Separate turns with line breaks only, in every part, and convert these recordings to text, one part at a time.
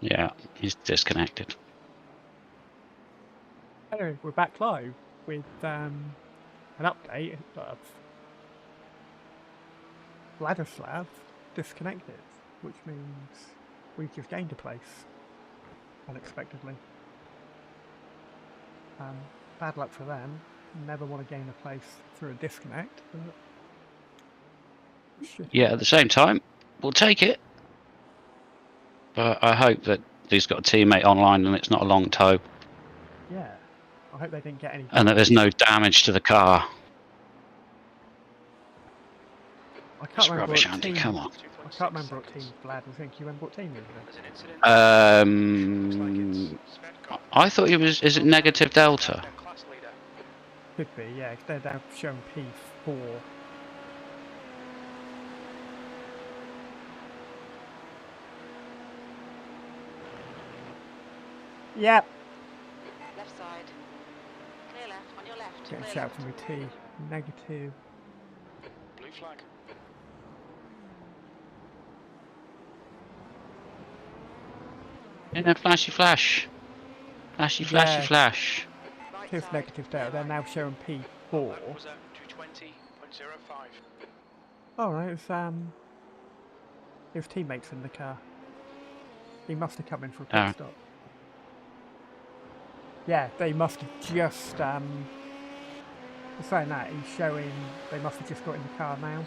Yeah, he's disconnected.
Anyway, we're back live with an update of Vladislav disconnected, which means we've just gained a place unexpectedly. Bad luck for them. Never want to gain a place through a disconnect, but
Yeah, at the same time, we'll take it. But I hope that he's got a teammate online and it's not a long tow.
Yeah, I hope they didn't get any.
And that there's no damage to the car.
I can't
It's
remember
rubbish,
what
Andy.
team.
Come on.
I can't remember what team Vlad was in. Can you remember what team he was
in? I thought he was. Is it negative delta?
Could be, yeah. They're now showing P4. Yep.
Left side. Clear left, on your left.
Getting a shout from the T. Negative.
Blue flag.
Yeah, flashy flash. Flashy flashy flash.
Right
Here's
side.
negative there. They're now showing P4.
Was at 220.05.
Alright, it was teammates in the car. He must have come in for a pit stop. Yeah, they must have just saying that, he's showing they must have just got in the car now.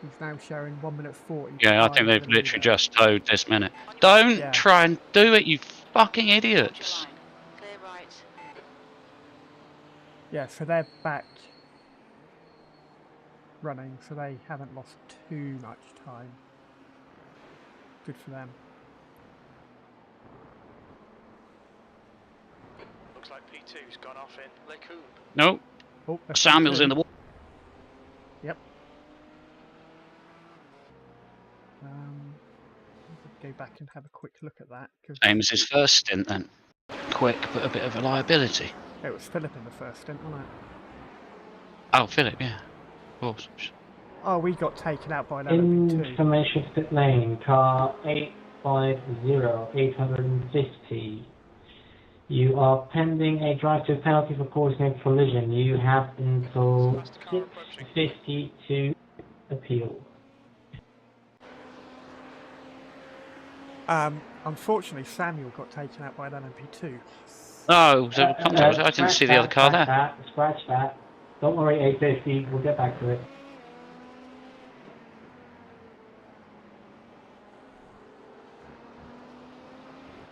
He's now showing 1 minute 40.
Yeah, I think they've literally just towed this minute. Don't try and do it, you fucking idiots.
Clear right.
Yeah, so they're back running, so they haven't lost too much time. Good for them.
Looks like P2's gone off in Le Coulpe.
Nope.
Oh,
Samuel's in the wall.
Yep. Go back and have a quick look at that.
Ames his first stint then. Quick, but a bit of a liability.
It was Philip in the first stint, wasn't it?
Oh, Philip, yeah. Of course.
Oh, we got taken out by an LMP2.
Information pit lane, car 850. You are pending a drive-through penalty for causing a collision. You have until 6:50 to appeal.
Unfortunately, Samuel got taken out by an LMP2.
Oh, so I didn't see the other car there.
Scratch that. Don't worry, 850. We'll get back to it.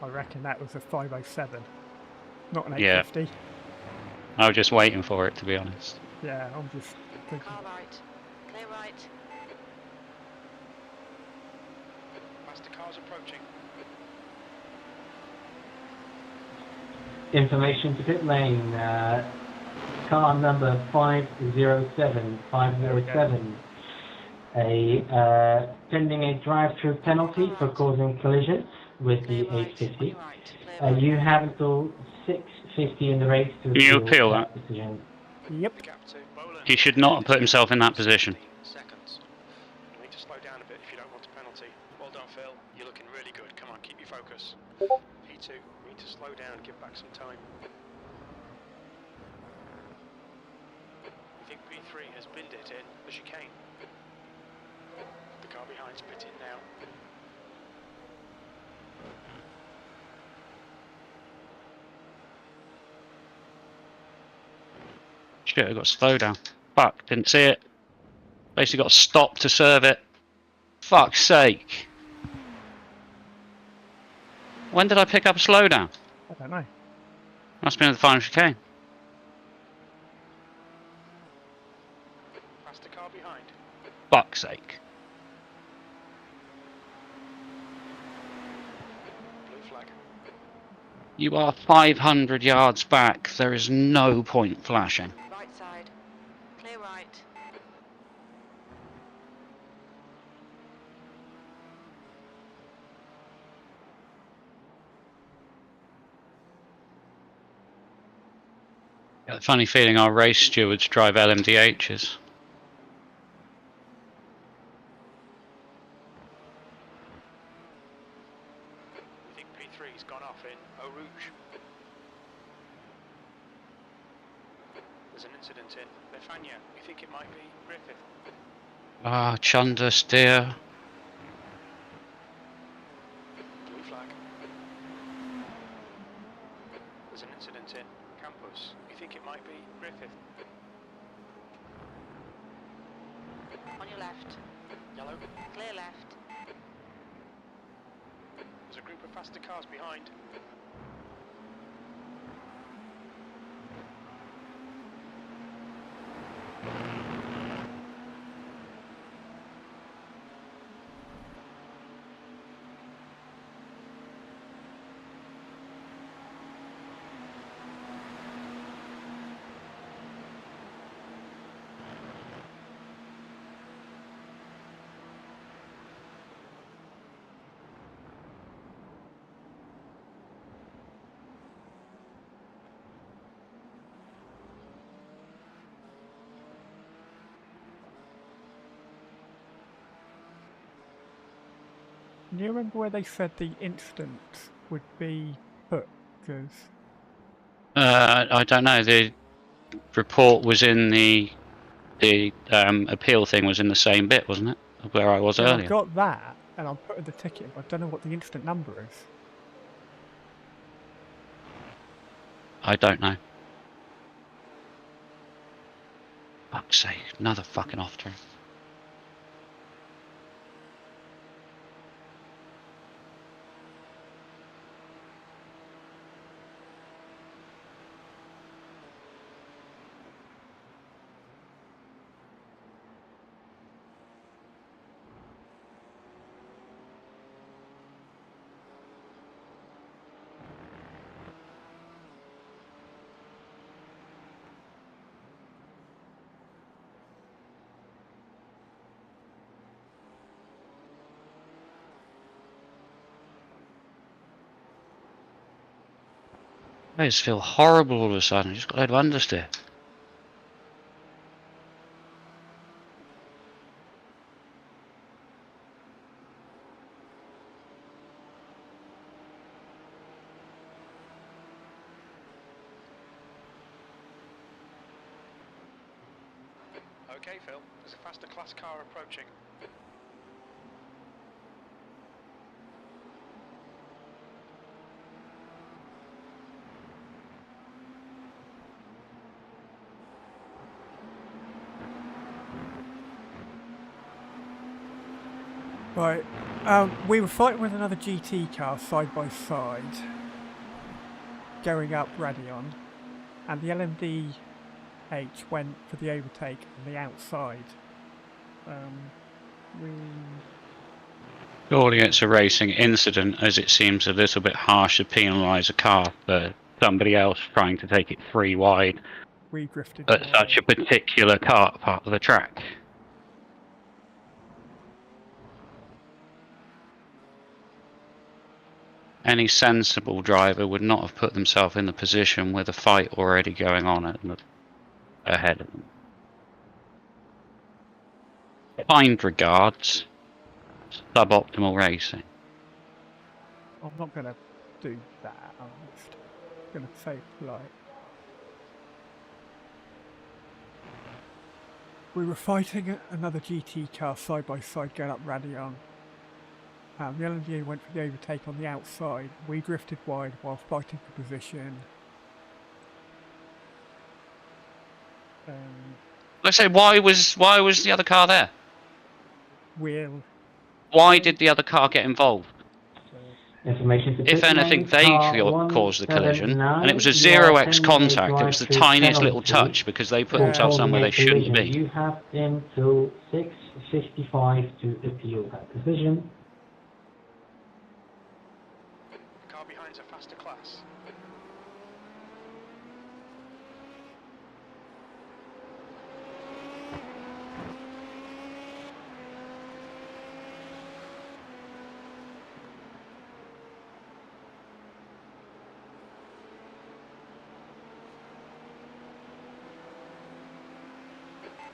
I reckon that was a 507, not an 850.
Yeah. I was just waiting for it, to be honest.
Yeah, I'm just thinking.
Car right. Clear right.
Faster cars approaching.
Information to pit lane, car number 507. Pending a drive-through penalty for causing collision with the 850. You have until 6:50 in the race to
appeal that
decision.
Yep.
He should not have put himself in that position.
Seconds. You need to slow down a bit if you don't want a penalty. Well done, Phil. You're looking really good. Come on, keep your focus. P2, we need to slow down and give back some time. I think P3 has binned it in the chicane. The car behind's pitting now.
Shit, I got to slow down. Fuck, didn't see it. Basically got to stop to serve it. Fuck's sake. When did I pick up a slowdown?
I don't know.
Must have been at the final chicane.
Faster car behind.
Fuck's sake.
Blue flag.
You are 500 yards back. There is no point flashing.
Right side. Clear right.
Got a funny feeling our race stewards drive LMDHs.
3's gone off in Eau Rouge. There's an incident in Befania. We think it might be Griffith.
Ah, Chunder, steer.
Blue flag. There's an incident in Campus. We think it might be Griffith.
On your left.
Yellow.
Clear left.
There's a group of faster cars behind.
Do you remember where they said the incident would be put? Because
I don't know. The report was in the appeal thing was in the same bit, wasn't it? Where I was
I
earlier.
got that, and I'm putting the ticket, but I don't know what the incident number is.
I don't know. Fuck's sake! Another fucking off turn. I just feel horrible all of a sudden. I just got to understeer.
Okay, Phil. There's a faster class car approaching.
Right, we were fighting with another GT car side by side, going up Radion, and the LMDH went for the overtake on the outside.
Surely it's a racing incident, as it seems a little bit harsh to penalise a car for somebody else trying to take it 3 wide
We drifted
at such a particular part of the track. Any sensible driver would not have put themselves in the position with a fight already going on ahead of them. Kind regards, suboptimal racing.
I'm not going to do that, I'm just going to say polite. We were fighting another GT car side by side going up Radion. The LMDA went for the overtake on the outside. We drifted wide while fighting for position.
Let's say, why was the other car there? Why did the other car get involved?
Information to
If anything, they caused the collision, and it was a 0x contact. It was the tiniest little touch because they put themselves somewhere they shouldn't be.
You have until 6:55 to appeal that decision.
The car behind's a faster class.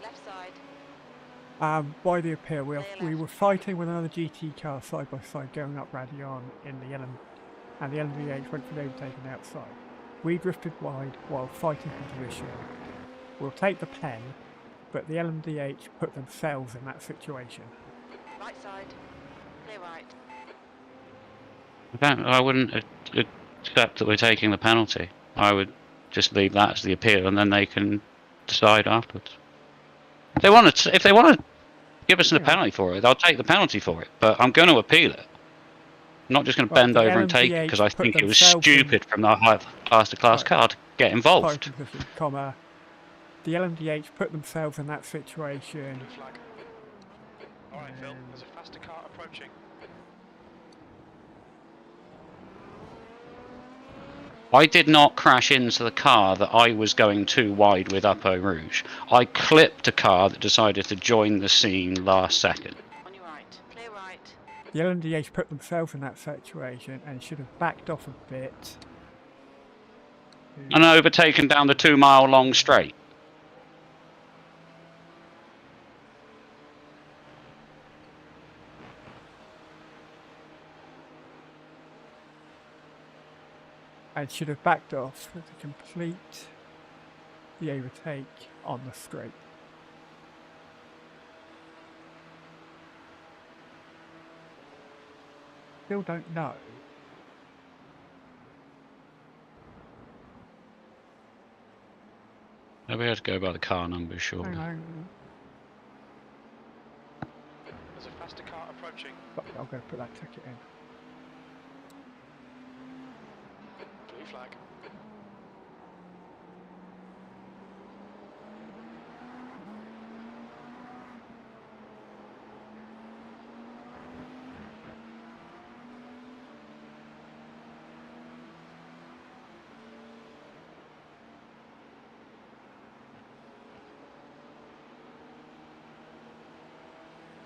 Left side.
By the appeal, we were fighting with another GT car side by side going up Radion in the and the LMDH went for the overtake on the outside. We drifted wide while fighting for position. We'll take the pen, but the LMDH put themselves in that situation.
Right side. Clear right.
I wouldn't accept that we're taking the penalty. I would just leave that as the appeal, and then they can decide afterwards. If they want to give us a penalty for it, I'll take the penalty for it. But I'm going to appeal it. I'm not just going to bend over and take it because I think it was stupid from the faster class car to get involved.
Position, comma. The LMDH put themselves in that situation.
Blue flag. Alright, Phil, there's a faster car approaching.
I did not crash into the car that I was going too wide with up Eau Rouge. I clipped a car that decided to join the scene last second.
On your right. Clear right.
The LMDH put themselves in that situation and should have backed off a bit.
And overtaken down the 2 mile long straight.
And should have backed off to complete the overtake on the straight. Still don't know.
I'll be able to go by the car numbers, surely.
Hang on.
There's a faster car approaching.
But I'm going to put that ticket in.
Blue flag.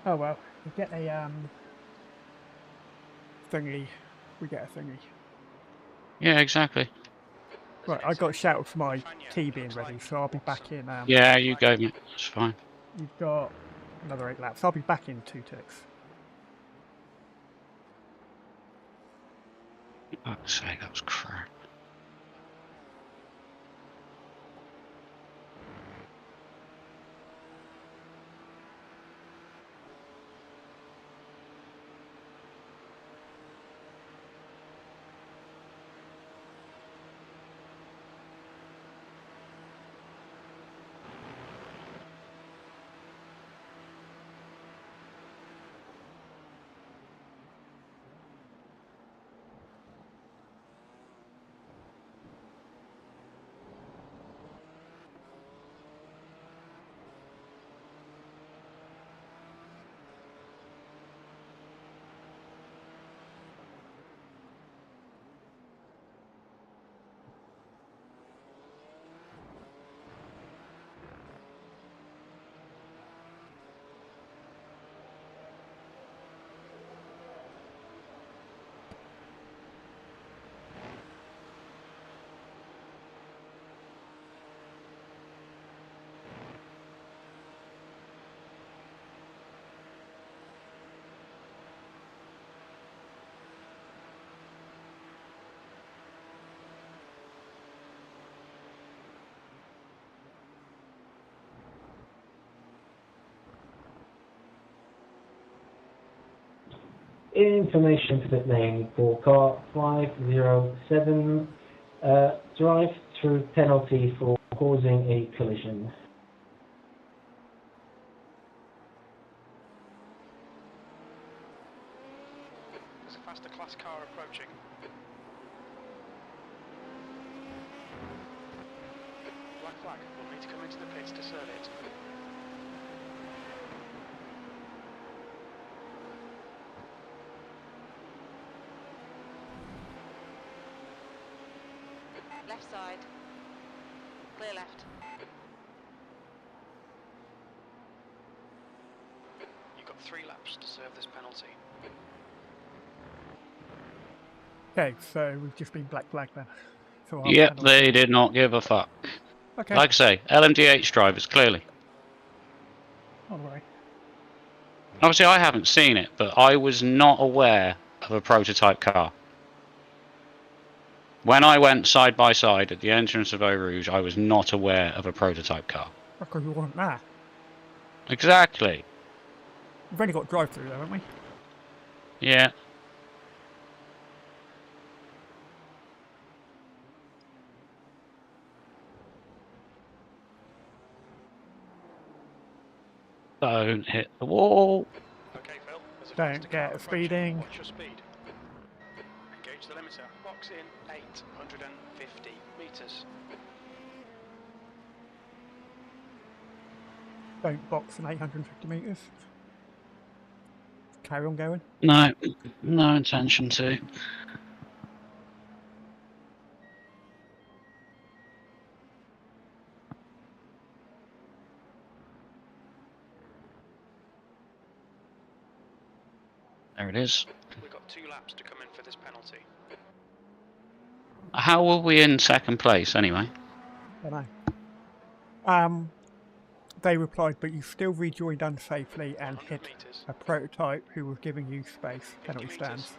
Oh well, we get a thingy. We get a thingy.
Yeah, exactly.
Right, I got shouted for my tea being ready, so I'll be back in.
Yeah, you go, mate. It's fine.
You've got another 8 laps. I'll be back in 2 ticks.
For fuck's sake, that was crap.
Information for the name for car 507, drive through penalty for causing a collision.
There's a faster class car approaching. Black flag. We'll need to come into the pits to serve it.
Left side. Clear left.
You've got 3 laps to serve this penalty.
Okay, so we've just been black flag then. So
Yep, they did not give a fuck.
Okay.
Like I say, LMDH drivers, clearly.
Don't worry.
Obviously, I haven't seen it, but I was not aware of a prototype car. When I went side by side at the entrance of Eau Rouge, I was not aware of a prototype car.
Because we weren't there.
Exactly.
We've only got drive-through there, haven't we?
Yeah. Don't hit the wall.
Okay, Phil. There's a
Don't
faster
get
car approaching.
speeding.
Watch your speed. Engage the limiter. Box in 850 metres.
Don't box in 850 metres. Carry on going.
No, no intention to. There it is.
We've got 2 laps to come in for this penalty.
How were we in second place anyway?
Don't know. They replied, but you still rejoined unsafely and
100
hit
metres.
a prototype who was giving you space.
50
Penalty
metres.
stands.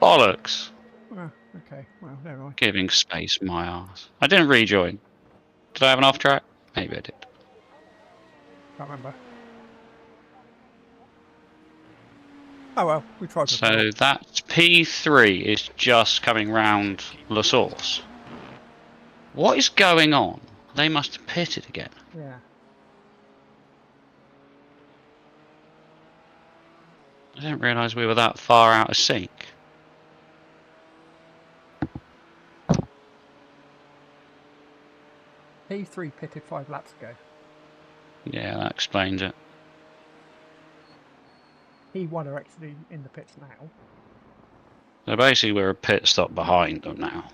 Bollocks.
Oh, okay, well, never mind.
Giving space my ass. I didn't rejoin. Did I have an off track? Maybe I did.
Can't remember. Oh well, we tried to.
So that P3 is just coming round La Source. What is going on? They must have pitted again.
Yeah.
I didn't realise we were that far out of sync.
P3 pitted 5 laps ago.
Yeah, that explains it.
P1 are actually in the pits now.
So basically we're a pit stop behind them now.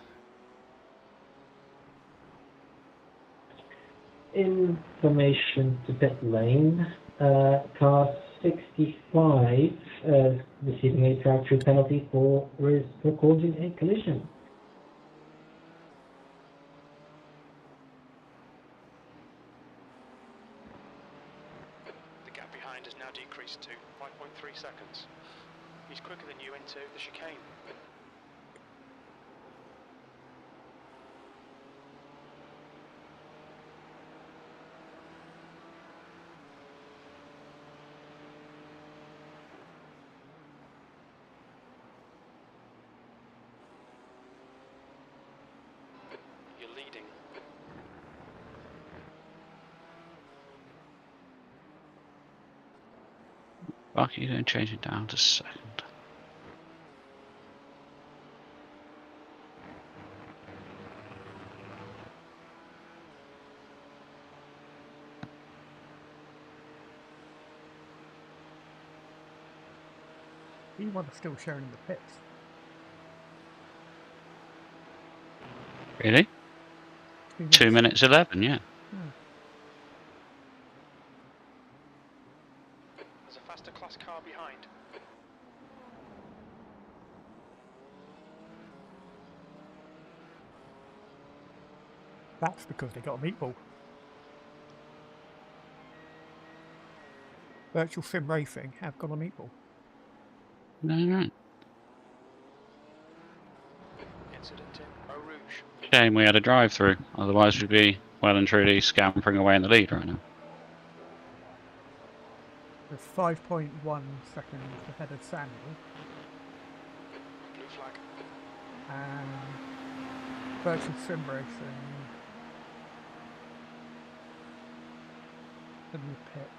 Information to pit lane. Car 65 receiving a drive-through penalty for recording a collision.
The gap behind has now decreased to 5.3 seconds. He's quicker than you into the chicane. You're leading.
Fuck, you don't change it down to second.
P1 are still showing in the pits.
Really? 2 minutes 11, yeah.
There's a faster class car behind.
That's because they got a meatball. Virtual Sim Racing have got a meatball.
Alright.
Incident in Eau Rouge.
Shame we had a drive through, otherwise we'd be well and truly scampering away in the lead right now.
There's 5.1 seconds ahead of Samuel.
Blue flag.
And Virtual Sim Racing in the pit.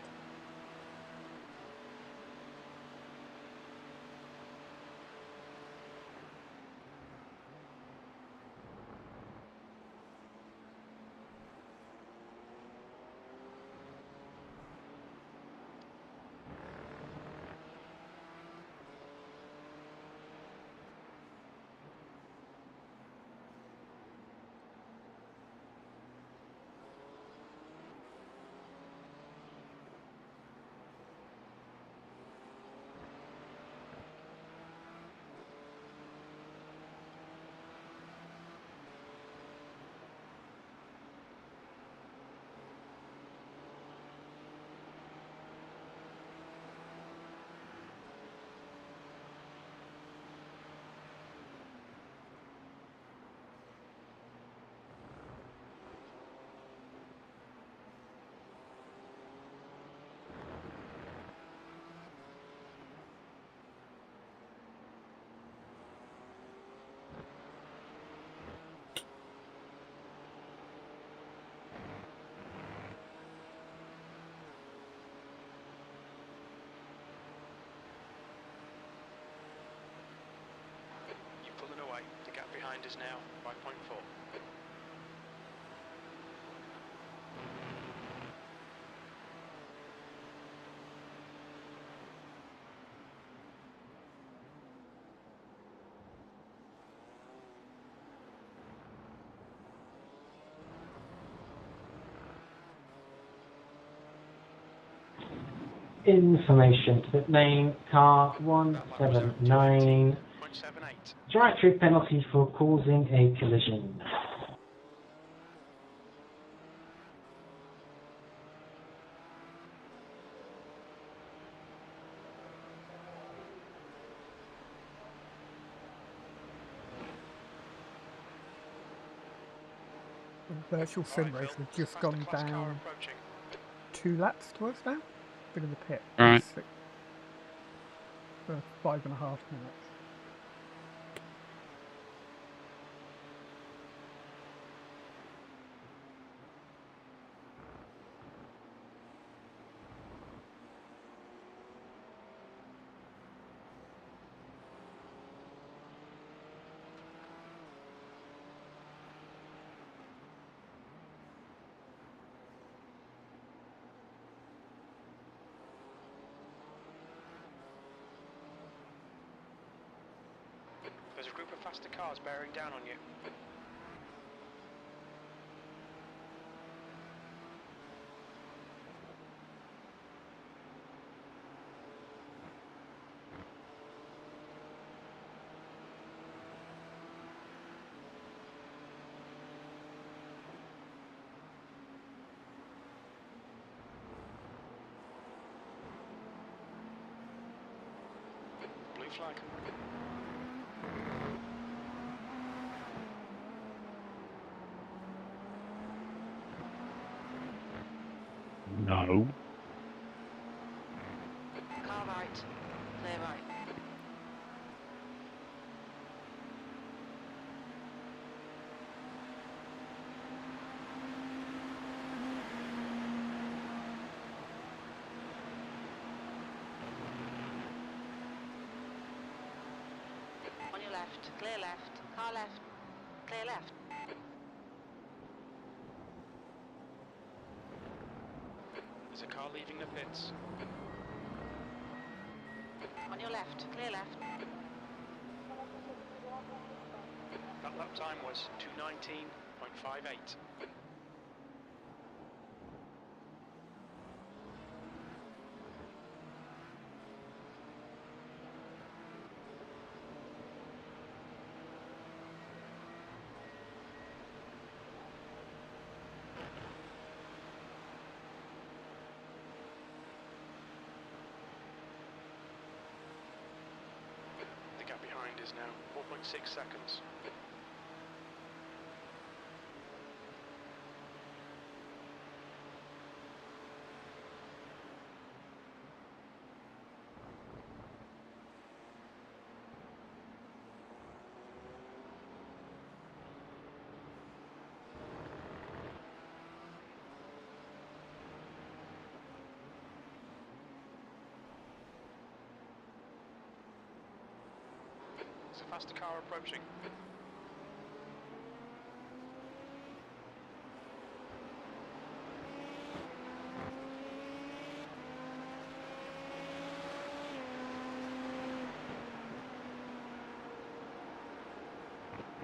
behind us now, 5.4.
Information to pit lane, car
That lap was
179.
219.78.
Drive-through penalty for causing a collision.
The virtual sim
Alright,
race
Phil,
has
there's a
just
faster
gone
class car
down
approaching.
2 laps to us now. Been in the pit
Right.
for 5.5 minutes.
There's a group of faster cars bearing down on you. Blue flag.
No.
Car right. Clear right. On your left. Clear left. Car left. Clear left.
There's a car leaving the pits.
On your left. Clear left.
That lap time was 219.58. The gap behind is now 4.6 seconds. There's a faster car approaching.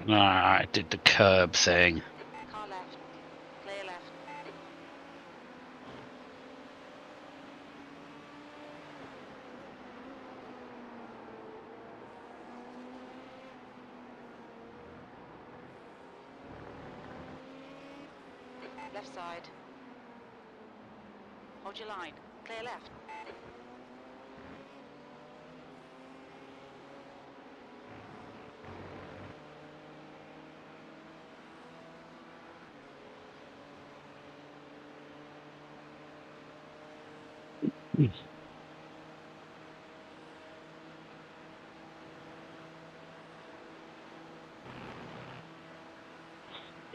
Ah, I did the curb thing.
Car left. Clear left. Left side. Hold your line. Clear left.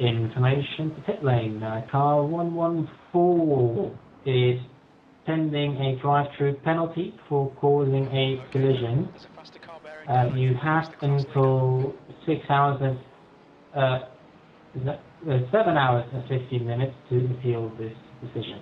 Information to pit lane, car 114 is pending a drive-through penalty for causing a collision.
There's a faster car bearing down on
You
you.
have
It's the class leader.
until 6 hours and There's 7 hours and 15 minutes to appeal this decision.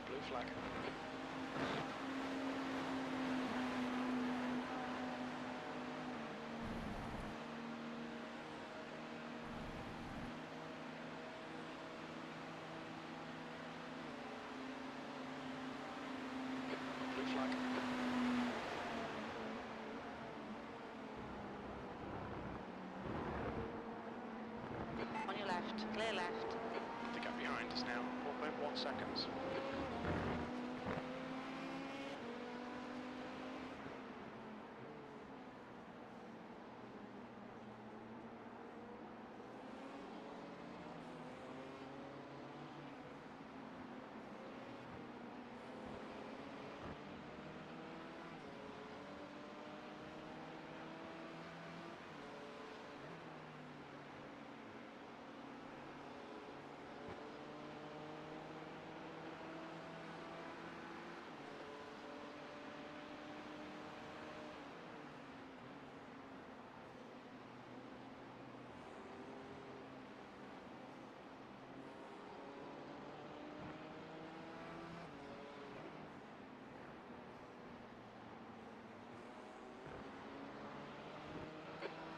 Blue flag. Blue flag.
On your left, clear left.
The gap behind is now 4.1 seconds.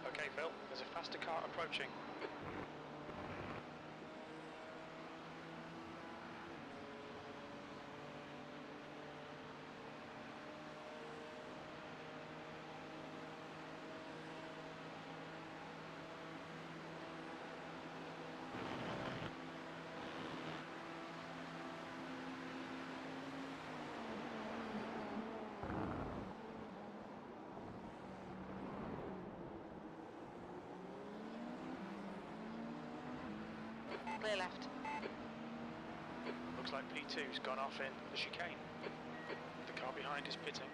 Okay, Phil, there's a faster car approaching.
Clear left.
Looks like P2's gone off in the chicane. The car behind is pitting.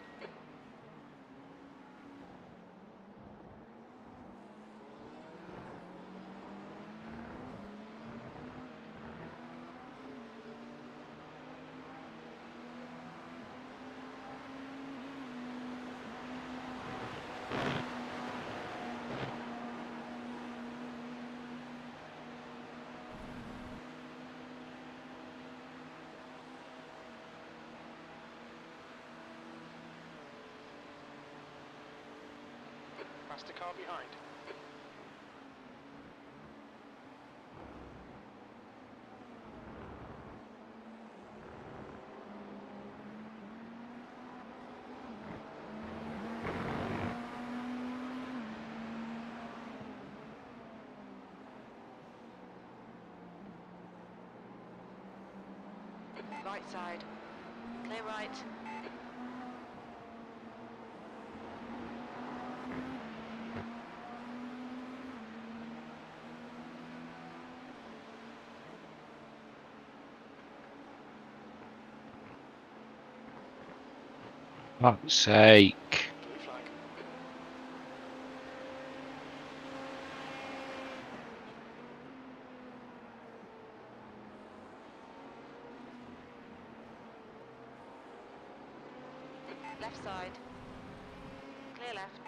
Faster car behind.
Right side. Clear right.
Fuck's sake.
Blue flag.
Left side. Clear left.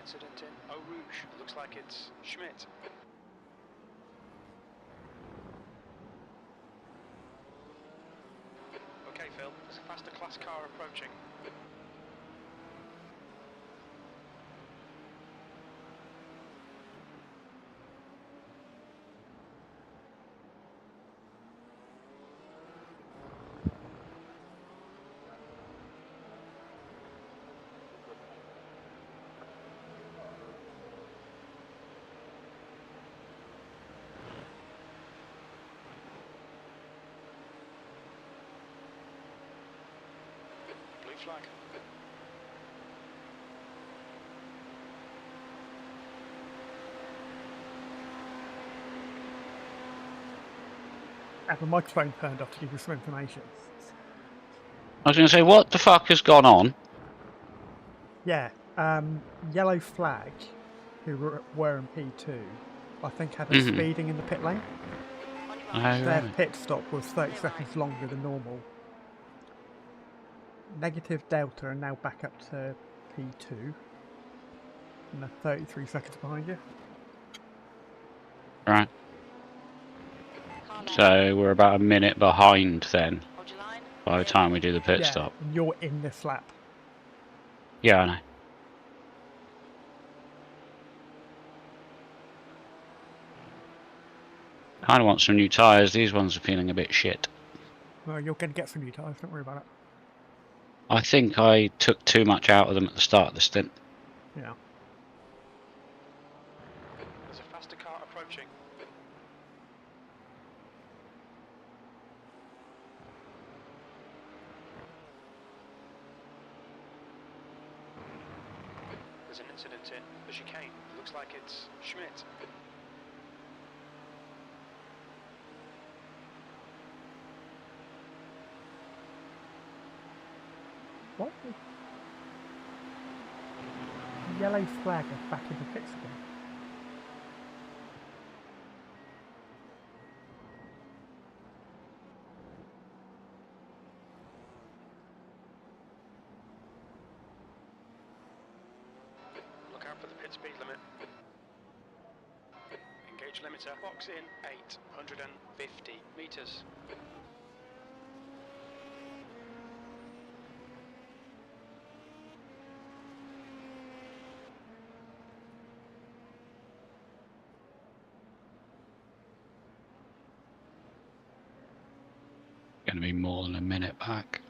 Incident in Eau Rouge. Looks like it's Schmidt. Okay, Phil, there's a faster class car approaching. flag.
I have a microphone turned off to give you some information.
I was going to say, what the fuck has gone on?
Yeah, yellow flag, who were in P2, I think had a
Mhm.
speeding in the pit lane.
On your
Oh,
right.
Their
right.
pit stop was 30 seconds longer than normal. Negative Delta are now back up to P2. And they're 33 seconds behind you.
Right.
Car left.
So we're about a minute behind then
Hold your line.
by the
Clear
time we
left.
do the pit
Yeah,
stop.
and you're in this lap.
Yeah, I know. Kind of want some new tyres. These ones are feeling a bit shit.
Well, you're going to get some new tyres, don't worry about it.
I think I took too much out of them at the start of the stint.
Yeah.
There's a faster car approaching. There's an incident in the chicane. Looks like it's Schmidt.
What? Yellow flag is back in the pits again.
Look out for the pit speed limit. Engage limiter. Box in 850 meters.
Going to be more than a minute back.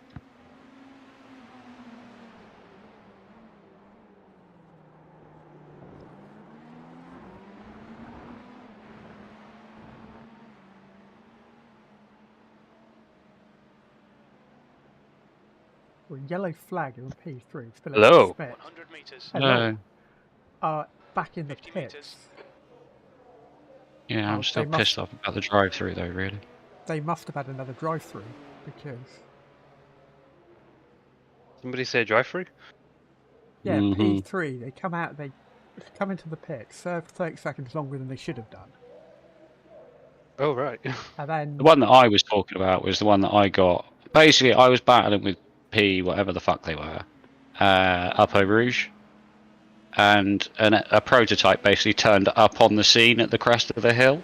Well, yellow flag are in P3. Still
Hello.
Schmidt.
100 meters.
Hello.
No.
Back in the
50
pits.
meters.
Yeah,
Oh,
I'm still
they must-
pissed off about the drive-through though, really.
They must have had another drive-through because
Somebody say drive-through?
yeah,
Mhm.
P3 they come out, they come into the pit, serve 30 seconds longer than they should have done,
Oh, right.
and then
The one that I was talking about was the one that I got. Basically, I was battling with P, whatever the fuck they were, up Eau Rouge. And a prototype basically turned up on the scene at the crest of the hill.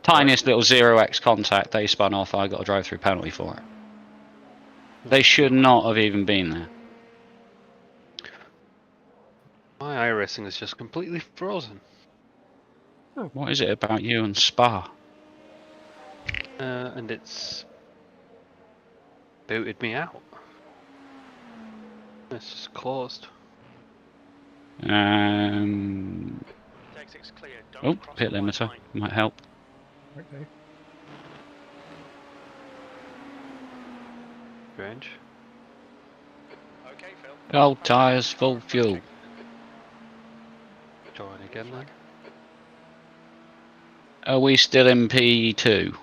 Tiniest little 0x contact, they spun off, I got a drive-through penalty for it. They should not have even been there.
My iRacing is just completely frozen.
What is it about you and Spa?
And it's booted me out. It's just closed.
Exit's clear. Don't
Oh,
cross
pit
the white
limiter
line.
might help.
okay.
Strange.
Okay, Phil.
Gold tyres, full fuel.
Join again then.
Are we still in P2?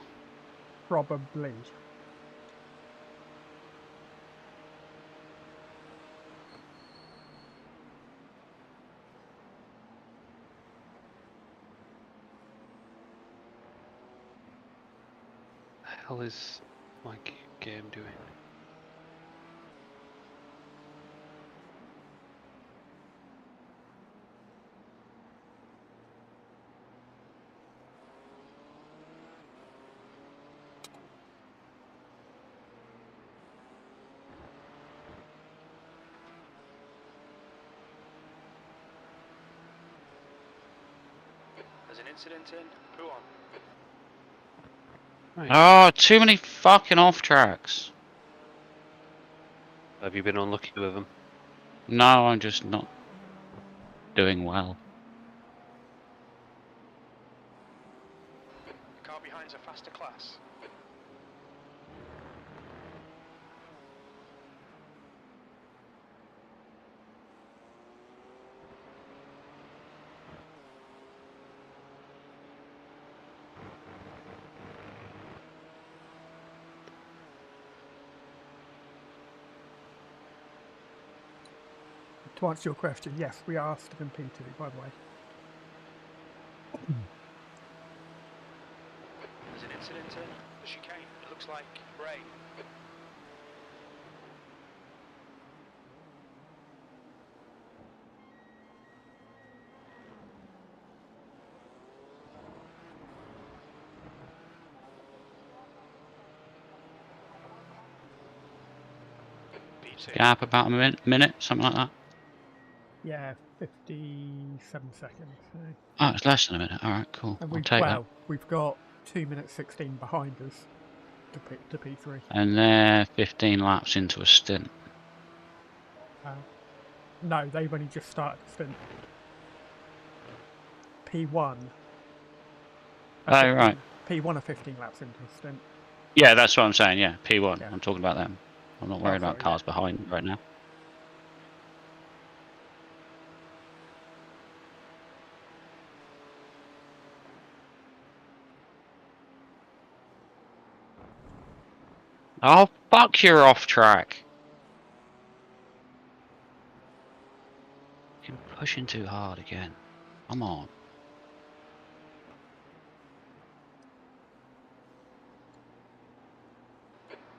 Probably.
The hell is my game doing?
There's an incident in Puan.
Right.
Oh, too many fucking off tracks.
Have you been unlucky with them?
No, I'm just not doing well.
The car behind's a faster class.
to answer your question, yes, we are still in P2, by the way.
There's an incident in the chicane. It looks like rain. P2.
Gap about a minute, something like that.
Yeah, 57 seconds. So.
Oh, it's less than a minute. All right, cool.
And
I'll take that.
we've got 2 minutes 16 behind us to P3.
And they're 15 laps into a stint.
No, they've only just started the stint. P1.
Oh, right.
P1 are 15 laps into the stint.
Yeah, that's what I'm saying. Yeah, P1.
Yeah.
I'm talking about them. I'm not worried about
sorry,
cars behind right now. Oh, fuck, you're off track. You're pushing too hard again. Come on.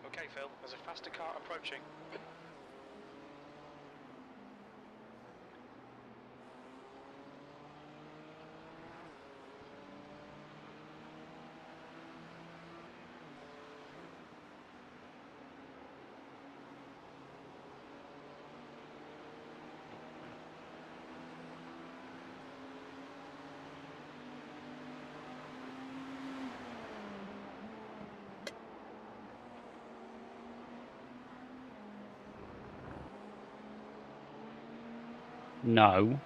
Okay, Phil, there's a faster car approaching.
No.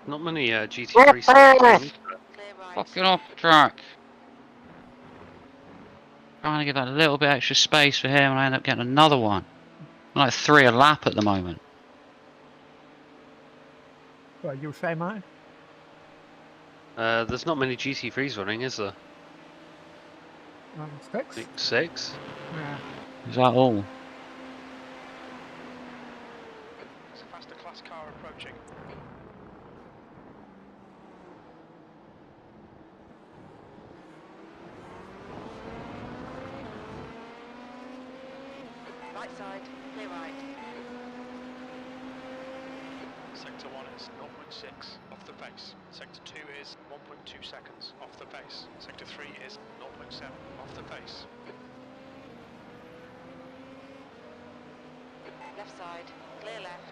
Not many GT3
Clear right.
Fucking off track. Trying to give that a little bit extra space for him, and I end up getting another one. I'm like 3 a lap at the moment.
Well, you were saying, Martin?
There's not many GT3s running, is there?
6?
Like 6?
Yeah.
Is that all?
There's a faster class car approaching.
Right side, clear right.
Sector 1 is 0.6 off the pace. Sector 2 is 1.2 seconds off the pace. Sector 3 is 0.7 off the pace.
Left side, clear left.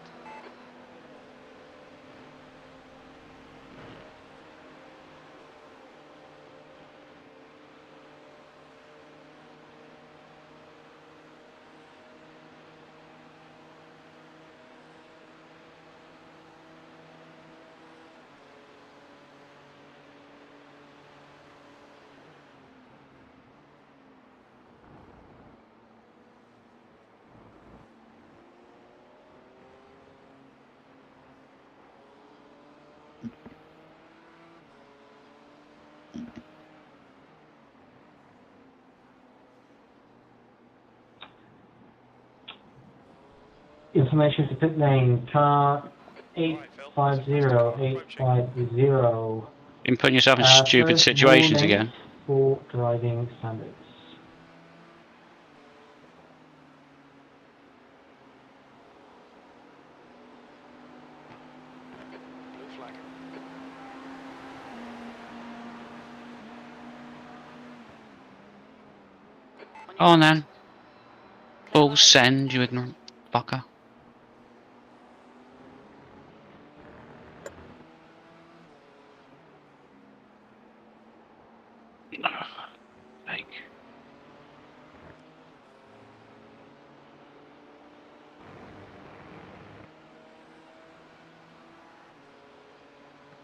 Information to pit lane, car 850850.
Been putting yourself in stupid
First
situations
warning
again.
for driving standards.
Blue flag.
Go on then.
Clear
Full
right.
send, you ignorant fucker. Fake.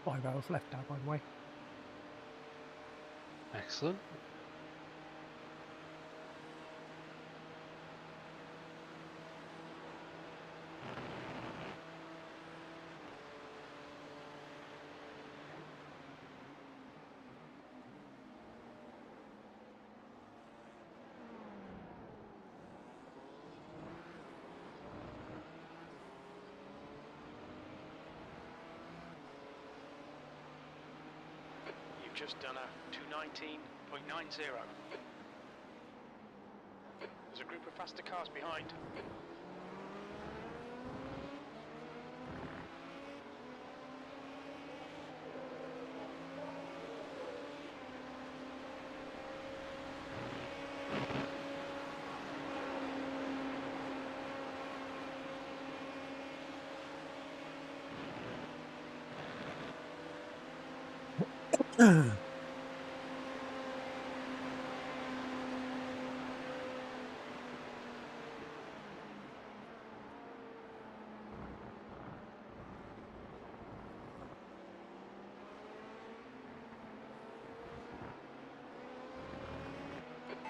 Five hours left now, by the way.
Excellent.
just done a 219.90. There's a group of faster cars behind.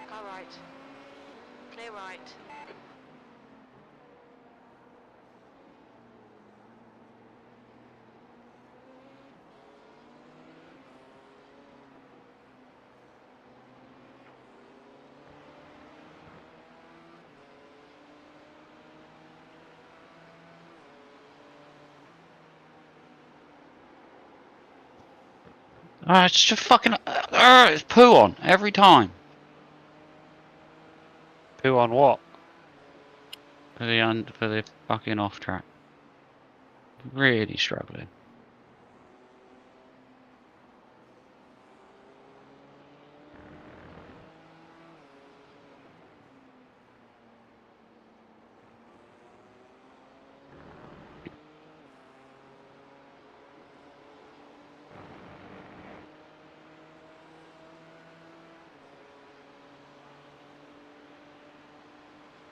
Car right. Clear right.
Ah, it's just fucking. It's poo on every time.
Who on what?
For the fucking off track. Really struggling.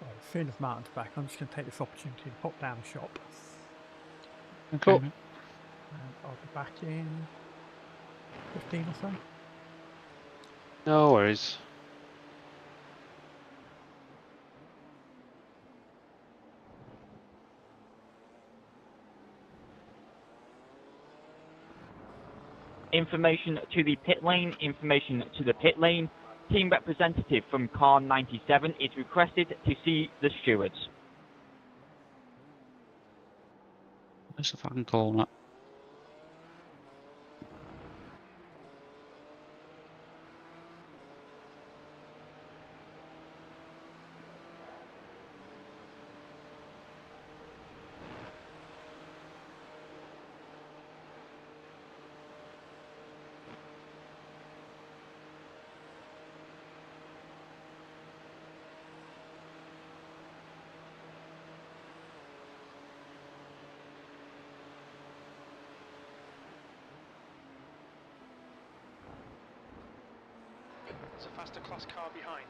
Right, as soon as Martin's back, I'm just going to take this opportunity to pop down the shop.
Okay.
And I'll be back in 15 or so.
No worries.
Information to the pit lane, information to the pit lane. Team representative from car 97 is requested to see the stewards.
Where's the fucking corner?
There's a faster class car behind.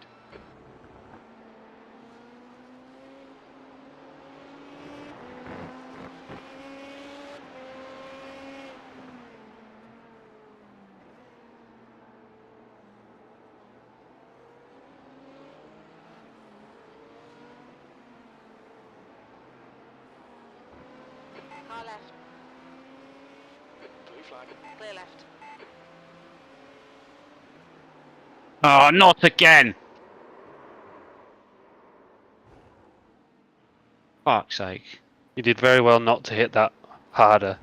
Car left.
Blue flag.
Clear left.
Oh, not again! Fuck's sake.
You did very well not to hit that harder.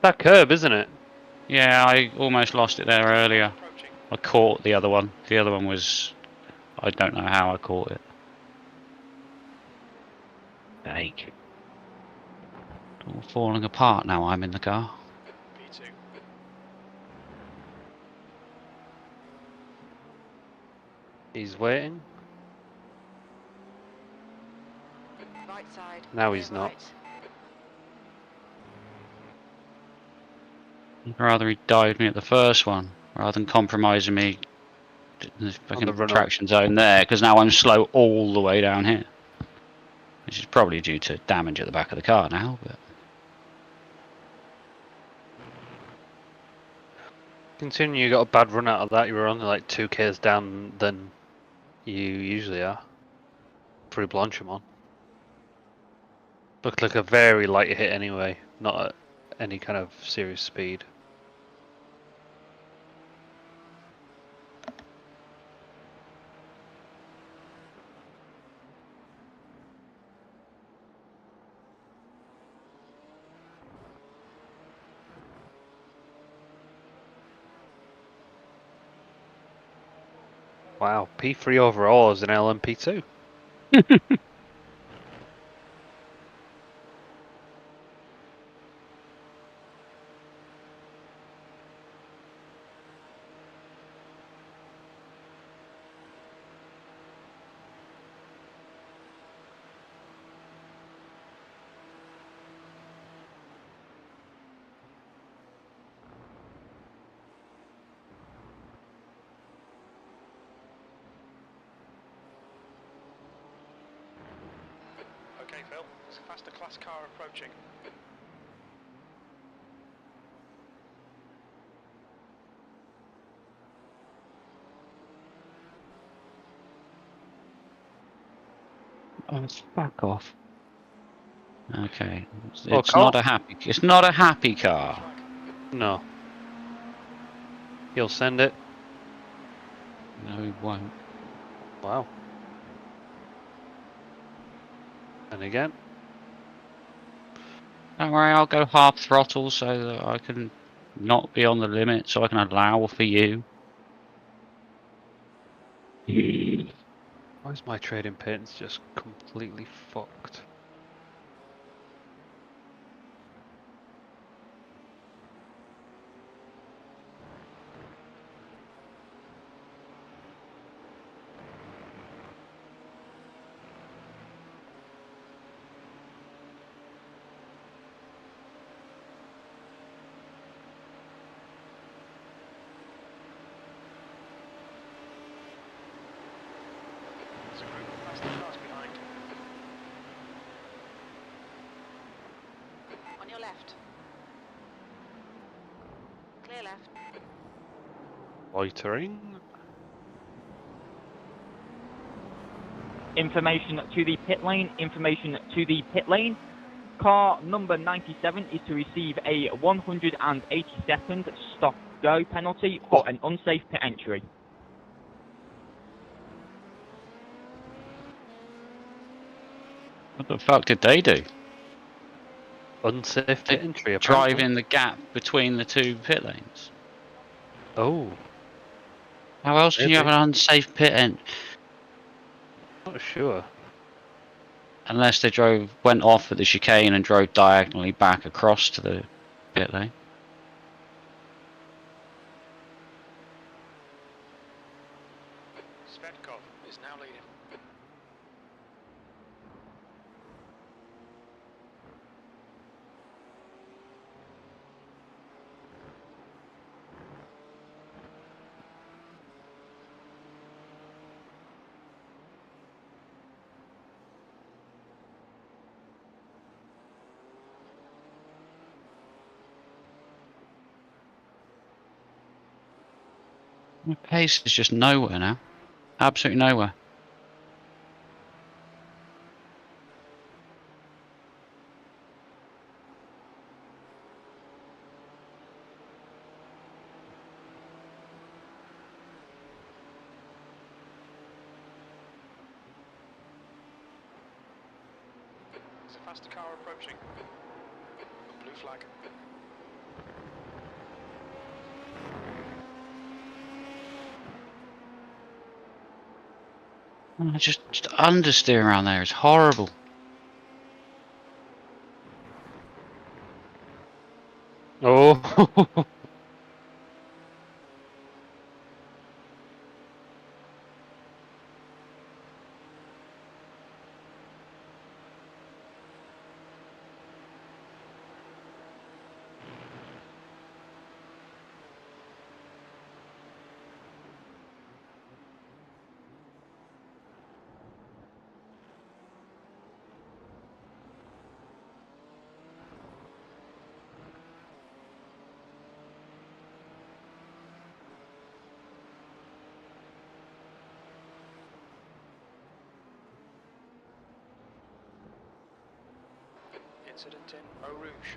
That curb, isn't it?
Yeah, I almost lost it there earlier.
Approaching.
I caught the other one. The other one was... I don't know how I caught it. Sake. All falling apart now I'm in the car.
P2.
He's waiting.
Right side.
Now
clear
he's not.
right.
I'd rather he dived me at the first one, rather than compromising me in the fucking
the run-up.
traction zone there, because now I'm slow all the way down here. Which is probably due to damage at the back of the car now, but...
Considering you got a bad run out of that, you were only like 2Ks down than you usually are. Pretty Blanchimon. Looked like a very light hit anyway, not at any kind of serious speed. Wow, P3 overall is an LMP2.
Okay, Phil. There's a faster class car approaching.
Oh, fuck off. Okay,
Oh,
it's
Carl?
not a happy. It's not a happy car.
No. He'll send it.
No, he won't.
Wow. And again.
Don't worry, I'll go half throttle so that I can not be on the limit, so I can allow for you.
Why is my trading patterns just completely fucked?
There's a group of faster cars behind.
On your left. Clear left.
Loitering.
Information to the pit lane. Information to the pit lane. Car number 97 is to receive a 180-second stop-go penalty for an unsafe pit entry.
What the fuck did they do?
Unsafe pit entry, apparently.
Drive in the gap between the two pit lanes.
Oh,
How else can you have
Maybe.
an unsafe pit end?
not sure.
Unless they went off at the chicane and drove diagonally back across to the pit lane.
Svetkov is now leading.
My pace is just nowhere now. Absolutely nowhere.
There's a faster car approaching. Blue flag.
Just understeer around there is horrible.
Oh,
Incident in Eau Rouge.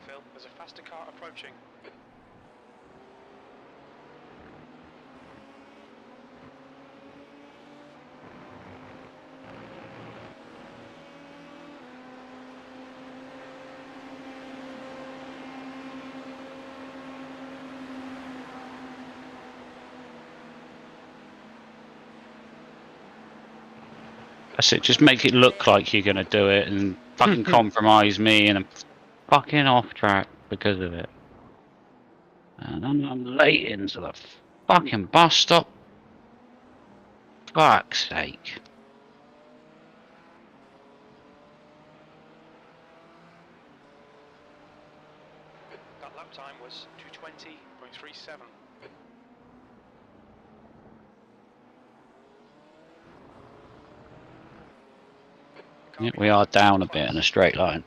Phil. There's a faster car approaching.
That's it. Just make it look like you're gonna do it, and fucking compromise me, and I'm fucking off track because of it. And I'm late into the fucking bus stop. Fuck's sake.
That lap time was 2:20.37.
Yeah, we are down a bit in a straight line.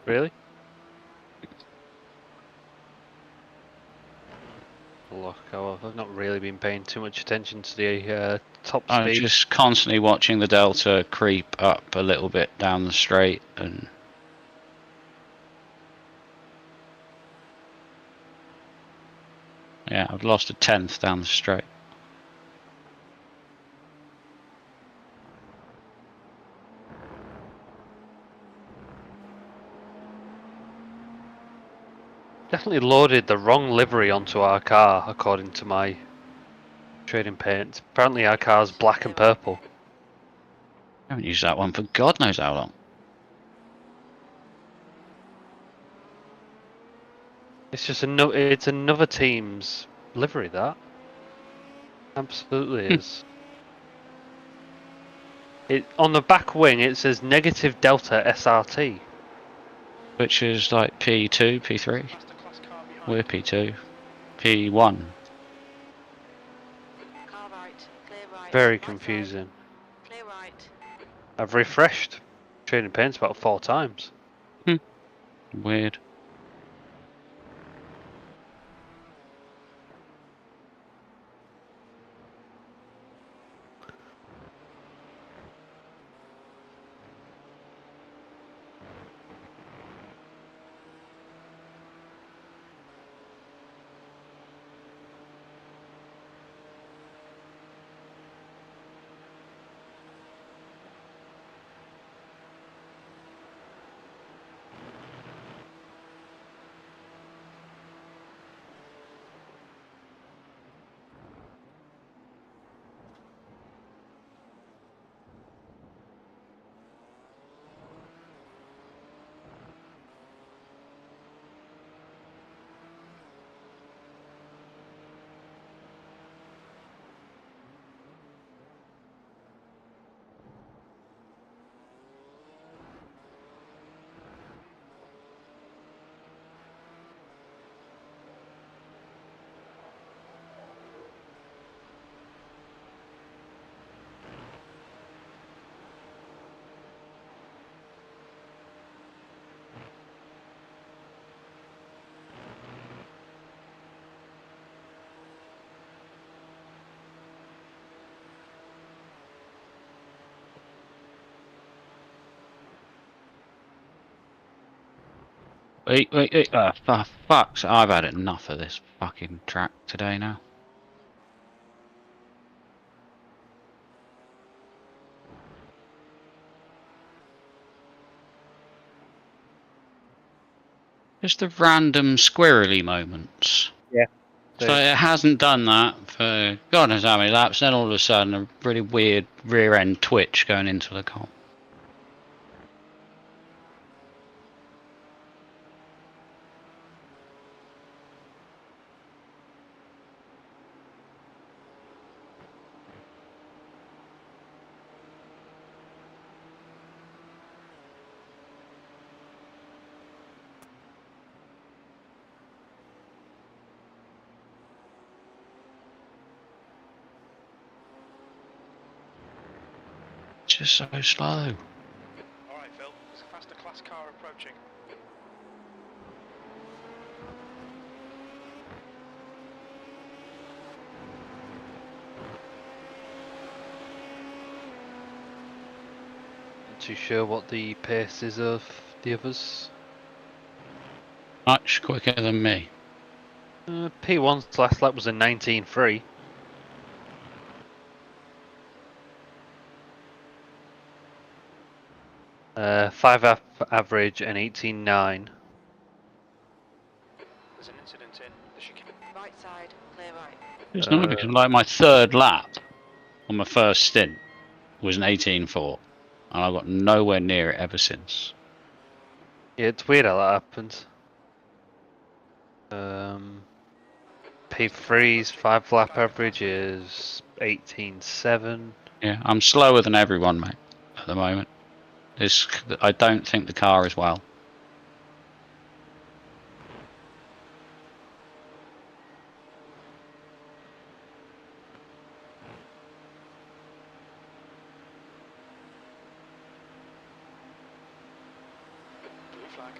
Really? Look, I've not really been paying too much attention to the top
I'm
speed.
just constantly watching the delta creep up a little bit down the straight, and yeah, I've lost a tenth down the straight.
Definitely loaded the wrong livery onto our car, according to my trading paint. Apparently our car's black and purple.
I haven't used that one for God knows how long.
It's just it's another team's livery, that. Absolutely is. It on the back wing it says negative delta SRT.
Which is like P2, P3. We're P2. P1.
Car right, clear right.
Very
right side,
confusing.
clear right.
I've refreshed trading paints about 4 times.
Weird. Wait. For fuck's, I've had enough of this fucking track today now. Just the random squirrely moments.
Yeah.
So it hasn't done that for God knows how many laps, then all of a sudden a really weird rear end twitch going into the comp. Just so slow.
Alright Phil, there's a faster class car approaching.
Not too sure what the pace is of the others.
Much quicker than me.
P1's last lap was a 19.3. Average and 18.9.
There's an incident in the chicane.
Right side, clear right.
It's not because like my third lap on my first stint was an 18.4, and I've got nowhere near it ever since.
Yeah, it's weird how that happens. P3's 5 lap average is 18.7.
Yeah, I'm slower than everyone, mate, at the moment. I don't think the car is well.
Blue flag.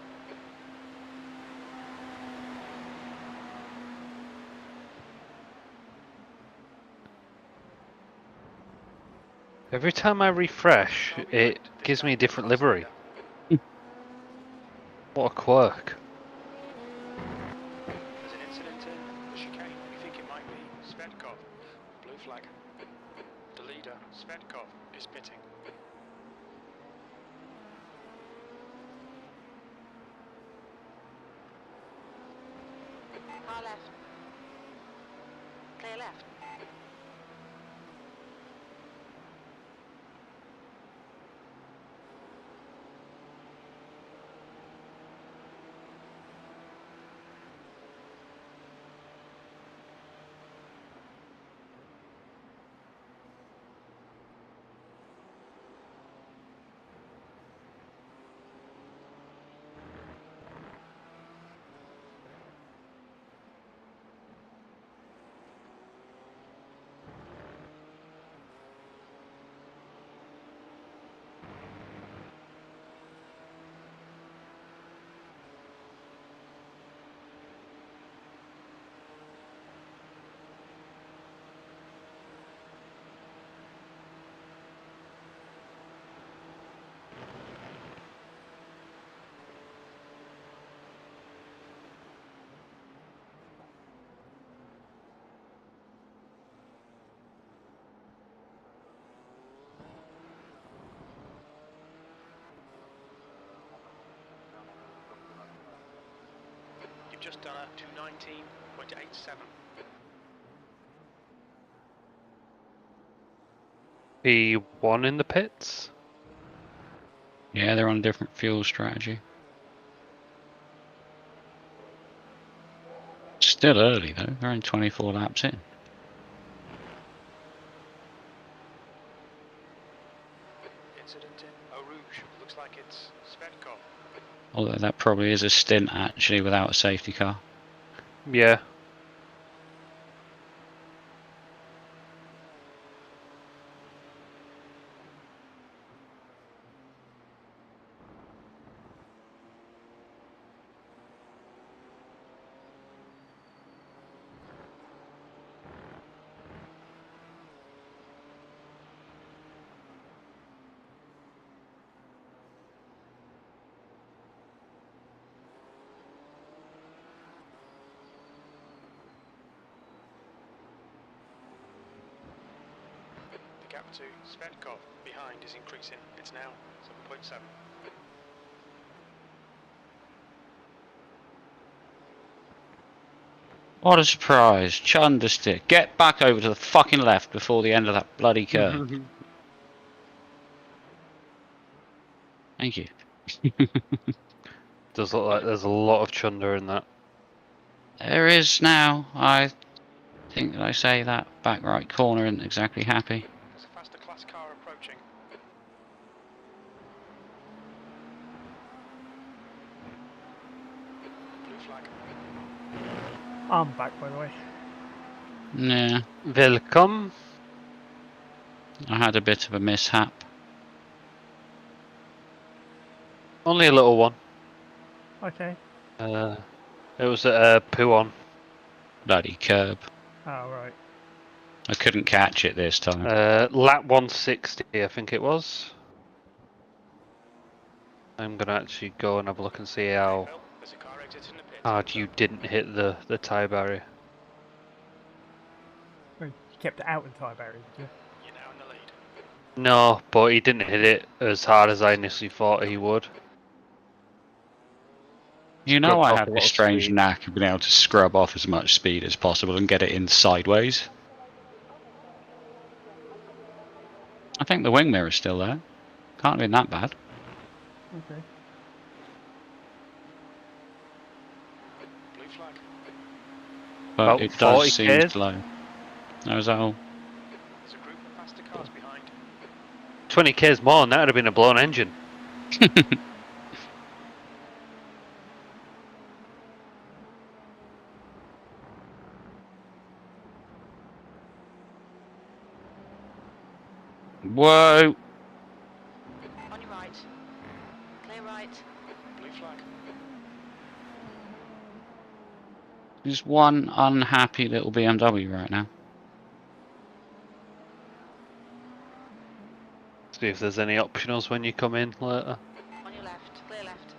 Every time I refresh, it gives me a different livery. What a quirk.
There's an incident in the chicane. We think it might be Svetkov. Blue flag. The leader, Svetkov, is pitting.
Car left. Clear left.
You've just done a 219.87.
P1 in the pits?
Yeah, they're on a different fuel strategy. Still early though. They're only 24 laps in.
Incident in Eau Rouge. Looks like it's Svetkov.
Although that probably is a stint actually without a safety car.
Yeah.
The gap to Svetkov behind is increasing. It's now 7.7.
What a surprise. Chunderstick. Get back over to the fucking left before the end of that bloody curve. Thank you.
Does look like there's a lot of chunder in that.
There is now. I think that I say that back right corner isn't exactly happy.
There's a faster class car approaching. Blue flag.
I'm back, by the way.
Yeah,
Welcome.
I had a bit of a mishap.
Only a little one.
Okay.
It was at Puon.
Bloody curb.
Oh, right.
I couldn't catch it this time.
Lap 160, I think it was. I'm gonna actually go and have a look and see how.
There's a car exiting the pit.
Hard you didn't hit the tyre barrier.
Oh, you kept it out in tyre barrier, did you?
You're now in the lead.
No, but he didn't hit it as hard as I initially thought he would.
You know,
Scrubbed
I
off
have
a
this
lot of
strange
speed.
knack of being able to scrub off as much speed as possible and get it in sideways. I think the wing mirror's still there. Can't have been that bad.
Okay.
Blue flag.
But
About
it does
40
seem
Ks.
slow. That was all.
There's a group of faster cars behind.
20 Ks more, and that would have been a blown engine.
Whoa!
On your right. Clear right.
Blue flag.
There's one unhappy little BMW right now.
See if there's any optionals when you come in later.
On your left. Clear left.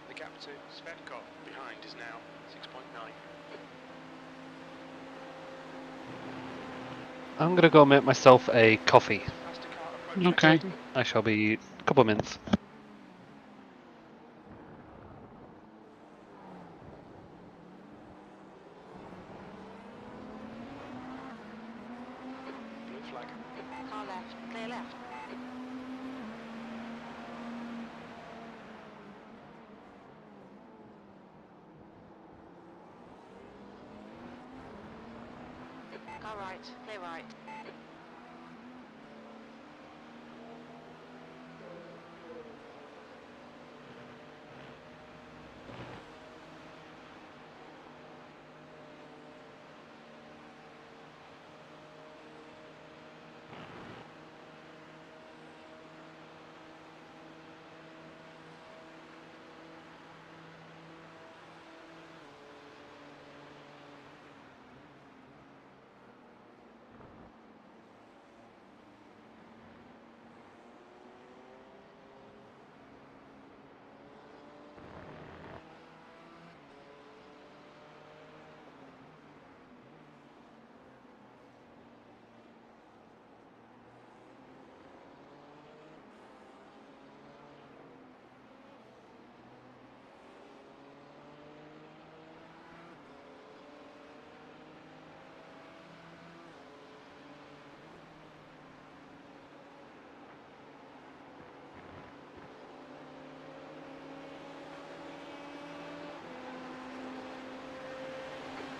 The gap to Svetkov behind is now 6.9.
I'm gonna go make myself a coffee.
Faster car approaching.
Okay.
I shall be a couple of minutes.
Blue flag.
Car left. Clear left. Car right. Clear right.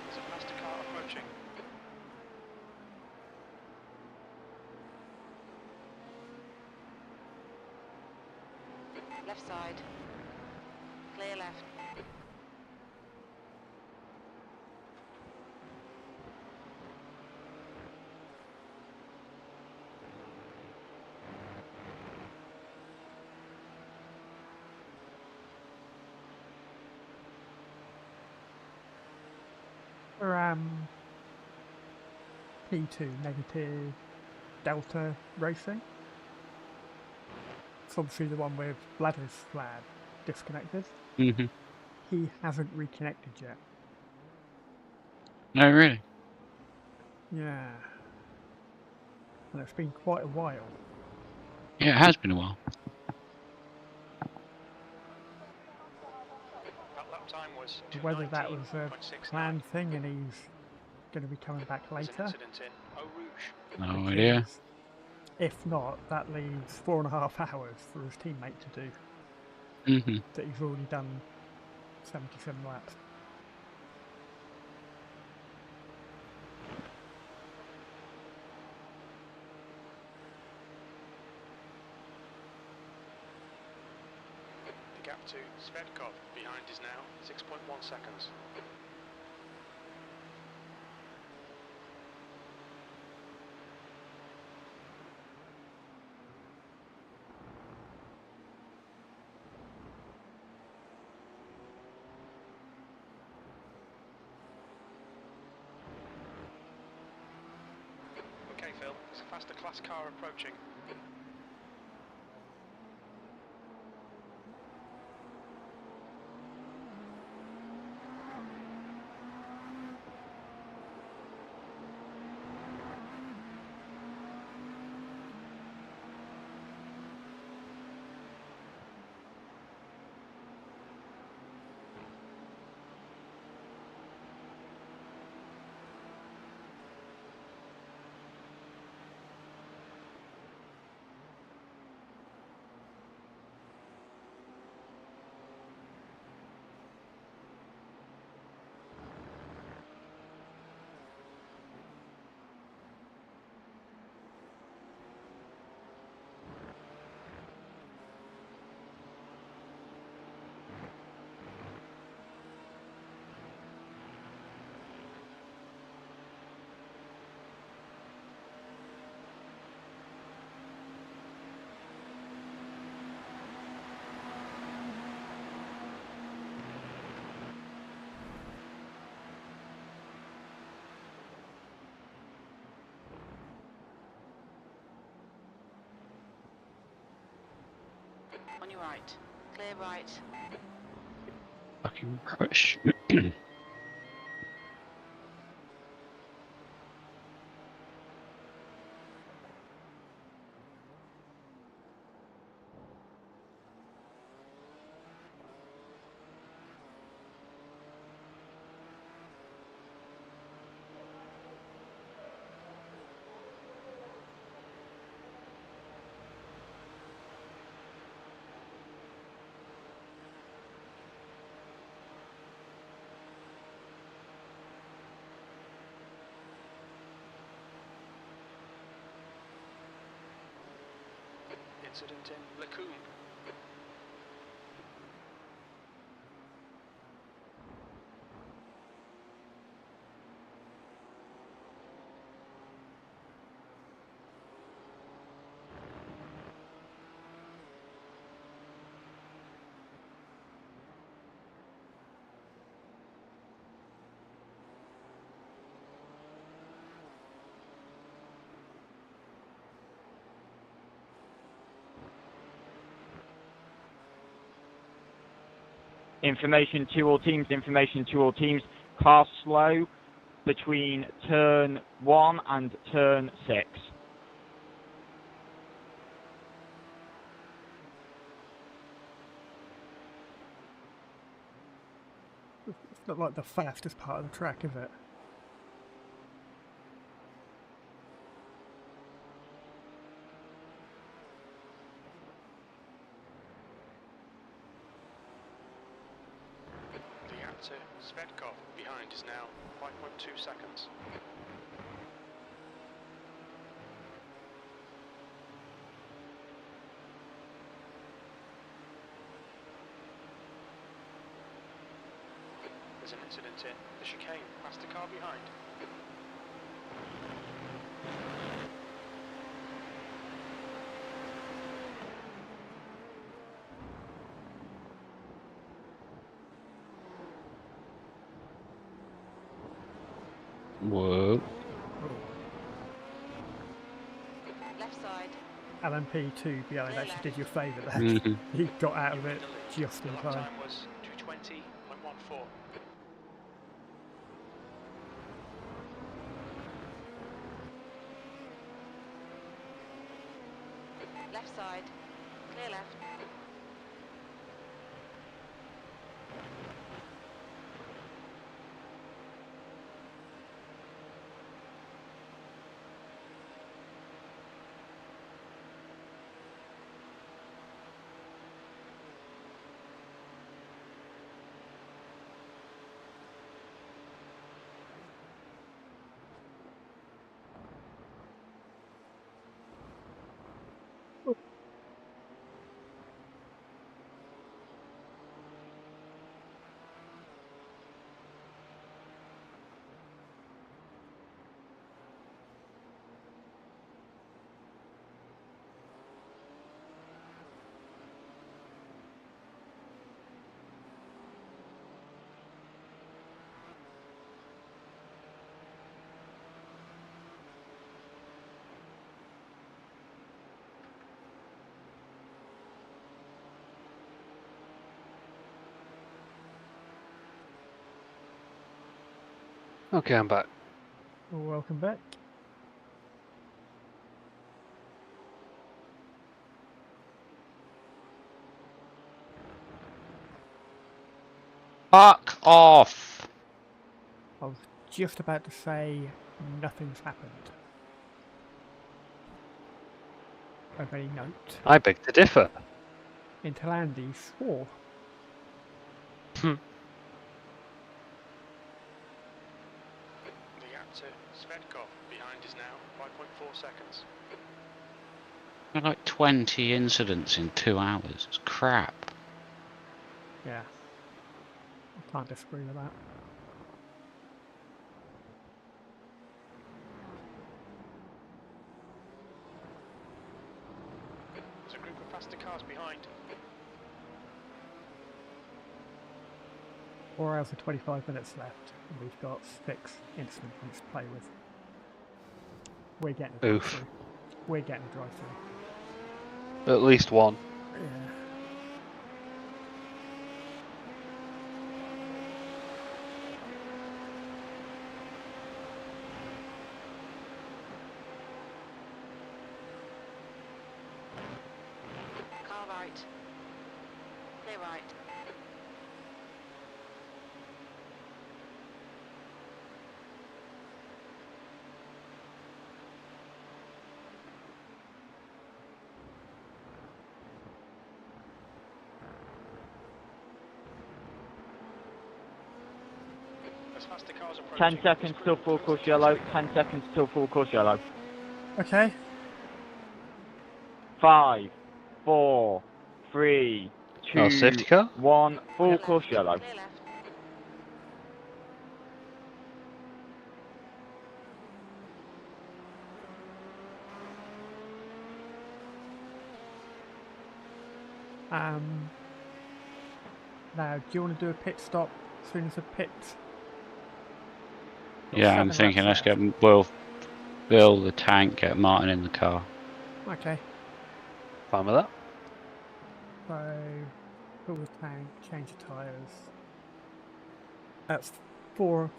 There's a faster car approaching.
Left side. Clear left.
For P2 negative Delta Racing. It's obviously the one with Bladder's flag disconnected.
Mm-hmm.
He hasn't reconnected yet.
No, really.
Yeah. And it's been quite a while.
Yeah, it has been a while.
That lap time was
Whether that was a
2:19.69.
planned thing and he's going to be coming back
There's an
later.
incident in Eau Rouge.
No idea.
because if not, that leaves 4.5 hours for his teammate to do
Mm-hmm.
that he's already done 77 laps.
The gap to Svedkov behind is now 6.1 seconds. Okay, Phil, there's a faster class car approaching.
On your right. Clear right.
Fucking rubbish.
Incident in Lacoon.
Information to all teams, information to all teams. Car slow between turn 1 and turn 6.
It's not like the fastest part of the track, is it?
The gap to Svedkov behind is now 5.2 seconds. There's an incident in the chicane, past the car behind.
Whoa.
Left side.
LMP2 behind actually did you a favour there.
Mhm.
You got out of
You're
it
in the lead.
just
The
in
lap
time.
time was 2:20.14.
Left side. Clear left.
Okay, I'm back.
Welcome back.
Fuck off!
I was just about to say nothing's happened. Of any note.
I beg to differ.
Until Andy swore.
Hmm.
The gap to Svedkov behind is now 5.4 seconds.
There are like 20 incidents in 2 hours. It's crap.
Yeah. I can't disagree with that.
There's a group of faster cars behind.
4 hours and 25 minutes left, and we've got 6 instant points to play with. We're getting a
Oof.
drive-through. We're getting a drive-through.
At least one.
Yeah.
Car right. Clear right.
As faster cars
10
approaching.
seconds till full course yellow. 10 seconds till full course yellow.
Okay.
5, 4, 3, 2,
Oh, safety car?
1. Full
Clear
course
left.
yellow.
Clear left.
Now, do you want to do a pit stop as soon as the pit?
Yeah, I'm
7
thinking let's
laps
get Will fill the tank, get Martin in the car.
left. Okay.
Fine with that.
So, fill the tank, change the tyres. That's 4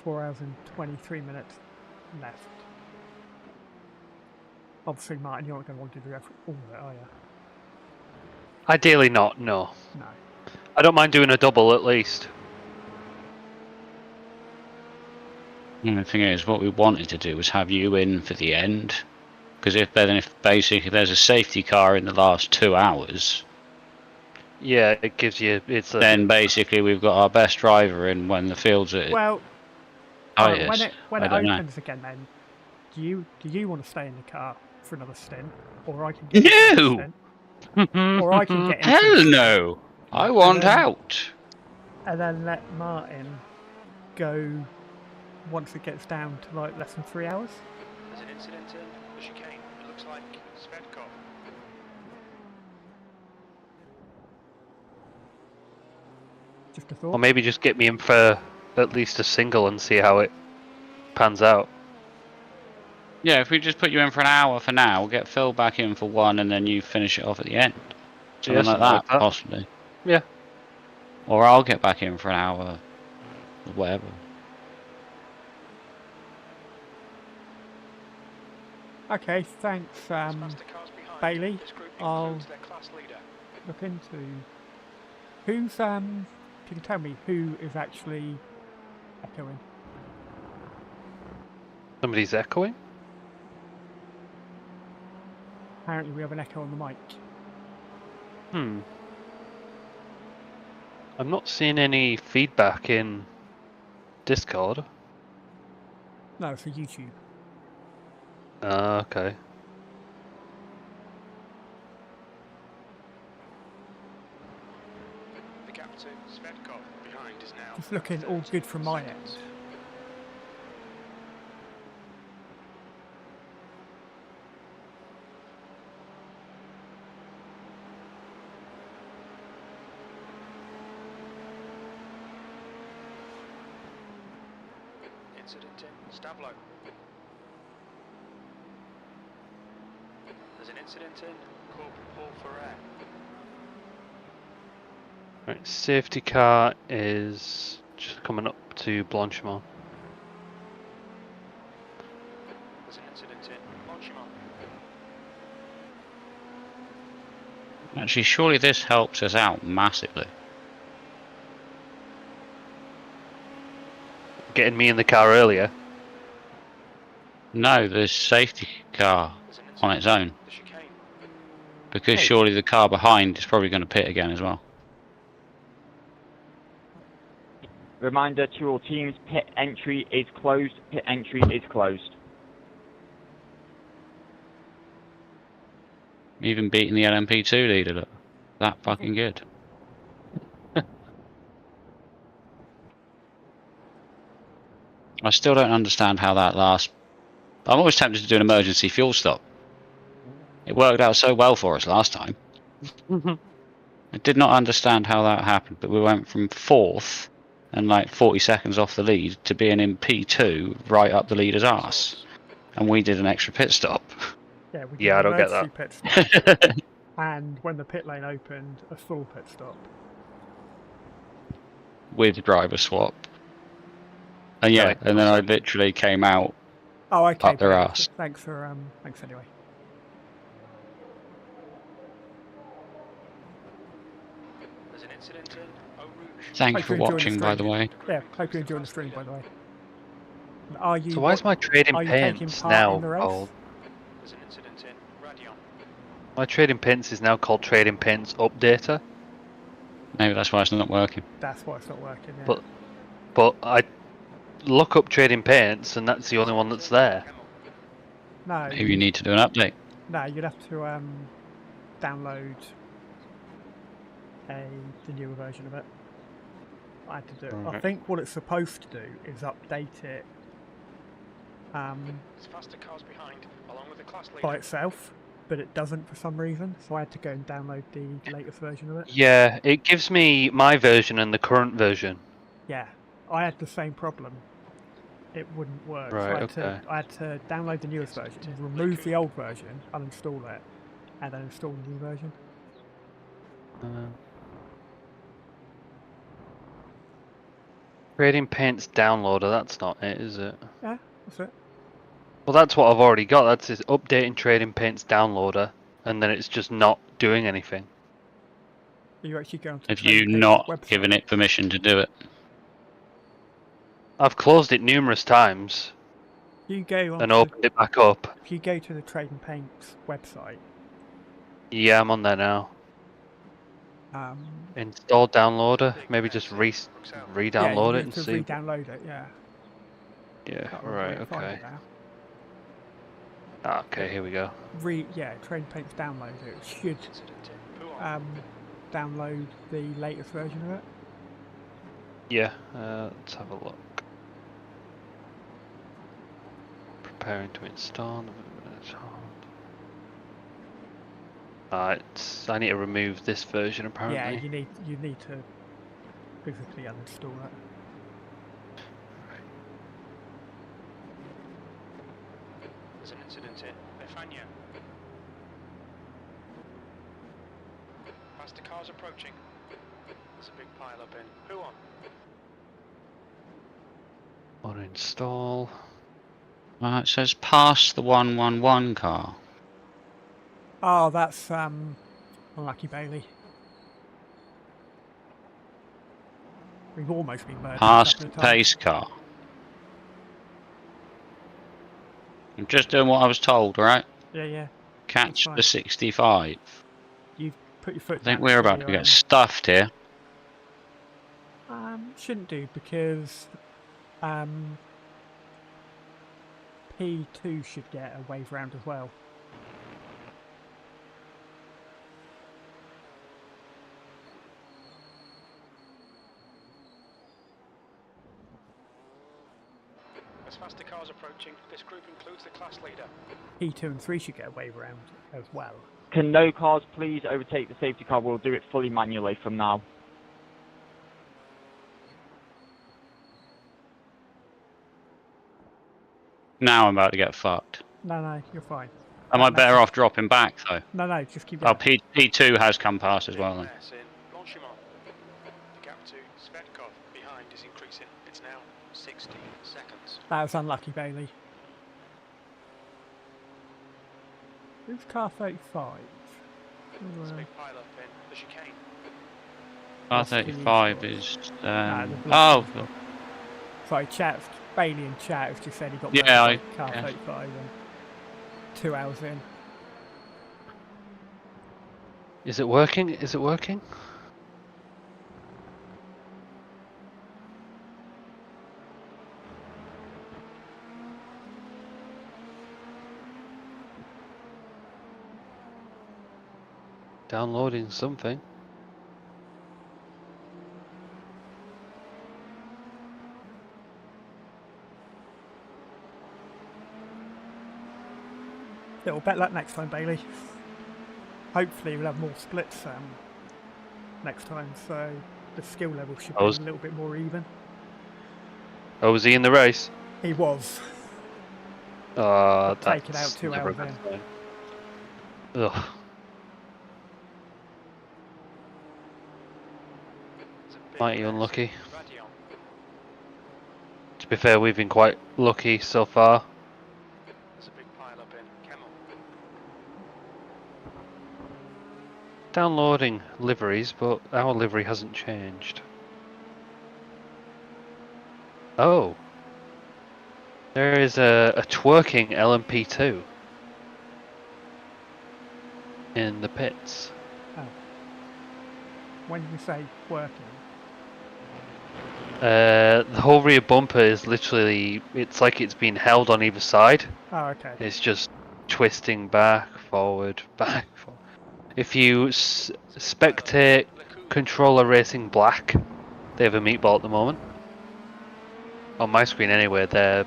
hours and 23 minutes left. Obviously, Martin, you're not going to want to do all of it, are you?
Ideally not, no.
No.
I don't mind doing a double at least.
And the thing is, what we wanted to do was have you in for the end. Because if basically there's a safety car in the last 2 hours,
Yeah, it gives you... It's a...
then basically we've got our best driver in when the field's at
Well, alright,
highest.
when
I
it
don't know.
opens again, then do you want to stay in the car for another stint, or I can get into another
No!
stint, or I can get into
Hell
the
no! I want
then-
out!
and then let Martin go once it gets down to like less than 3 hours.
There's an incident in the chicane. It looks like Svedkov.
Just a thought.
Or maybe just get me in for at least a single and see how it pans out.
Yeah, if we just put you in for an hour for now, we'll get Phil back in for 1 and then you finish it off at the end. Something like that, possibly.
Yeah.
Or I'll get back in for an hour, or whatever.
Okay, thanks,
Faster cars behind.
Bailey.
This group
I'll
includes their class leader.
look into who's can you tell me who is actually echoing?
Somebody's echoing?
Apparently we have an echo on the mic.
I'm not seeing any feedback in Discord.
No, for YouTube.
Okay.
The gap to Svedkov behind is now.
It's looking all good from my end.
seconds. Incident in Stablo. There's an incident in Corporal Paul Ferrer.
Right, safety car is just coming up to Blanchimont.
Actually, surely this helps us out massively.
Getting me in the car earlier.
No, the safety car
There's an
on its own.
The chicane.
Because
Hey.
surely the car behind is probably going to pit again as well.
Reminder to all teams, pit entry is closed. Pit entry is closed.
Even beating the LMP2 leader, look. That fucking good. I still don't understand how that last... I'm always tempted to do an emergency fuel stop. It worked out so well for us last time. I did not understand how that happened, but we went from 4th and like 40 seconds off the lead to being in P2 right up the leader's arse. And we did an extra pit stop.
Yeah, we did
Yeah, I
an
don't get
emergency pit stop, and when the pit lane opened, a full pit stop.
With driver swap. And yeah, and then I literally came out
Oh, okay.
up their
Bailey.
arse.
Thanks anyway.
There's an incident in Eau Rouge.
Thank you
Hope
for
you enjoyed the
watching, by the
stream.
way.
Yeah, hope you enjoyed the stream, by the way. And are you?
So why is my trading
are you taking
pins
part
now
in the race?
called?
There's an incident in Radion.
My trading pins is now called Trading Pins Updater.
Maybe that's why it's not working.
That's why it's not working. Yeah.
But I look up Trading Paints and that's the only one that's there.
No.
Maybe you need to do an update.
No, you'd have to download the newer version of it. I had to do it. I
Right.
think what it's supposed to do is update it
There's faster cars behind, along with the class leader.
by itself, but it doesn't for some reason. So I had to go and download the latest version of it.
Yeah, it gives me my version and the current version.
Yeah, I had the same problem. It wouldn't work.
Right,
so I had to download the newest version, remove the old version, uninstall it, and then install the new version.
Trading Paints Downloader, that's not it, is it?
Yeah, that's it.
Well, that's what I've already got. That's this updating Trading Paints Downloader, and then it's just not doing anything.
You actually go onto
Have
the
you
Trading
not
Paints website.
given it permission to do it?
I've closed it numerous times
You go on
and opened it back up.
if you go to the Trading Paints website,
Yeah, I'm on there now. Install downloader. Maybe just re-download
yeah,
it and
to
see.
re-download it. Yeah.
Yeah,
That will
right,
find
okay.
it now.
Ah, okay, here we go.
Trading Paints download it. It should
Incident in Pouhon.
download the latest version of it.
Yeah, let's have a look. Preparing to install. I need to remove this version apparently.
Yeah, you need to physically uninstall it.
There's an incident in Befania. Faster cars approaching. There's a big pile up in Pouhon.
Uninstall.
It says pass the 111 car.
Oh, that's unlucky Bailey. We've almost been murdered. a
Pass
couple
the
of times.
pace car. I'm just doing what I was told, right?
Yeah.
Catch
fine.
the 65.
You've put your foot
I think
down
we're
before
about to
you,
get stuffed here.
Shouldn't do because P2 should get a wave round as well.
As faster cars approaching, this group includes the class leader.
P2 and 3 should get a wave round as well.
Can no cars please overtake the safety car? We'll do it fully manually from now.
Now I'm about to get fucked.
No, you're fine.
Am I better off dropping back though?
No, just keep
Oh,
going.
P2 has come past as well then.
Yes, in Blanchimont. The gap to Svetkov behind is increasing. It's now 60 seconds.
That was unlucky, Bailey. Who's car 35?
There's a big pile up in the chicane.
R35 is.
Nah, the
Oh,
block is- Sorry, chat. Bailey in chat has just said he got
Yeah,
murdered by car
yeah.
35 and 2 hours in.
Is it working? Is it working? Downloading something.
Little bet luck next time, Bailey. Hopefully we'll have more splits next time, so the skill level should be a little bit more even.
Oh, was he in the race?
He was.
That's
Taken out 2
never a
hours
good
in.
sign. Ugh.
There's a big
Mighty
mess
unlucky.
in Radion.
To be fair, we've been quite lucky so far.
There's a big pile up in Kemmel.
Downloading liveries, but our livery hasn't changed. Oh. There is a twerking LMP2 in the pits.
Oh. When you say working,
The whole rear bumper is literally, it's like it's been held on either side.
oh, okay.
It's just twisting back, forward, back, forward. If you spectate Controller Racing Black, they have a meatball at the moment. On my screen anyway, their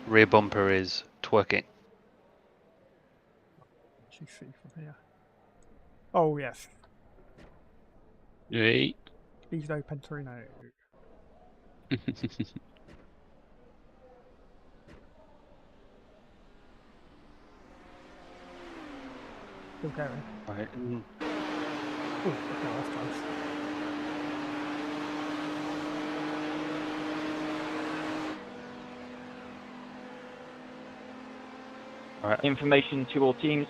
rear bumper is twerking.
Let you see from here. Oh yes,
Right.
please open Torino. Still going.
Right.
Oh, okay, that's close.
Alright.
Information to all teams,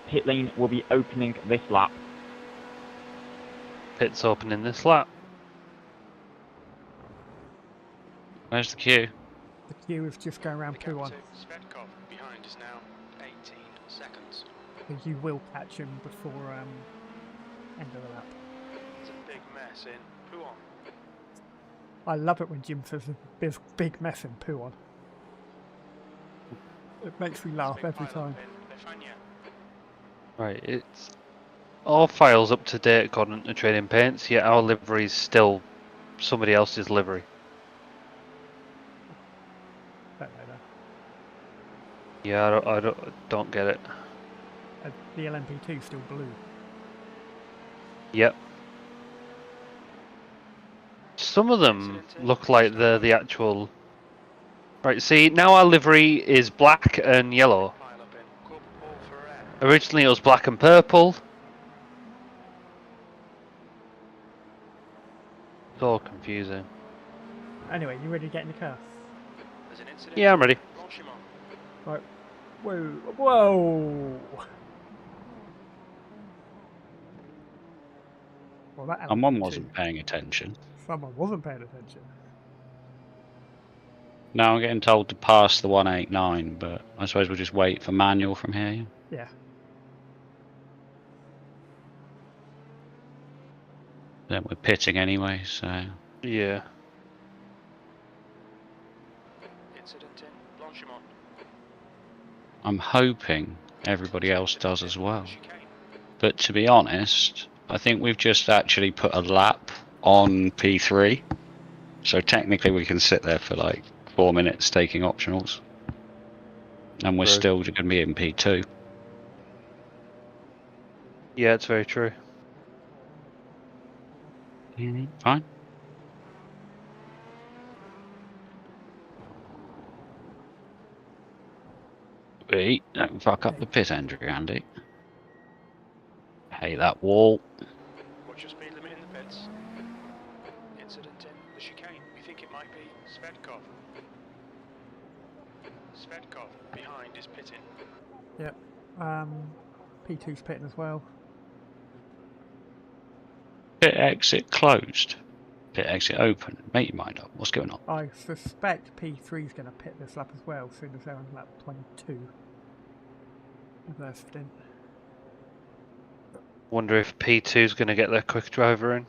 pit lane will be opening this lap.
Pit's opening this lap.
Where's the queue?
The queue is just going around
The gap
2-1,
to Svetkov behind is now 18 seconds.
so you will catch him before end of the lap.
It's a big mess in Puon.
I love it when Jim says a big mess in Puon. It makes me laugh
There's a
every
big pile
time.
up in Lefania.
Right, it's all files up to date according to Trading Paints, yet our livery is still somebody else's livery.
Don't know that.
Yeah, I don't get it.
The LMP2 still blue.
Yep. Some of them look like they're the actual. Right, see, now our livery is black and yellow.
Pile up in Corporal Ferrer.
Originally it was black and purple. It's all confusing.
Anyway, you ready to get in the car?
There's an incident.
Yeah, I'm ready.
Blanchimont.
Right. Whoa! Whoa! Well, that
Someone
LMP2
wasn't paying attention.
Someone wasn't paying attention.
Now I'm getting told to pass the 189, but I suppose we'll just wait for manual from here. Yeah?
Yeah.
Then we're pitting anyway, so
Yeah.
Incident in Blanchimont.
I'm hoping everybody else does as well.
Chicane.
But to be honest, I think we've just actually put a lap on P3, so technically we can sit there for like 4 minutes taking optionals, and we're
True.
still going to be in P2.
Yeah, it's very true.
Fine. Wait, don't fuck up the pit entry, Andy. Hey, that wall.
Watch your speed limit in the pits. Incident in the chicane. We think it might be Svetkov. Svetkov behind is pitting.
Yep. P2's pitting as well.
Pit exit closed. Pit exit open. Make your mind up. What's going on?
I suspect P3's going to pit this lap as well, as soon as they're on lap 22 of their stint.
Wonder if P2's going to get their quick driver in.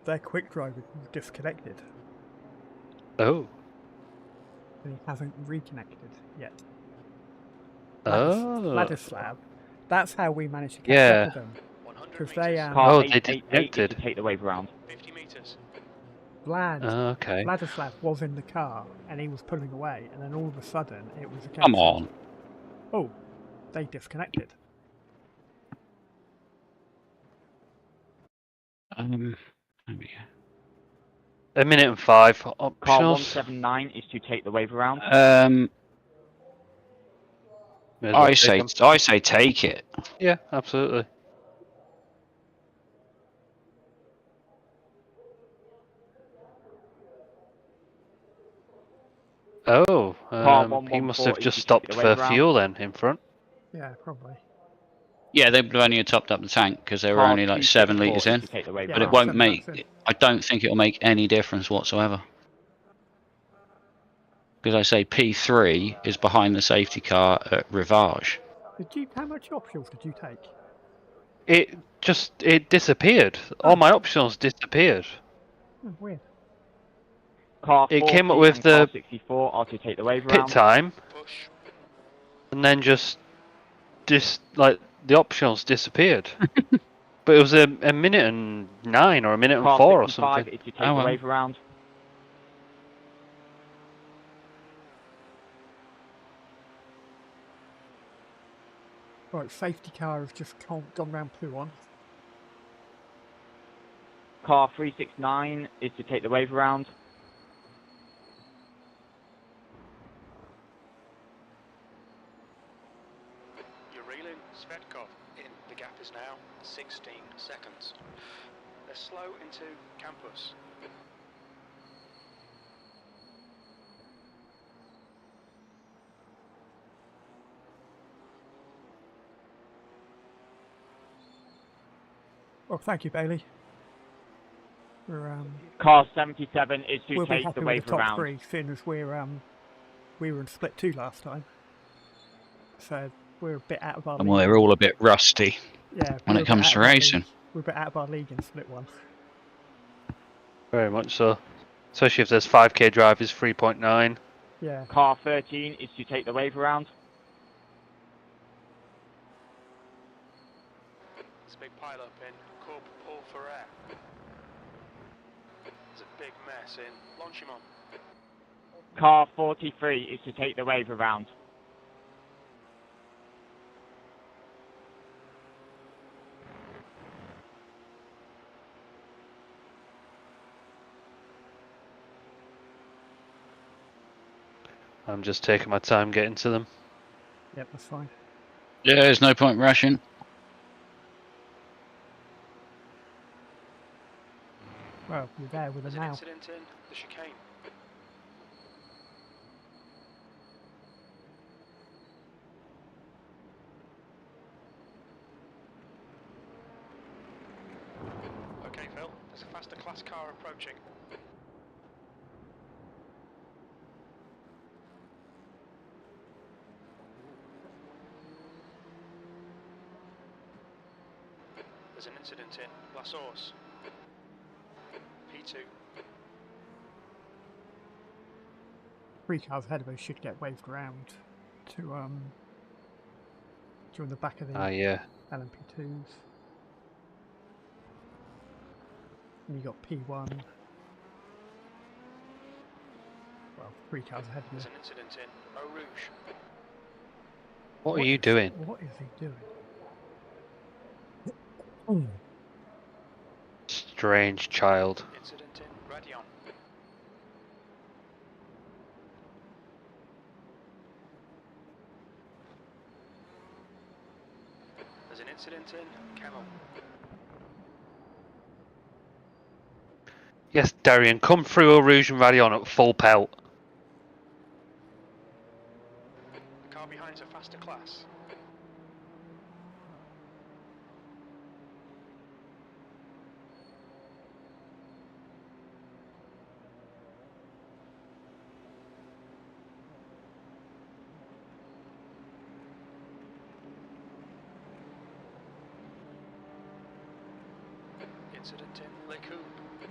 Their quick driver was disconnected,
Oh.
and he hasn't reconnected yet.
Oh.
Ladislav. That's how we managed to catch
Yeah.
up with them.
100
Because
meters.
they,
Car
Oh, they
888 is
disconnected.
to take the wave around.
50 meters.
Okay.
Vladislav was in the car, and he was pulling away, and then all of a sudden, it was a case
Come
of,
on.
oh, they disconnected.
There we go.
1 minute and 5
Car
optionals.
179 is to take the wave around.
May as well
I
take
say
'em.
take it.
Yeah, absolutely. Oh, he must have
114
just
is
stopped
the way
for
round.
fuel then in front.
Yeah, probably.
Yeah, they would have only topped up the tank because they were
Car
only like 7
264
litres
is
in.
to take the wave
Yeah,
But it
around.
won't
7
make.
laps in.
I don't think it'll make any difference whatsoever. Because I say P3 is behind the safety car at Rivage.
How much options did you take?
It disappeared. All my optionals disappeared.
Oh, weird.
Car
It
40
came up with
and
the
car 64 are to take the wave
pit
around.
time,
Push.
and then just like the optionals disappeared. But it was a minute and 9 or a minute and
Car
4 or
65
something.
is to take
Oh,
the
well.
wave around.
Right, safety car has just gone round P1.
Car 369 is to take the wave around.
You're reeling. Svetkov in. The gap is now 16 seconds. They're slow into campus.
Oh, thank you, Bailey. We're
Car 77 is to
we'll be
take
happy
the
with
wave
the top
around.
3, seeing as we were in split 2 last time. So we're a bit out of our
And
league.
we're all a bit rusty.
Yeah,
when
we're
it
a bit
comes
out
to
of our
racing.
league. We're a bit out of our league in split 1.
Very much so. Especially if there's 5k drivers, 3.9.
Yeah.
Car 13 is to take the wave around.
There's a big pile up in Corp Paul Ferrer. There's a big mess in Lonchimont.
Car 43 is to take the wave around.
I'm just taking my time getting to them.
Yep, that's fine.
Yeah, there's no point rushing.
Well, you're there with
There's
them
an
now.
incident in the chicane. Okay, Phil. There's a faster class car approaching. There's an incident in La Source. P2.
3 cars ahead of us should get waved around to join the back of the
Ah, yeah.
LMP2s. And you got P1. Well, 3 cars ahead of
There's
you.
an incident in Eau Rouge.
What are you doing?
What is he doing?
Strange child.
Incident in Radion. There's an incident in Camel.
Yes, Darian, come through Eau Rouge and Radion at full pelt.
The car behind's a faster class. Incident in Le Coupe.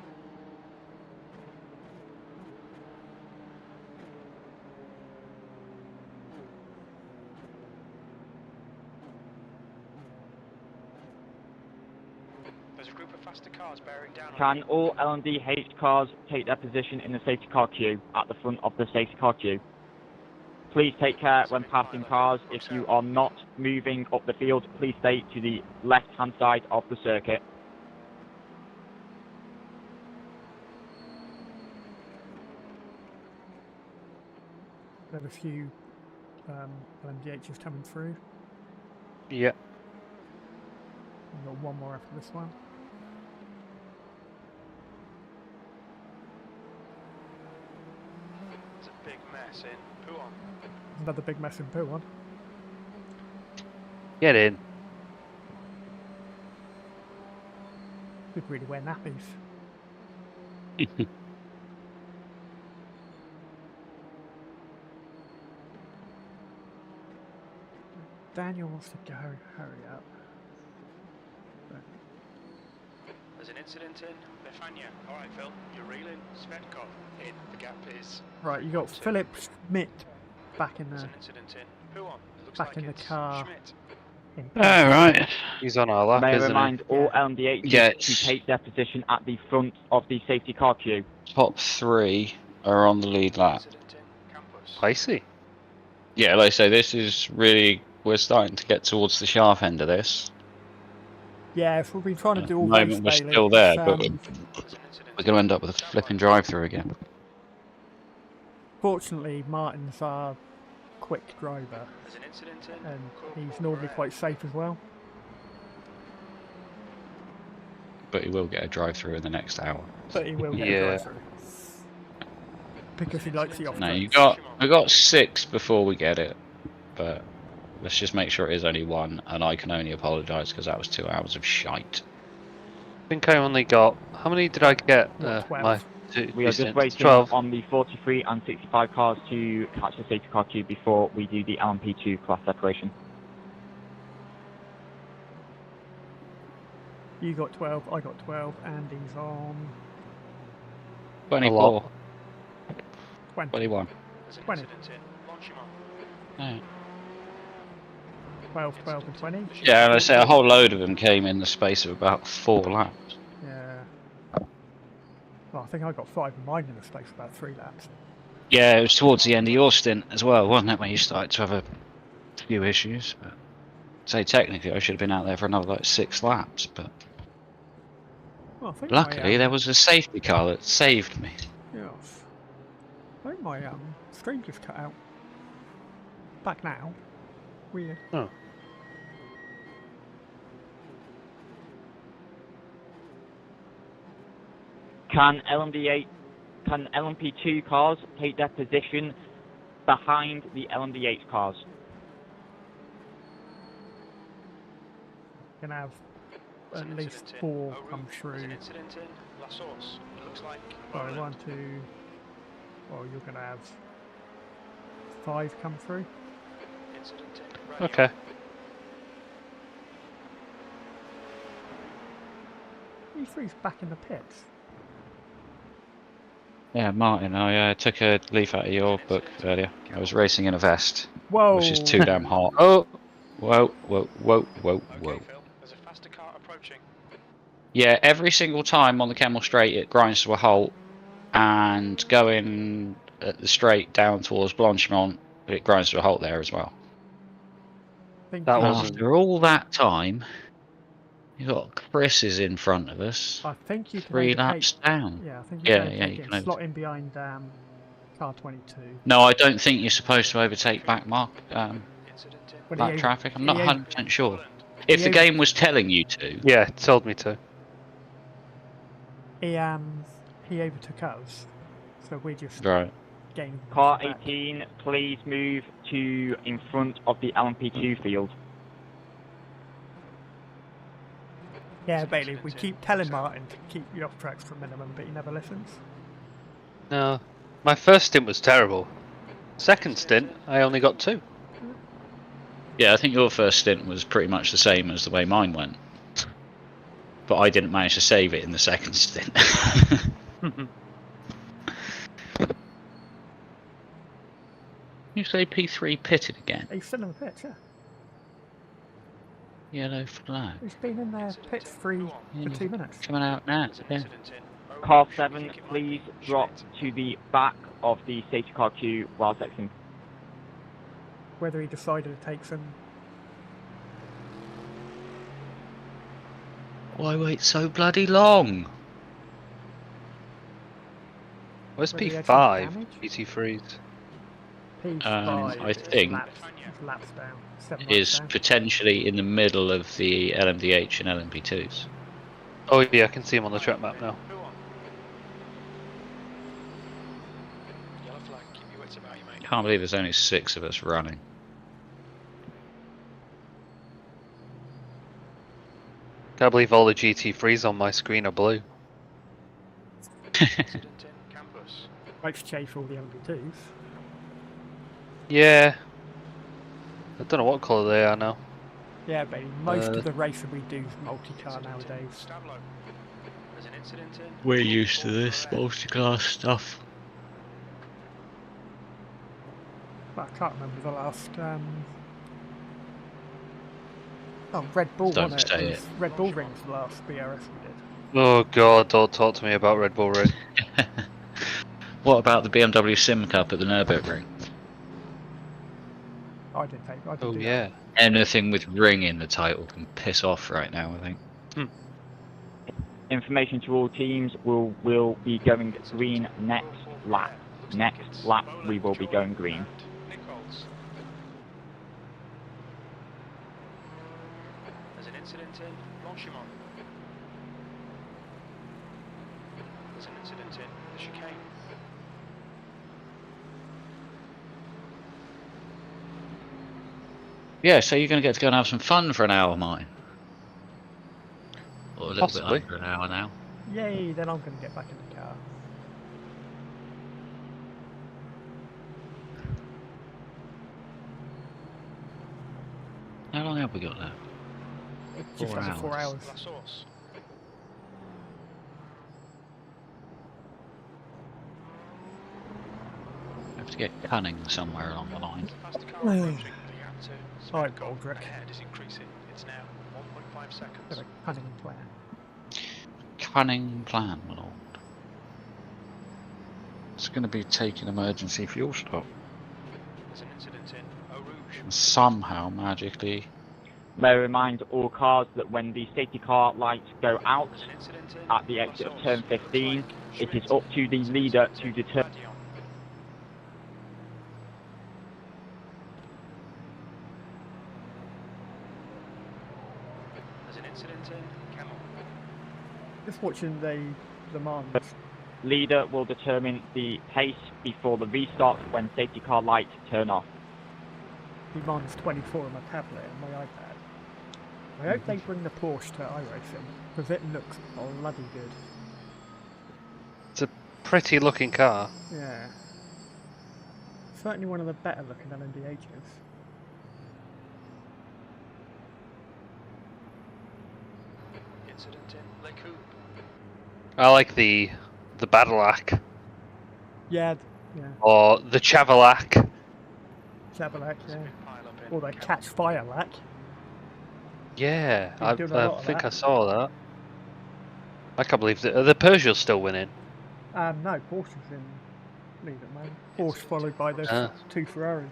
There's a group of faster cars bearing down on
Can
you.
all LMDH cars take their position in the safety car queue at the front of the safety car queue? Please take care when passing cars. If you are not moving up the field, please stay to the left-hand side of the circuit.
There's a few LMDHs coming through.
Yeah.
We've got one more after this one.
There's a big mess in Puon.
Another big mess in Poo on.
Get in.
Could really wear nappies. Daniel wants to go. Hurry up.
There's an incident in Befania. Alright, Phil, you're reeling. Svetkov in. The gap is.
Right, you got Philip Schmidt back in
There's
the
an incident in Puon. It looks
back
like
in the
it's
car.
Schmidt.
in
All right.
He's on our lap,
May I
isn't
remind all LMDHs
Yes.
to take their position at the front of the safety car queue.
Top 3 are on the lead lap.
Incident in Campus.
he? I see.
Yeah, like I say, this is really, we're starting to get towards the sharp end of this.
Yeah, if we've been trying to
At
do
the
all
moment
race
we're
Bailey,
still there,
it's,
but
There's an incident
we're going to end up with a flipping drive-through again.
fortunately Martin's our quick driver
There's an incident in
and
Corporal
he's normally
BRL.
quite safe as well.
But he will get a drive-through in the next hour.
But he will get
Yeah.
a drive through. Because he likes the off
No, you
turns.
we got 6 before we get it, but let's just make sure it is only 1, and I can only apologise because that was 2 hours of shite.
I think I only got. How many did I get?
What, 12?
My
We are just
distance?
waiting
12.
on the 43 and 65 cars to catch the safety car queue before we do the LMP2 class separation.
You got 12, I got 12, Andy's on
24,
20.
21.
There's an
20.
incident in Longchamp.
Yeah.
12, 12 and 20.
Yeah, and I say a whole load of them came in the space of about 4 laps.
Yeah. Well, I think I got 5 of mine in the space of about 3 laps.
Yeah, it was towards the end of your stint as well, wasn't it, when you started to have a few issues? But say technically I should have been out there for another like 6 laps, but
Well, I think
luckily
my,
there was a safety car that saved me.
Yes. I think my stream just cut out. Back now. Weird.
Oh.
Can LMP2 cars take their position behind the LMDH cars?
Gonna have
There's
at
an
least
incident in
4
Oru.
come
There's
through.
an incident in La Source. It looks like.
Sorry,
Poland.
1, 2. Well, you're gonna have 5 come through.
Incident in Radio.
Okay.
E3's back in the pits.
Yeah, Martin, I took a leaf out of your book earlier. I was racing in a vest,
Whoa!
which is too damn hot. Oh! Whoa, whoa, whoa, whoa,
Okay,
whoa.
Phil. There's a faster car approaching.
Yeah, every single time on the Camel Straight it grinds to a halt, and going at the straight down towards Blanchimont, it grinds to a halt there as well.
I think
That
And
wasn't-
after all that time, you got Chris is in front of us,
I think you can
3
overtake.
laps down.
Yeah, I think you
Yeah,
can
yeah,
overtake
you
it.
can
Slot in behind car 22.
No, I don't think you're supposed to overtake back
Incident in
But
that
he-
traffic. I'm not
he-
100% sure.
Poland.
If the
he-
game was telling you to,
Yeah, it told me to.
He overtook us, so we just
right?
gained.
Car
back.
18, please move to in front of the LMP2 field.
Yeah, Bailey, we keep telling Martin to keep you off tracks for a minimum, but he never listens.
No. My first stint was terrible. Second stint, I only got 2.
Yeah, I think your first stint was pretty much the same as the way mine went. but I didn't manage to save it in the second stint. You say P3 pitted again?
He's still in the pits, yeah.
Yellow flag.
He's been in there pits free for 2 minutes.
Coming out now. Yeah.
Car 7, please drop to the back of the safety car queue while exiting.
Whether he decided to take some.
Why wait so bloody long?
Where's
Whether he had
P5?
some damage?
GT3s.
P5
I think
laps down. 7
is
laps down.
potentially in the middle of the LMDH and LMP2s.
Oh yeah, I can see him on the track map now.
Yellow flag, keep your wits about you, mate.
Can't believe there's only 6 of us running.
Can't believe all the GT3s on my screen are blue.
Incident in campus.
Likes to chase all the LB2s.
Yeah. I don't know what colour they are now.
Yeah, but most of the racing we do is multi-car nowadays.
Stablo. There's an incident in.
We're used to this multi-class stuff.
But I can't remember the last. Oh, Red Bull
Don't
won it.
say
It was Red Bull Ring's the last BRS we did.
Oh god, don't talk to me about Red Bull Ring.
What about the BMW Sim Cup at the Nürburgring?
I didn't take. I didn't
Oh
do
yeah.
Anything with ring in the title can piss off right now, I think.
Information to all teams, will be going green next lap. Next lap, we will be going green.
Nichols. There's an incident in Longchamp. There's an incident in the chicane.
Yeah, so you're going to get to go and have some fun for an hour, Martin. Or a little
Possibly.
bit under an hour now.
that. Yay! Then I'm going to get back in the car.
How long have we got left?
Just
4
under 4
hours.
hours.
La Source.
We have to get cunning somewhere along the line.
Past the car
Oh.
approaching. The gap to
Sorry,
Smetcon
Goldrick.
ahead is increasing. It's now 1.5 seconds.
Got a cunning plan.
Cunning plan, my lord. It's going to be taking emergency fuel stop.
There's an incident in Eau Rouge.
And somehow, magically,
May I remind all cars that when the safety car lights go out
There's an incident in
at the
La
exit of
Source.
turn 15, it is up to the leader to determine.
There's an incident in Camel.
Just watching the Le Mans.
Leader will determine the pace before the restart when safety car lights turn off.
Le Mans 24 on my tablet and my iPad. I hope they bring the Porsche to iRacing because it looks bloody good.
It's a pretty looking car.
Yeah. Certainly one of the better looking LMDHs.
Incident in Les Coupes.
I like the Badalac
Yeah, yeah.
or the Chavalac.
Cadillac, yeah.
Pile up in
Or the
Camel.
Catch Fire Lack.
Yeah,
Been
I
doing a lot of
think
that.
I saw that. I can't believe that the Peugeot's still winning.
No, Porsche's in lead at the moment. Porsche followed by the
Ah.
2 Ferraris.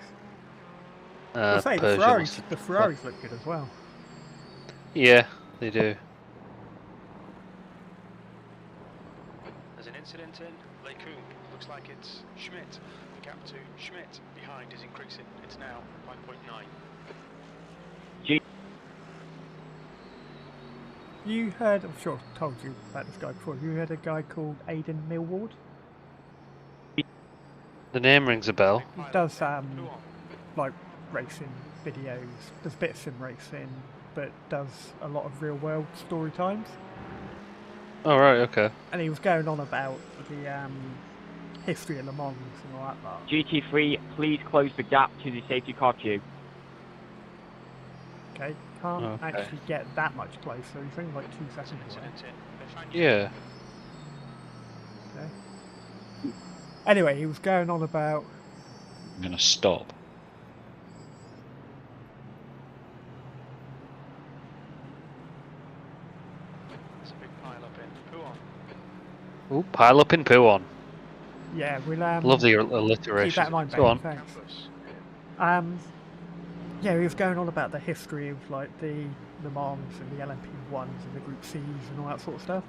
I say the
Peugeot
Ferraris,
must-
the Ferraris look good as well.
Yeah, they do.
There's an incident in Les Coupes. Looks like it's Schmidt. The gap to Schmidt behind is increasing. It's now 5.9.
You heard, I'm sure I've told you about this guy before, you heard a guy called Aidan Millward?
The name rings a bell.
He does like racing videos, does a bit of sim racing, but does a lot of real world story times.
Oh right, okay.
And he was going on about the history of Le Mans and all that lot.
GT3, please close the gap to the safety car queue.
Okay, can't
Okay.
actually get that much closer. He's only like 2 seconds away.
Yeah.
Okay. Anyway, he was going on about.
I'm going to stop.
There's a big pile up in Poo on.
Ooh, pile up in poo on.
Yeah, we'll
Love the
keep
alliteration.
that in mind,
Go
Becky,
on.
thanks.
Campus.
Yeah, he was going on about the history of like the Mons and the LMP1s and the Group Cs and all that sort of stuff.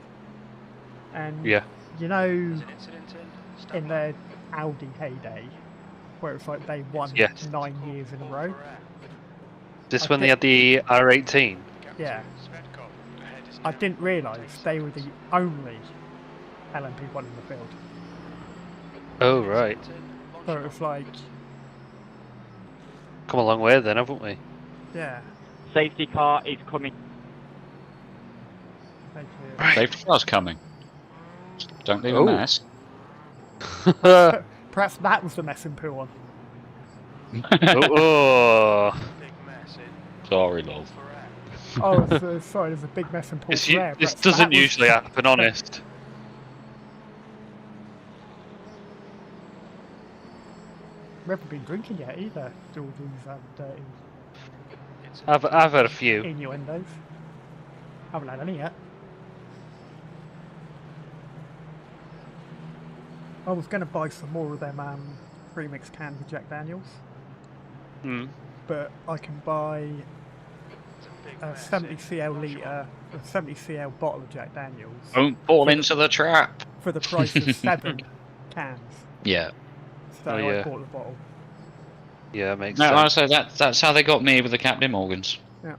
And
Yeah.
you know,
There's an incident in.
in their Audi heyday, where it's like they won
Yes.
9 years in a row.
This
I
when they
did-
had the R18.
Yeah. I didn't realise they were the only LMP1 in the field.
Oh, right.
So it was like,
Come a long way then, haven't we?
yeah,
Safety car is coming.
thank you.
Safety car's coming. Don't leave
Oh.
a mess.
Perhaps that was the mess in Poo on.
Oh.
Big mess in.
Sorry, love.
Oh, sorry, there's a big mess in Port
This
Ferrer.
this
Perhaps
doesn't
that was-
usually happen, honest.
We haven't been drinking yet either. Do all these dirty
I've had a few.
innuendos. Haven't had any yet. I was going to buy some more of them premix cans of Jack Daniels,
Hmm.
but I can buy a 70 cl litre, a 70 cl bottle of Jack Daniels
Don't fall into the trap.
for the price of 7 cans.
Yeah.
So
Oh,
I
yeah.
bought the bottle.
Yeah, makes
No,
sense.
honestly, that's how they got me with the Captain Morgans.
Yeah.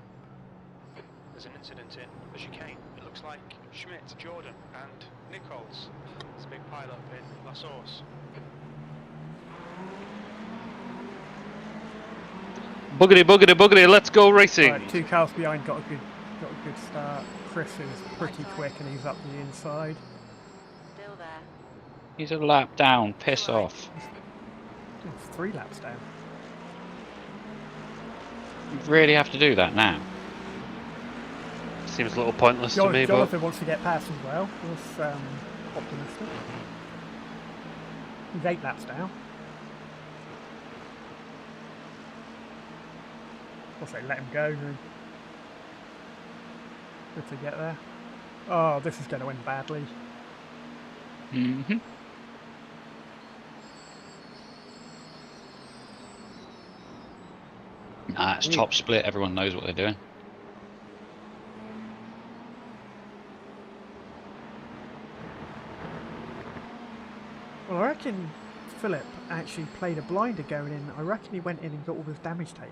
There's an incident in the chicane. It looks like Schmidt, Jordan, and Nichols. There's a big pile up in La Source.
Boogity, boogity, boogity, let's go racing!
Right, 2 cars behind got a good start. Chris is pretty quick and he's up the inside.
Still there.
He's a lap down. Piss off.
It's 3 laps down.
You really have to do that now.
Seems a little pointless to me, but
Jonathan wants to get past as well. That's optimistic. He's 8 laps down. I'll say let him go. Good to get there. Oh, this is going to end badly.
Mm-hmm. Nah, it's top split. Everyone knows what they're doing.
Well, I reckon Philip actually played a blinder going in. I reckon he went in and got all his damage taken.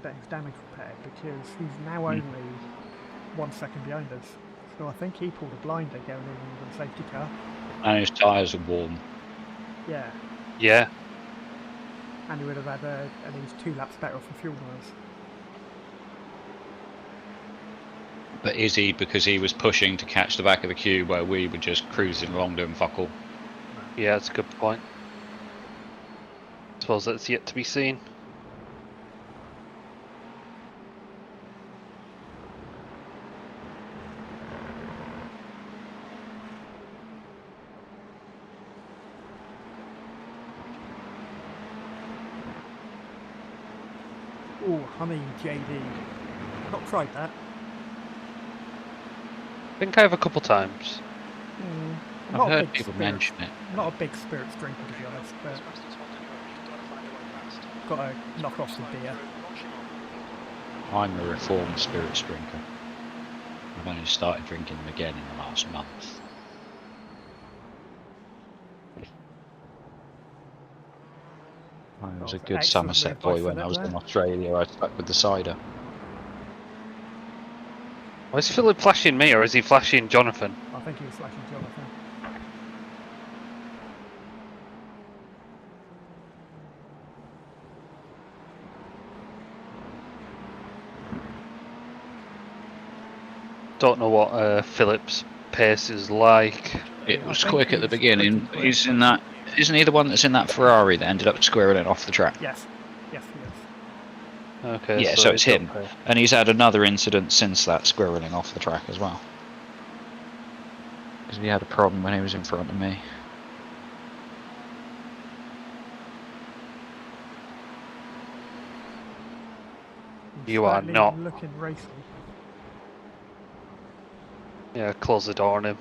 That his damage repaired because he's now only 1 second behind us. So I think he pulled a blinder going in with the safety car.
And his tyres are warm.
Yeah,
yeah.
and he would have had at least 2 laps better off the fuel miles.
But is he because he was pushing to catch the back of the queue where we were just cruising along doing fuck all?
Yeah, that's a good point. Suppose that's yet to be seen.
Oh, honey JD. Not tried that.
I think I have a couple times.
I've
Not a
heard
big
people
spirits-
mention it.
Not a big spirits drinker to be honest, but
Sebastian's holding you up. You've got to find a way past.
got to knock off some beer.
Launch him on.
I'm a reformed spirits drinker. I've only started drinking them again in the last month. I was a good
Excellent
Somerset
move by
boy when
Philip
I was
there.
in Australia. I stuck with the cider.
Oh, is Philip flashing me or is he flashing Jonathan?
I think he was flashing Jonathan.
Don't know what Philip's pace is like.
It
I
was
think
quick at the
he's
beginning.
pretty quick.
He's in that. Isn't he the one that's in that Ferrari that ended up squaring it off the track?
Yes, yes he is.
Okay,
Yeah, so it's
he's
him.
okay.
And he's had another incident since that squirreling off the track as well. Because he had a problem when he was in front of me.
He's
You are
certainly
not.
looking racy.
Yeah, close the door on him.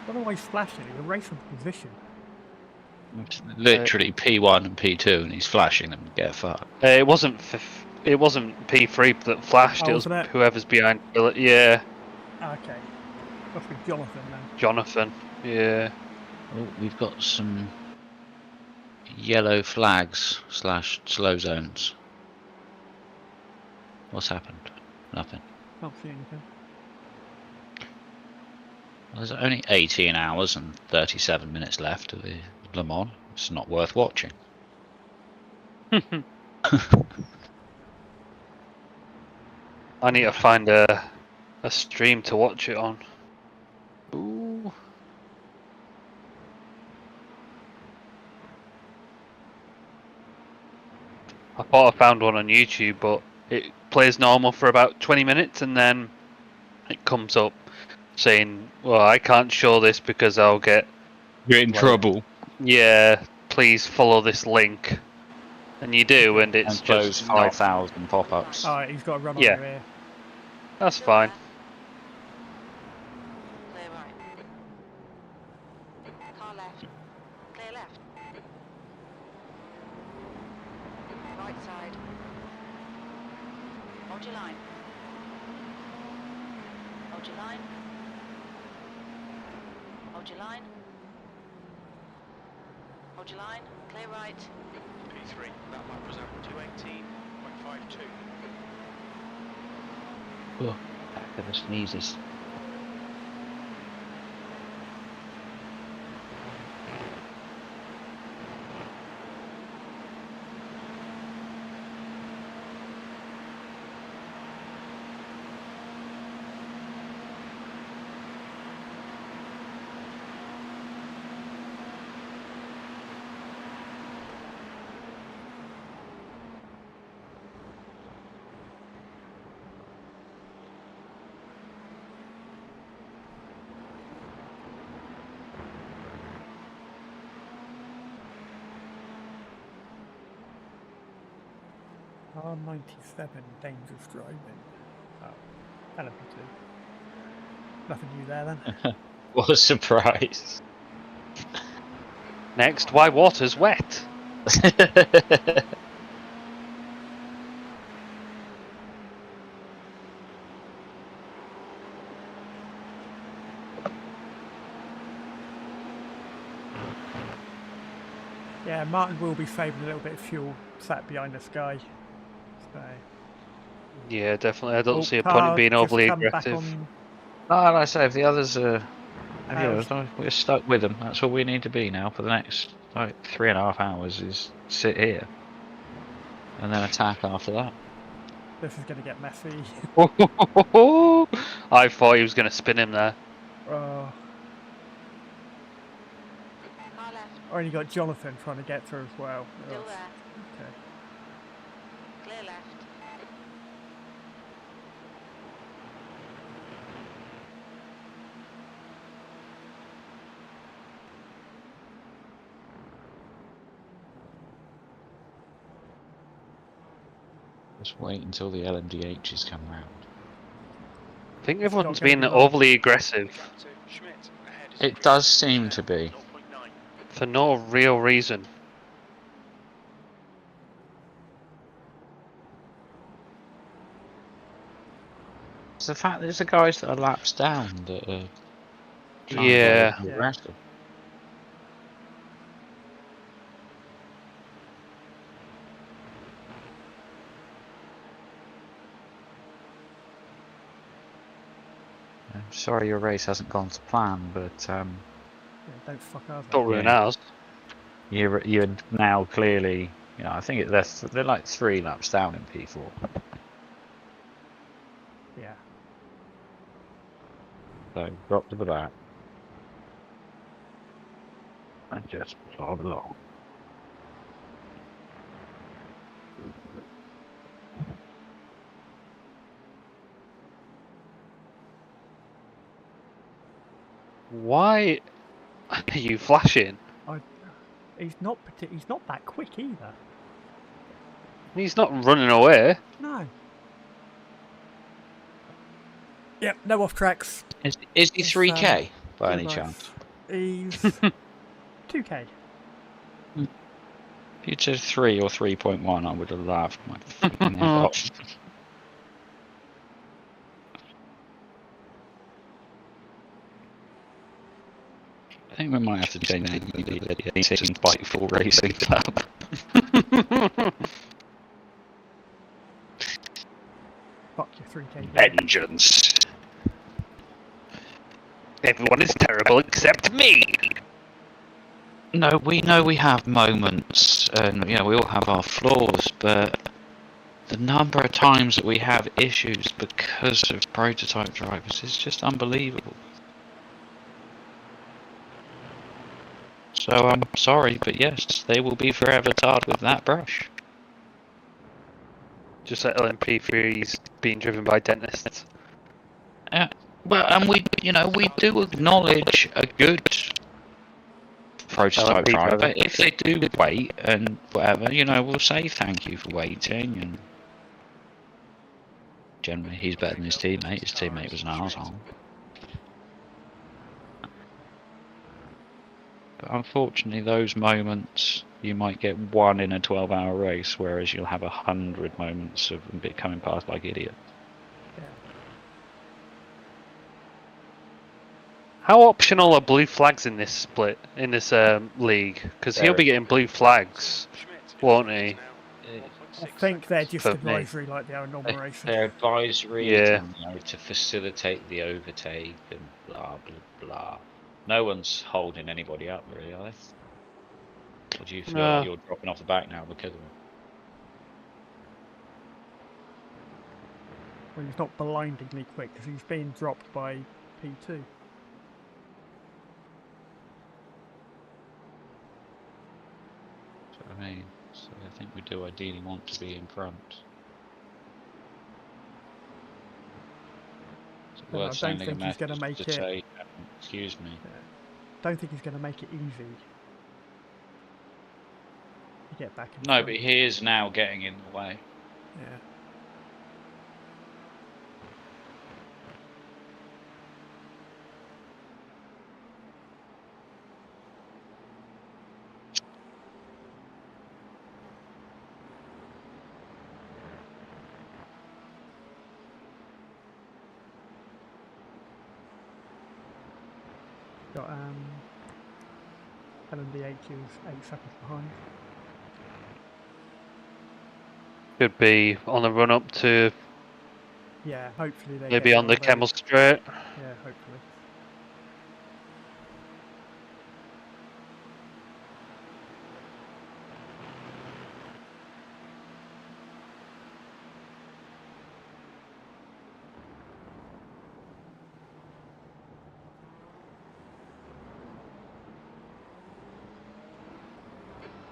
I don't know why he's flashing. He's a race of position.
It's literally P1 and P2, and he's flashing them. Get fucked.
It wasn't P3 that flashed.
Oh,
It was
wasn't it?
whoever's behind. Yeah,
Okay. Must be Jonathan then.
Jonathan. Yeah.
Oh, we've got some yellow flags / slow zones. What's happened? Nothing.
Can't see anything.
Well, there's only 18 hours and 37 minutes left of the Le Mans. It's not worth watching.
I need to find a stream to watch it on.
Ooh.
I thought I found one on YouTube, but it plays normal for about 20 minutes and then it comes up saying, well, I can't show this because I'll get...
You're in trouble.
Yeah, please follow this link. And you do, and it's
And close
just not...
5,000 pop-ups.
Alright, he's got to run on
Yeah.
your ear.
That's
Still
fine.
there. Clear right. Car left. Clear left. Right side. Hold your line. Hold your line. Hold your line. Hold your line. Clear right.
P3, that lap was at 218.52.
Oh, back of the sneezes.
R97, dangerous driving. Oh, LMP2. Nothing new there then.
What a surprise.
Next, why water's wet?
Yeah, Martin will be saving a little bit of fuel sat behind this guy. So,
Yeah, definitely. I don't
oh,
see a point in
car
being
just
overly
come back
aggressive.
on.
No, like I say, if the others are...
Hours.
We're stuck with them. That's all we need to be now for the next 3.5 hours is sit here. And then attack after that.
This is going to get messy.
I thought he was going to spin him there.
Oh,
Car left.
only got Jonathan trying to get through as well.
Still
Ugh.
there.
Okay.
Clear left.
Just wait until the LMDHs come round.
I think
It's
everyone's
not gonna
being
be long.
overly aggressive
Gap to Schmidt. Ahead is
It does seem to be.
0.9.
for no real reason.
It's the fact that it's the guys that are laps down that are trying
Yeah.
to be aggressive. I'm sorry your race hasn't gone to plan, but
Yeah, don't fuck ours up.
Don't ruin
Yeah.
ours.
you're now clearly, I think they're like 3 laps down in P4.
Yeah.
So drop to the back.
And just plod along. Why are you flashing?
He's not that quick either.
He's not running away.
No. Yep, no off tracks.
Is he
It's,
3K by
good
any
life.
chance?
He's 2K.
If you'd said 3 or 3.1, I would have laughed my freaking head off. I think we might have to change the to Spiteful Racing Club.
Fuck your 3K.
Vengeance. Everyone is terrible except me.
No, we know we have moments, and we all have our flaws, but the number of times that we have issues because of prototype drivers is just unbelievable. So I'm sorry, but yes, they will be forever tarred with that brush.
Just like LMP3's being driven by dentists.
Well, and we do acknowledge a good prototype driver. But if they do wait and whatever, we'll say thank you for waiting. And generally, he's better than his teammate. His teammate was an arsehole. But unfortunately, those moments, you might get one in a 12-hour race, whereas you'll have 100 moments of them coming past like idiots.
Yeah.
How optional are blue flags in this split, in this league? Because he'll be getting blue flags, won't he?
I think they're just
For me.
advisory like they are in normal racing.
They're advisory
Yeah.
to facilitate the overtake and blah, blah, blah. No one's holding anybody up, really, are they? Or do you feel like you're dropping off the back now because of it?
Well, he's not blindingly quick because he's being dropped by P2.
That's what I mean. So I think we do ideally want to be in front. So
But I
worth
don't
sending a
think he's going to
message
make
to
it.
say, excuse me.
Don't think he's going to make it easy. You get back in
No,
front.
but he is now getting in the way.
Yeah. Got LMDH is 8 seconds behind.
Could be on the run up to
Yeah, hopefully they
maybe
get
on the
one of
Kemmel
those.
Straight.
Yeah, hopefully.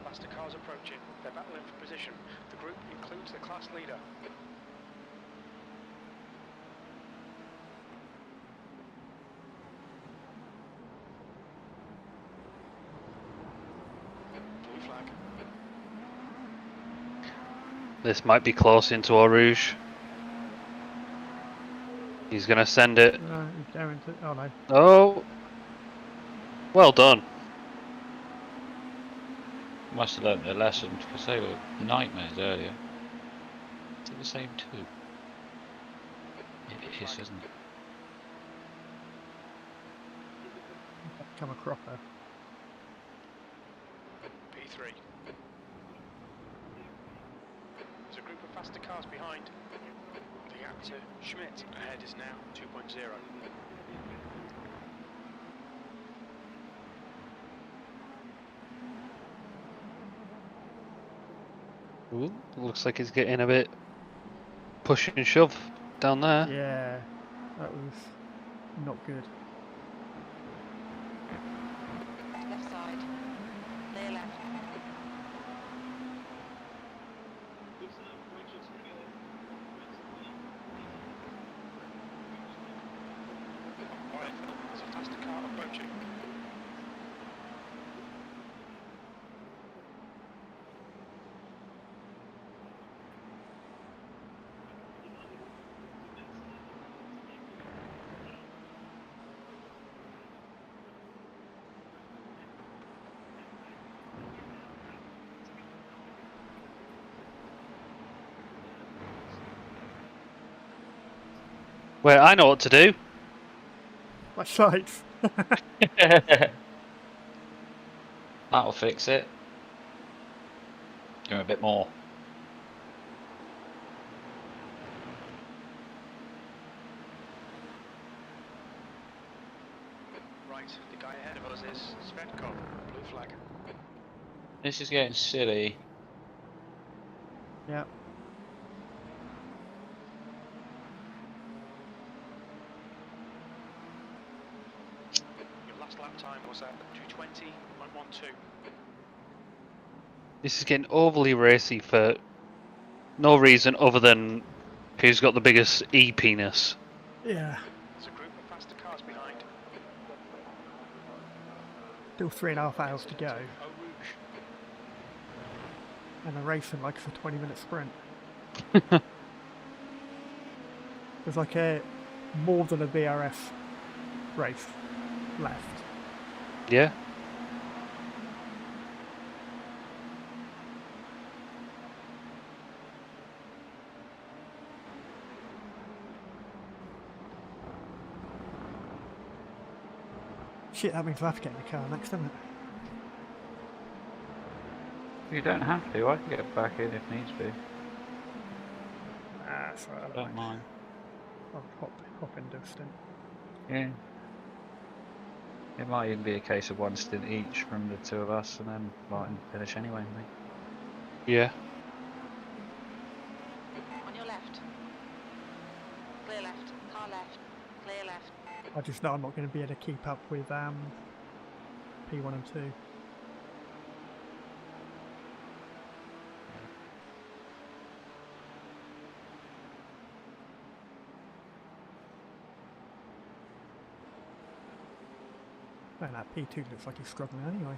Faster cars approaching. They're battling for position. The group includes the class leader. Blue flag.
This might be close into Eau Rouge. He's going to send it.
He's going to. Oh no.
Oh. Well done.
Must have learnt their lesson because they were nightmares earlier. Is it the same two? It is, isn't it?
Come a cropper.
P3. There's a group of faster cars behind. The gap to Schmidt ahead is now 2.0.
Ooh, looks like he's getting a bit push and shove down there.
Yeah, that was not good.
Left side.
Wait, I know what to do.
My sights.
That'll fix it. Give him a bit more.
Right, the guy ahead of us is Svetkov, blue flag.
This is getting silly.
Yeah.
Your last lap time was at 2:20.12.
This is getting overly racy for no reason other than who's got the biggest E-penis.
Yeah.
There's a group of faster cars behind.
Still 3.5 hours to go.
Eau Rouge.
And the racing like it's a 20-minute sprint. There's like a more than a BRS race left.
Yeah.
Shit, that means I have to get in the car next, doesn't it?
You don't have to. I can get back in if needs be.
Ah, that's right.
Don't mind.
I'll hop into a stint.
Yeah. It might even be a case of one stint each from the two of us, and then Martin finish anyway. I think.
Yeah.
On your left. Clear left. Car left. Clear left.
I just know I'm not going to be able to keep up with P1 and 2. Man, that P2 looks like he's struggling anyway.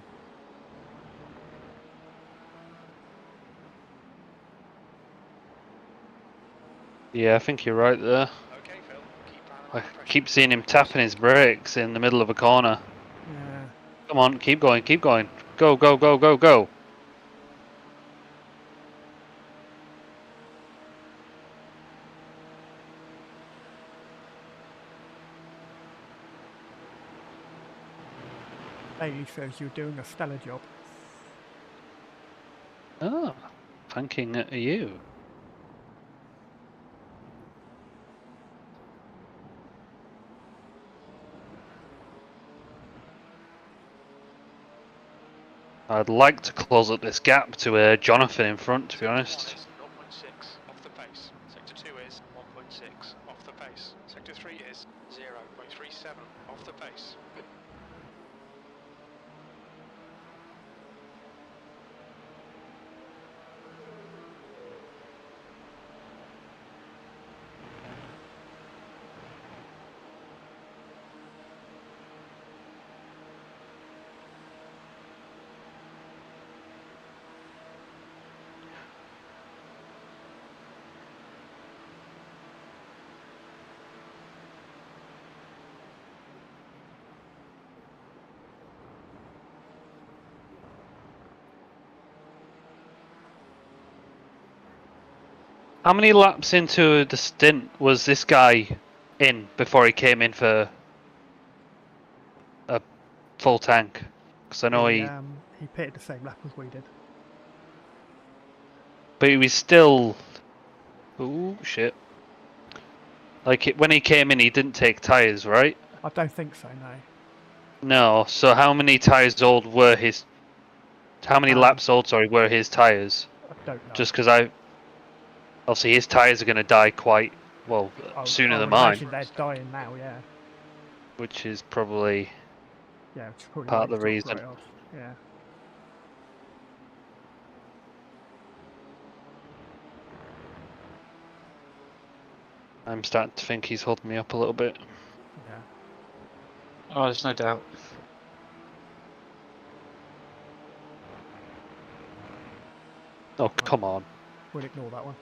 Yeah, I think you're right there.
Okay, Phil, keep
I
applying pressure.
keep seeing him tapping his brakes in the middle of a corner.
Yeah.
Come on, keep going, keep going. Go, go, go, go, go.
Bailey says you're doing a stellar job.
Oh, thanking you. I'd like to close up this gap to Jonathan in front, to be honest.
0.6 off the pace. Sector 2 is 1.6 off the pace. Sector 3 is 0.37 off the pace.
How many laps into the stint was this guy in before he came in for a full tank? Because I know
he pitted the same lap as we did.
but he was still. Ooh, shit. Like when he came in, he didn't take tyres, right?
I don't think so, no.
No. So how many tyres old were his? How many laps old? Sorry, were his tyres?
I don't know.
Just because obviously his tyres are going to die quite well sooner
I
than
would
mine,
imagine they're dying now, yeah.
which is probably
Yeah, which is probably
part
why
of the
he's dropped
reason.
right off. Yeah.
I'm starting to think he's holding me up a little bit.
Yeah.
Oh, there's no doubt.
Oh, come on.
We'll ignore that one.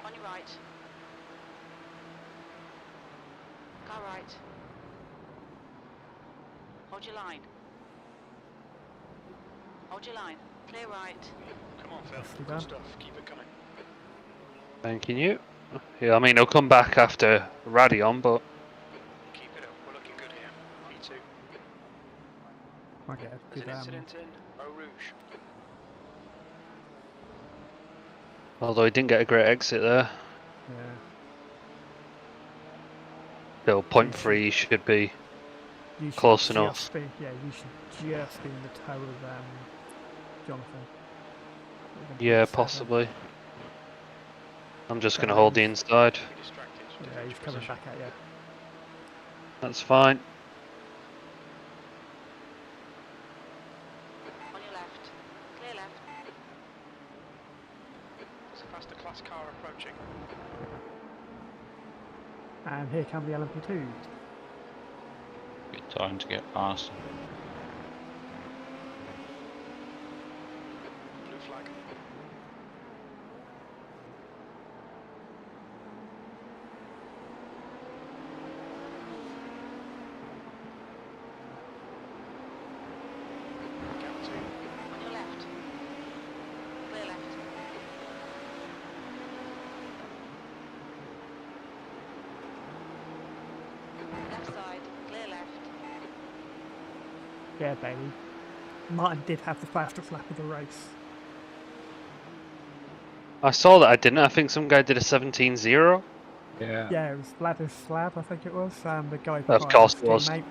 On your right. Car right. Hold your line. Hold your line. Clear right.
Come on, Phil.
Nicely
Good
done.
stuff. Keep it coming.
Thanking you. Yeah, I mean, he'll come back after Radion, but
Keep it up. We're looking good here. P2.
Okay,
There's
good,
an incident in Eau Rouge.
although he didn't get a great exit there.
yeah.
Still, point 3 should be
You should
close
just
enough.
Be, yeah, you should just be in the toe of Jonathan.
Yeah,
7.
possibly. I'm just
Okay,
going to hold the
mate.
inside.
Be distracted.
Yeah,
Defend
he's
your
coming
position.
back at you.
That's fine.
On your left. Clear left.
There's a faster class car approaching.
And here come the LMP2.
Good time to get past them.
Blue flag. Gap 2.
On your left. Clear left. Left side. Clear left.
Yeah, baby. Martin did have the fastest lap of the race.
I saw that I didn't. I think some guy did a 17.0.
Yeah.
Yeah, it was Vladis Slab, I think it was. The guy
Of
behind
course
his
it was.
teammate.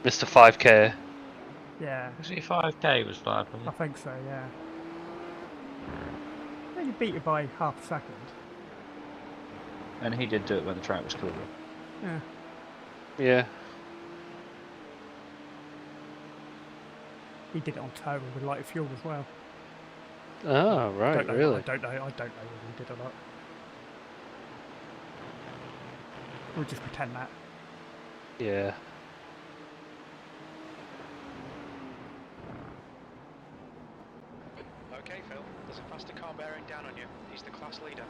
Mr. 5K.
Yeah,
Was he 5k was bad, was
I think so, yeah. Only beat it by half a second.
he? And he did do it when the track was cooler.
Yeah.
Yeah.
He did it on tow with lighter fuel as well.
Oh, right,
Don't know,
really?
I don't know whether he did or not. We'll just pretend that.
Yeah.
Okay, Phil. There's a faster car bearing down on you. He's the class leader.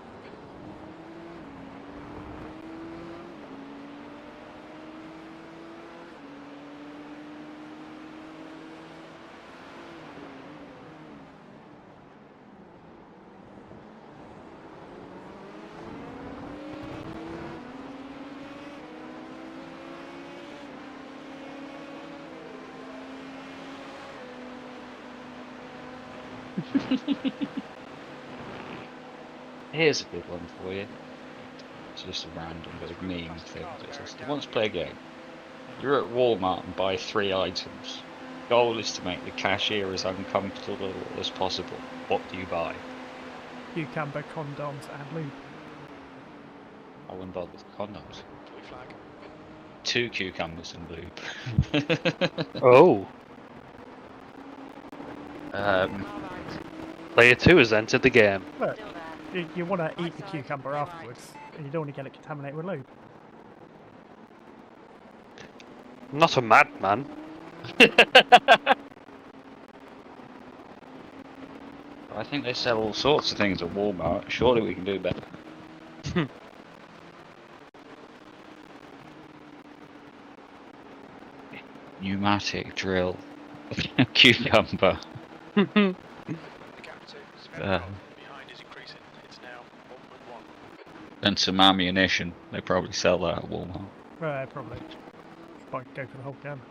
Here's a good one for you. It's just a random bit of meme thing. But it's once play a game. You're at Walmart and buy 3 items. Goal is to make the cashier as uncomfortable as possible. What do you buy?
Cucumber, condoms, and lube.
I wouldn't bother with condoms.
Blue flag.
2 cucumbers and lube.
Oh.
Car right.
Player 2 has entered the game.
Look,
Still there.
you want to
Right
eat the
side,
cucumber
clear
afterwards, and you don't want to get it contaminated with lube.
I'm not a madman.
I think they sell all sorts of things at Walmart. Surely we can do better. Pneumatic drill. Cucumber.
The gap 2. Spend
Uh.
behind is increasing. It's now 1.1.
And some ammunition. They probably sell that at Walmart.
Probably. Might go for the whole gun.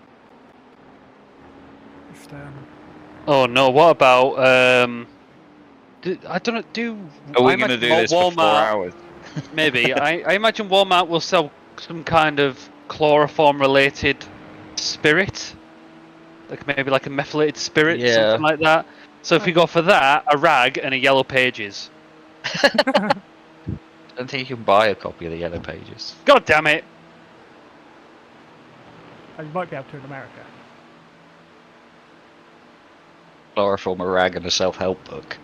Just,
Oh no, what about, I don't know,
Are we
I
going to
imagine
do this for 4 hours?
Maybe. I imagine Walmart will sell some kind of chloroform related spirit. Like maybe like a methylated spirit,
Yeah.
something like that. So if we go for that, a rag and a yellow pages.
I don't think you can buy a copy of the Yellow Pages.
God damn it!
you might be able to in America.
Chloroform, a rag, and a self-help book.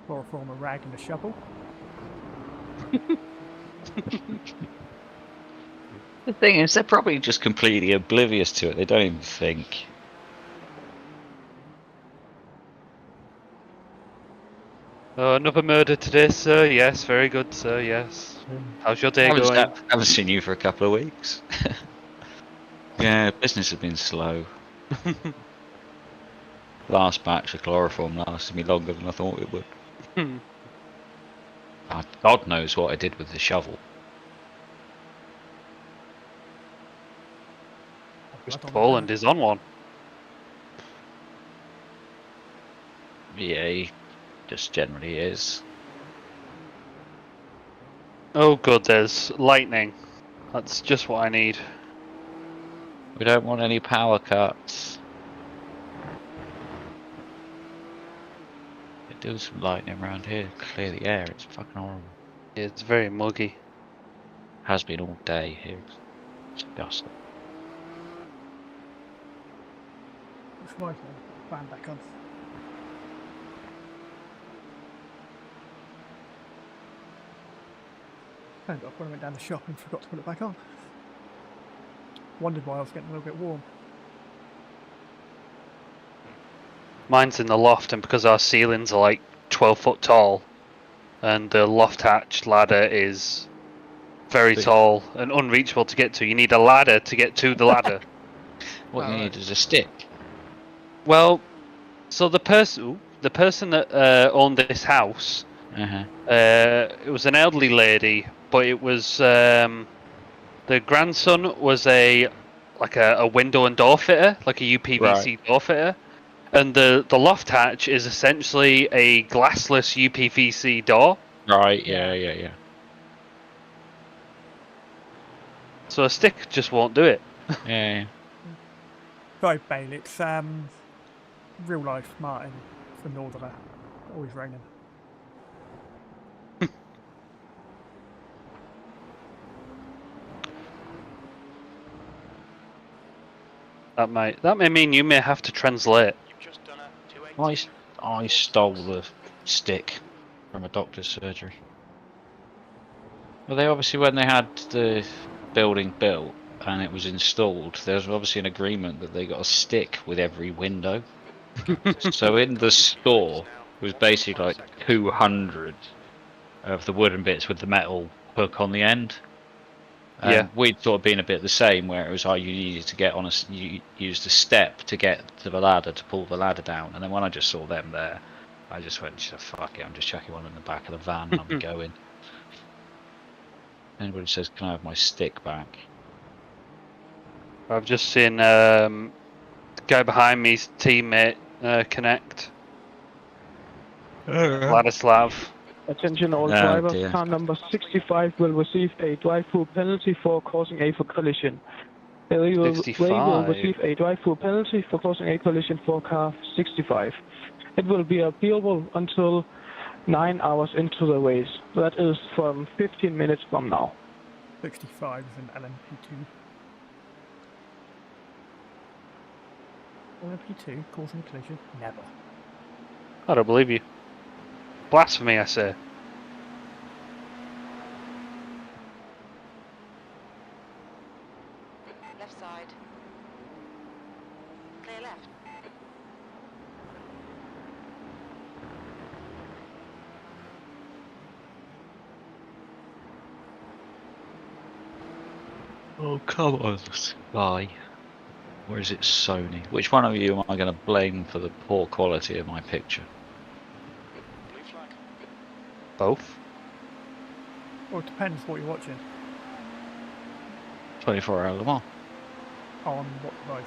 Chloroform, a rag, and a shovel.
The thing is, they're probably just completely oblivious to it. They don't even think.
Another murder today, sir. Yes, very good, sir. Yes. How's your day
Haven't,
going?
haven't seen you for a couple of weeks. Yeah, business has been slow. Last batch of chloroform lasted me longer than I thought it would. God knows what I did with the shovel.
Blood on the
Poland
ground.
is on one.
Yeah, he just generally is.
Oh, good. There's lightning. That's just what I need.
We don't want any power cuts. They do some lightning around here, clear the air, it's fucking horrible.
It's very muggy.
Has been all day here. It's disgusting.
It's right then. Fan back on. Turned off when I went down the shop and forgot to put it back on. Wondered why I was getting a little bit warm.
Mine's in the loft, and because our ceilings are like 12 foot tall, and the loft hatch ladder is very tall and unreachable to get to, you need a ladder to get to the ladder.
What you need is a stick.
Well, so the person that owned this house, it was an elderly lady, but it was the grandson was a window and door fitter, like a UPVC door fitter, and the loft hatch is essentially a glassless UPVC door.
Right, yeah.
So a stick just won't do it.
Yeah.
Sorry, Bale, it's real life Martin for Northerner. Always raining.
That may mean you may have to translate.
You've just done a 280.
I stole the stick from a doctor's surgery. Well, they obviously, when they had the building built and it was installed, there was obviously an agreement that they got a stick with every window. So in the store, it was basically like 200 of the wooden bits with the metal hook on the end.
Yeah.
We'd sort of been a bit the same, where it was you needed to get on you used a step to get to the ladder to pull the ladder down. And then when I just saw them there, I just went, fuck it, I'm just chucking one in the back of the van and I'm going. Anybody says, can I have my stick back?
I've just seen the guy behind me's teammate connect. Vladislav.
Attention all
Oh,
drivers,
dear.
car number 65 will receive a drive-through penalty for causing a collision. They will
65.
receive a drive-through penalty for causing a collision for car 65. It will be appealable until 9 hours into the race. That is from 15 minutes from now.
65 is an LMP2. LMP2 causing a collision? Never.
I don't believe you. Blasphemy, I say.
Left side. Clear left.
Oh, come on, Sky. Or is it Sony? Which one of you am I going to blame for the poor quality of my picture?
Blue flag.
Both.
Well, it depends what you're watching.
24 Hour Le Mans.
On what device?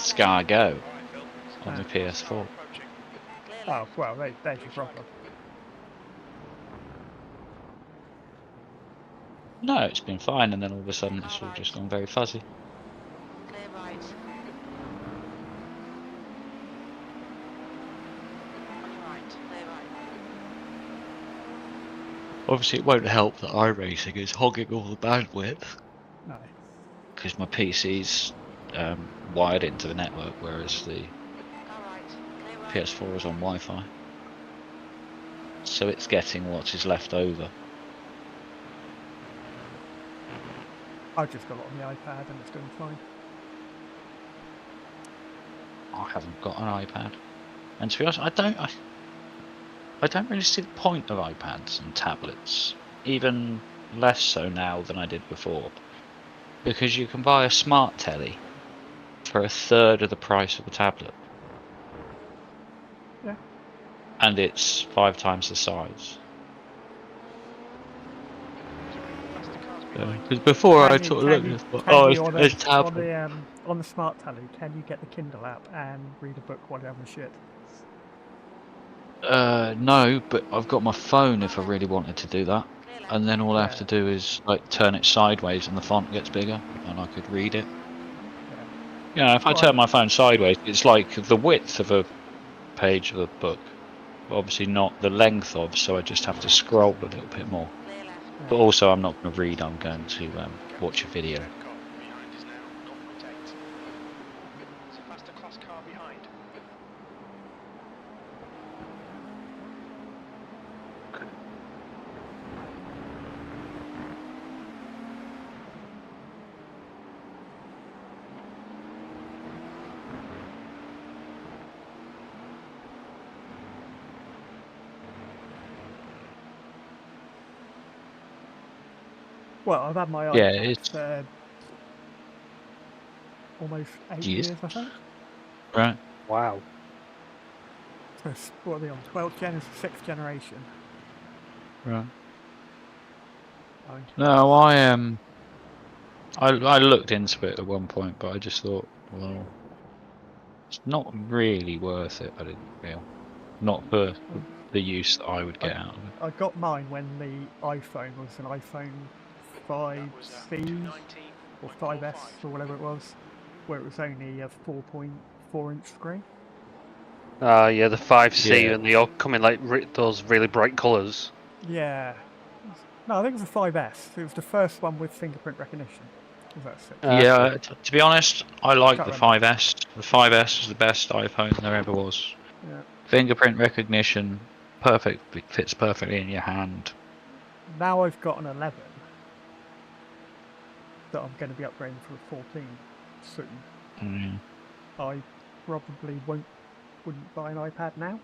Sky Go
Alright, Phil.
on the
Car
PS4.
approaching.
Clear
Oh,
left.
well, there's your problem.
No, it's been fine, and then all of a sudden it's all just gone very fuzzy.
Clear right. On your right. Clear right.
Obviously, it won't help that iRacing is hogging all the bandwidth
No.
because my PC's wired into the network, whereas the
Car right. Clear right.
PS4 is on Wi-Fi. So it's getting what is left over.
I've just got it on the iPad and it's doing fine.
I haven't got an iPad, and to be honest, I don't really see the point of iPads and tablets, even less so now than I did before, because you can buy a smart telly for a third of the price of a tablet.
Yeah.
And it's 5 times the size.
Faster cars behind.
Because before I
Can you,
sort of
can
looked
you,
and thought,
can
oh,
you
it's tablet.
on the smart telly, can you get the Kindle app and read a book while you're having a shit?
No, but I've got my phone if I really wanted to do that.
Clear left.
And then all I have to
Yeah.
do is like turn it sideways and the font gets bigger and I could read it.
Yeah.
Yeah, if I
Well,
turn my phone sideways, it's like the width of a page of a book. Obviously not the length of, so I just have to scroll a little bit more.
Clear left.
But also I'm not going to read, I'm going to watch a video.
Car behind is now 0.8. It's a faster class car behind.
Well, I've had my
Yeah,
iPad
it's
for almost 8
Years.
years, I think.
right.
Wow.
So what are they on? 12th gen is the 6th generation.
Right.
I mean,
No, I looked into it at one point, but I just thought, well, it's not really worth it. I didn't feel, not for the use that I would get out of it.
I got mine when the iPhone was an iPhone
That was
5C
219.
or 5S or whatever it was, where it was only a 4.4-inch screen.
Yeah, the 5C,
Yeah.
and they all come in like those really bright colours.
Yeah. No, I think it was a 5S. It was the first one with fingerprint recognition. Was that 6?
Yeah, to be honest, I like
Can't
the
remember.
5S. The 5S is the best iPhone there ever was.
Yeah.
Fingerprint recognition, perfect, it fits perfectly in your hand.
Now I've got an 11 that I'm going to be upgrading for a 14 soon.
Mm.
I probably wouldn't buy an iPad now.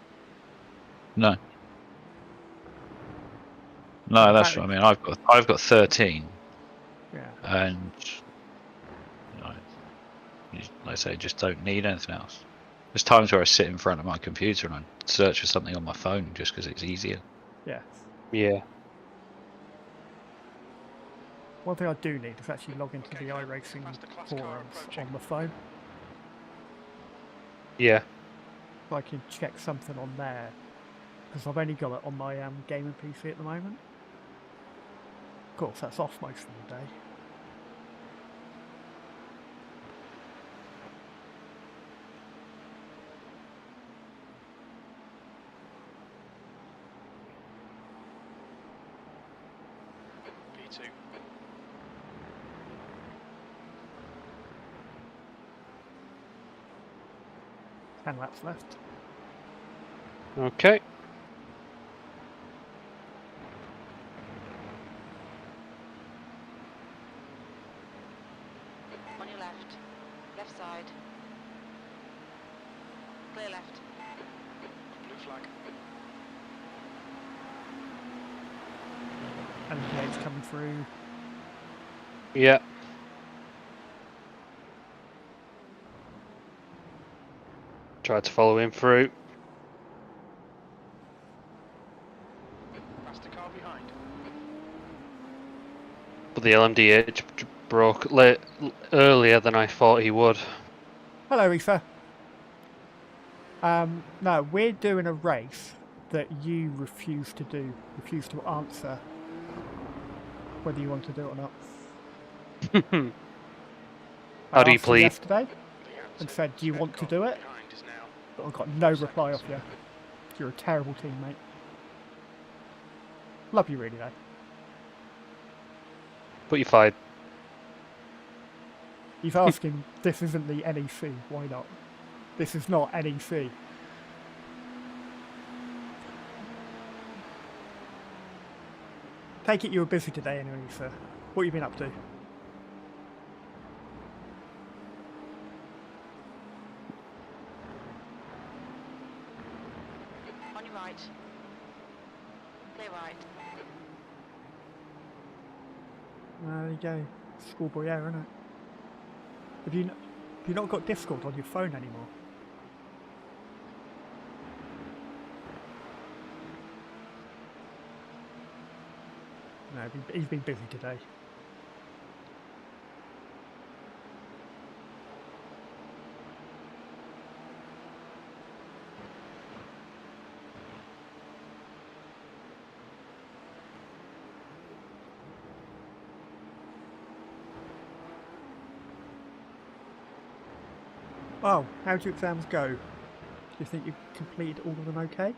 No. No, that's
Apparently-
what I mean. I've got 13,
Yeah.
and like I say, just don't need anything else. There's times where I sit in front of my computer and I search for something on my phone just because it's easier.
Yeah.
Yeah.
One thing I do need is actually log into the iRacing forums on the phone.
Yeah.
So I can check something on there. Because I've only got it on my gaming PC at the moment. Of course, that's off most of the day.
P2.
10 laps left.
Okay.
On your left. Left side. Clear left.
Blue flag.
And the gate's coming through.
Yeah. Tried to follow him through.
Faster car behind.
But the LMDH broke earlier than I thought he would.
Hello, Ether. No, we're doing a race that you refuse to do. Refuse to answer whether you want to do it or not.
How
I
do you
asked
plead?
yesterday and said, do you want to do it? But I got no reply off you. You're a terrible teammate. Love you really though.
But you fired.
He's asking, this isn't the NEC, why not? This is not NEC. Take it you were busy today anyway, sir. What have you been up to?
On your right. clear right.
There you go. Schoolboy error, isn't it? Have you not got Discord on your phone anymore? No, he's been busy today. Oh, how'd your exams go? Do you think you completed all of them okay?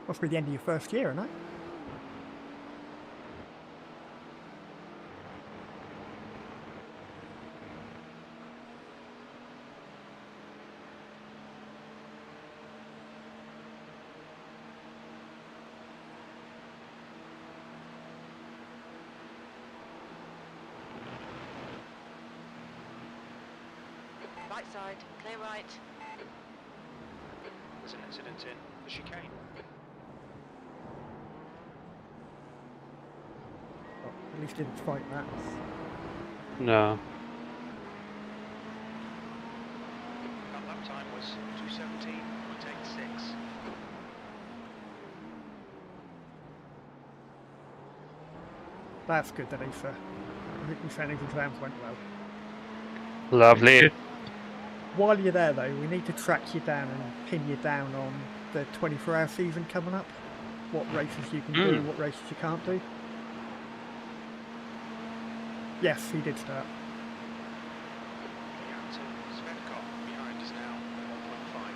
Must be the end of your first year, isn't it?
Right side, clear right.
There's an incident in the chicane.
Well, at least didn't fight that.
No.
That lap time was 2:17.86.
That's good, then, Issa. I think you said his exams went well.
Lovely.
While you're there, though, we need to track you down and pin you down on the 24-hour season coming up. What races you can do, what races you can't do. Yes, he did start.
Captain Svedkov behind us now, 1.5.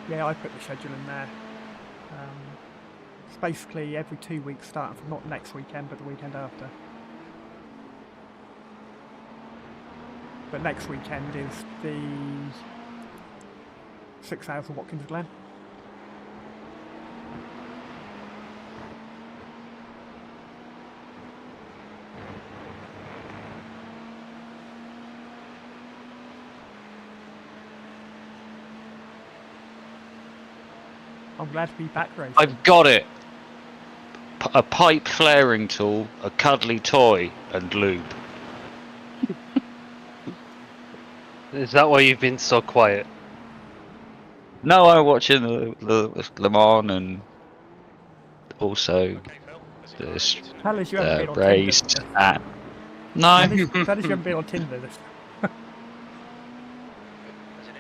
Yeah, I put the schedule in there. It's basically every 2 weeks starting from not next weekend, but the weekend after. But next weekend is the 6 hours of Watkins Glen. I'm glad to be back racing.
I've got it. A pipe flaring tool, a cuddly toy, and lube.
Is that why you've been so quiet?
No, I'm watching the Le Mans and also
Okay, Phil. As it
this
goes,
Tell us you haven't been on
race.
Tinder.
No,
Tell us you haven't been on Tinder.
there's an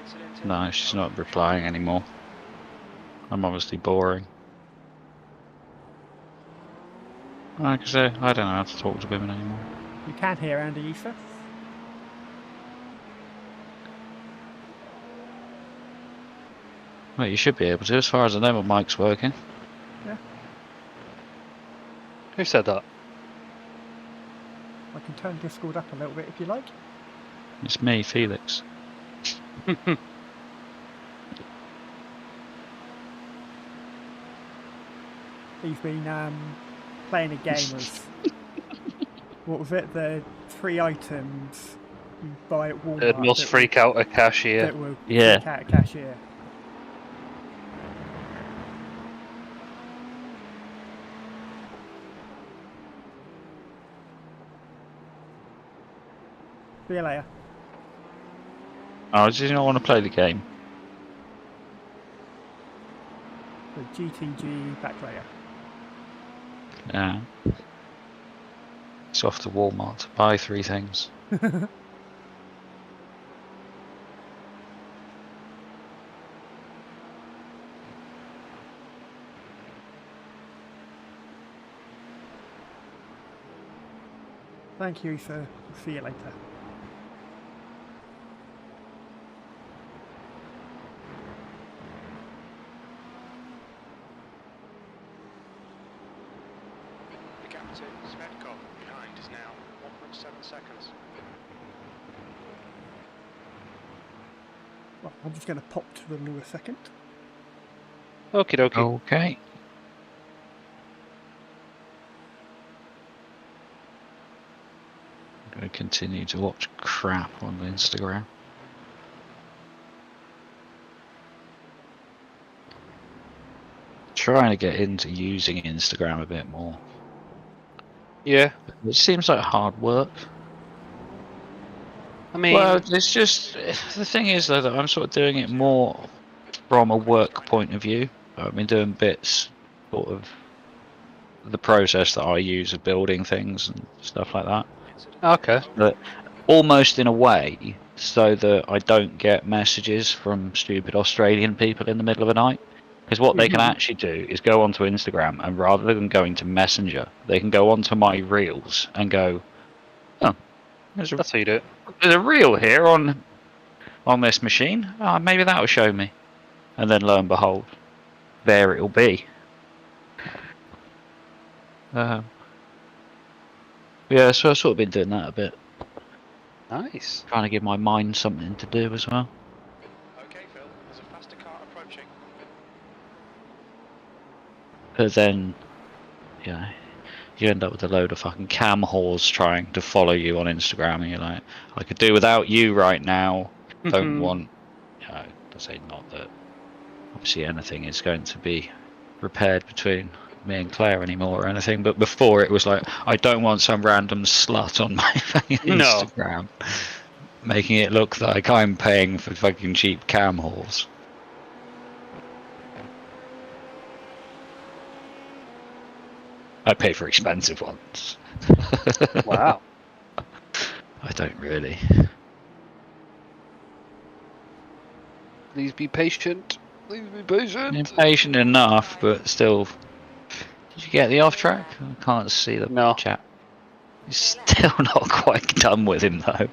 incident in
no, she's not replying anymore. I'm obviously boring. Like I say, I don't know how to talk to women anymore.
You can hear Andy Issa.
Well, you should be able to, as far as I know, my mic's working.
Yeah,
Who said that?
I can turn Discord up a little bit if you like.
It's me, Felix.
He's been playing a game of what was it? The 3 items you buy at Walmart
It must freak out a cashier.
that will
Yeah.
freak out a cashier. See you later.
Oh, did you not want to play the game?
The GTG back layer.
Yeah. It's off to Walmart to buy 3 things.
Thank you, sir. See you later.
The gap to Svedkov behind is now 1.7 seconds.
Well, I'm just going to pop to the loo a second.
Okie dokie.
Okay. I'm going to continue to watch crap on Instagram. Trying to get into using Instagram a bit more.
Yeah.
It seems like hard work.
I mean,
Well, it's just the thing is though that I'm sort of doing it more from a work point of view. I've been doing bits, sort of the process that I use of building things and stuff like that.
okay.
But almost in a way, so that I don't get messages from stupid Australian people in the middle of the night. Because what they can actually do is go onto Instagram, and rather than going to Messenger, they can go onto my reels and go, "Oh, there's
That's how you do it.
a reel here on this machine. Oh, maybe that will show me." And then lo and behold, there it'll be. Yeah, so I've sort of been doing that a bit,
Nice.
trying to give my mind something to do as well.
Okay, Phil, there's a faster car approaching.
But then, you know, you end up with a load of fucking cam whores trying to follow you on Instagram, and you're like, I could do without you right now. Don't want, you know, to say not that obviously anything is going to be repaired between me and Claire anymore or anything, but before it was like, I don't want some random slut on my fucking Instagram making it look like I'm paying for fucking cheap cam whores. I pay for expensive ones.
Wow.
I don't really.
Please be patient. Please be patient.
Impatient enough, but still. Did you get the off track? I can't see the chat. He's still not quite done with him though.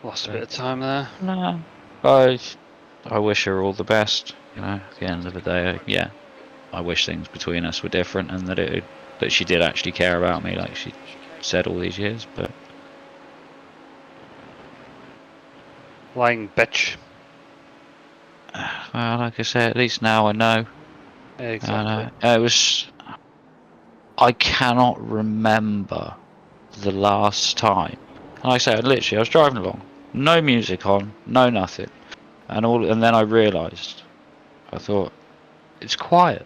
Lost a bit of time there.
No. I wish her all the best. You know, at the end of the day, yeah. I wish things between us were different, and that she did actually care about me, like she said all these years. But
Lying bitch.
well, like I say, at least now I know.
Exactly.
It was. I cannot remember the last time. And like I said, literally, I was driving along, no music on, no nothing, and then I realised. I thought, it's quiet.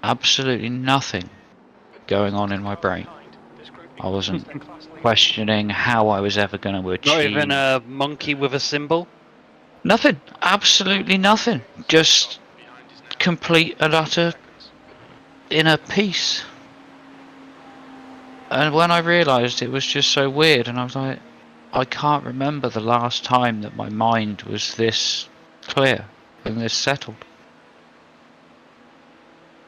Absolutely nothing going on in my brain. I wasn't questioning how I was ever going to achieve.
Not even a monkey with a symbol?
Nothing. Absolutely nothing. Just complete and utter inner peace. And when I realised it was just so weird, and I was like, I can't remember the last time that my mind was this clear and this settled.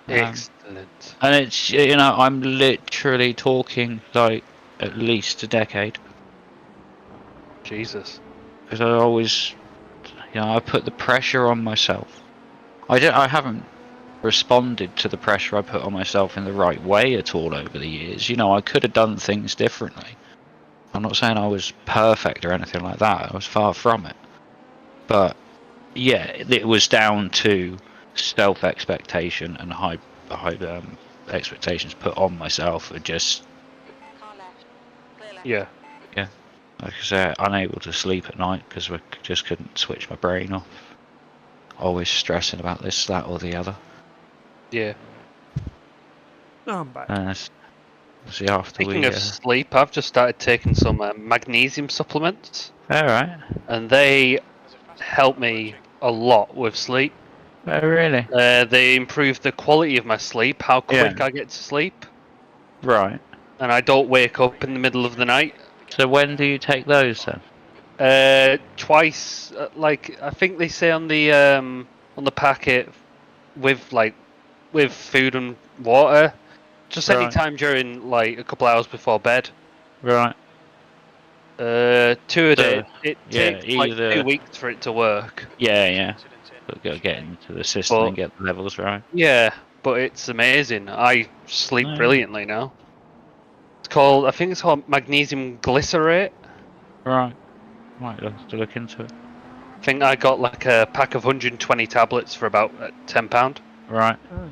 Excellent.
And it's, you know, I'm literally talking like at least a decade.
Jesus.
Because I always, you know, I put the pressure on myself. I haven't responded to the pressure I put on myself in the right way at all over the years. You know, I could have done things differently. I'm not saying I was perfect or anything like that. I was far from it. But yeah, it was down to self-expectation and high expectations put on myself are just
yeah.
Like I say, unable to sleep at night because we just couldn't switch my brain off. Always stressing about this, that, or the other.
Yeah.
Oh, I'm back.
See, after
Speaking of sleep, I've just started taking some magnesium supplements.
Alright.
And they help me a lot with sleep.
Oh, really?
They improve the quality of my sleep, how quick I get to sleep.
Right.
And I don't wake up in the middle of the night.
So when do you take those then?
Twice. Like I think they say on the packet, with like with food and water. Just any
Right.
time during like a couple hours before bed.
Right.
2 a day. It
yeah,
takes like
either
2 weeks for it to work.
yeah. But gotta get into the system and get the levels right.
Yeah, but it's amazing. I sleep
No.
brilliantly now. It's called, I think it's called magnesium glycerate.
Right. Might have to look into it.
I think I got like a pack of 120 tablets for about £10.
Right.
Oh.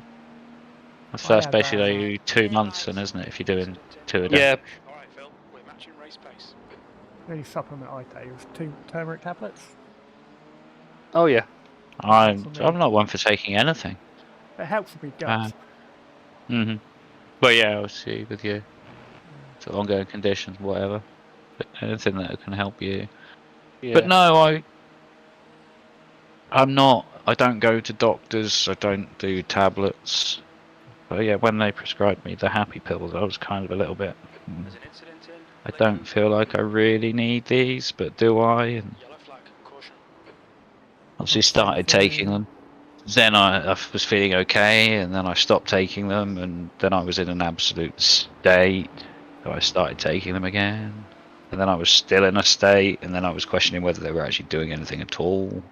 So that's
I had
basically 2 months, then, isn't it? If you're doing 2 a day.
Yeah,
Alright, Phil, we're matching race pace.
The only supplement I take was 2 turmeric tablets.
oh yeah.
I'm not one for taking anything.
It helps with your guts.
But yeah, obviously with your sort of ongoing conditions, whatever. But anything that can help you.
Yeah.
But no, I'm not. I don't go to doctors. I don't do tablets. But yeah, when they prescribed me the happy pills, I was kind of a little bit.
There's an incident in.
I don't feel like I really need these, but do I? And
Yellow flag, caution.
obviously started taking them. Then I was feeling okay, and then I stopped taking them, and then I was in an absolute state. So I started taking them again, and then I was still in a state, and then I was questioning whether they were actually doing anything at all.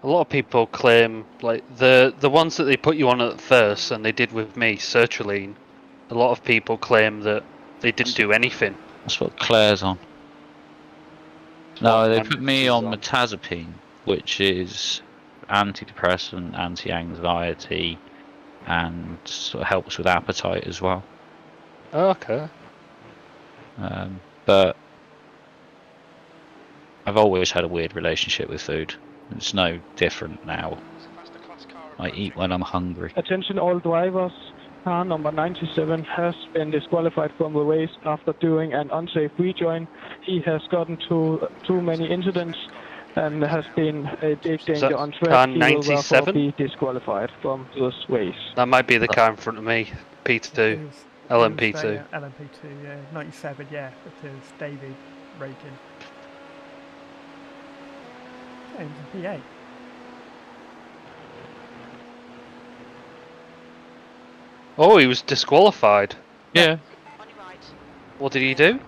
A lot of people claim, like, the ones that they put you on at first, and they did with me, sertraline, a lot of people claim that they didn't do anything.
That's what Claire's on. No, they
What
put me on
on?
metazapine, which is antidepressant, anti-anxiety, and sort of helps with appetite as well.
Okay.
But I've always had a weird relationship with food. It's no different now. I eat when I'm hungry.
Attention all drivers. Car number 97 has been disqualified from the race after doing an unsafe rejoin. He has gotten to too many incidents and has been a big danger on track.
car
He will therefore
97?
be disqualified from this race.
That might be the car in front of me, P2, LMP2.
LMP2, yeah. 97, yeah. It is David Reagan. Yeah, he was a P8.
Oh, he was disqualified.
Yeah.
On your right.
What did he do?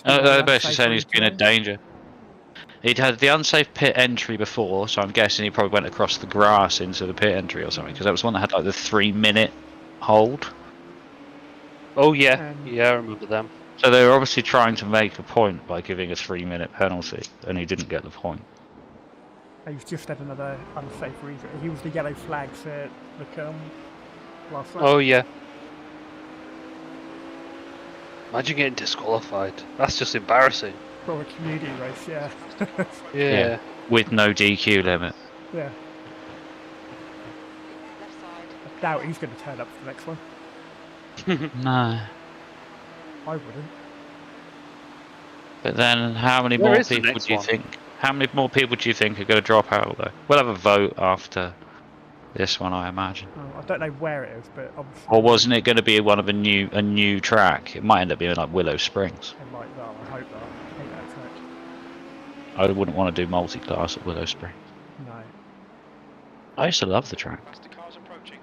They're basically saying he's been a danger. He'd had the unsafe pit entry before, so I'm guessing he probably went across the grass into the pit entry or something, because that was one that had like the 3-minute hold.
Oh yeah, yeah, I remember them.
So they were obviously trying to make a point by giving a 3-minute penalty, and he didn't get the point.
He's just had another unsafe reason. He was the yellow flags at the last night.
Oh yeah. Imagine getting disqualified. That's just embarrassing.
For a community race, yeah.
Yeah.
With no DQ limit.
Yeah.
Left side.
I doubt he's going to turn up for the next one.
No.
I wouldn't.
But then, how many
Where
more
is the
people
next
do you
one?
think? How many more people do you think are going to drop out though? We'll have a vote after this one, I imagine.
Oh, I don't know where it is, but obviously.
Or wasn't it going to be one of a new track? It might end up being like Willow Springs.
It might not. I hope not. I hate that track.
I wouldn't want to do multi-class at Willow Springs.
No.
I used to love the track.
As the car's approaching.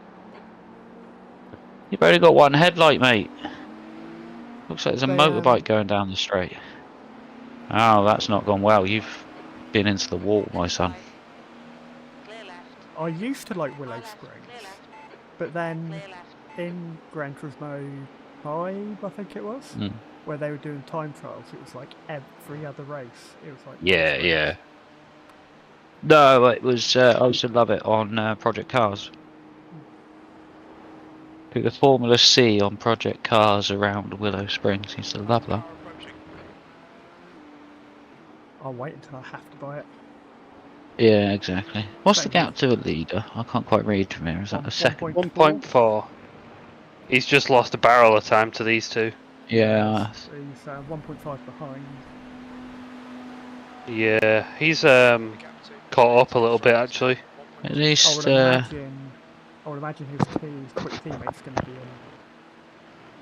You've only got one headlight, mate. Looks like there's a
They,
motorbike going down the straight. Oh, that's not gone well. You've been into the wall, my son.
Clear left.
I used to like Willow
Clear left.
Springs,
Clear left.
but then
Clear left.
in Gran Turismo 5, I think it was,
Mm.
where they were doing time trials, it was like every other race. It was like
Yeah. No, it was. I used to love it on Project Cars. Pick the Formula C on Project Cars around Willow Springs. Used to love that.
Car approaching.
I'll wait until I have to buy it.
Yeah, exactly. What's the
Same
gap to a leader? I can't quite read from here. Is that a second?
1.4. He's just lost a barrel of time to these two.
Yeah.
So he's 1.5 behind.
Yeah, he's caught up a little bit actually.
At
I
least.
would imagine his quick teammate's going to be in.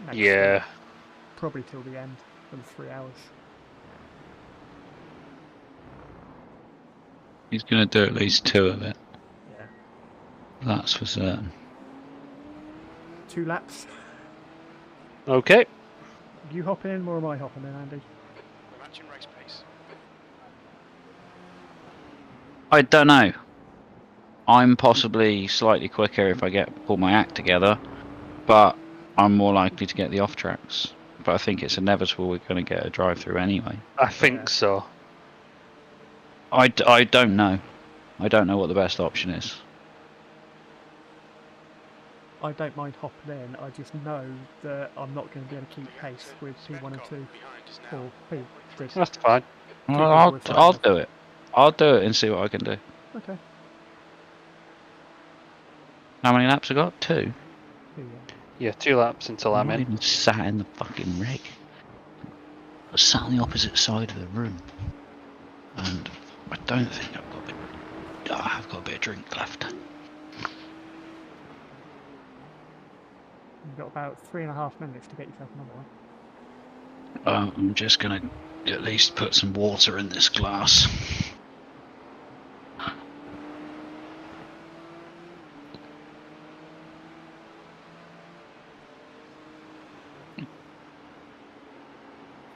Next
Yeah.
year, probably till the end of the 3 hours.
He's going to do at least 2 of it.
Yeah.
That's for certain.
2 laps.
Okay.
You hopping in or am I hopping in, Andy?
We're matching race pace.
I don't know. I'm possibly slightly quicker if I pull my act together, but I'm more likely to get the off tracks. But I think it's inevitable we're going to get a drive through anyway.
I think so.
I don't know. I don't know what the best option is.
I don't mind hopping in, I just know that I'm not going to be able to keep pace with P1 and 2. Or P. With
That's fine.
Well, I'll do it. I'll do it and see what I can do.
Okay.
How many laps I got? 2.
Yeah, 2 laps until I'm
not
in.
even sat in the fucking rig. I was sat on the opposite side of the room, and I don't think I've got a bit. I have got a bit of drink left.
You've got about 3.5 minutes to get yourself another one.
I'm just gonna at least put some water in this glass.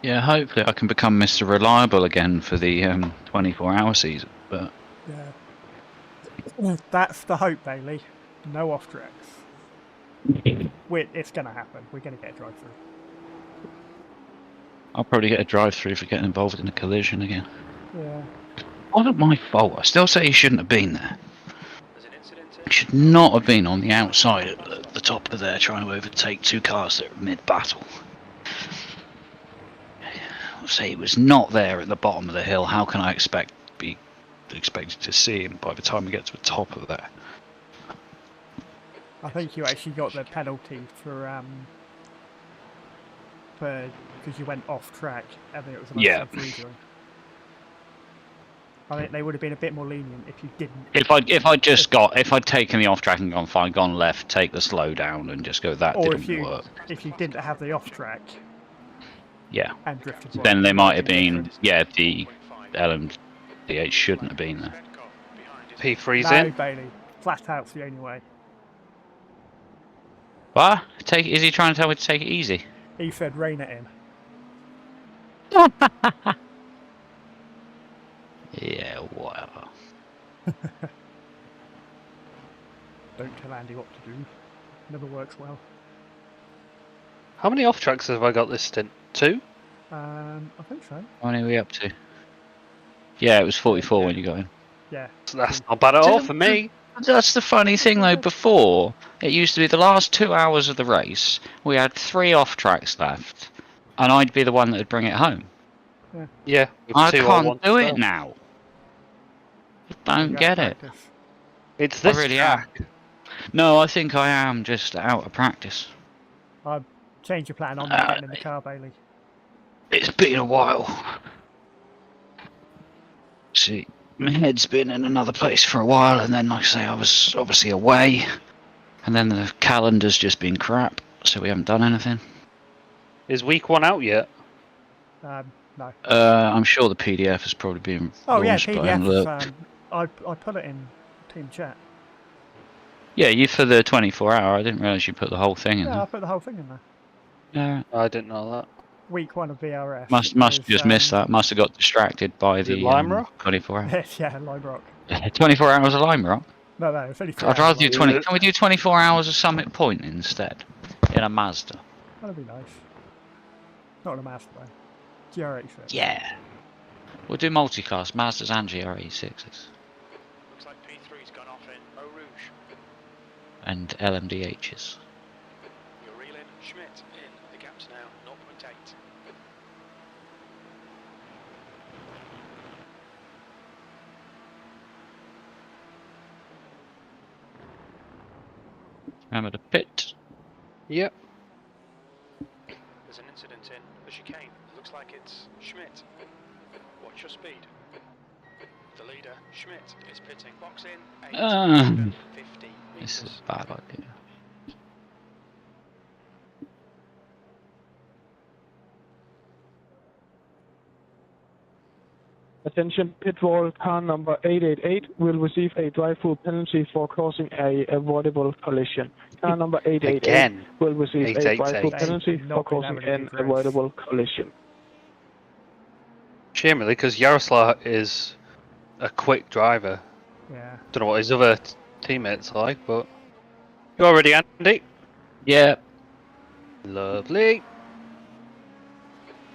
Yeah, hopefully I can become Mr. Reliable again for the 24-hour season, but...
Yeah. That's the hope, Bailey. No off tracks. It's going to happen. We're going to get a drive-through.
I'll probably get a drive-through for getting involved in a collision again.
Yeah.
It wasn't my fault. I still say he shouldn't have been there. He should not have been on the outside at the top of there trying to overtake 2 cars that are mid-battle. I'll say he was not there at the bottom of the hill. How can I be expected to see him by the time we get to the top of there?
I think you actually got the penalty for because you went off track and then it was an unsafe rejoin. I think they would have been a bit more lenient if you didn't.
If I'd taken the off track and gone left, take the slow down and just go, that
or
didn't work.
If you didn't have the off track.
Yeah.
And drifted.
Then they might have been. Yeah, the LMDH shouldn't have been there.
P3's
no,
in.
Bailey. Flat out's the only way.
What? Is he trying to tell me to take it easy?
He said rain at him.
Yeah, whatever.
Don't tell Andy what to do. Never works well.
How many off tracks have I got this stint? 2?
I think so.
How many are we up to? Yeah, it was 44 when you got in.
Yeah.
So that's not bad at all for me.
That's the funny thing though, before, it used to be the last 2 hours of the race, we had 3 off tracks left, and I'd be the one that would bring it home.
Yeah.
I can't do it now. I don't get it.
It's this
really
track.
No, I think I am just out of practice.
I'd change your plan on not getting in the car, Bailey.
It's been a while. See, my head's been in another place for a while, and then, like I say, I was obviously away, and then the calendar's just been crap, so we haven't done anything.
Is week 1 out yet?
No.
I'm sure the PDF has probably been launched,
yeah,
but I haven't looked.
PDF. I put it in team chat.
Yeah, you for the 24-hour. I didn't realise you put the whole thing in
Yeah,
there.
I put the whole thing in there.
Yeah.
I didn't know that.
Week 1 of BRS.
Must have just missed that. Must have got distracted by the
Lime Rock?
24 hours.
Yeah, Lime Rock.
24 hours of Lime Rock?
No, it's only 4
I'd rather do
hours.
20. Can we do 24 hours of Summit Point instead? In a Mazda.
That'd be nice. Not in a Mazda though. GR86.
Yeah. We'll do multi-class Mazdas and GR86s.
Looks like P3's gone off in Eau Rouge.
And LMDHs.
You're reeling Schmidt in. The gap's now 0.8.
Remember the pit.
Yep.
There's an incident in the chicane. It looks like it's Schmidt. Watch your speed. The leader, Schmidt, is pitting. Box in 850
This
meters.
is a bad idea.
Attention, pit wall car number 888 will receive a drive-through penalty for causing a avoidable collision. Car number 888
Again,
will receive a
888.
drive-through
They
penalty
have
for
not been
causing
able to
an
give race.
avoidable collision.
Shame really, because Yaroslav is a quick driver.
Yeah.
Don't know what his other teammates are like, but you all ready, Andy?
Yeah,
Lovely.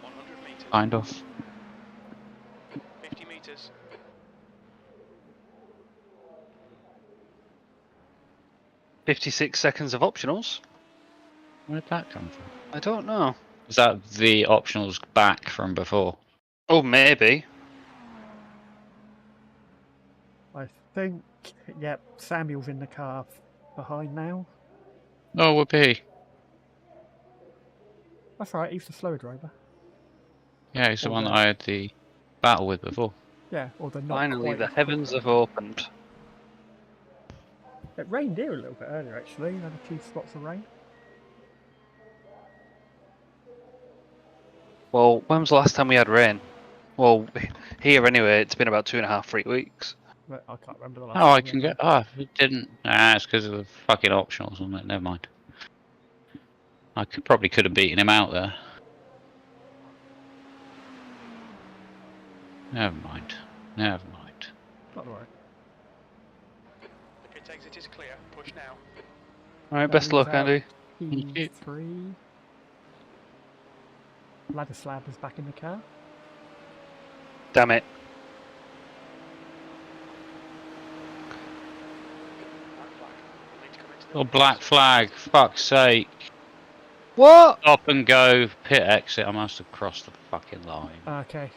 100 metres.
kind of.
50 metres.
56 seconds of optionals.
Where'd that come from?
I don't know.
Is that the optionals back from before?
Oh, maybe.
I think, yep, Samuel's in the car behind now.
Oh, whoopee.
That's alright, he's the slower driver.
Yeah, he's the
Or
one
the-
that I had the battle with before.
Yeah, or the not
Finally,
quite
the
as quick
heavens have
driver.
opened.
It rained here a little bit earlier actually, we had a few spots of rain.
Well, when was the last time we had rain? Well, here anyway, it's been about 2.5, 3 weeks.
But I can't remember the last
Oh,
time
I
we
can
had
get. Oh, it didn't. Ah, it's because of the fucking optionals on it. Never mind. I probably could have beaten him out there. Never mind. Never mind.
Not to worry.
The pit exit is clear. Push now.
Alright, best luck, Andy.
Thank you.
P3. Ladislav is back in the car.
Damn it.
Oh, black flag. Fuck's sake.
What?
Stop and go. Pit exit. I must have crossed the fucking line.
Okay.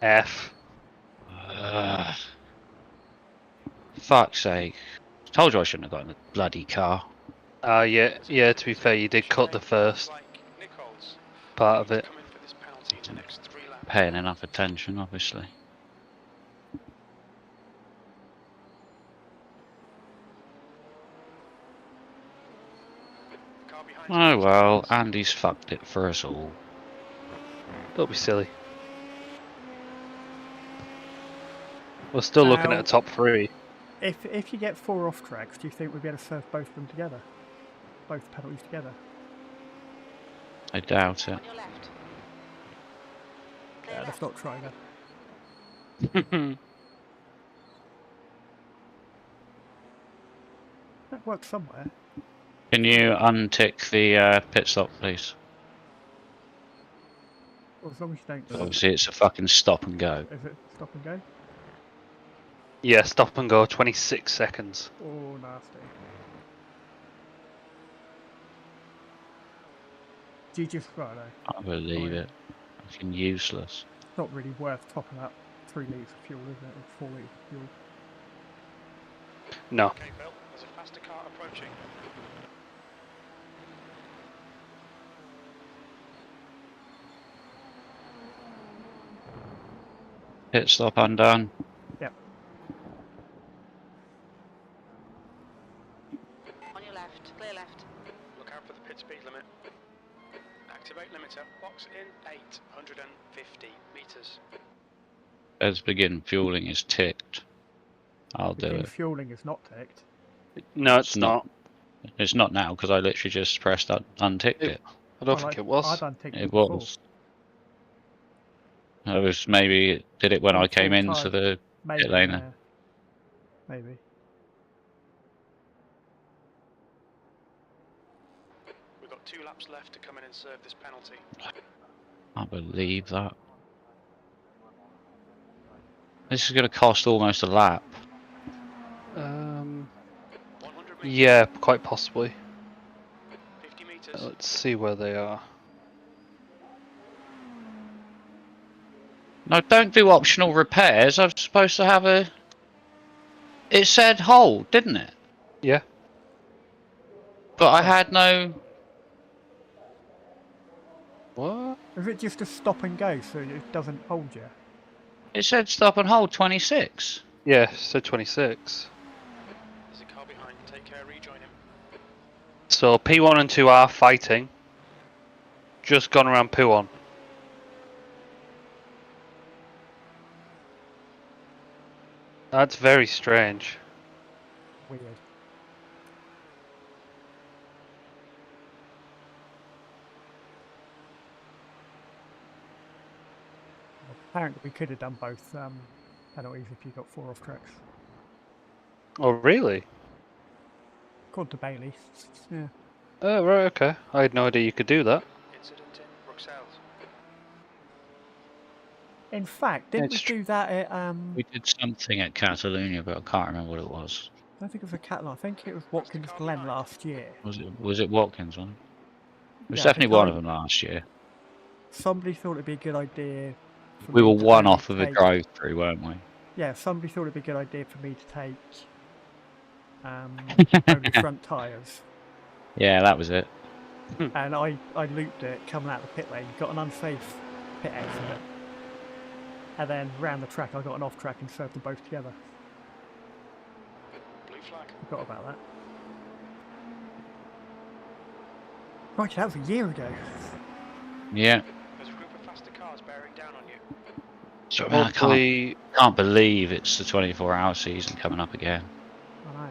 F.
Fuck's sake. Told you I shouldn't have got in the bloody car.
Yeah, to be fair, you did cut the first part of it.
Paying enough attention, obviously. Oh well, Andy's fucked it for us all.
Don't be silly. We're still looking at a top 3.
If you get 4 off tracks, do you think we'll be able to serve both of them together? Both penalties together?
I doubt it.
On your left. Clear
Yeah,
left.
let's not try that. That works somewhere.
Can you untick the pit stop, please?
Well, as long as you don't.
Obviously, it's a fucking stop and go.
Is it stop and go?
Yeah, stop and go, 26 seconds.
Oh, nasty. GG's Friday.
I believe it. Fucking useless.
It's not really worth topping up 3 litres of fuel, is it? Or 4 litres of fuel.
No.
Okay, Bill, there's a faster car approaching.
Pit stop undone.
Yep.
On your left. Clear left.
Look out for the pit speed limit. Activate limiter. Box in 850 metres.
As begin fueling is ticked. I'll do
Begin
it.
fueling is not ticked.
No, it's not.
It's not now because I literally just pressed unticked it.
I don't think it was.
I'd unticked
It
before.
was. I was maybe did it when I came
Full
into
time.
the
Maybe,
pit lane.
yeah. Maybe.
We've got 2 laps left to come in and serve this penalty.
I believe that. This is going to cost almost a lap.
100 metres.
Yeah, quite possibly.
50 metres.
Let's see where they are.
No, don't do optional repairs. I'm supposed to have a. It said hold, didn't it?
Yeah.
But I had no.
What?
Is it just a stop and go so it doesn't hold you?
It said stop and hold 26.
Yeah, so 26.
There's a car behind. Take care, rejoin him.
So P1 and 2 are fighting. Just gone around P1. That's very strange.
Weird. Apparently we could have done both penalties if you got 4 off tracks.
Oh, really?
According to Bailey. Yeah.
Oh, right, okay. I had no idea you could do that.
Incident in Bruxelles.
In fact, didn't we
It's true.
do that at
We did something at Catalonia, but I can't remember what it was.
I don't think it was a Catalan. I think it was Watkins Glen last year.
Was it Watkins one? It was
Yeah, I think
definitely one of them last year.
Somebody thought it'd be a good idea. For
We
me
were
to
one
only
off of a
take-
drive-through, weren't we?
Yeah, somebody thought it'd be a good idea for me to take only front tyres.
Yeah, that was it.
And I looped it coming out of the pit lane, got an unsafe pit exit. And then round the track I got an off track and served them both together.
Blue flag.
Forgot about that. Right, that was a year ago.
Yeah.
There's a group of faster cars bearing down on you.
So I
Hopefully,
can't believe it's the 24-hour season coming up again.
I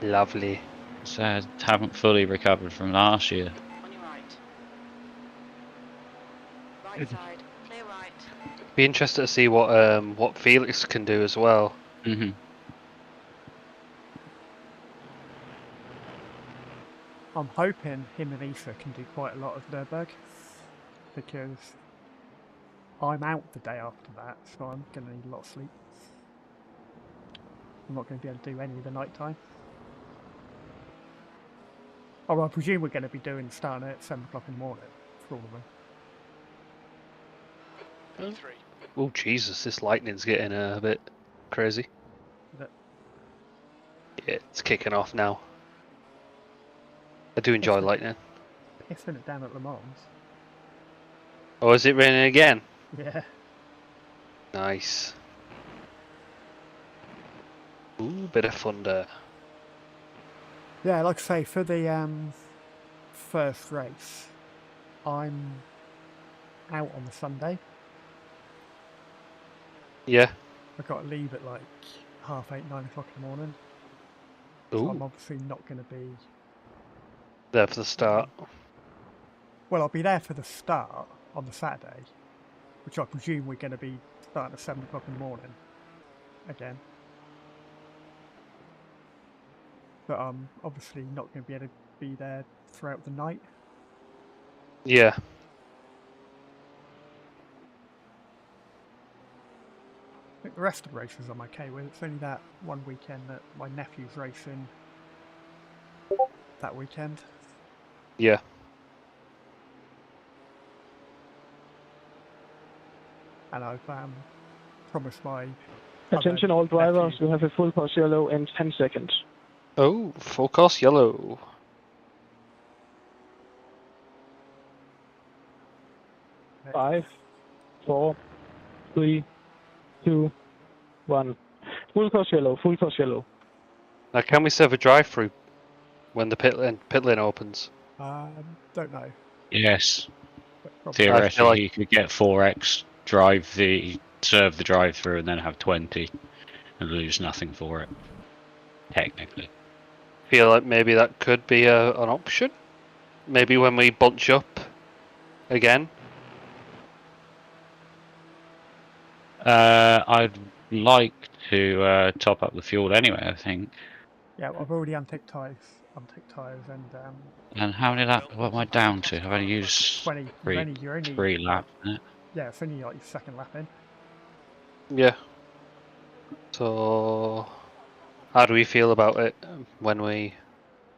know.
lovely.
Sad. Haven't fully recovered from last year.
On your right. Right side. Clear right.
Be interested to see what Felix can do as well.
hmm
I'm hoping him and Issa can do quite a lot of Nürburg. Because I'm out the day after that, so I'm going to need a lot of sleep. I'm not going to be able to do any of the night time. Oh, well, I presume we're going to be doing starting at 7 o'clock in the morning for all of them.
P3.
Oh Jesus, this lightning's getting a bit crazy.
But
Yeah, it's kicking off now. I do enjoy lightning.
pissing it down at Le Mans.
Oh, is it raining again?
Yeah.
Nice. Ooh, bit of thunder.
Yeah, like I say, for the first race, I'm out on the Sunday.
Yeah.
I've got to leave at like 8:30, 9 o'clock in the morning. So I'm
Ooh,
obviously not going to be...
there for the start.
Well, I'll be there for the start on the Saturday, which I presume we're going to be starting at 7 o'clock in the morning again. But I'm obviously not going to be able to be there throughout the night.
Yeah.
I think the rest of the races I'm okay with. It's only that one weekend that my nephew's racing that weekend.
Yeah.
And I've promised my
Attention all drivers, you have a full course yellow in 10 seconds.
Oh, full course yellow.
Five, 4, 3, 2, 1. Full course yellow, full course yellow.
Now, can we serve a drive-through when the pit lane opens?
Don't know.
Yes.
But probably.
Theoretically,
like-
you could get 4x, serve the drive-through, and then have 20, and lose nothing for it. Technically.
Feel like maybe that could be an option. Maybe when we bunch up again.
I'd like to top up the fuel anyway, I think.
Yeah, well, I've already unticked tyres, and
And how many laps? What am I down to? I've only used
20. You're only
3 laps. Isn't it?
yeah, it's only like your second lap in.
Yeah. So, how do we feel about it when we...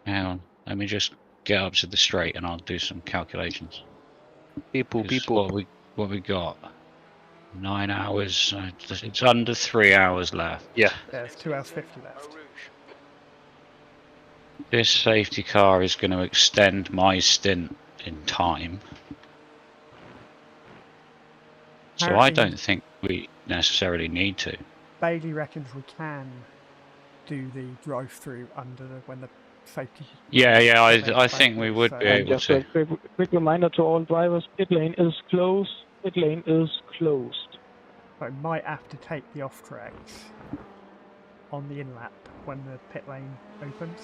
Hang on, let me just get up to the straight and I'll do some calculations.
People.
What we got? 9 hours. It's under 3 hours left.
Yeah.
There's 2 hours 50 left.
Eau Rouge.
This safety car is going to extend my stint in time. So I
Apparently-
don't think we necessarily need to.
Bailey reckons we can do the drive-through when the safety.
Yeah,
safety
I think we would
so-
be
And
able
just
to.
a quick reminder to all drivers, pit lane is closed. Pit lane is closed.
I might have to take the off tracks on the in-lap when the pit lane opens.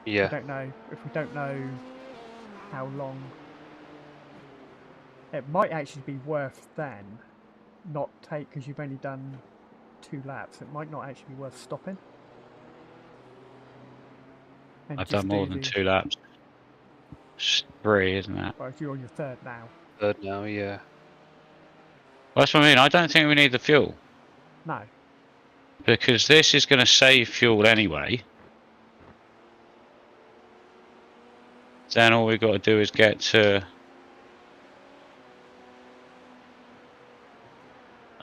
Yeah.
If we don't know how long, it might actually be worth then not take, because you've only done 2 laps. It might not actually be worth stopping. And
I've
just
done more
do
than
the-
2 laps. It's 3, isn't it?
Well, if you're on your 3rd now.
Third now, yeah.
Well, that's what I mean. I don't think we need the fuel.
No.
Because this is going to save fuel anyway. Then all we've got to do is get to...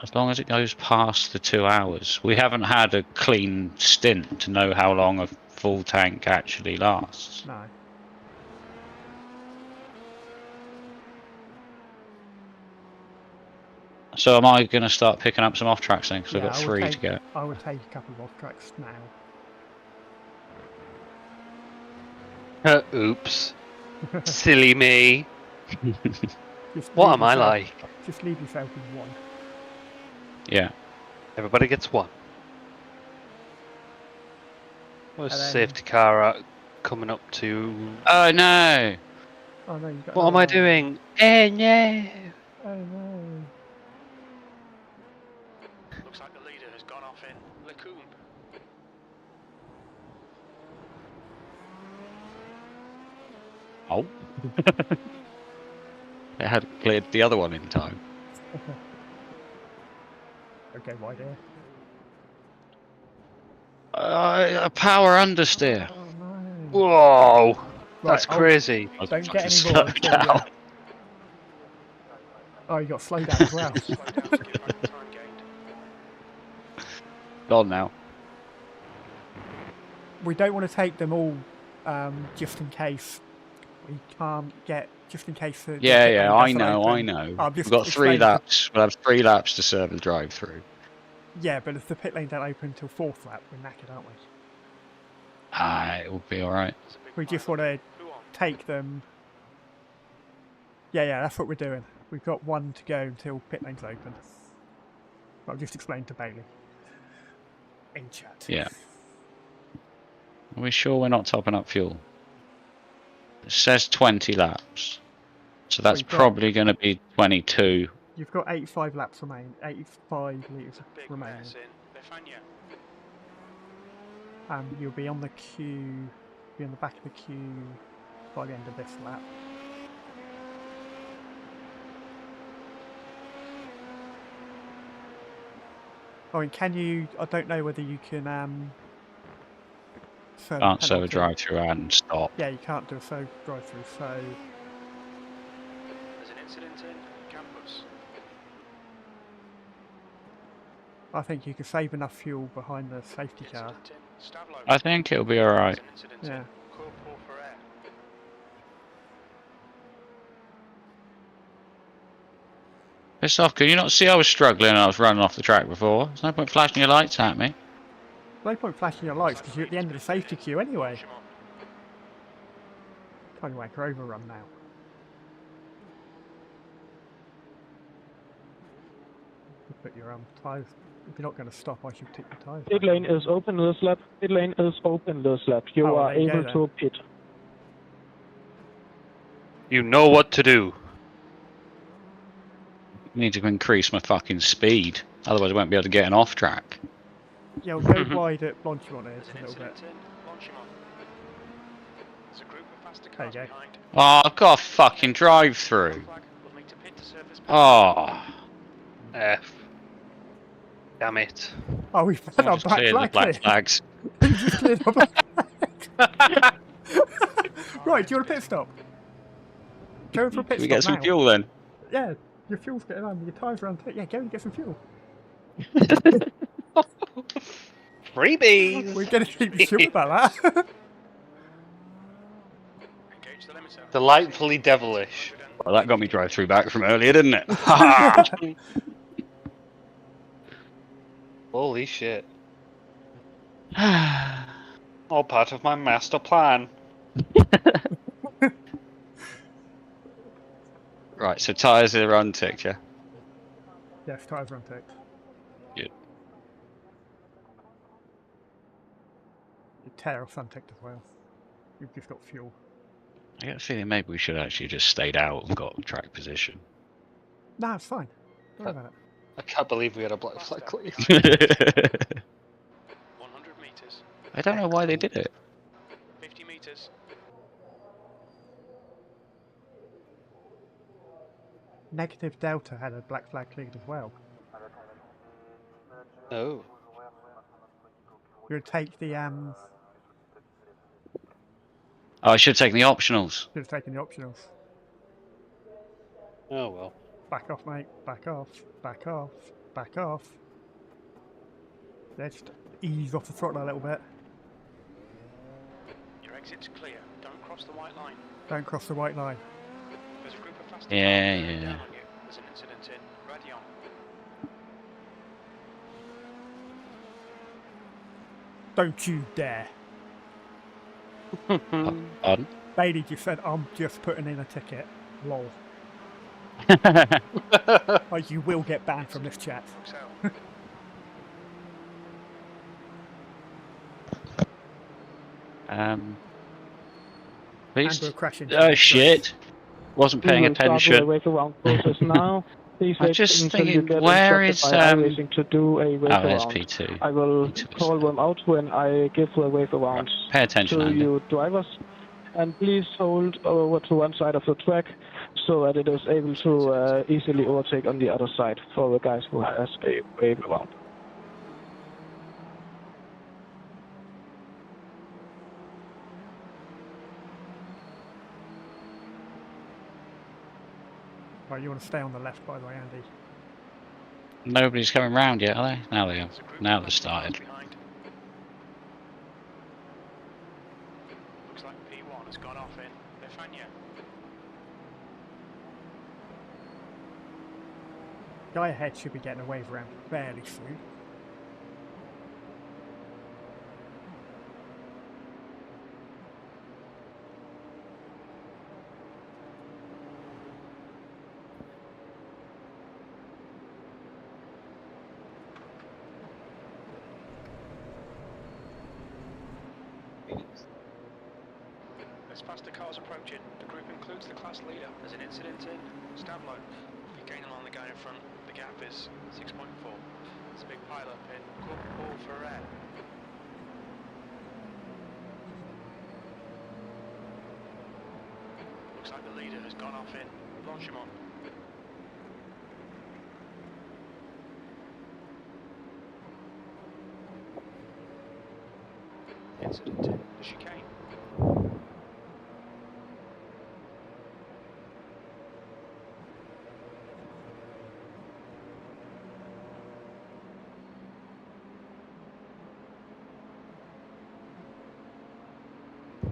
As long as it goes past the 2 hours. We haven't had a clean stint to know how long a full tank actually lasts.
No.
So am I going to start picking up some off tracks then? Because
Yeah,
I've got 3 to get.
I would take a couple of off tracks now.
Oops. Silly me.
Just
What
leave
am I
yourself-
like?
Just leave yourself with 1.
Yeah.
Everybody gets 1. Where's
And then-
safety car at coming up to...
Oh no!
Oh no, you've got
What am
another
I
one.
doing? Eh, no!
Oh no.
Looks like the leader has gone off in Lacombe.
Oh. It had cleared the other one in time.
Okay, wide here.
A power understeer.
Oh no.
Whoa! That's
Right,
crazy.
I was
Don't get
fucking
any more
slowed
until we
down.
get- Oh, you got slow down as well.
Slow down to give back the time gained.
Gone now.
We don't want to take them all, just in case we can't get. Just in case. The
Yeah,
pit
yeah,
lane
I
doesn't
know, I
open.
know.
I'm
We've
just
got 3
explaining to-
laps. We'll have 3 laps to serve the drive-through.
Yeah, but if the pit lane don't open until 4th lap, we're knackered, aren't we?
Ah, it will be alright.
There's a big
We
pile
just
of
want to
Who on?
take them. Yeah, that's what we're doing. We've got 1 to go until pit lane's open. I've just explained to Bailey. In chat.
Yeah. Are we sure we're not topping up fuel? It says 20 laps. So that's
We've got-
probably going to be 22.
You've got 85 laps remaining. 85 litres
Big
remaining.
mess in Bethania.
You'll be on the queue. Be on the back of the queue by the end of this lap. I mean, can you? I don't know whether you can. Serve
Can't serve a
penalty.
drive-through and stop.
Yeah, you can't do a serve drive-through. So
There's an incident in campus.
I think you can save enough fuel behind the safety car.
Incident in Stavlo.
I think it'll be alright.
There's an incident
Yeah.
in Corporal Ferrer.
Piss off, can you not see I was struggling and I was running off the track before? There's no point flashing your lights at me.
No point flashing your lights because you're at the end of the safety queue anyway.
Shimon.
Tiny wanker overrun now. You put your tyres. If you're not going to stop, I should take your tyres.
Pit lane is open this lap. Pit lane is open this lap. You
Oh,
are
there you go
able to pit.
You know what to do.
I need to increase my fucking speed. Otherwise I won't be able to get an off track.
Yeah, we'll go wide at Blanchimont here
There's
a
an
little bit.
incident in Longchimont. There's a group of faster
There you
cars
go.
behind.
Oh, I've got a fucking drive through.
Flag will need to pit to serve this
Oh.
F. Damn it.
Oh, we've
I'll
had our
just
back
clear the
flag
black
here.
flags.
We just cleared our back flag. Right, do you want a pit stop? Go for a pit
Can we
stop
get some
now.
fuel then?
Yeah, your fuel's getting on. Your tyres are on. Yeah, go and get some fuel.
Freebies!
We're going to keep you sure about that.
Engage the limiter.
Delightfully devilish.
Well, that got me drive through back from earlier, didn't it?
Holy shit. All part of my master plan.
Right, so tyres are unticked, yeah?
Yes, tyres are unticked.
Good.
tail Sunticked as well. We've just got fuel.
I get a feeling maybe we should actually just stayed out and got track position.
No, it's fine. Don't worry about it.
I can't believe we had a black flag clear.
100 meters.
I don't know why they did it.
50 meters.
Negative Delta had a black flag cleared as well.
Oh.
You're gonna take the
Oh, I should have taken the optionals.
should have taken the optionals.
Oh well.
Back off, mate. Back off. Back off. Back off. Yeah, just ease off the throttle a little bit.
Your exit's clear. Don't cross the white line.
Don't cross the white line.
There's a group of faster
Yeah,
cars bearing
yeah.
down on you. There's an incident in Radion.
Don't you dare.
Pardon?
Bailey just said, I'm just putting in a ticket. Lol. Oh, you will get banned from this chat.
Looks out.
Please.
And we're crashing.
Oh shit! Wasn't paying
We will start the
attention.
race around process now. Please
I
wait
just
until you
thinking,
get
where
instructed
is,
by iRacing to do a wave
Oh, there's
around.
P2.
I will
P2 is
call them out when I give the wave around
Pay attention,
to
Andy.
you drivers. And please hold over to one side of the track so that it is able to easily overtake on the other side for the guys who has a wave around.
Right, you want to stay on the left, by the way, Andy.
Nobody's coming round yet, are they? Now they are.
There's a group
Now
of
they've
faster cars
started.
behind. Looks like P1 has gone off in Bifania.
Guy ahead should be getting a wave around fairly soon.
There's faster cars approaching. The group includes the class leader. There's an incident in Stavlo. You're gaining on the guy in front. The gap is 6.4. There's a big pile up in Courbevoie Ferret. Looks like the leader has gone off in Blanchimont. Incident in the chicane.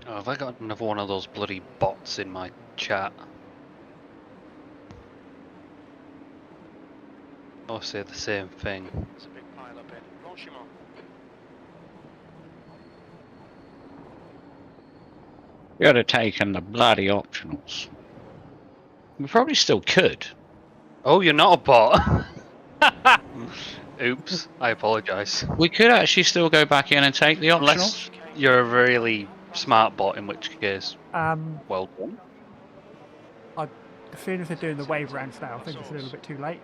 Oh, have I got another one of those bloody bots in my chat? All say the same thing.
There's a big pile up in Blanchimont.
We would have taken the bloody optionals. We probably still could.
Oh, you're not a bot. Oops, I apologise.
We could actually still go back in and take the optionals.
Unless you're a really smart bot, in which case, well done.
As soon as they're doing the wave rounds now, I think it's a little bit too late.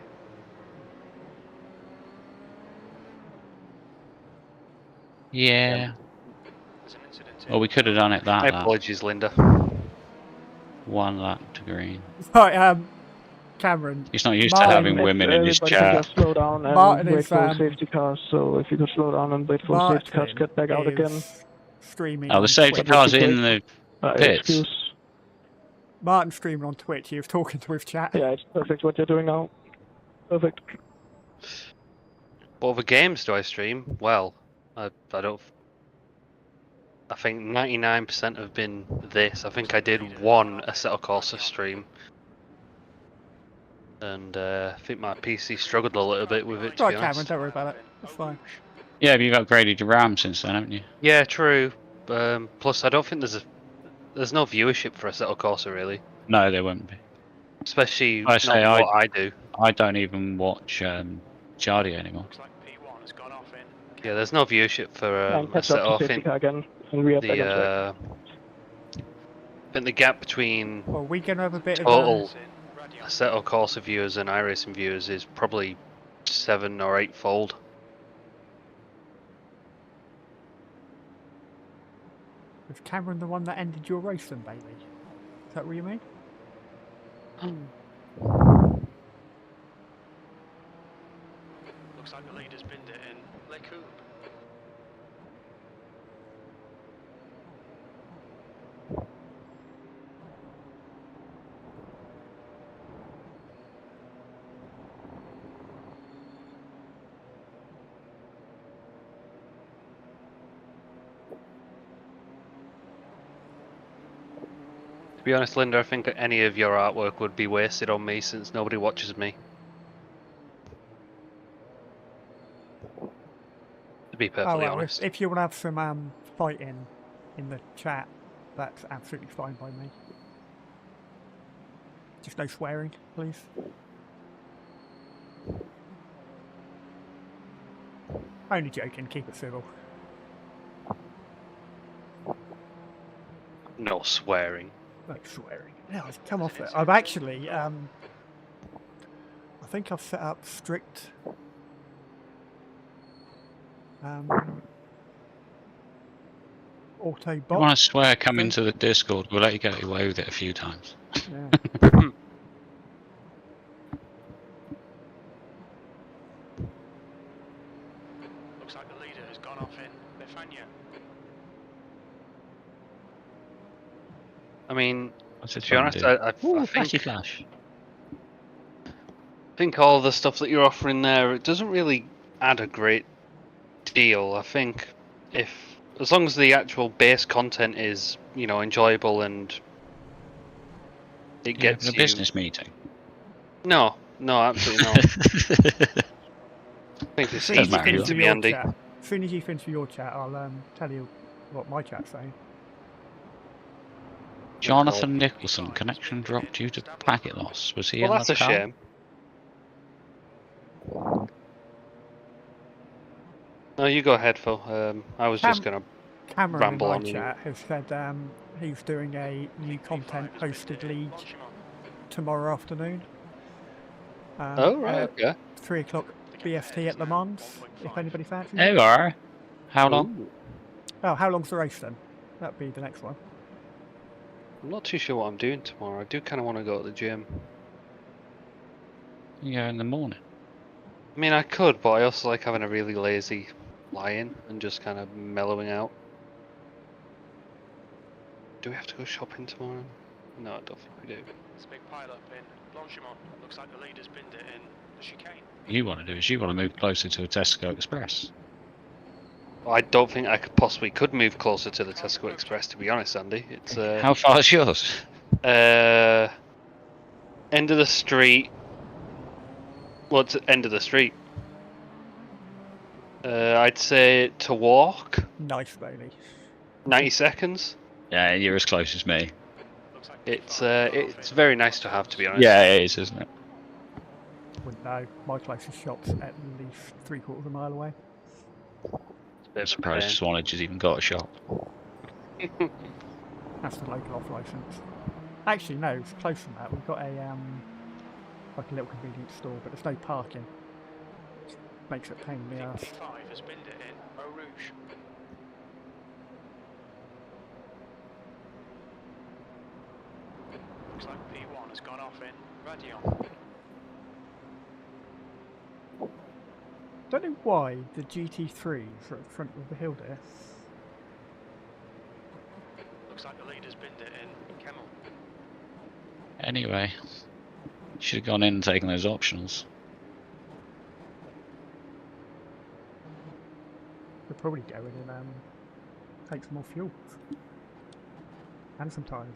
Yeah.
There's an incident in
Well, we could have done it
My
that lap.
apologies, Linda.
1 lap to green.
Right, Cameron.
He's not used
Martin,
to having women in his
Everybody can
chat.
just slow down and
Martin
wait
is,
for safety cars. So if you could slow down and wait for safety cars to get back out again.
is Streaming
Oh,
on
the safety
Twitch.
car's in the pits.
Excuse.
Martin's streaming on Twitch. He was talking to his chat.
Yeah, it's perfect what you're doing now. Perfect.
What other games do I stream? Well, I don't. I think 99% have been this. I think I did one Assetto Corsa stream. And I think my PC struggled a little bit with it, to
Right,
be
Cameron,
honest.
don't worry about it. It's fine.
Yeah, but you've upgraded your RAM since then, haven't you?
Yeah, true. Plus, I don't think there's no viewership for Assetto Corsa, really.
No, there won't be.
Especially
I
not
say
what I do.
I don't even watch Jardio anymore.
Looks like P1 has gone off in.
Yeah, there's no viewership for
And catch up
Assetto.
to
I
safety
think
car again. And we are back on track.
I think the gap between
Well, we can have a bit
total
of
Assetto Corsa viewers and iRacing viewers is probably 7 or 8-fold.
Was Cameron the one that ended your race then, Bailey? Is that what you mean?
Looks like the leader's binned it in Le Coupe.
To be honest, Linda, I think that any of your artwork would be wasted on me since nobody watches me. To be perfectly
well,
honest.
if you want to have some fighting in the chat, that's absolutely fine by me. Just no swearing, please. Only joking, keep it civil.
No swearing.
No swearing. No, I've come off it. I've actually, I think I've set up strict auto
You
bot.
want to swear, come into the Discord. We'll let you get away with it a few times.
Yeah.
Looks like the leader has gone off in Befania.
I mean,
What's
to
it
be honest, I
flashy flash.
think all the stuff that you're offering there, it doesn't really add a great deal. I think as long as the actual base content is, you know, enjoyable and it gets
a
you...
business meeting.
No, absolutely not. I think it's
As
easy to be handy.
as soon as you finish your chat, I'll tell you what my chat's saying.
Jonathan Nicholson, connection dropped due to packet loss. Was he
Well,
in
that's
the
a
car?
shame. No, you go ahead, Phil. I was just going to
Cameron
ramble
in my
on.
chat has said he's doing a new content hosted league tomorrow afternoon.
Oh, right, okay.
3 o'clock BST at Le Mans, if anybody fancies
There
it.
you are. How long?
Ooh.
Oh, how long's the race then? That'd be the next one.
I'm not too sure what I'm doing tomorrow. I do kind of want to go to the gym.
You go in the morning.
I mean, I could, but I also like having a really lazy lie-in and just kind of mellowing out. Do we have to go shopping tomorrow? No, I don't think we do.
It's a big pile up in Blanchimont. Looks like the leader's binned it in the chicane.
You want to do is you want to move closer to a Tesco Express.
I don't think I could move closer to the Tesco Express, to be honest, Andy. It's
How far is yours?
end of the street. Well, it's end of the street. I'd say to walk.
Nice, Bailey.
90 seconds.
Yeah, you're as close as me.
It's very nice to have, to be honest.
Yeah, it is, isn't it?
Wouldn't know. My closest shop's at least 3/4 of a mile away.
I'm surprised Swanage has even got a shop.
That's the local off license. Actually, no, it's closer than that. We've got a like a little convenience store, but there's no parking. Which makes it a pain in the ass.
55 has binned it in Eau Rouge. Looks like P1 has gone off in Radion.
Don't know why the GT3s are at the front of the hill there.
Looks like the leader's binned it in Kemmel.
Anyway, should have gone in and taken those optionals.
We'll probably go in and take some more fuel. And some tyres.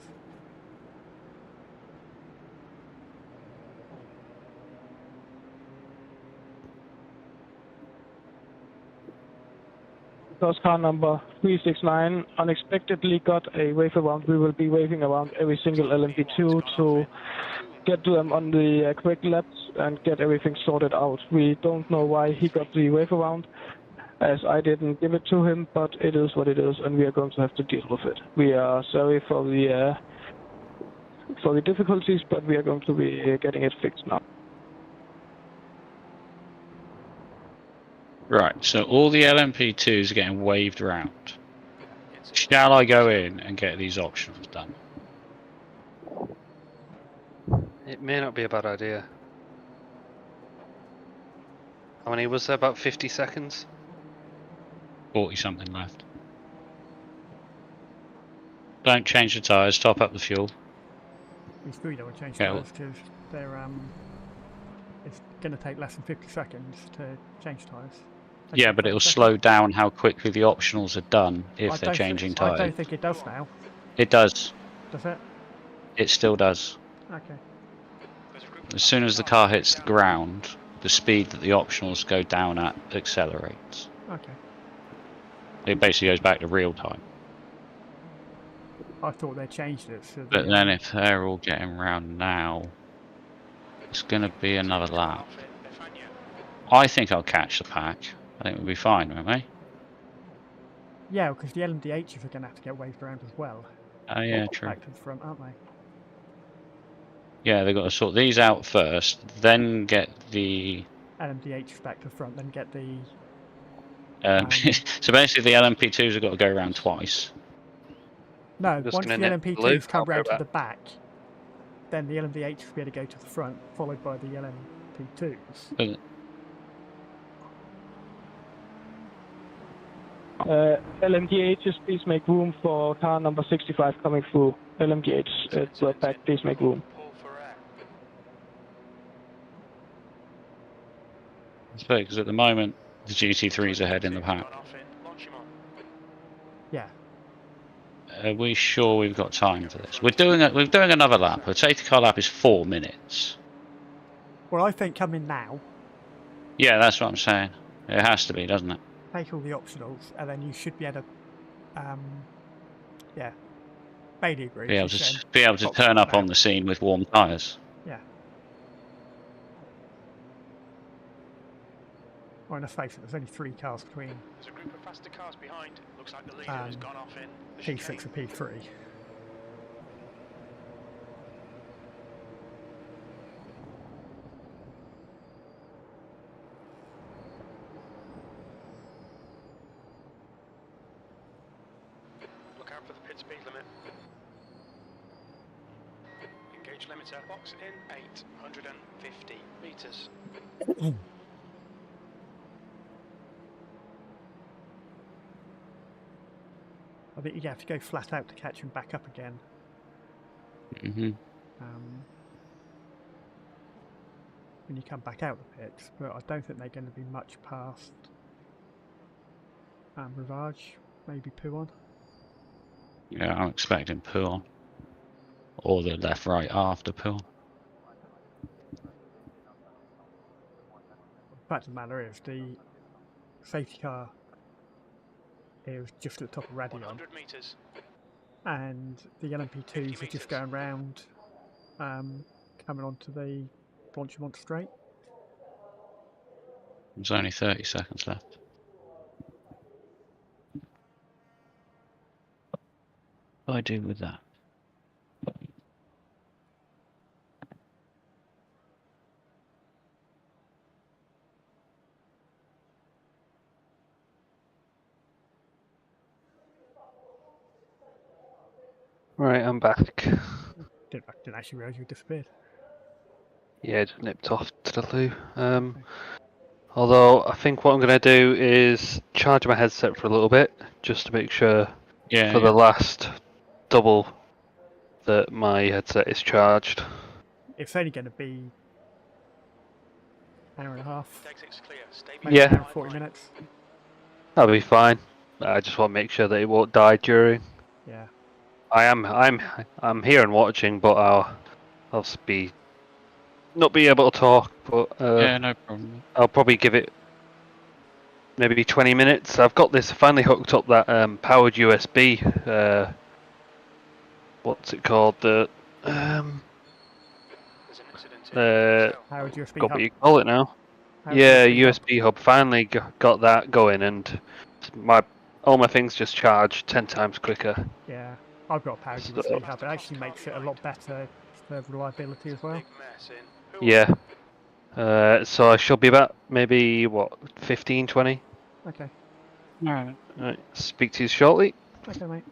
Because car number 369 unexpectedly got a wave around, we will be waving around every single LMP2 to get them on the correct laps and get everything sorted out. We don't know why he got the wave around. as I didn't give it to him, but it is what it is, and we are going to have to deal with it. We are sorry for the difficulties, but we are going to be getting it fixed now.
Right, so all the LMP2s are getting waved around. Shall I go in and get these options done?
It may not be a bad idea. How many was there? About 50 seconds?
40 something left. Don't change the tyres, top up the fuel.
We still don't want to change
Yeah,
tyres because they're it's going to take less than 50 seconds to change tyres.
Yeah, but it'll slow down how quickly the optionals are done if they're changing
I
tyres.
don't think it does now.
It does.
Does it?
It still does.
Okay.
As soon as the car hits the ground, the speed that the optionals go down at accelerates.
Okay.
It basically goes back to real time.
I thought they changed it. So
But then if they're all getting round now, it's going to be another lap. I think I'll catch the pack. I think we'll be fine, won't we?
Yeah, because the LMDHs are going to have to get waved around as well.
Oh yeah, true.
Back to the front, aren't they?
Yeah, they've got to sort these out first, then get the...
LMDHs back to the front, then get the...
so basically the LMP2s have got to go around twice.
No,
Just
once the
gonna nip the
LMP2s
loop,
come
I'll go
round to
back.
the back, then the LMDHs will be able to go to the front, followed by the LMP2s.
LMDHs, please make room for car number 65 coming through. LMDHs at the back, please make room.
Because at the moment, the GT3s are ahead in the pack.
Yeah.
Are we sure we've got time for this? We're doing another lap. A safety car lap is 4 minutes.
Well, I think come in now,
Yeah, that's what I'm saying. It has to be, doesn't it?
take all the optionals, and then you should be able to, yeah, Bailey agrees.
Be able to turn up on the scene with warm tyres.
Yeah. Well, let's face it, there's only 3 cars between
There's a group of faster cars behind. Looks like the leader has gone off in the
P6
chicane.
and P3.
Look out for the pit speed limit. Engage limiter. Box in 850 meters.
I think you have to go flat out to catch him back up again. When you come back out the pits, but I don't think they're going to be much past Rivage, maybe Puon.
Yeah, I'm expecting Puon. Or the left-right after Puon.
The fact of the matter is, the safety car is just at the top of Radion,
100 meters.
and the LMP2s are just going round, coming onto the Blanchimont straight.
There's only 30 seconds left. What do I do with that?
Right, I'm back.
Didn't actually realise you disappeared.
Yeah, it just nipped off to the loo. Although I think what I'm going to do is charge my headset for a little bit, just to make sure for the last double that my headset is charged.
It's only going to be an hour and a half.
Exit's clear. Stay
Maybe
Yeah.
an hour and 40 minutes.
That'll be fine. I just want to make sure that it won't die during.
Yeah.
I'm here and watching, but I'll not be able to talk. But
Yeah, no problem.
I'll probably give it maybe 20 minutes. I've got this finally hooked up that powered USB. What's it called? The
There's an incident in.
How would you speak
got
up?
what you call it now.
How's
Yeah,
USB hub?
USB hub finally got that going, and all my things just charge 10 times quicker.
Yeah, I've got a power
So,
USB hub. It actually makes it a lot better for reliability as well.
Big mess in. Who
yeah. So I shall be back maybe, what, 15, 20?
Okay,
Alright.
Right, speak to you shortly.
okay, mate.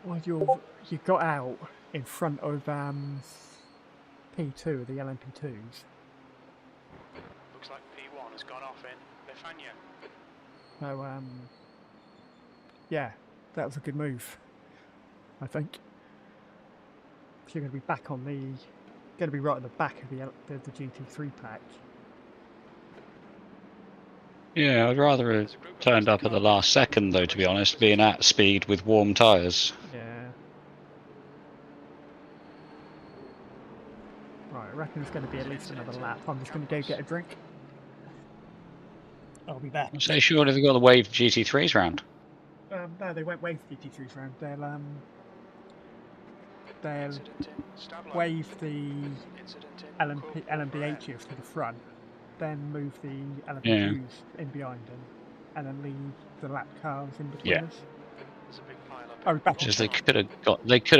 Well, you got out in front of P2, the LMP2s.
Looks like P1 has gone off in Bifania.
So yeah, that was a good move, I think. So you're going to be back on going to be right at the back of the GT3 pack.
Yeah, I'd rather have turned up at the last second, though, to be honest, being at speed with warm tyres.
Yeah. Right, I reckon it's going to be at least another lap. I'm just going to go get a drink. I'll be back.
So surely they've got the wave GT3s round.
No, they won't wave GT3s round. They'll
Incident in Stablo.
wave the
Incident in
LMBHs to the front, then move the
Yeah.
LMP2s in behind them, and then leave the lap cars in between
Yeah.
us.
There's a big pile up.
Oh, back on
Just they
track.
could have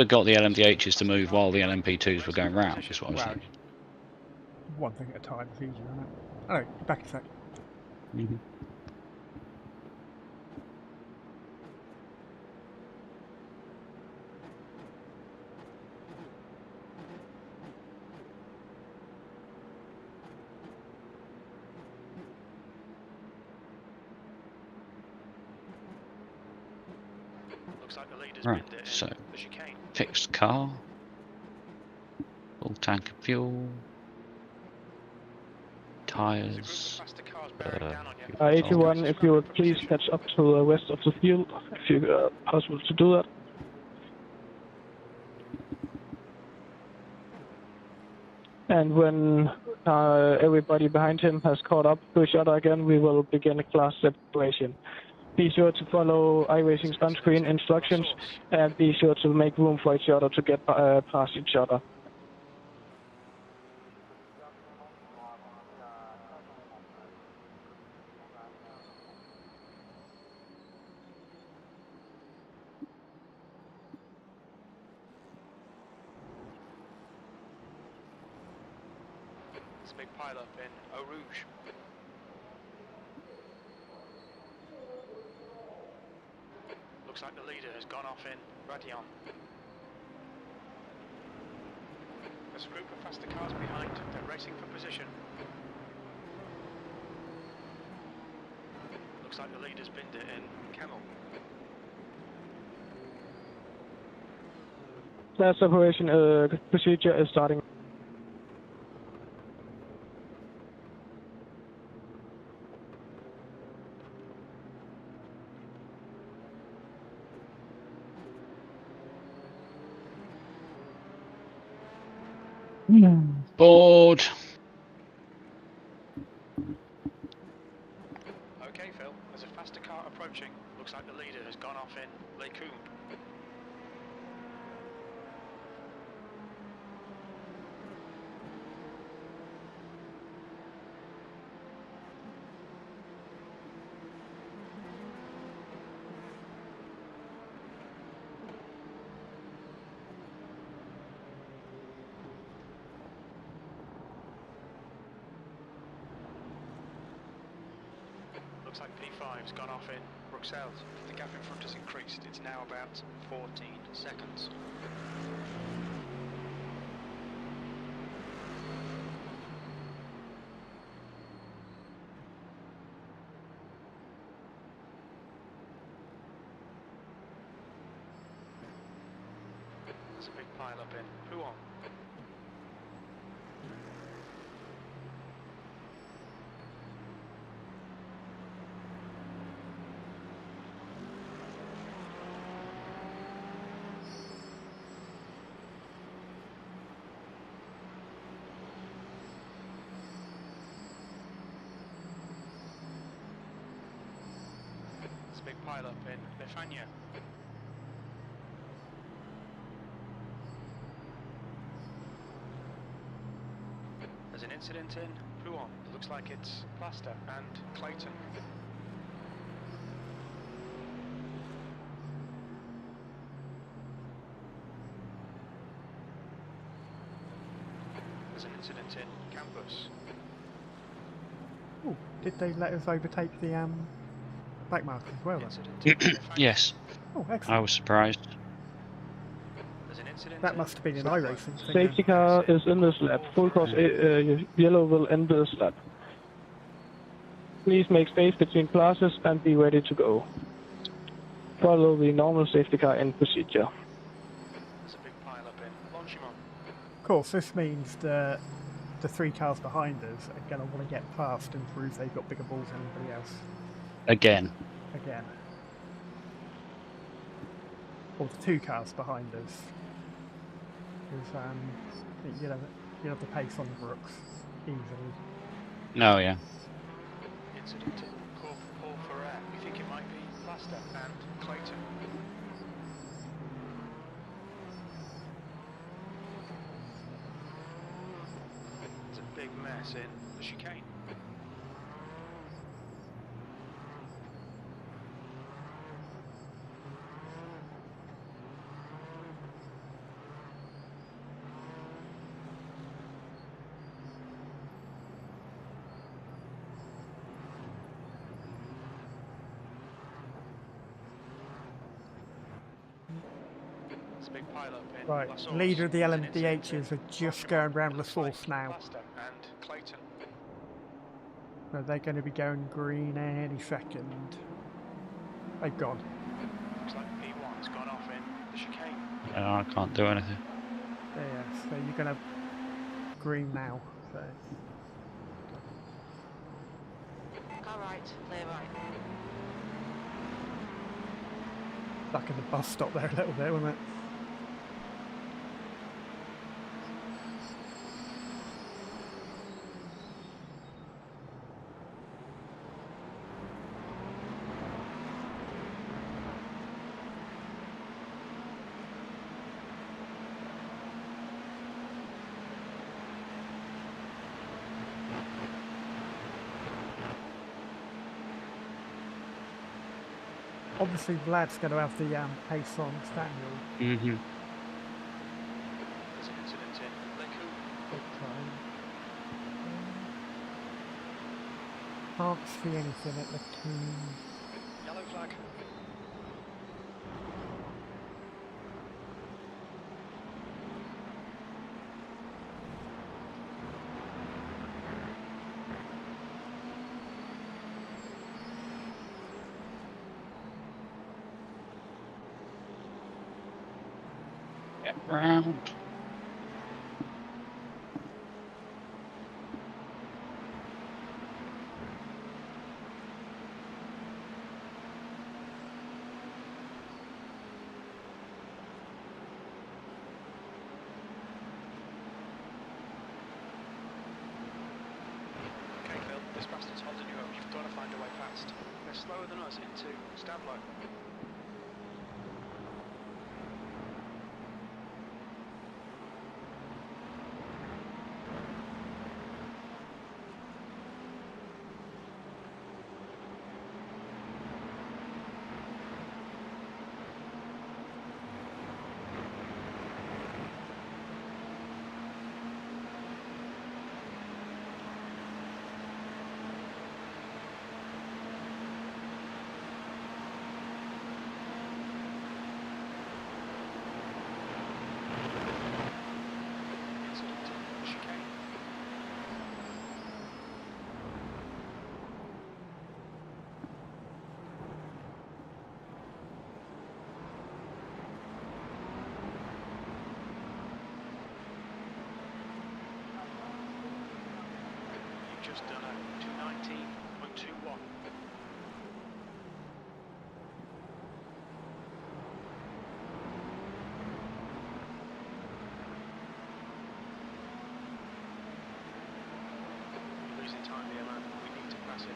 got the LMDHs to move while the LMP2s were going round, is what I'm
Well,
saying.
one thing at a time is easier, isn't it? Oh, back in a sec.
Mm-hmm.
Looks like the leader's
Right,
binned it in
so
the chicane.
fixed car, full tank of fuel,
There's a group of
tyres.
faster cars bearing down on you.
81, if you would please catch up to the west of the field, if you possible to do that. And when everybody behind him has caught up to each other again, we will begin a class separation. Be sure to follow iRacing's on-screen instructions and be sure to make room for each other to get past each other.
There's a big pile up in Eau Rouge. Looks like the leader has gone off in Radion. There's a group of faster cars behind. They're racing for position. Looks like the leader's binned it in Camel.
Class separation procedure is starting.
Board.
Okay, Phil. There's a faster car approaching. Looks like the leader has gone off in Lecoum. Looks like P5's gone off in Bruxelles. The gap in front has increased. It's now about 14 seconds. There's a big pile up in Huon. There's a big pile up in Bifania. There's an incident in Huon. It looks like it's Plaster and Clayton. There's an incident in Campus.
Oh, did they let us overtake the back mark as well then?
Incident in Halifax.
Yes,
Oh,
I
excellent.
was surprised.
There's an incident
That
in
must have been an
Stadler.
iRacing thing.
Safety car is in this lap. Full course yellow will end this lap. Please make space between classes and be ready to go. Follow the normal safety car in procedure.
There's a big pile up in Longimont.
Of course, this means that the 3 cars behind us are going to want to get past and prove they've got bigger balls than anybody else.
Again.
Again. Or the 2 cars behind us. Because you'll have the pace on the Brooks easily.
Oh, yeah.
Incident in Paul Ferrer. We think it might be Plaster and Clayton. There's a big mess in the chicane. There's a big pile up in
Right,
La Source.
leader of the
There's an incident
LMDHs
in
are just
Longimont.
going round La
Looks like
Source now.
Plaster and Clayton.
So they're going to be going green any second. They've gone.
Looks like P1's gone off in the chicane.
I can't do anything.
Yeah, so you're going to green now. So
Car right, clear right.
stuck in the bus stop there a little bit, wasn't it? Obviously, Vlad's going to have the pace on Staniel.
Mm-hmm.
There's an incident in Leku.
Big time. Can't see anything at the team.
Yellow flag.
Get round.
Okay, Phil, this bastard's holding you up. You've got to find a way past. They're slower than us into Stadler. Incident in chicane. You've just done a 219.21. You're losing time here, man. We need to pass it.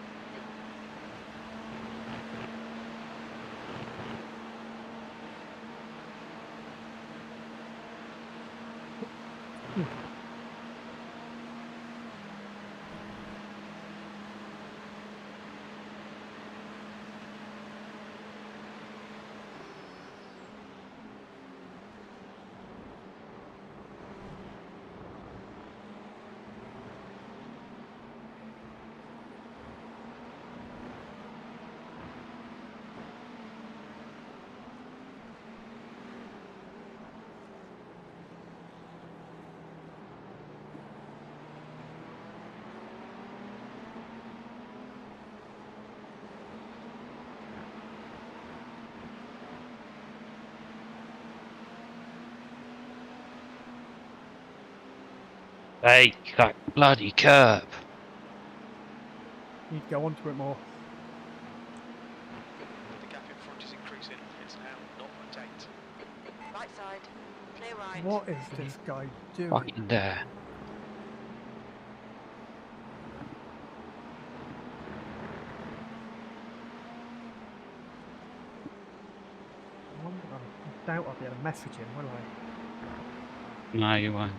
Hey, that bloody curb.
Need to go onto it more.
The gap in front is increasing. It's now 0.8.
Right side. Clear right.
What is this guy doing?
Fucking there.
I doubt I'll be able to message him, will I?
No, you won't.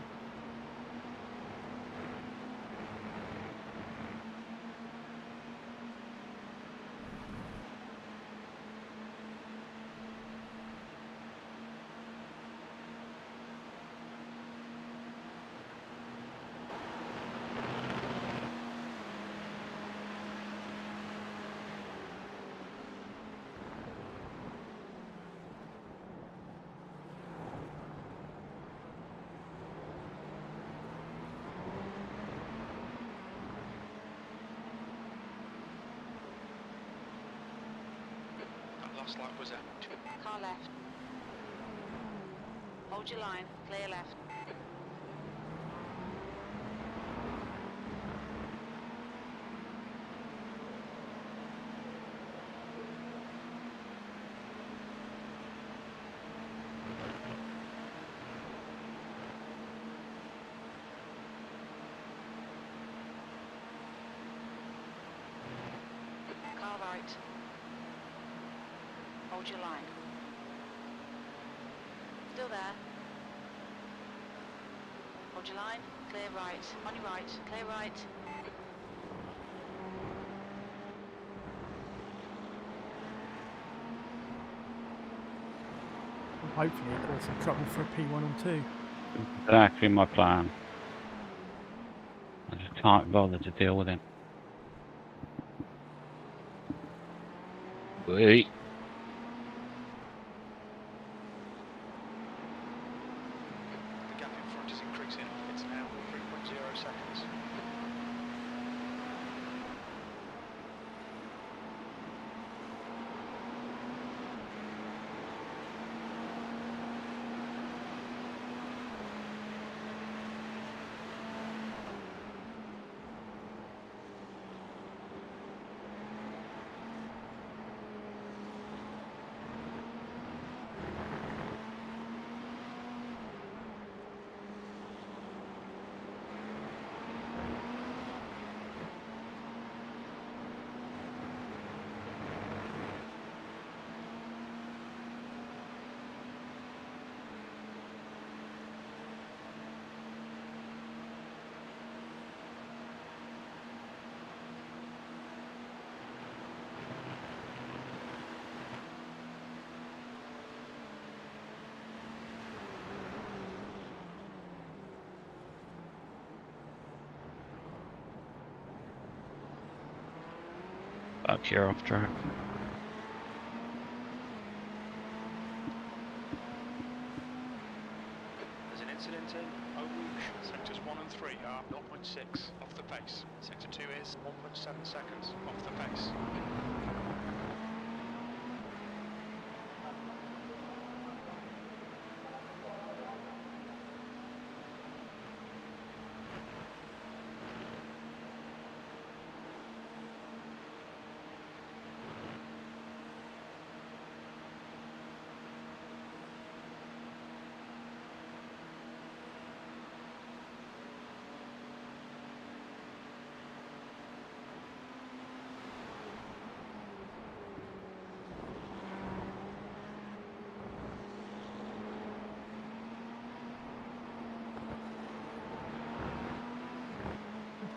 That last lap was out.
Car left. Hold your line. Clear left. Car right. Hold your line. Still there. Hold your line. Clear right. On your right. Clear right.
And hopefully it cause some trouble for a P1 and 2.
Exactly my plan. I just can't bother to deal with it. Wait.
The gap in front is increasing. It's now 3.0 seconds.
Fuck, you're off track.
There's an incident in Eau Rouge. Sectors 1 and 3 are 0.6 off the pace. Sector 2 is 1.7 seconds off the pace.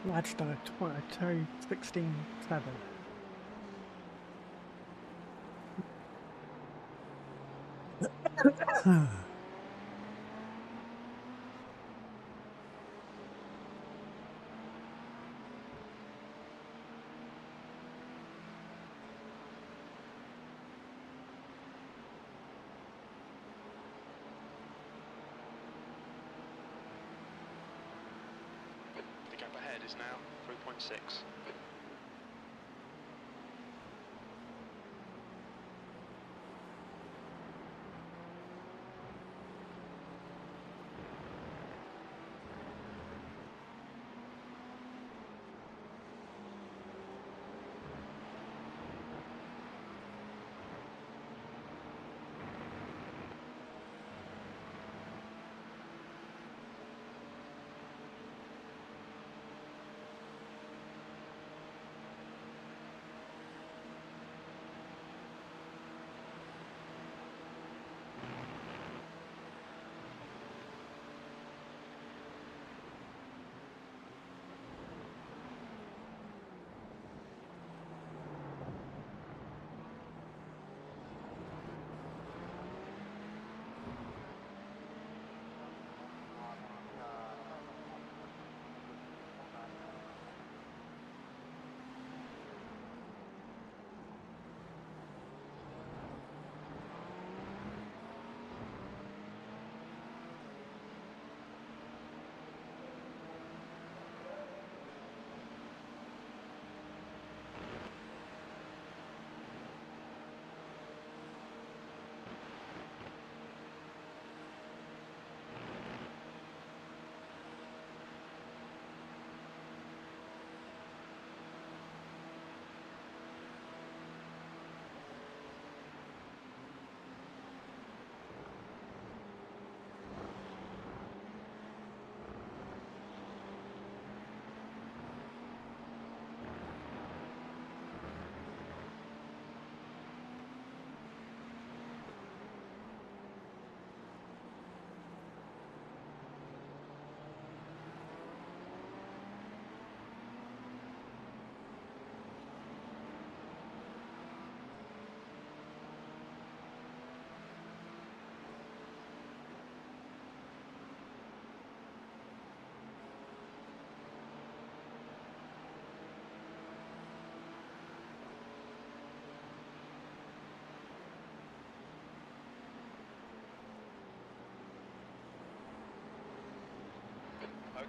Lad's done a 16.7.
The gap ahead is now 3.6.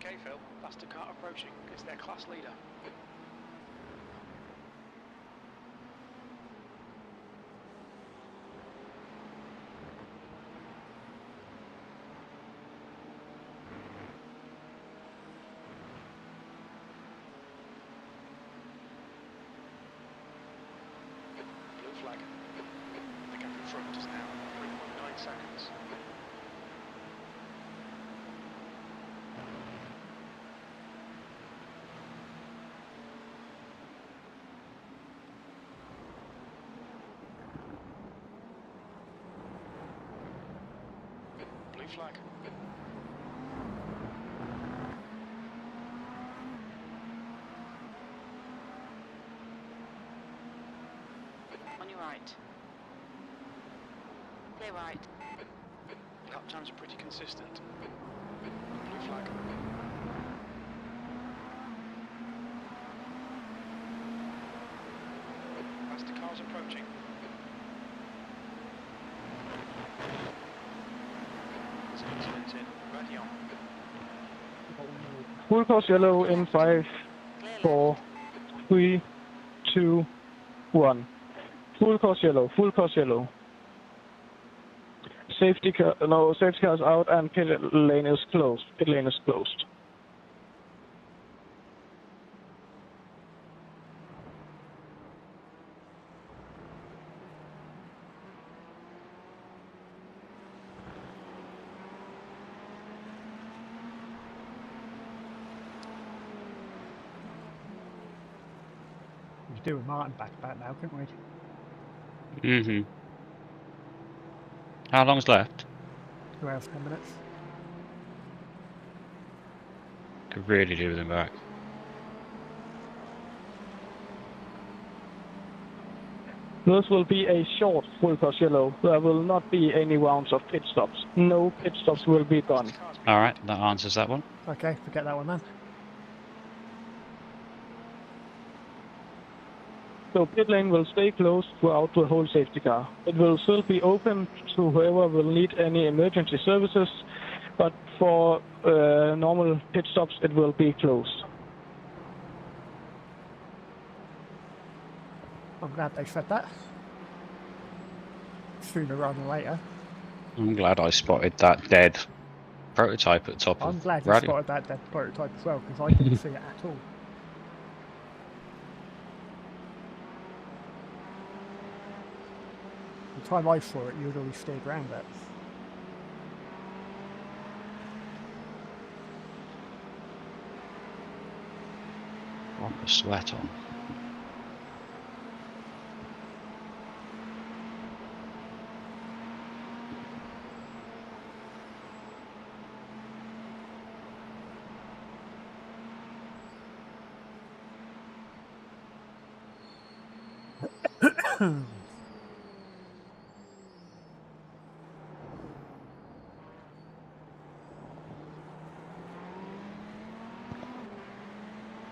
Okay, Phil. Faster car approaching. It's their class leader. Blue flag. The gap in front is now 3.9 seconds. Blue flag.
On your right. Clear right.
Lap times are pretty consistent. Blue flag. Faster cars approaching. There's an incident in Radion.
Full course yellow in 5,
Clear
4,
left.
3, 2, 1. Full course yellow, full course yellow. Safety car, no, safety cars out and pit lane is closed. Pit lane is closed.
We could do with Martin back now, couldn't we?
Mm-hmm. How long's left?
2 hours, 10 minutes.
Could really do with him back.
This will be a short full course yellow. There will not be any rounds of pit stops. No pit stops will be done.
Alright, that answers that one.
Okay, forget that one then.
So pit lane will stay closed throughout the whole safety car. It will still be open to whoever will need any emergency services, but for normal pit stops it will be closed.
I'm glad they said that. Sooner rather than later.
I'm glad I spotted that dead prototype at the top
I'm
of
glad you
radio.
spotted that dead prototype as well, because I didn't see it at all. The time I saw it, you had already steered around it.
Proper sweat on.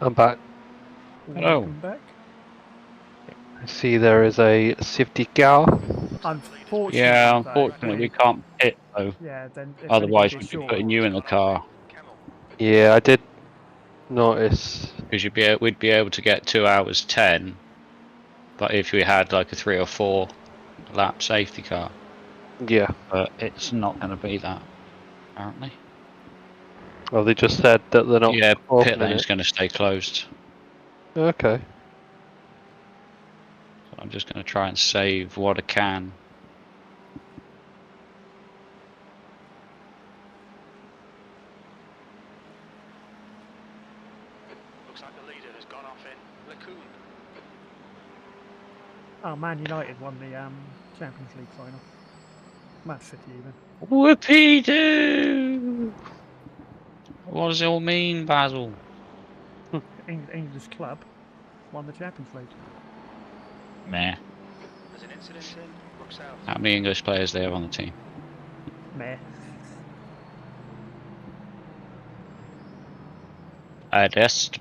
I'm back.
Hello.
Welcome back.
I see there is a safety car.
Unfortunately,
Yeah,
though,
unfortunately we can't pit though.
yeah, then it's
Otherwise
only
we'd be
short.
putting you in the car.
Yeah, I did notice.
Because we'd be able to get 2 hours 10. But if we had like a 3 or 4 lap safety car.
Yeah.
But it's not going to be that, apparently.
Well, they just said that they're not
Yeah, pit
opening
lane's
it.
going to stay closed.
Okay.
So I'm just going to try and save what I can.
Looks like the leader has gone off in Lacoon.
Oh, Man United won the Champions League final. Man City even.
Whoopie-doo! What does it all mean, Basil?
English club won the Champions League.
Meh.
There's an incident in Brook South.
How many English players do they have on the team?
Meh.
I rest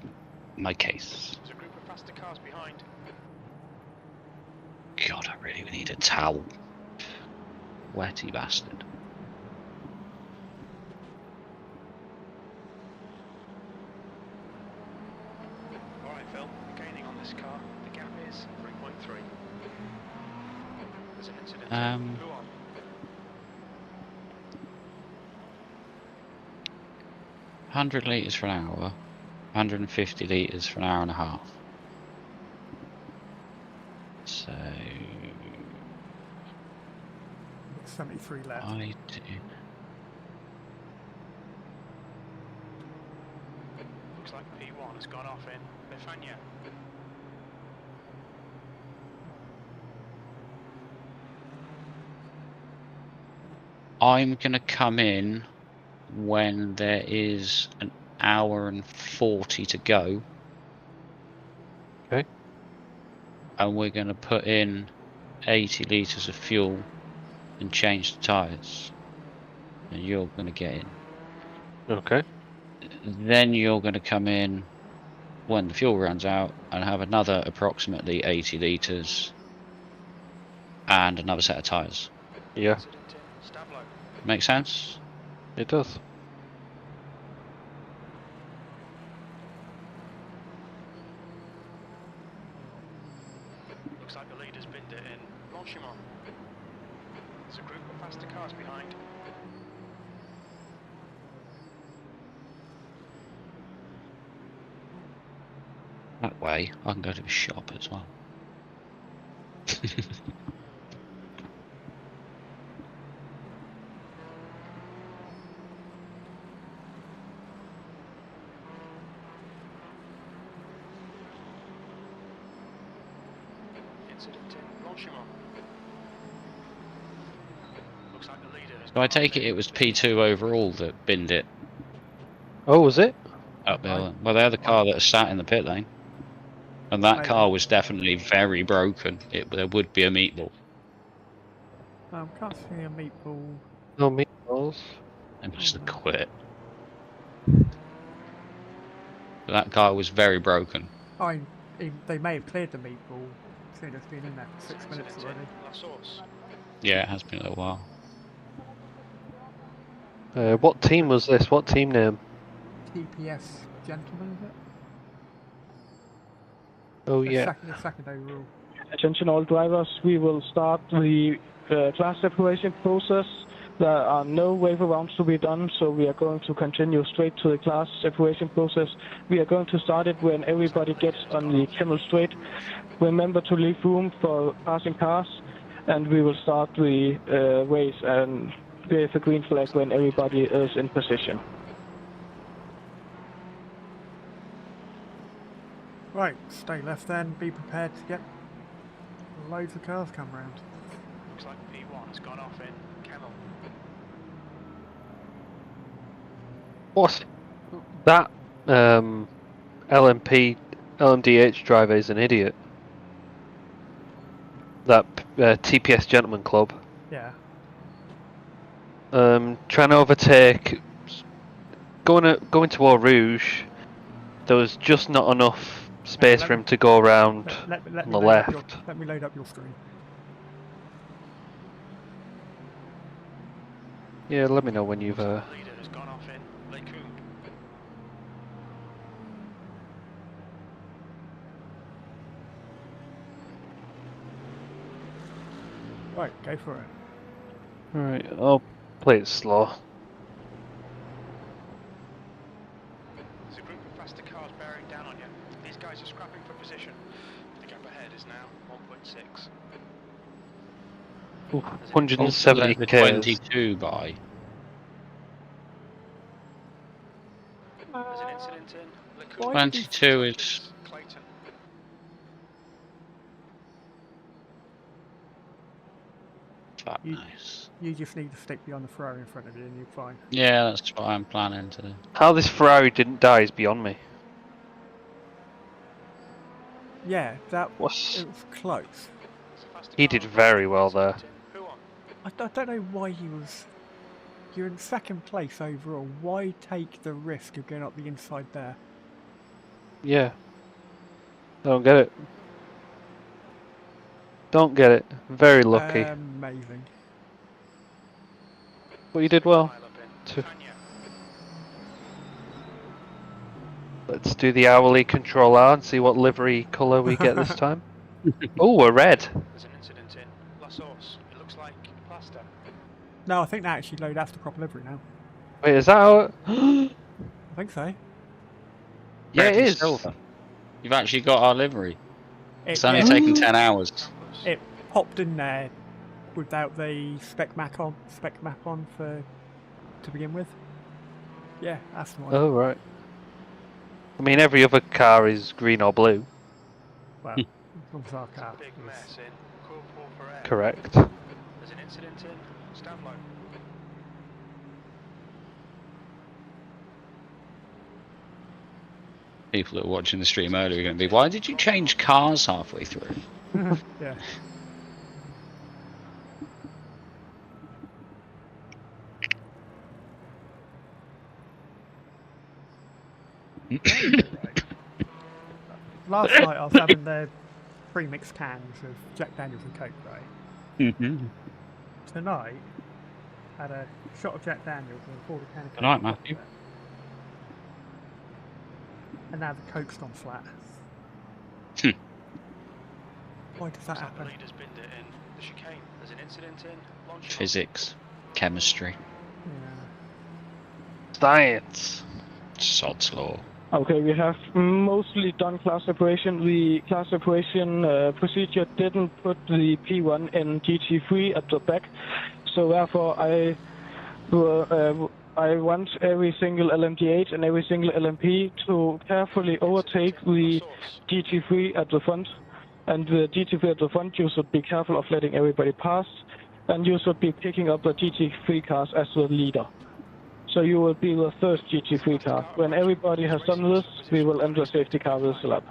my case.
There's a group of faster cars behind.
God, I really need a towel. Wetty bastard. Um,
Who on?
100 litres for an hour, 150 litres for an hour and a half. So
73 left.
I do.
Looks like P1 has gone off in Bifania.
I'm gonna come in when there is an hour and 40 to go.
Okay.
And we're gonna put in 80 litres of fuel and change the tyres. And you're gonna get in.
Okay.
Then you're gonna come in when the fuel runs out and have another approximately 80 litres and another set of tyres.
Yeah,
Incident in Stablo.
Make sense?
it does.
Looks like the leader's binned it in Blanchimont. There's a group of faster cars behind.
That way, I can go to the shop as well.
Incident in Blanchimont. Looks like the leader has
So
gone
I
off
take it
in.
it was P2 overall that binned it
Oh, was it?
uphill. Well, they're the car that sat in the pit lane. And that
Maybe.
car was definitely very broken. There would be a meatball.
Can't see a meatball.
No meatballs.
They must have quit. But that car was very broken.
They may have cleared the meatball. Seeing it's been in there for 6 minutes
Incident
already.
in La Source.
Yeah, it has been a little while.
What team was this? What team name?
TPS gentleman, is it?
Oh
The
yeah.
second overall.
Attention all drivers, we will start the class separation process. There are no wave arounds to be done, so we are going to continue straight to the class separation process. We are going to start it when everybody gets on the Kennel Straight. Remember to leave room for passing cars, and we will start the race and wave the green flag when everybody is in position.
Right, stay left then. Be prepared to get loads of cars come round.
Looks like P1 has gone off in Kennel.
What? That LMDH driver is an idiot. That TPS Gentleman Club.
Yeah.
Trying to overtake. Going to Eau Rouge. There was just not enough space for him to go around on the left.
Let me load up your screen.
Yeah, let me know when you've.
The leader has gone off in Lecoum.
Right, go for it.
Alright, I'll play it slow.
There's a group of faster cars bearing down on you. These guys are scrapping for position. The gap ahead is now 1.6.
Ooh,
Also
170
let the
k's.
22 by.
There's an incident in Lecoum.
Why did he-
22 is
Clayton.
fuck
You-
nice.
You just need to stick beyond the Ferrari in front of you and you're fine.
Yeah, that's what I'm planning to do.
How this Ferrari didn't die is beyond me.
Yeah, it
What's...
was close.
There's a faster
He
car
did
on
very
the
well there.
incident in. Who on?
I don't know why he was. You're in second place overall. Why take the risk of going up the inside there?
Yeah. I don't get it. Don't get it. Very lucky.
Amazing.
But you did well.
Pile up in
Two.
Bifania.
Let's do the hourly control R and see what livery colour we get this time. Oh, a red.
There's an incident in La Source. It looks like like plaster.
No, I think they actually load after proper livery now.
Wait, is that how?
I think so.
Yeah,
Red
it
and
is.
silver. You've actually got our livery. It's only
yeah,
taken 10 hours.
it popped in there without the spec map on to begin with. Yeah, that's the one.
Oh right. I mean, every other car is green or blue.
Well, it was our car.
Big
It was-
mess in Corporal for air.
Correct.
There's an incident in. Stand low.
People that were watching the stream earlier are going to be, why did you change cars halfway through?
yeah. Last night I was having the pre-mixed cans of Jack Daniels and Coke, right?
Mm-hmm.
Tonight, had a shot of Jack Daniels and a quarter can of Coke.
Good night, Matthew.
And now the Coke's gone flat. Why does that happen?
The leader's binned it in the chicane. There's an incident in. Launch
Physics, chemistry,
Yeah.
Science.
Sod's law.
Okay, we have mostly done class separation. The class separation procedure didn't put the P1 in GT3 at the back, so therefore I want every single LMG8 and every single LMP to carefully overtake the GT3 at the front. And the GT3 at the front, you should be careful of letting everybody pass, and you should be picking up the GT3 cars as the leader. So you will be the first GT3 car. When everybody has done this, we will enter safety car with the lap.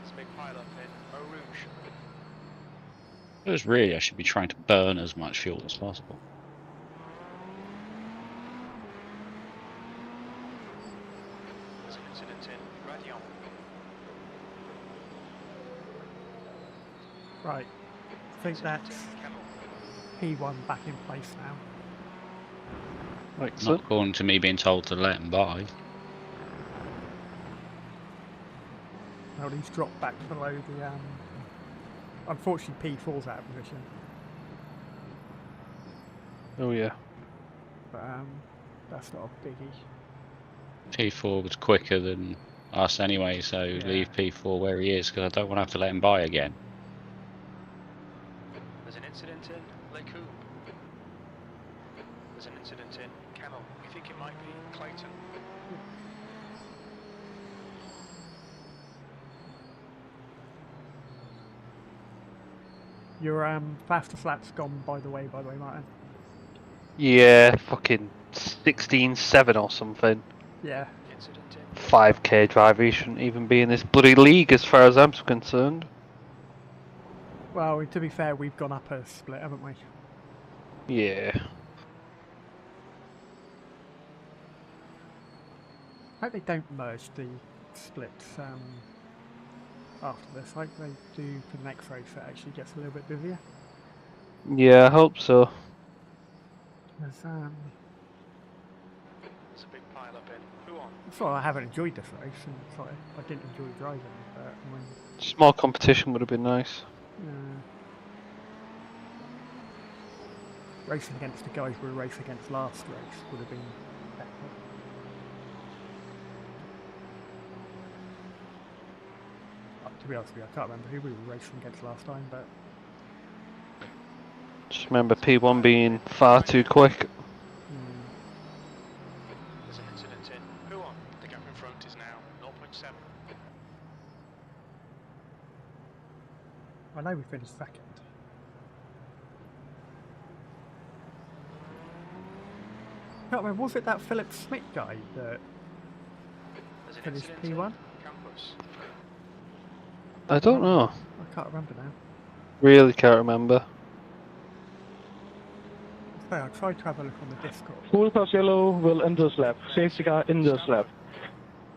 There's a big pile up in Eau Rouge.
Because really, I should be trying to burn as much fuel as possible.
There's an incident in Radion.
Right. I think that's P1 back in place now.
Like
Not according to me being told to let them by.
Well, he's dropped back below the. Unfortunately, P4's out of position.
Oh yeah.
But that's not a biggie.
P4 was quicker than us anyway, so leave P4 where he is, because I don't want to have to let him by again.
There's an incident in Les Coubes. There's an incident in Camel. We think it might be Clayton.
Your fastest lap's gone, by the way, Martin.
Yeah, fucking 16.7 or something.
Yeah.
Incident in.
5k driver, he shouldn't even be in this bloody league as far as I'm concerned.
Well, to be fair, we've gone up a split, haven't we?
Yeah.
I hope they don't merge the splits after this, like they do for the next race. It actually gets a little bit busier.
Yeah, I hope so.
There's,
There's a big pile up in Huon.
so I haven't enjoyed this race, and it's like I didn't enjoy driving, but I mean,
Small competition would have been nice.
racing against the guys we were racing against last race would have been better. To be honest with you, I can't remember who we were racing against last time, but
Just remember P1 being far too quick.
There's an incident in Huon. The gap in front is now 0.7.
I know we finished second. I can't remember, was it that Philip Smith guy that
There's an
finished
incident
P1?
in Campus.
I don't know.
I can't remember now.
Really can't remember.
So I tried to have a look on the Discord.
Full pass yellow will enter this lap. Safety car in this lap.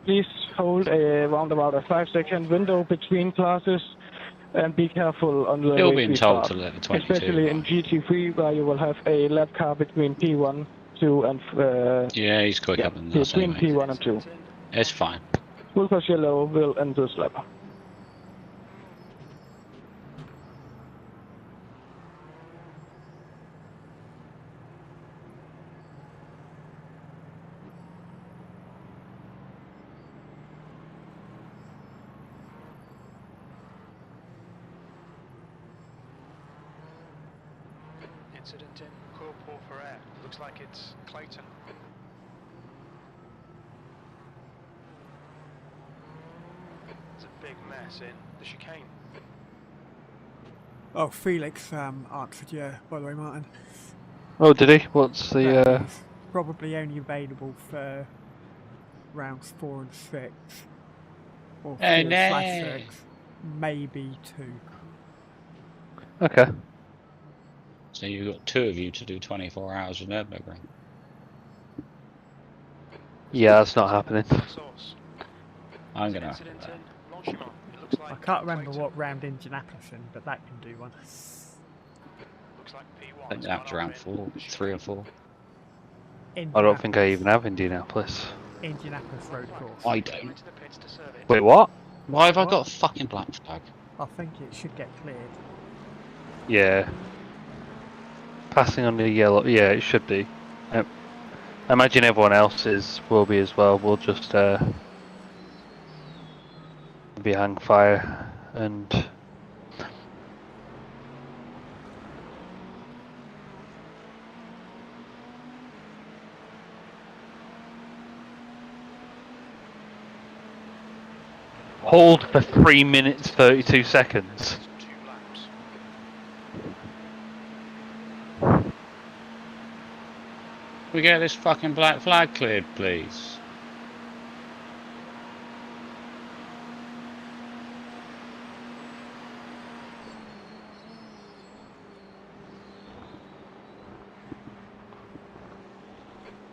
Please hold around about a 5-second window between classes and be careful on the
Still
way
being
we
told
start.
to let the 22
Especially in GT3 where you will have a lap car between P1, 2 and
Yeah, he's quicker than us
between
anyway.
P1 and 2.
It's fine.
Wolfers Yellow will end this lap.
Incident in Corporal for air. Looks like it's Clayton. There's a big mess in the chicane.
Oh, Felix answered you, by the way, Martin.
Oh, did he? What's the?
He's probably only available for rounds 4 and 6. Or
Oh,
4/6.
no.
Maybe 2.
Okay.
So you've got 2 of you to do 24 hours with Nürburgring.
Yeah, that's not happening.
Source.
I'm
There's an
gonna.
incident in Longchamp. It looks like
I can't remember
Clayton.
what round Indianapolis in, but that can do one.
Looks like P1.
I think that's round 4, 3 or 4.
I don't think I even have Indianapolis.
Indianapolis Road Course.
I don't.
Into the pits to serve it.
Wait, what?
Why have I
What?
got a fucking black flag?
I think it should get cleared.
Yeah. Passing on the yellow. Yeah, it should be. I imagine everyone else's will be as well. We'll just be hang fire and. Hold for 3 minutes 32 seconds.
2 laps.
We get this fucking black flag cleared, please.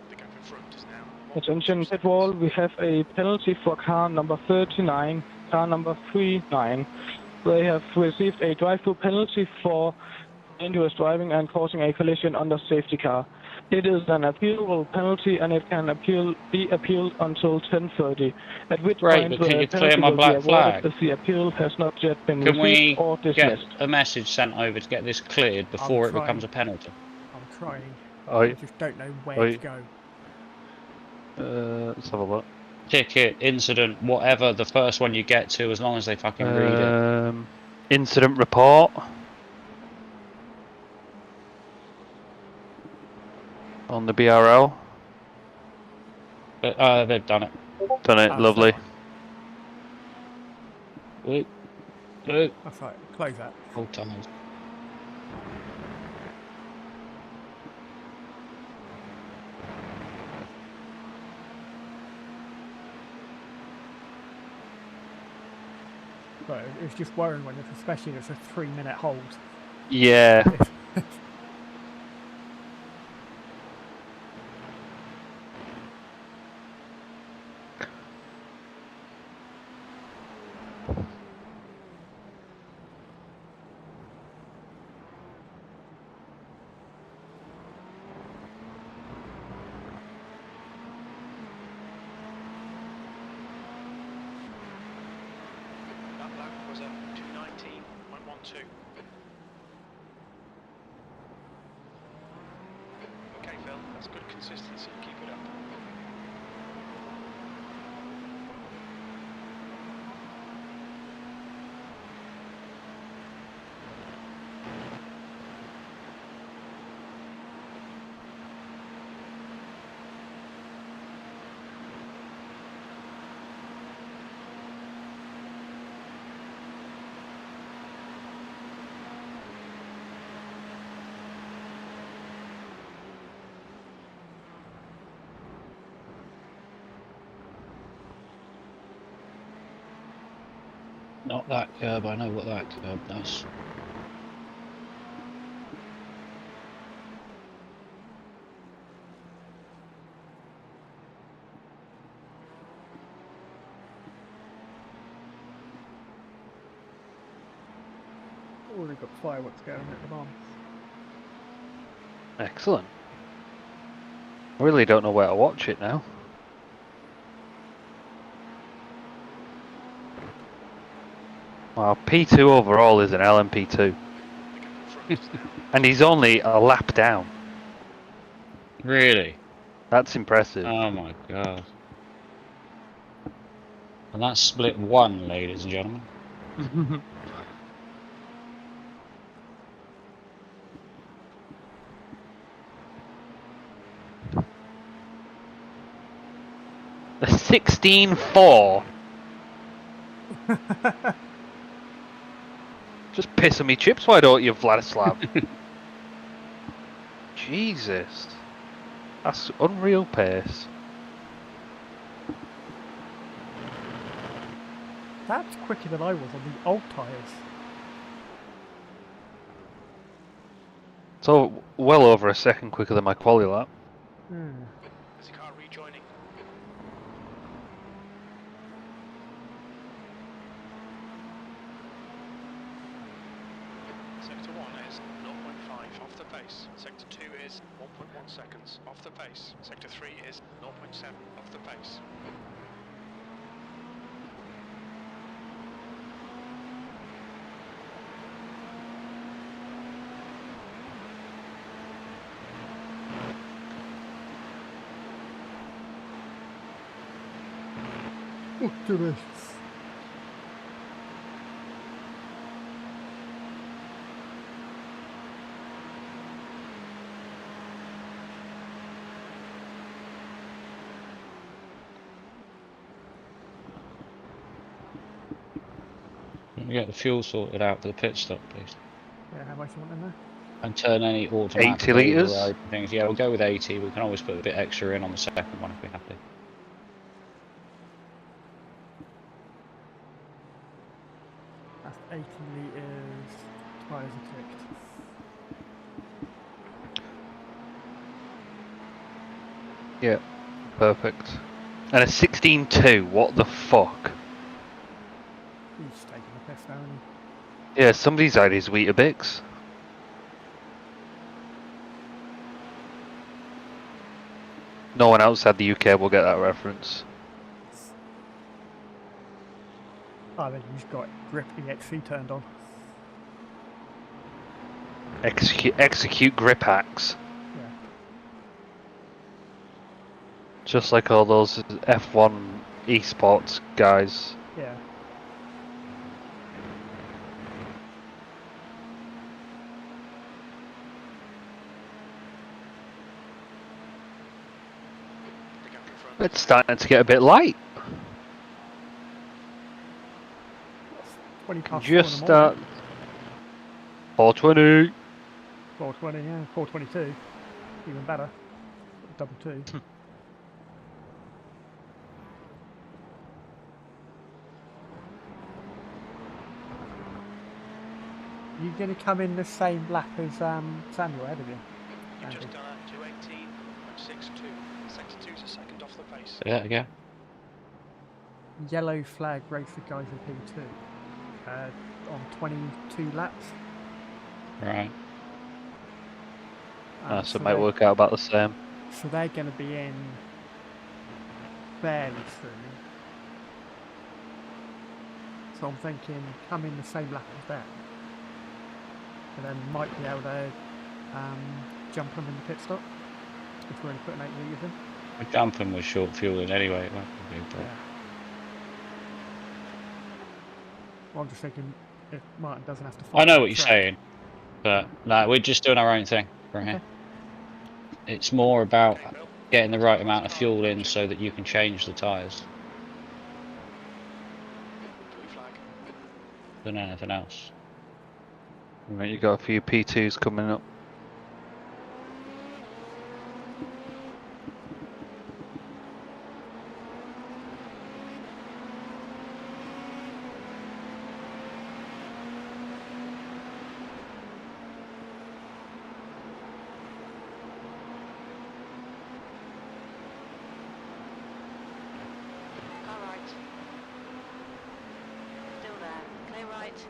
The gap in front is now.
Attention pit wall, we have a penalty for car number 39, car number 39. They have received a drive-through penalty for dangerous driving and causing a collision under safety car. It is an appealable penalty and it can be appealed until 10:30. At which
Great,
point
but can
the
you clear
penalty
my
will be
black
awarded
flag?
if the appeal has not yet been
Can we
received or
get
dismissed.
a message sent over to get this cleared before it
trying.
becomes a penalty?
I'm trying.
Oh,
I just don't know where to go.
let's have a look.
Ticket, incident, whatever, the first one you get to, as long as they fucking read it.
Incident report. On the BRL.
But, they've done it.
Done it, lovely.
Look, look,
That's right, close that.
all times.
But it's just worrying when it's, especially if it's a 3-minute hold.
Yeah.
That lap was a 2:19.12. Okay, Phil, that's good consistency. Keep it up.
Not that curb, I know what that curb does.
Already got fireworks going at the bomb.
Excellent. I really don't know where to watch it now. Well, P2 overall is an LMP2. And he's only a lap down.
Really?
That's impressive.
Oh my god. And that's split 1, ladies and gentlemen.
The 16.4. Just pissing me chips, why don't you, Vladislav? Jesus. That's unreal pace.
That's quicker than I was on the old tyres.
So, well over a second quicker than my quali lap.
Is the car rejoining? Sector 1 is 0.5 off the pace. Sector 2 is 1.1 seconds off the pace. Sector 3 is 0.7 off the pace.
Oh, delicious.
Can we get the fuel sorted out for the pit stop, please?
Yeah, how much you want in there?
And turn any automatic
80 litres?
override things. Yeah, we'll go with 80. We can always put a bit extra in on the second one if we have to.
That's 80 litres. Tyres are clicked.
Yeah, perfect. And a 16.2, what the fuck?
He's just taking the piss now, isn't
Yeah, somebody's had his Weetabix. No one outside the UK will get that reference.
he? I think he's got grip EXC turned on.
Execute grip hacks.
Yeah.
Just like all those F1 esports guys.
Yeah.
It's starting to get a bit light.
20 past
Just
4 in the morning.
420.
420, yeah. 422. Even better. Double 2. You going to come in the same lap as Samuel ahead of you?
You've
Andy?
just done a 218.62. Sector 2's a second off the pace.
Yeah, again.
Yellow flag race the guys in P2 on 22 laps.
Right.
So it might work out about the same.
So they're going to be in fairly soon. So I'm thinking come in the same lap as them. And then might be able to jump them in the pit stop if we're only putting 8 litres in.
We're jumping with short fueling anyway. It won't be a problem.
Yeah. Well, I'm just thinking if Martin doesn't have to
I
follow
know
the
what you're
track.
saying, but no, we're just doing our own thing from here. It's more about getting the right amount of fuel in so that you can change the tyres
Blue flag.
than anything else.
Right, you got a few P2s coming up.
Car right. Still there. Clear right.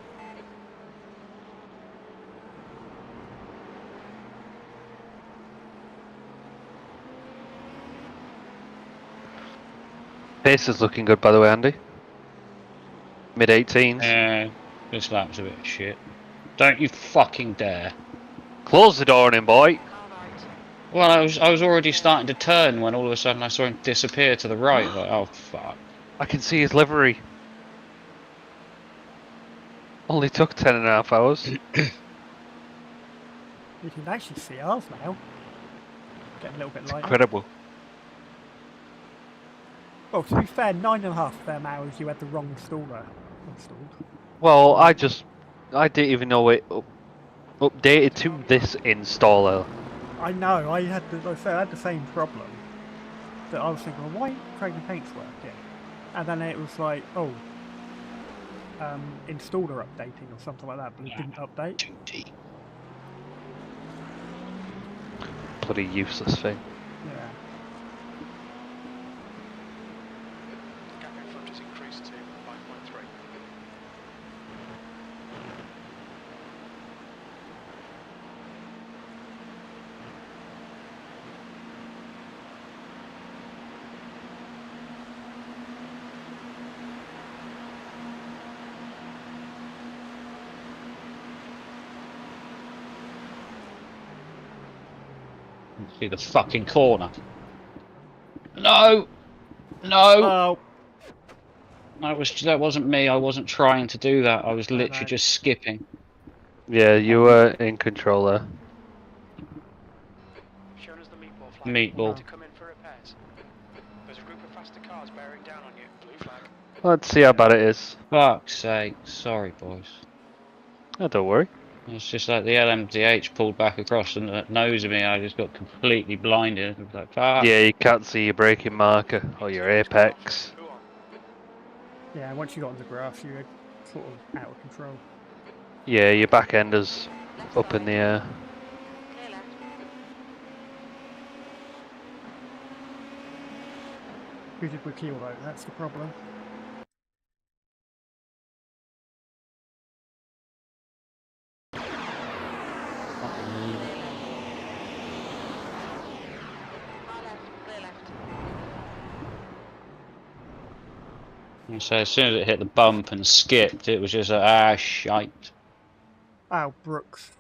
Pace is looking good, by the way, Andy. Mid 18s.
This lap's a bit of shit. Don't you fucking dare.
Close the door on him, boy.
Car right.
Well, I was already starting to turn when all of a sudden I saw him disappear to the right. Like, oh fuck.
I can see his livery. Only took 10.5 hours.
You can actually see ours now. Getting a little bit lighter.
Incredible.
Well, to be fair, 9.5 of them hours you had the wrong installer installed.
Well, I didn't even know it updated to this installer.
I know, I had the, like I say, I had the same problem. That I was thinking, well, why ain't Craig and Paint's working? And then it was like, oh, installer updating or something like that, but it didn't update.
Bloody useless thing.
Yeah.
The gap in front has increased to 5.3.
See the fucking corner. No! No!
Oh,
That wasn't me. I wasn't trying to do that. I was
No,
literally
no.
just skipping.
Yeah, you were in control there.
Shown as the meatball flag.
Meatball.
To come in for repairs. There's a group of faster cars bearing down on you. Blue flag.
Let's see how bad it is.
Fuck's sake. Sorry, boys.
Oh, don't worry.
It's just like the LMDH pulled back across and the nose of me. I just got completely blinded. I was like, fuck.
Yeah, you can't see your braking marker or your apex.
Who on?
yeah, once you got on the grass, you were sort of out of control.
Yeah, your back end is
Left
up in
side.
the air.
Clear left.
Who did we kill though? That's the problem.
Car left. Clear left.
And so as soon as it hit the bump and skipped, it was just like, shite.
Oh, Brooks.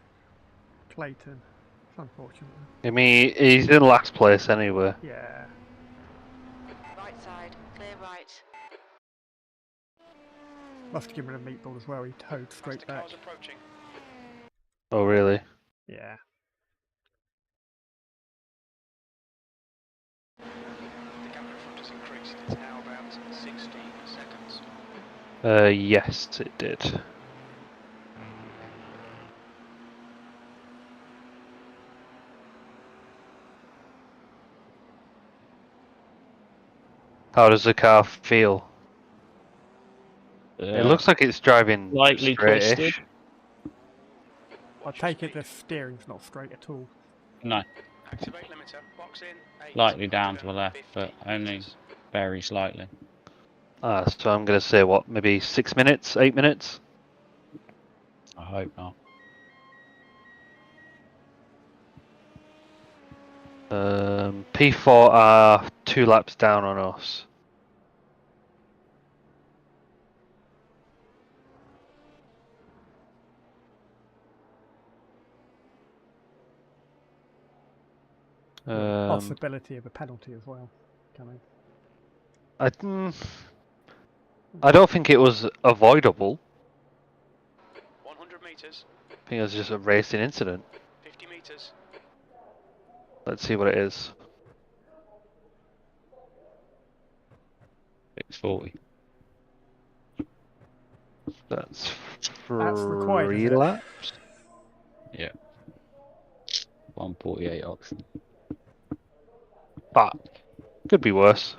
Clayton. It's unfortunate.
I mean, he's in last place anyway.
Yeah.
Right side. Clear right.
Must have given him a meatball as well, he towed straight
Faster
back.
cars approaching.
Oh, really?
Yeah.
The gap in front has increased. It's now about 16 seconds.
Yes, it did. How does the car feel? It looks like it's driving
Slightly
straight-ish.
twisted.
I take it the steering's not straight at all.
No,
Activate limiter. Box in. 8.
slightly down to the left, but
50
only
meters.
very slightly.
So I'm gonna say what, maybe 6 minutes, 8 minutes?
I hope not.
P4 are 2 laps down on us.
Possibility of a penalty as well coming.
I don't think it was avoidable.
100 meters.
I think it was just a racing incident.
50 meters.
Let's see what it is.
640.
That's
required, is
3
it?
laps.
Yeah. 148 option.
But could be worse.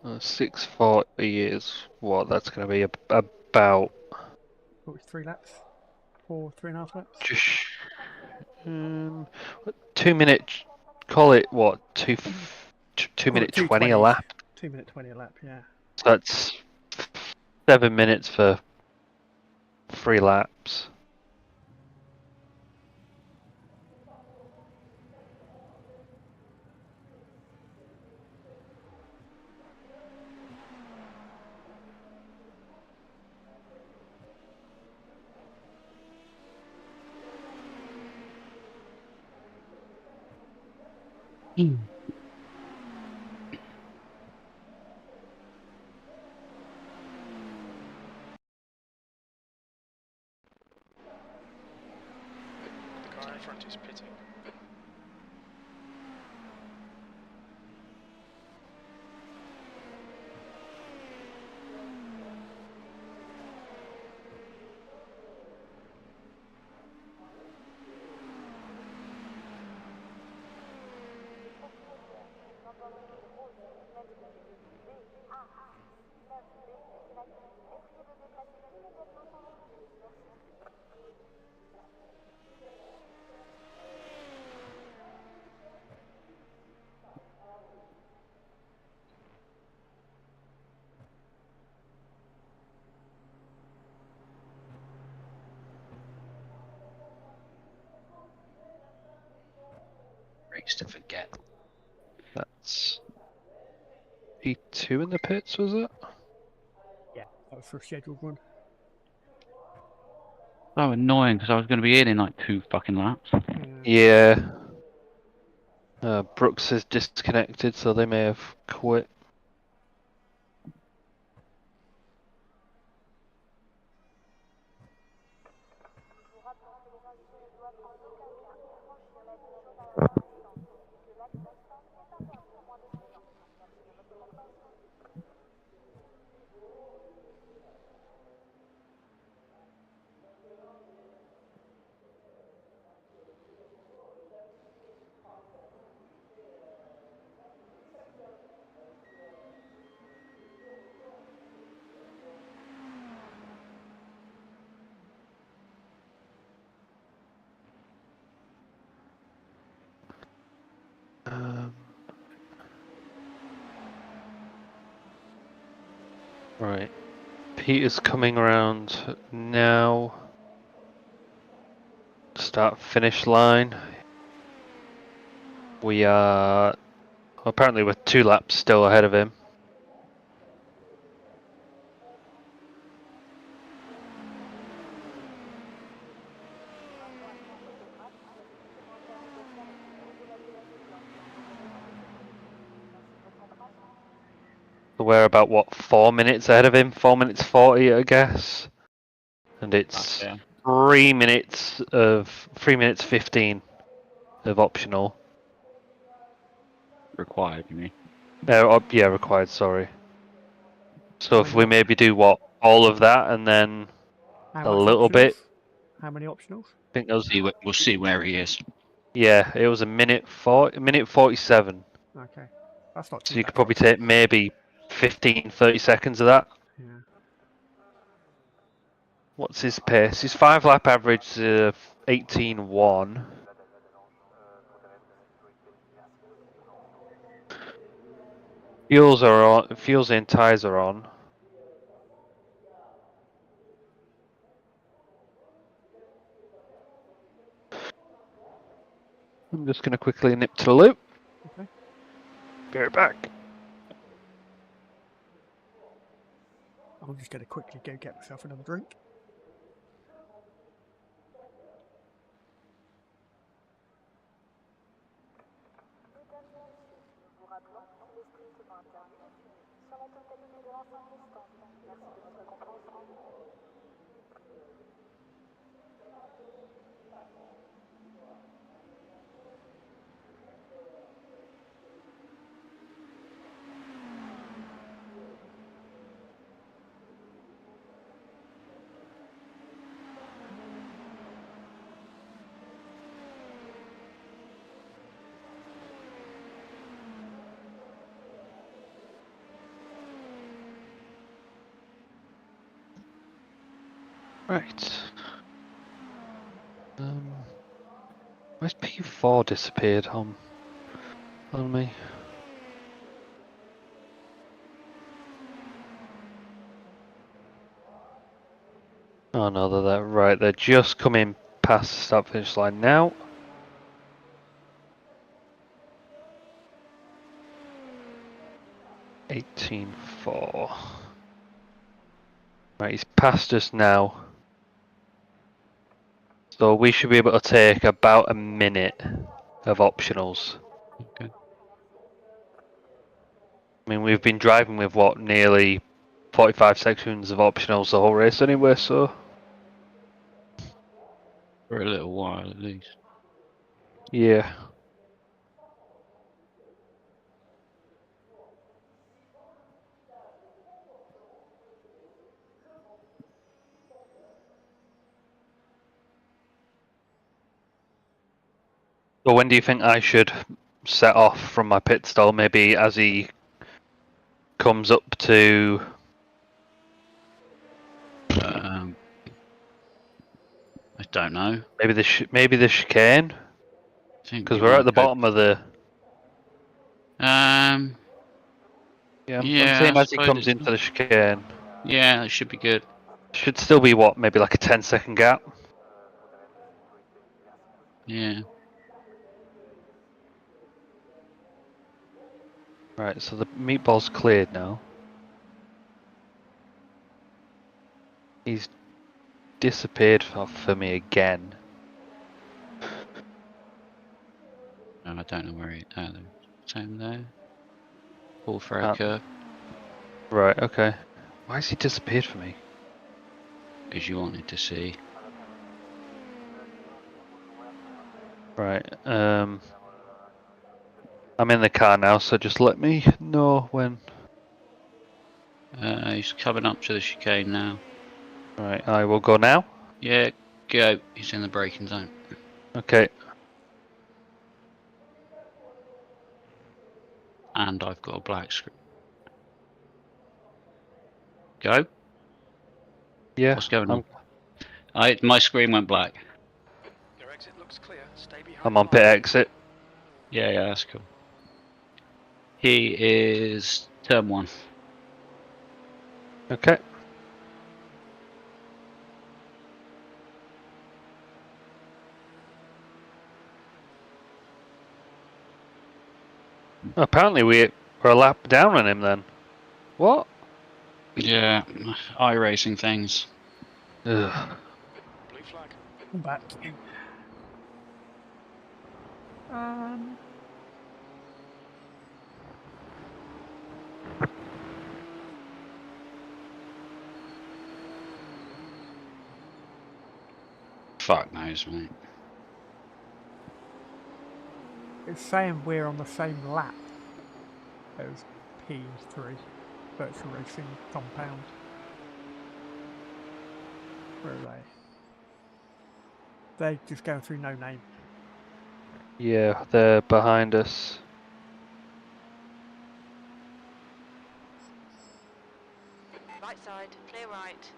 Uh, 640 is what? That's going to be about
43 laps? 3.5 laps?
just 2 minute. Call it what? 2 minute 20 a
2:20.
lap.
2 minute 20 a lap, yeah.
So that's 7 minutes for 3 laps.
The car in front is pitting.
Race to forget.
That's P2 in the pits, was it?
Yeah, that was for a scheduled one.
So annoying because I was going to be in like 2 fucking laps.
Yeah. Brooks is disconnected, so they may have quit. Right. Peter's coming around now. Start finish line. We are apparently we're 2 laps still ahead of him. We're about what, 4 minutes ahead of him? 4 minutes 40, I guess. And it's
Yeah.
3 minutes 15 of optional.
Required, you mean?
Yeah, required, sorry. So
How
if
many
we maybe do what, all of that and then
How
a
much
little
optionals?
bit.
How many optionals?
I think those.
We'll see where he is.
Yeah, it was a minute 47.
Okay, that's not
So
too
you
bad.
could probably take maybe 15, 30 seconds of that.
Yeah.
What's his pace? His 5 lap average 18.1. Fuels are on. Fuels and tyres are on. I'm just going to quickly nip to the loop.
Okay.
Be right back.
I'm just going to quickly go get myself another drink.
Right. Where's P4 disappeared on me? Oh no, they're there. Right, they're just coming past the start finish line now. $18.4. Right, he's past us now. So we should be able to take about a minute of optionals.
Okay.
I mean, we've been driving with what, nearly 45 sections of optionals the whole race anyway, so
For a little while at least.
yeah. So when do you think I should set off from my pit stall? Maybe as he comes up to...
I don't know.
maybe the chicane?
I think
Because
you
we're
might
at the
go-
bottom of the...
Yeah,
I'm
yeah,
saying
I
as he
suppose
comes
it's
into the chicane.
yeah, it should be good.
Should still be what, maybe like a 10-second gap?
Yeah.
Right, so the meatball's cleared now. He's disappeared for me again.
I don't know where he. Same there. Pull for a
Can't-
curve
Right, okay. Why has he disappeared for me?
because you wanted to see.
Right, I'm in the car now, so just let me know when.
He's coming up to the chicane now.
Right, I will go now.
Yeah, go. He's in the braking zone.
Okay.
And I've got a black screen. Go.
Yeah.
What's going on? My screen went black.
Your exit looks clear. Stay behind.
I'm on pit exit.
Yeah, that's cool. He is turn 1.
Okay. Apparently we're a lap down on him then. What?
Yeah, iRacing things.
Ugh.
Blue flag.
I'm back.
Fuck knows, mate.
It's saying we're on the same lap as P3, Virtual Racing Compound. Where are they? They just going through no name.
Yeah, they're behind us.
Right side, clear right.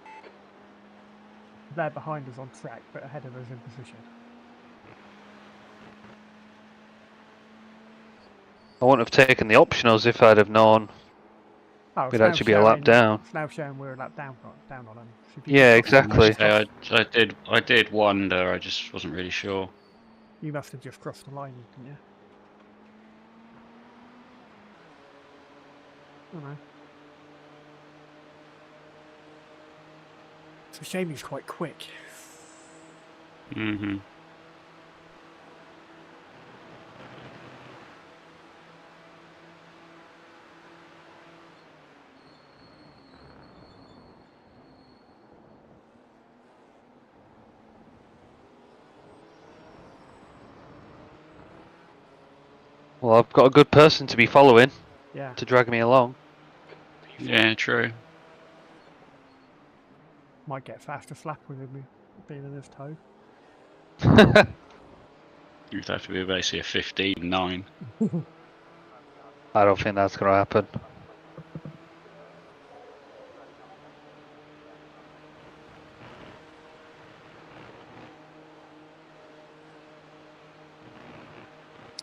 They're behind us on track, but ahead of us in position.
I wouldn't have taken the optionals if I'd have known
Oh,
we'd actually be a lap down.
It's now showing we're a lap down on them. So
Yeah, exactly.
I did wonder. I just wasn't really sure.
You must have just crossed the line, didn't you? I don't know. It's a shame he's quite quick.
Mm-hmm.
Well, I've got a good person to be following
Yeah.
to drag me along.
Yeah, true.
Might get faster slap with him being in his toe.
You'd have to be basically a 15-9.
I don't think that's going to happen.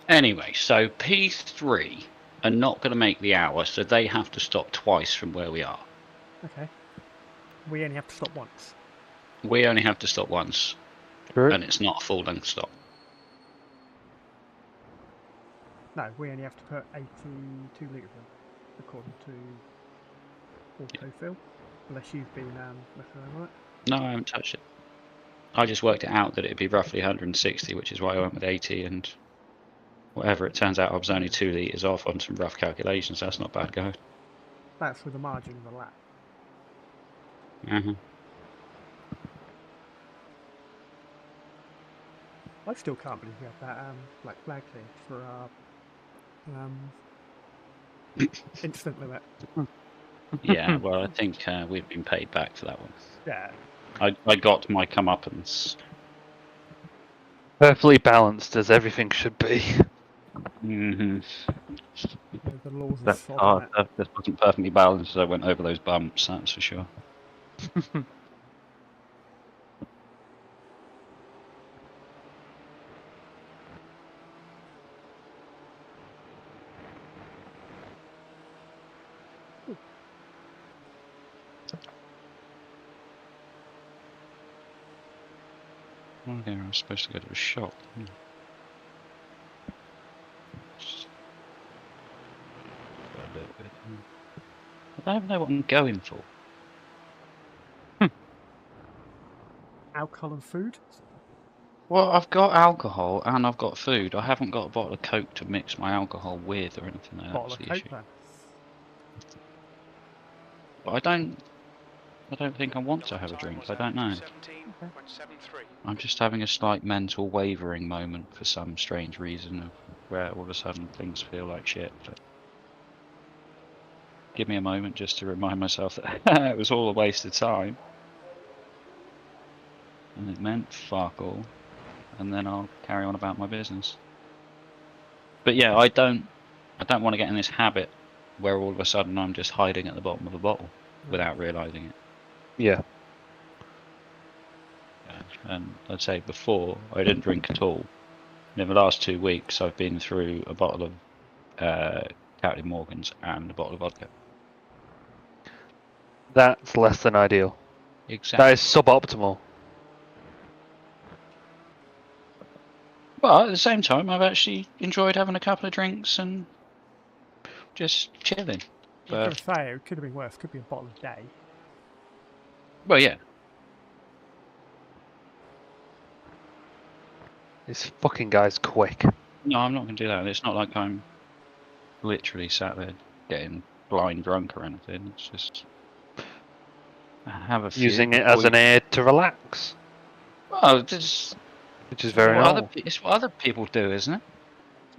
Anyway, so P3 are not going to make the hour, so they have to stop twice from where we are.
Okay. We only have to stop once.
We only have to stop once,
True.
and it's not a full-length stop.
No, we only have to put 82 litres in, according to autofill. Unless you've been messing around with it.
No, I haven't touched it. I just worked it out that it'd be roughly 160, which is why I went with 80 and Whatever it turns out, I was only 2 litres off on some rough calculations. That's not bad going.
That's with the margin of the lap. I still can't believe we have that black flag thing for our instant limit.
Yeah, well, I think we've been paid back for that one.
Yeah.
I got my comeuppance.
Perfectly balanced as everything should be.
Mm-hmm.
The laws of
That
sod
car
on it.
just wasn't perfectly balanced as I went over those bumps, that's for sure. Oh, yeah, I was supposed to go to a shop. I don't know what I'm going for.
Alcohol and food?
Well, I've got alcohol and I've got food. I haven't got a bottle of Coke to mix my alcohol with or anything like that.
Bottle
That's
of
the
Coke
issue.
then.
But I don't think I want to have a drink. I don't know. I'm just having a slight mental wavering moment for some strange reason of where all of a sudden things feel like shit. But give me a moment just to remind myself that it was all a waste of time. And it meant fuck all. And then I'll carry on about my business. But yeah, I don't want to get in this habit where all of a sudden I'm just hiding at the bottom of a bottle without realising it.
Yeah.
And I'd say before, I didn't drink at all. And in the last 2 weeks, I've been through a bottle of Captain Morgan's and a bottle of vodka.
That's less than ideal.
Exactly.
That is suboptimal.
But at the same time, I've actually enjoyed having a couple of drinks and just chilling.
I've got to say, it could have been worse. Could be a bottle a day.
Well, yeah.
This fucking guy's quick.
No, I'm not going to do that. It's not like I'm literally sat there getting blind drunk or anything. It's just I have a few
Using it as an aid to relax.
Well, just
which is very normal.
It's what other people do, isn't it?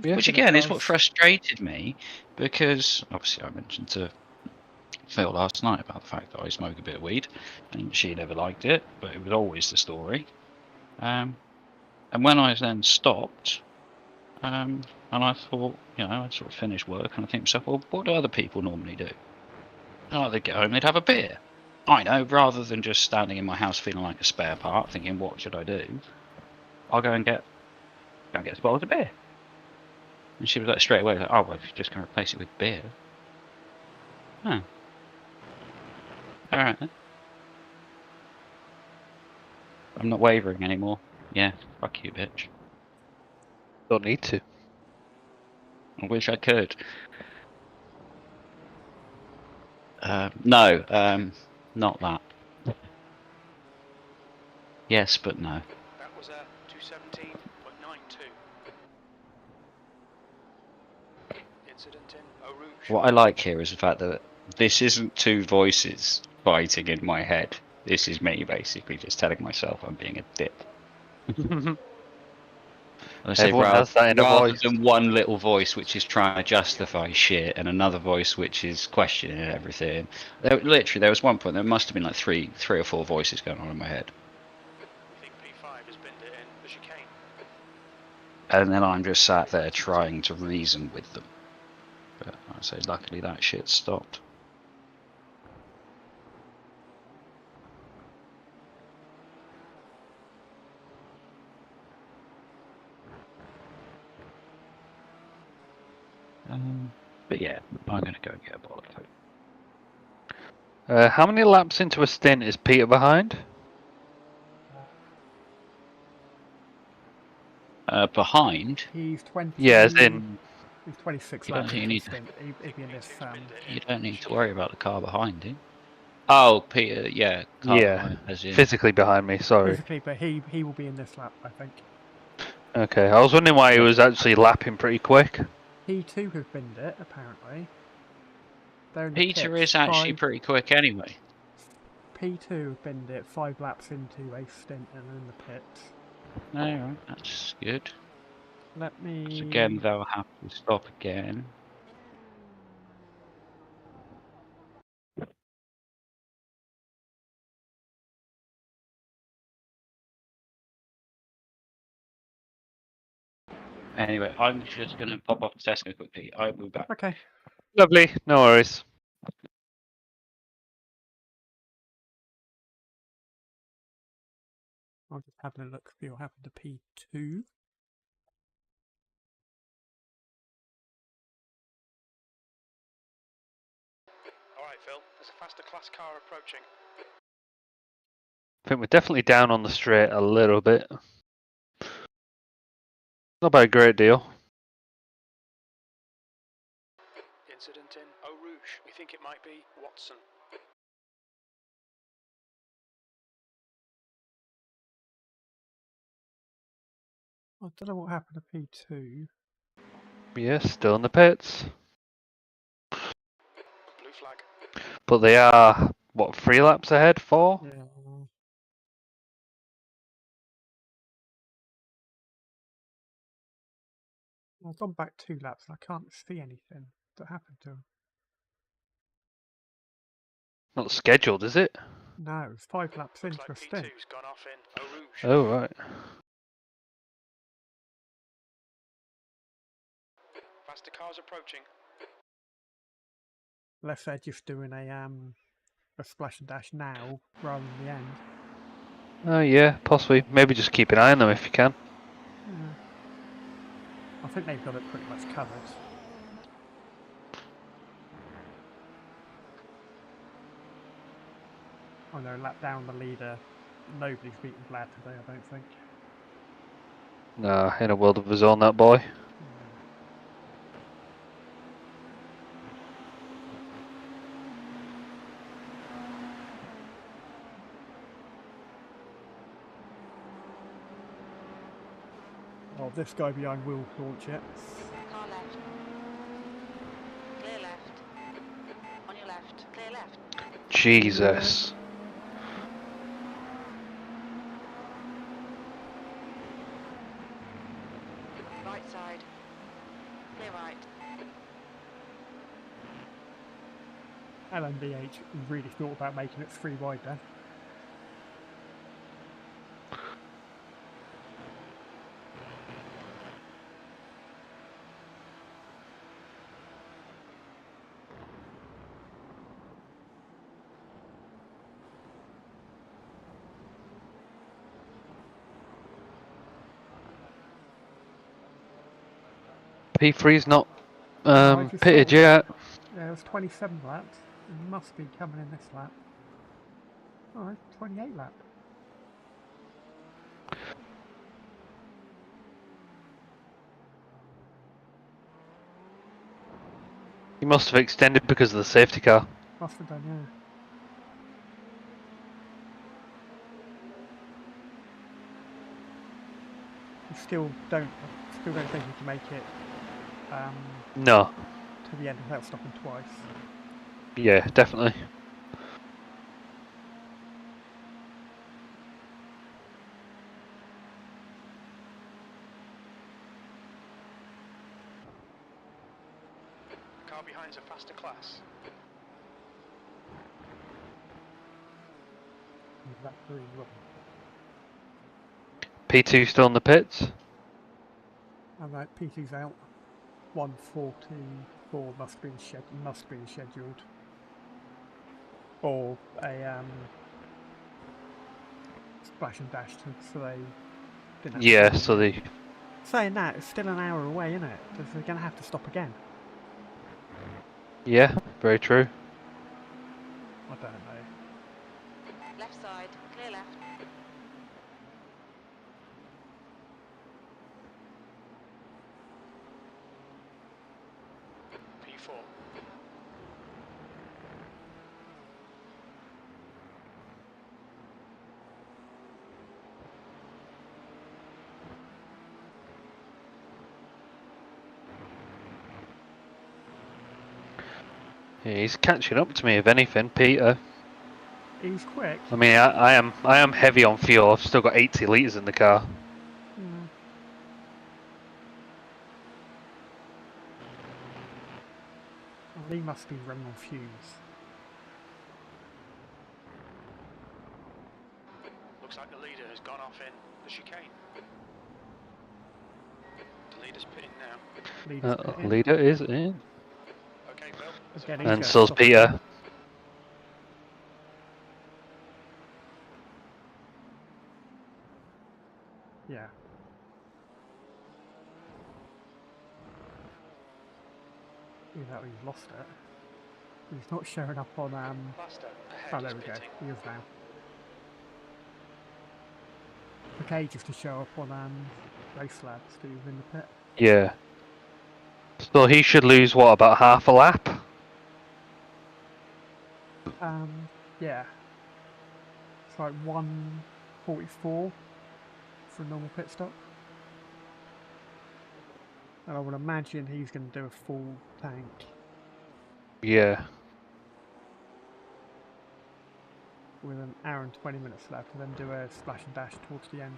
Yeah.
Which again is what frustrated me, because obviously I mentioned to Phil last night about the fact that I smoke a bit of weed, and she never liked it, but it was always the story. And when I then stopped, and I thought, I'd sort of finished work, and I think to myself, well, what do other people normally do? Oh, they'd get home, they'd have a beer. I know, rather than just standing in my house feeling like a spare part, thinking, what should I do? I'll go and get a bottle of beer. And she was like straight away, like, oh, well, if you're just going to replace it with beer. Huh. Alright then. I'm not wavering anymore. Yeah, fuck you, bitch.
Don't need to.
I wish I could. No, not that. Yes, but no.
That was a 217.92. Incident in Eau Rouge.
What I like here is the fact that this isn't two voices fighting in my head. This is me basically just telling myself I'm being a dick.
Everyone has that in a voice.
Rather than one little voice which is trying to justify shit and another voice which is questioning everything. There was one point, there must have been like three or four voices going on in my head.
I think P5 has binned it in the chicane.
And then I'm just sat there trying to reason with them. But I say luckily that shit stopped. But yeah, I'm going to go and get a bottle of Coke.
How many laps into a stint is Peter behind?
Behind?
He's 20.
Yeah, as in...
He's 26
You don't
laps
think you
into
need
the stint. He'd be in this.
You don't need to worry about the car behind him. Oh, Peter, yeah. Car
Yeah,
behind, as in,
physically behind me, sorry.
Physically, but he will be in this lap, I think.
Okay, I was wondering why he was actually lapping pretty quick.
P2 have binned it, apparently. They're in the
Peter
pits.
is actually pretty quick anyway.
P2 have binned it 5 laps into a stint and in the pits.
Alright, that's good.
Let me...
So again, they'll have to stop again. Anyway, I'm just going to pop off to Tesco quickly. I'll be back.
Okay.
Lovely, no worries.
I'll just have a look see what happened to P2.
Alright, Phil, there's a faster class car approaching.
I think we're definitely down on the straight a little bit. Not by a great deal.
Incident in Eau Rouge. We think it might be Watson.
I don't know what happened to P2.
Yeah, still in the pits.
Blue flag.
But they are, what, 3 laps ahead? 4?
Yeah. I've gone back 2 laps and I can't see anything that happened to him.
Not scheduled, is it?
No, it's 5 laps
Looks
into a
like
stint.
P2's gone off in Eau Rouge.
Oh, right.
Faster cars approaching.
Unless they're just doing a splash and dash now rather than the end.
Oh, yeah, possibly. Maybe just keep an eye on them if you can.
Yeah. I think they've got it pretty much covered. Oh no, lap down the leader. Nobody's beaten Vlad today, I don't think.
Nah, in a world of his own, that boy.
Oh, this guy behind will launch it.
Car left. Clear left. On your left. Clear left.
Jesus.
Right side. Clear right.
LMDH really thought about making it 3 wide then.
P3's not
I just
pitted
saw-
yet.
Yeah, it was 27 laps. It must be coming in this lap. Alright, 28 lap.
He must have extended because of the safety car.
Must have done, yeah. You still don't think you can make it
No.
to the end without stopping twice.
Yeah, definitely.
The car behind's a faster class.
That very well.
P2 still in the pits.
Alright, PT's out. 144 must be scheduled. Or a splash and dash so they didn't have to
Yeah,
do
so
anything.
they...
Saying that, it's still an hour away, isn't it? They're going to have to stop again.
Yeah, very true.
I don't know.
Left side. Clear left.
P4.
Yeah, he's catching up to me, if anything, Peter.
He's quick.
I mean, I am heavy on fuel. I've still got 80 litres in the car.
Yeah. Well, he must be running on fumes.
Looks like the leader has gone off in the chicane. The leader's pitting now.
Leader's pitting.
Leader is in.
Okay, Phil.
Again, he's
And
gonna
so's
stop
Peter.
again. Yeah. Either he's lost it. He's not showing up on
Plaster ahead
oh,
is
there we go.
pitting.
He is now. Okay, just to show up on Race Labs that he was in the pit.
Yeah. So he should lose, what, about half a lap?
Yeah. It's like 1:44 for a normal pit stop. And I would imagine he's going to do a full tank.
Yeah.
With an hour and 20 minutes left, and then do a splash and dash towards the end.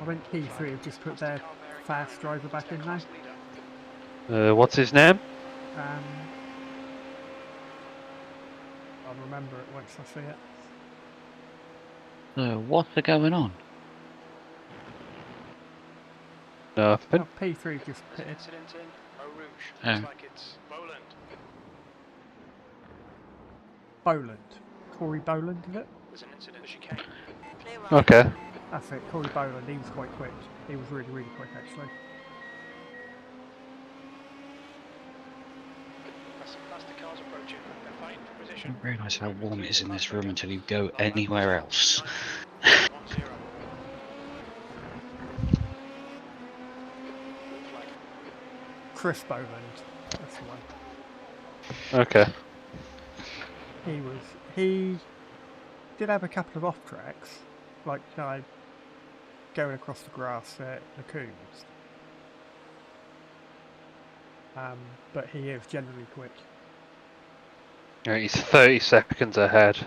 I think P3 have just put their fast driver back in now.
What's his name?
I'll remember it once I see it.
So what's going on?
Nothing.
Oh, P3 just pitted.
Incident in Eau Rouge.
Oh.
Looks like it's Boland.
Boland. Corey Boland, is it?
There's an incident in the chicane.
Clear right.
Okay.
That's it, Corey Boland. He was quite quick. He was really, really quick actually.
Plaster cars approaching. They're fighting for
I
position.
don't realise how warm it is in this room until you go anywhere else.
1-0. Flag.
Chris Boland. That's the one.
Okay.
He did have a couple of off tracks, like going across the grass at the Coons. But he is generally quick.
Yeah, he's 30 seconds ahead.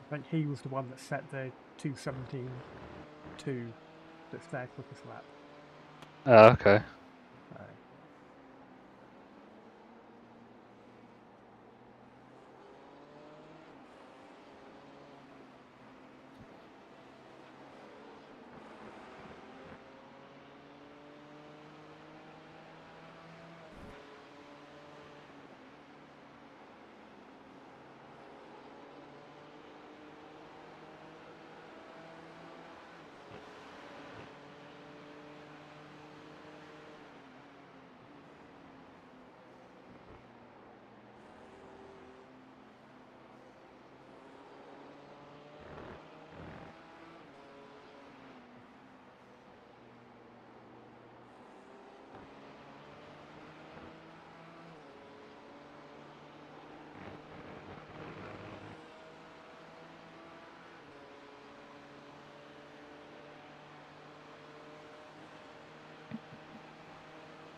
I think he was the one that set the 2:17.2 that's their quickest lap.
Oh, okay.
So,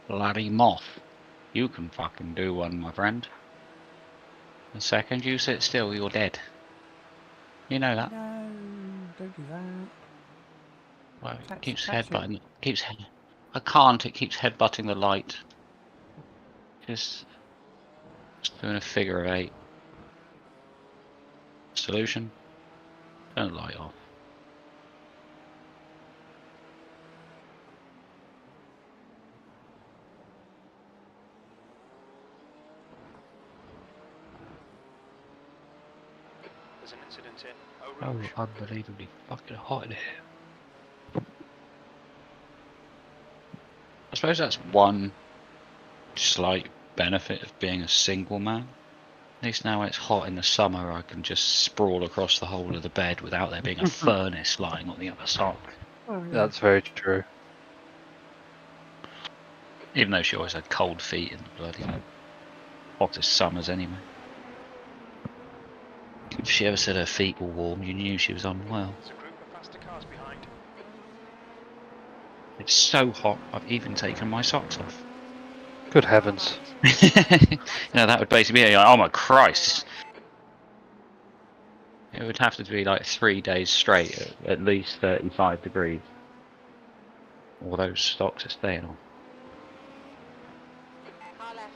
Bloody moth. You can fucking do one, my friend. The second you sit still, you're dead. You know that.
no, don't do that.
Well,
Catch-
keeps
catch it.
headbutting. Keeps head.
I can't, it keeps headbutting the light. Just doing a figure of 8. Solution? Turn the light off.
There's an incident in Eau
Oh,
Rouge.
unbelievably fucking hot in here. I suppose that's one slight benefit of being a single man. At least now it's hot in the summer, I can just sprawl across the whole of the bed without there being a furnace lying on the other side.
Oh, yeah.
That's very true.
Even though she always had cold feet in the bloody hottest summers anyway. If she ever said her feet were warm, you knew she was unwell.
There's a group of faster cars behind.
It's so hot, I've even taken my socks off.
Good heavens.
That would basically be like, oh my Christ. It would have to be like 3 days straight at least 35 degrees. All those stocks are staying on.
Car left.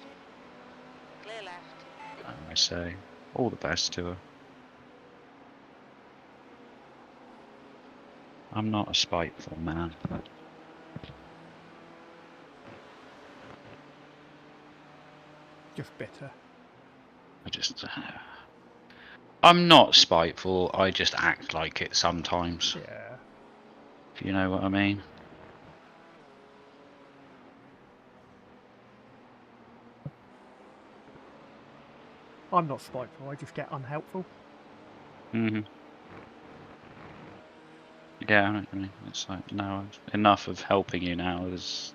Clear left.
And I say, all the best to her. I'm not a spiteful man.
Just bitter.
I'm not spiteful, I just act like it sometimes.
Yeah.
If you know what I mean.
I'm not spiteful, I just get unhelpful.
Yeah, I mean, it's like, no, enough of helping you now. There's,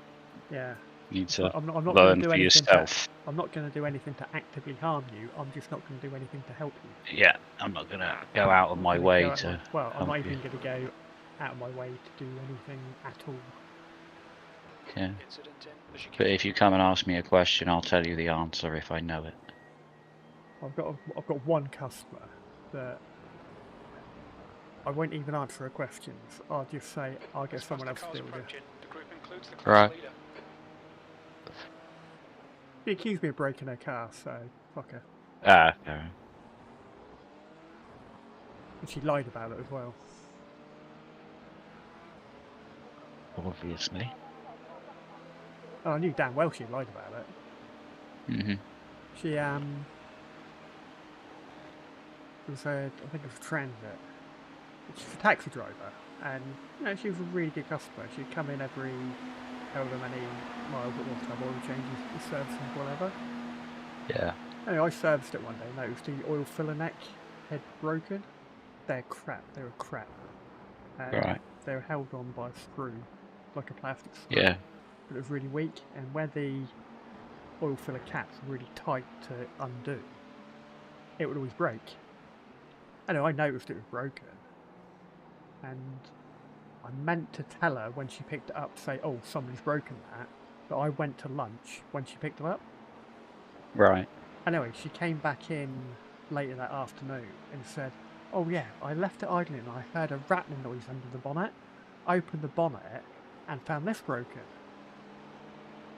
Yeah.
you need to
I'm not going
learn
to do
for
anything
yourself.
I'm not going to do anything to actively harm you. I'm just not going to do anything to help you.
Yeah, I'm not going to go out of my
I'm
way
gonna go
to
out well, I'm
help
not
you.
even going to go out of my way to do anything at all.
Yeah.
Incident in the chicane.
But if you come and ask me a question, I'll tell you the answer if I know it.
I've got one customer that I won't even answer her questions. I'll just say I'll get
There's
someone else
faster
to deal
cars
with it.
approaching. The group includes the class
Right.
leader.
She accused me of breaking her car, so fuck her.
Ah, fair.
And she lied about it as well.
Obviously.
Oh, I knew damn well she lied about it.
Mhm.
She was I think it was a transit. She's a taxi driver, and she was a really good customer. She'd come in every however many miles it was to have oil changes, servicing, whatever.
Yeah.
Anyway, I serviced it one day, noticed the oil filler neck had broken. They're crap, they were crap.
Right.
They were held on by a screw, like a plastic screw.
Yeah.
But it was really weak, and where the oil filler caps were really tight to undo, it would always break. Anyway, I noticed it was broken, and I meant to tell her when she picked it up, say, oh, somebody's broken that, but I went to lunch when she picked it up.
Right.
Anyway, she came back in later that afternoon and said, oh yeah, I left it idling and I heard a rattling noise under the bonnet. I opened the bonnet and found this broken.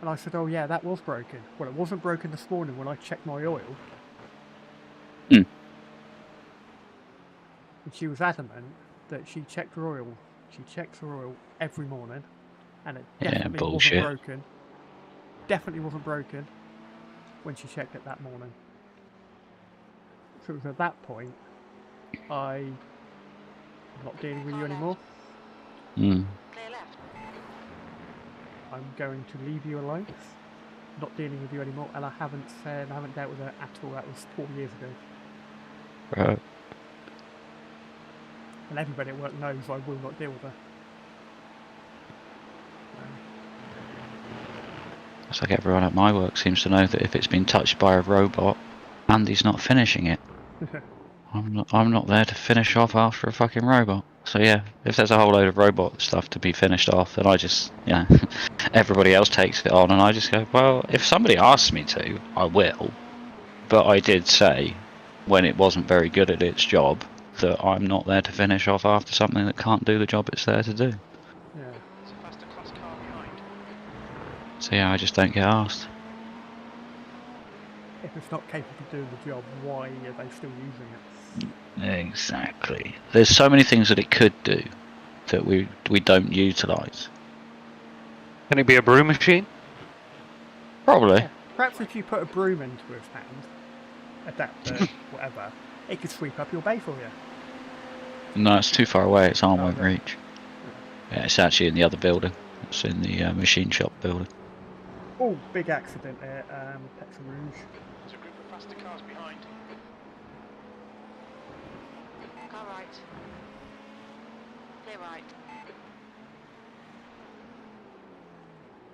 And I said, oh yeah, that was broken. Well, it wasn't broken this morning when I checked my oil.
Hmm.
And she was adamant that she checked her oil. She checks her oil every morning, and it
Yeah,
definitely
bullshit.
wasn't broken. Definitely wasn't broken when she checked it that morning. So it was at that point I'm not dealing with you anymore.
Mm.
Clear left.
I'm going to leave you alone. Not dealing with you anymore, and I haven't dealt with her at all. That was 4 years ago.
Right.
And everybody at work knows I will not deal with her.
It's like everyone at my work seems to know that if it's been touched by a robot, Andy's not finishing it. I'm not there to finish off after a fucking robot. So yeah, if there's a whole load of robot stuff to be finished off, then I just, everybody else takes it on, and I just go, well, if somebody asks me to, I will. But I did say, when it wasn't very good at its job, that I'm not there to finish off after something that can't do the job it's there to do.
Yeah.
There's a faster class car behind.
So yeah, I just don't get asked.
If it's not capable of doing the job, why are they still using it?
Exactly. There's so many things that it could do that we don't utilise.
Can it be a brew machine?
Probably.
Yeah. Perhaps if you put a broom into its hand, adapter, whatever, it could sweep up your bay for you.
No, it's too far away. Its arm
Oh,
won't
is it?
reach. Yeah, it's actually in the other building. It's in the machine shop building.
Oh, big accident here. Petrol Rouge.
There's a group of faster cars behind.
Car right. Clear right.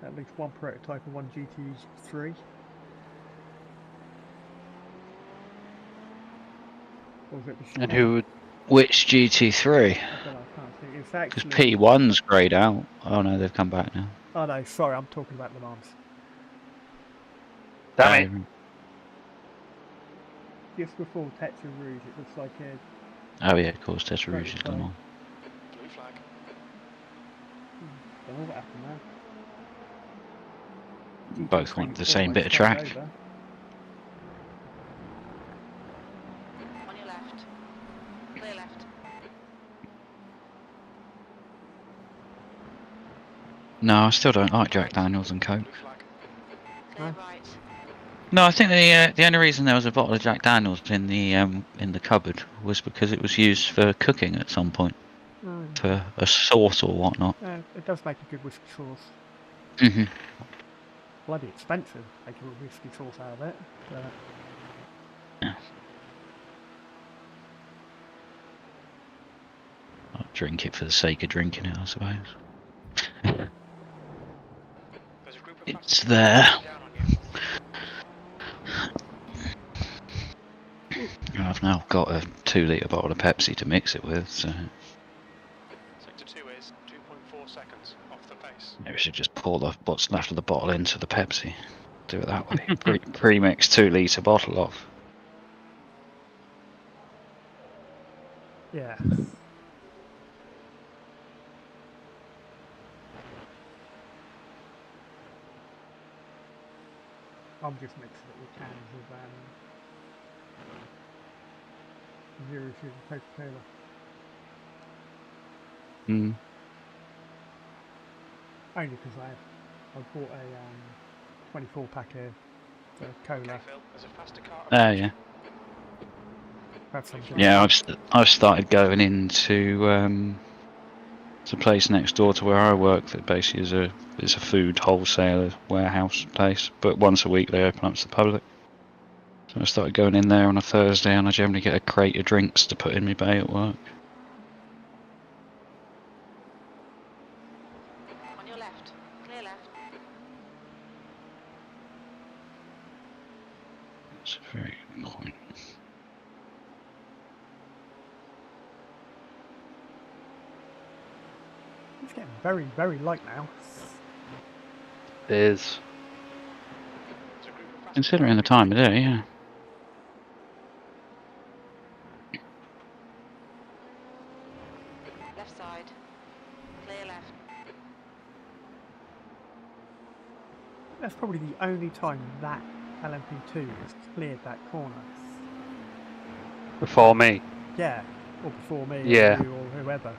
At least one prototype and one GT3. Or was it the
And
chicane?
who would...
Which GT3?
I don't know, I can't see. It's
Because
actually...
P1's greyed out. Oh no, they've come back now.
Oh no, sorry, I'm talking about Le Mans.
Damn it.
Just before Tetra Rouge, it looks like a...
Oh yeah, of course, Tetra Rouge has gone on.
Blue flag.
Don't know what happened there.
Both
GT3
want the same bit of
almost
track.
turned over.
On your left. Clear left.
No, I still don't like Jack Daniels and Coke.
Blue flag.
Clear
Huh?
right.
No, I think the only reason there was a bottle of Jack Daniels in the cupboard was because it was used for cooking at some point, for a sauce or whatnot.
It does make a good whiskey sauce.
hmm
Bloody expensive, making a whiskey sauce out of it. But
I'll drink it for the sake of drinking it, I suppose.
There's a group of
It's
faster
there.
cars down on you.
I've now got a 2-litre bottle of Pepsi to mix it with, so
Sector 2 is 2.4 seconds off the pace.
maybe we should just pour what's left of the bottle into the Pepsi. Do it that way. Pre-mix 2-litre bottle off.
yeah. I'm just mixing it with cans of 0 sugar Coca-Cola.
Mm.
Only because I bought a 24 pack of cola.
Okay, Phil, there's a faster car.
Oh yeah.
Have some
Yeah, I've started going into it's a place next door to where I work that basically is a food wholesaler warehouse place, but once a week they open up to the public. So I started going in there on a Thursday, and I generally get a crate of drinks to put in my bay at work.
On your left. Clear left.
That's a very good point.
It's getting very, very light now.
It is.
There's a group of faster
Considering the
cars
time of
behind
day, yeah.
Left side. Clear left.
That's probably the only time that LMP2 has cleared that corner.
Before me.
Yeah, or before me,
Yeah.
or you, or whoever.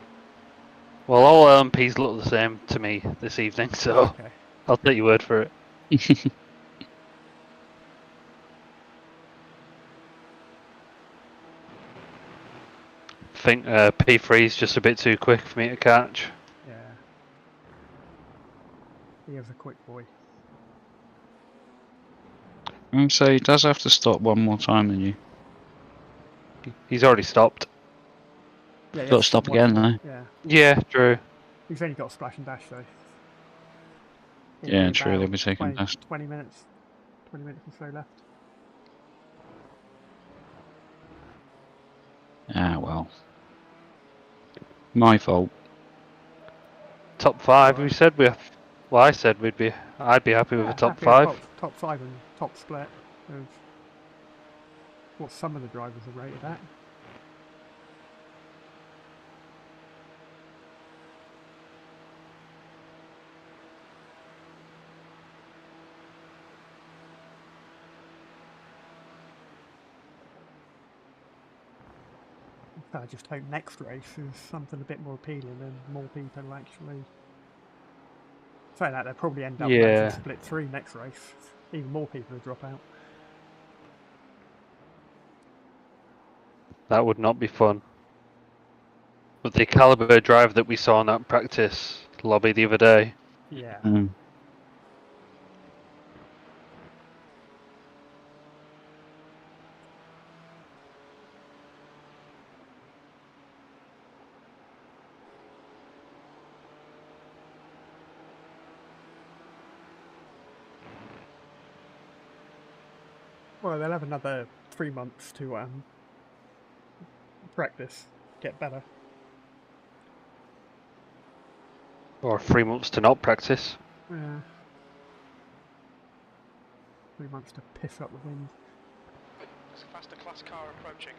Well, all LMPs look the same to me this evening, so
Okay.
I'll take your word for it. I think P3 is just a bit too quick for me to catch.
Yeah. He was a quick boy.
So he does have to stop one more time than you.
He's already stopped.
Yeah,
Got to stop again though.
Yeah.
Yeah, true.
He's only got a splash and dash though. It'll
Yeah,
be
true,
about
they'll be taking
20,
past.
20 minutes. 20 minutes or so left.
Ah well. My fault.
Top 5, we said we. Well, I said I'd be happy with a top
happy with
5.
Top 5 and top split of what some of the drivers are rated at. I just hope next race is something a bit more appealing and more people actually. Saying that, they'll probably end up
Yeah.
racing split 3 next race. Even more people will drop out.
That would not be fun. With the caliber drive that we saw in that practice lobby the other day.
Yeah.
Mm.
Well, they'll have another 3 months to practice, get better.
Or 3 months to not practice.
Yeah. 3 months to piss up the wind.
There's a faster class car approaching.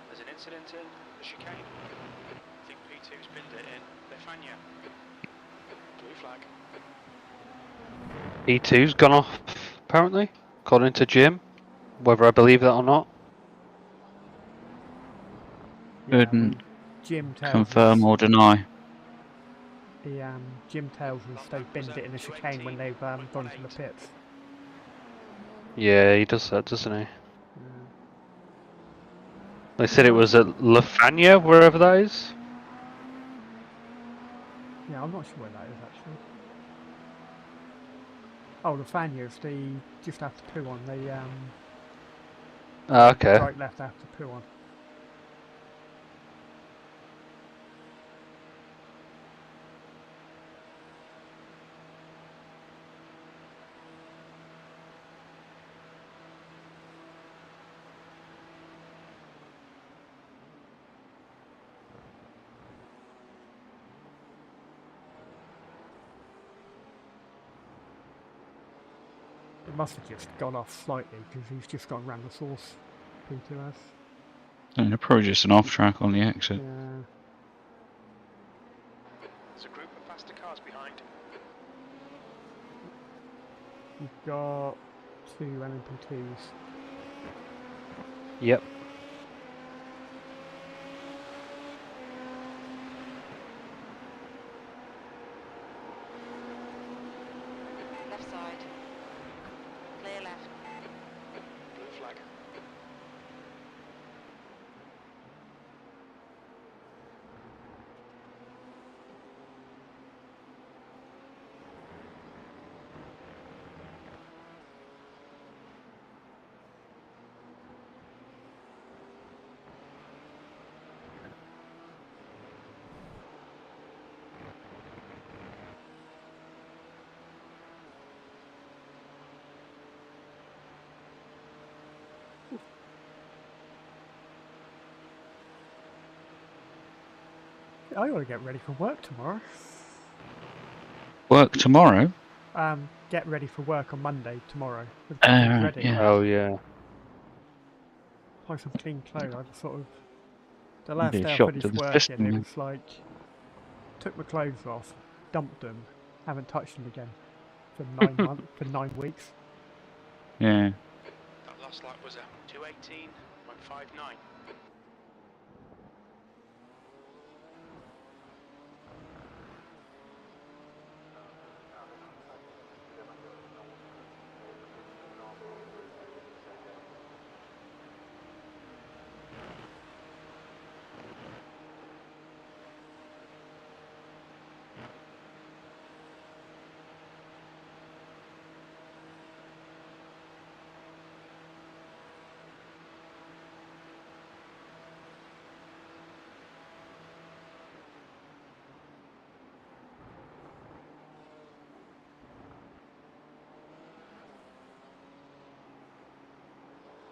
There's an incident in the chicane. I think P2's pinned it in Befania. Blue flag.
E2's gone off, apparently, according to Jim. Whether I believe that or not.
Yeah,
Couldn't
Jim tells
confirm
us,
or deny.
Jim tells us they've binned it in the chicane when they've gone to the pits.
Yeah, he does that, doesn't he?
Yeah.
They said it was at Lafania, wherever that is.
Yeah, I'm not sure where that is actually. Oh, the Fanyas, they just after poo on. They
Okay.
right left after poo on. It must have just gone off slightly because he's just gone round the source. P2S.
And probably just an off track on the exit.
Yeah.
There's a group of faster cars behind.
You've got 2 LMP2s.
Yep.
Left side. Clear left.
Blue flag.
I gotta get ready for work tomorrow.
Work tomorrow?
Get ready for work on Monday tomorrow. Ready.
Yeah.
Oh, yeah.
Buy some clean clothes. I just sort of the
Be
last
a
day I
shock to
finished
the
working,
system,
it
yeah.
was like took my clothes off, dumped them, haven't touched them again for 9 months, for 9 weeks.
Yeah.
That last lap was a 2:18.59.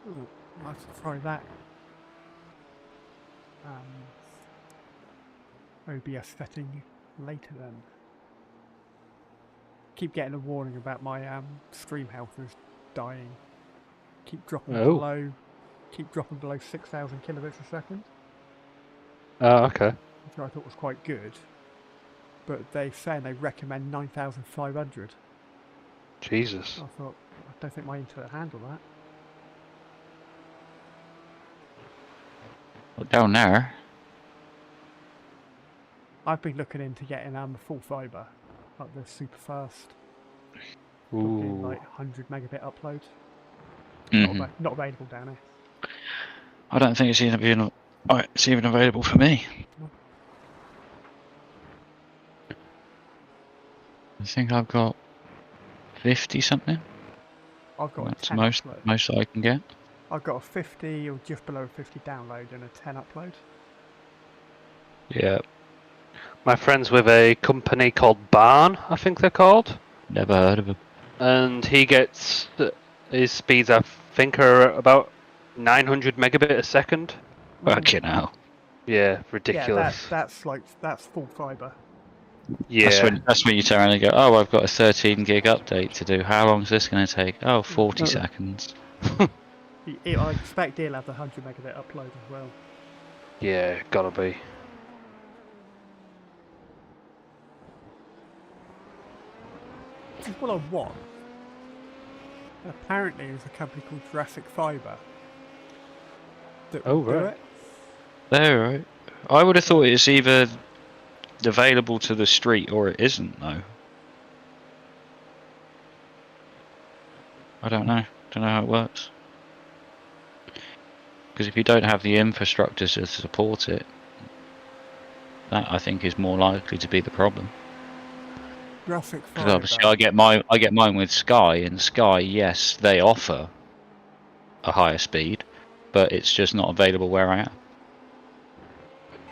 Ooh, I have to try that. OBS setting later then. Keep getting a warning about my stream health is dying. Keep dropping
Oh.
below keep dropping below 6,000 kilobits a second,
Oh, okay.
which I thought was quite good. But they're saying they recommend 9,500.
Jesus.
I thought, I don't think my internet handle that.
Well, down there,
I've been looking into getting full fibre, like the super fast,
Ooh.
like 100 megabit upload.
mhm.
Not available down here.
I don't think it's even available for me.
No.
I think I've got 50 something.
I've got
That's
a 10
most
upload.
that I can get.
I've got a 50 or just below 50 download and a 10 upload.
Yeah. My friend's with a company called Barn, I think they're called.
Never heard of them.
And he gets his speeds, I think, are about 900 megabit a second.
Fucking hell.
Yeah, ridiculous.
Yeah, that's full fibre.
Yeah.
That's when you turn around and go, oh, I've got a 13 gig update to do. How long is this going to take? Oh, 40 seconds.
I expect he'll have the 100 megabit upload as well.
Yeah, gotta be.
Which is what I want. And apparently there's a company called Jurassic Fibre that will do
right.
it.
There, right. I would have thought it's either available to the street or it isn't, though. I don't know. Don't know how it works. Because if you don't have the infrastructure to support it, that I think is more likely to be the problem.
Jurassic
Because
Fibre.
obviously I get mine with Sky, and Sky, yes, they offer a higher speed, but it's just not available where I am.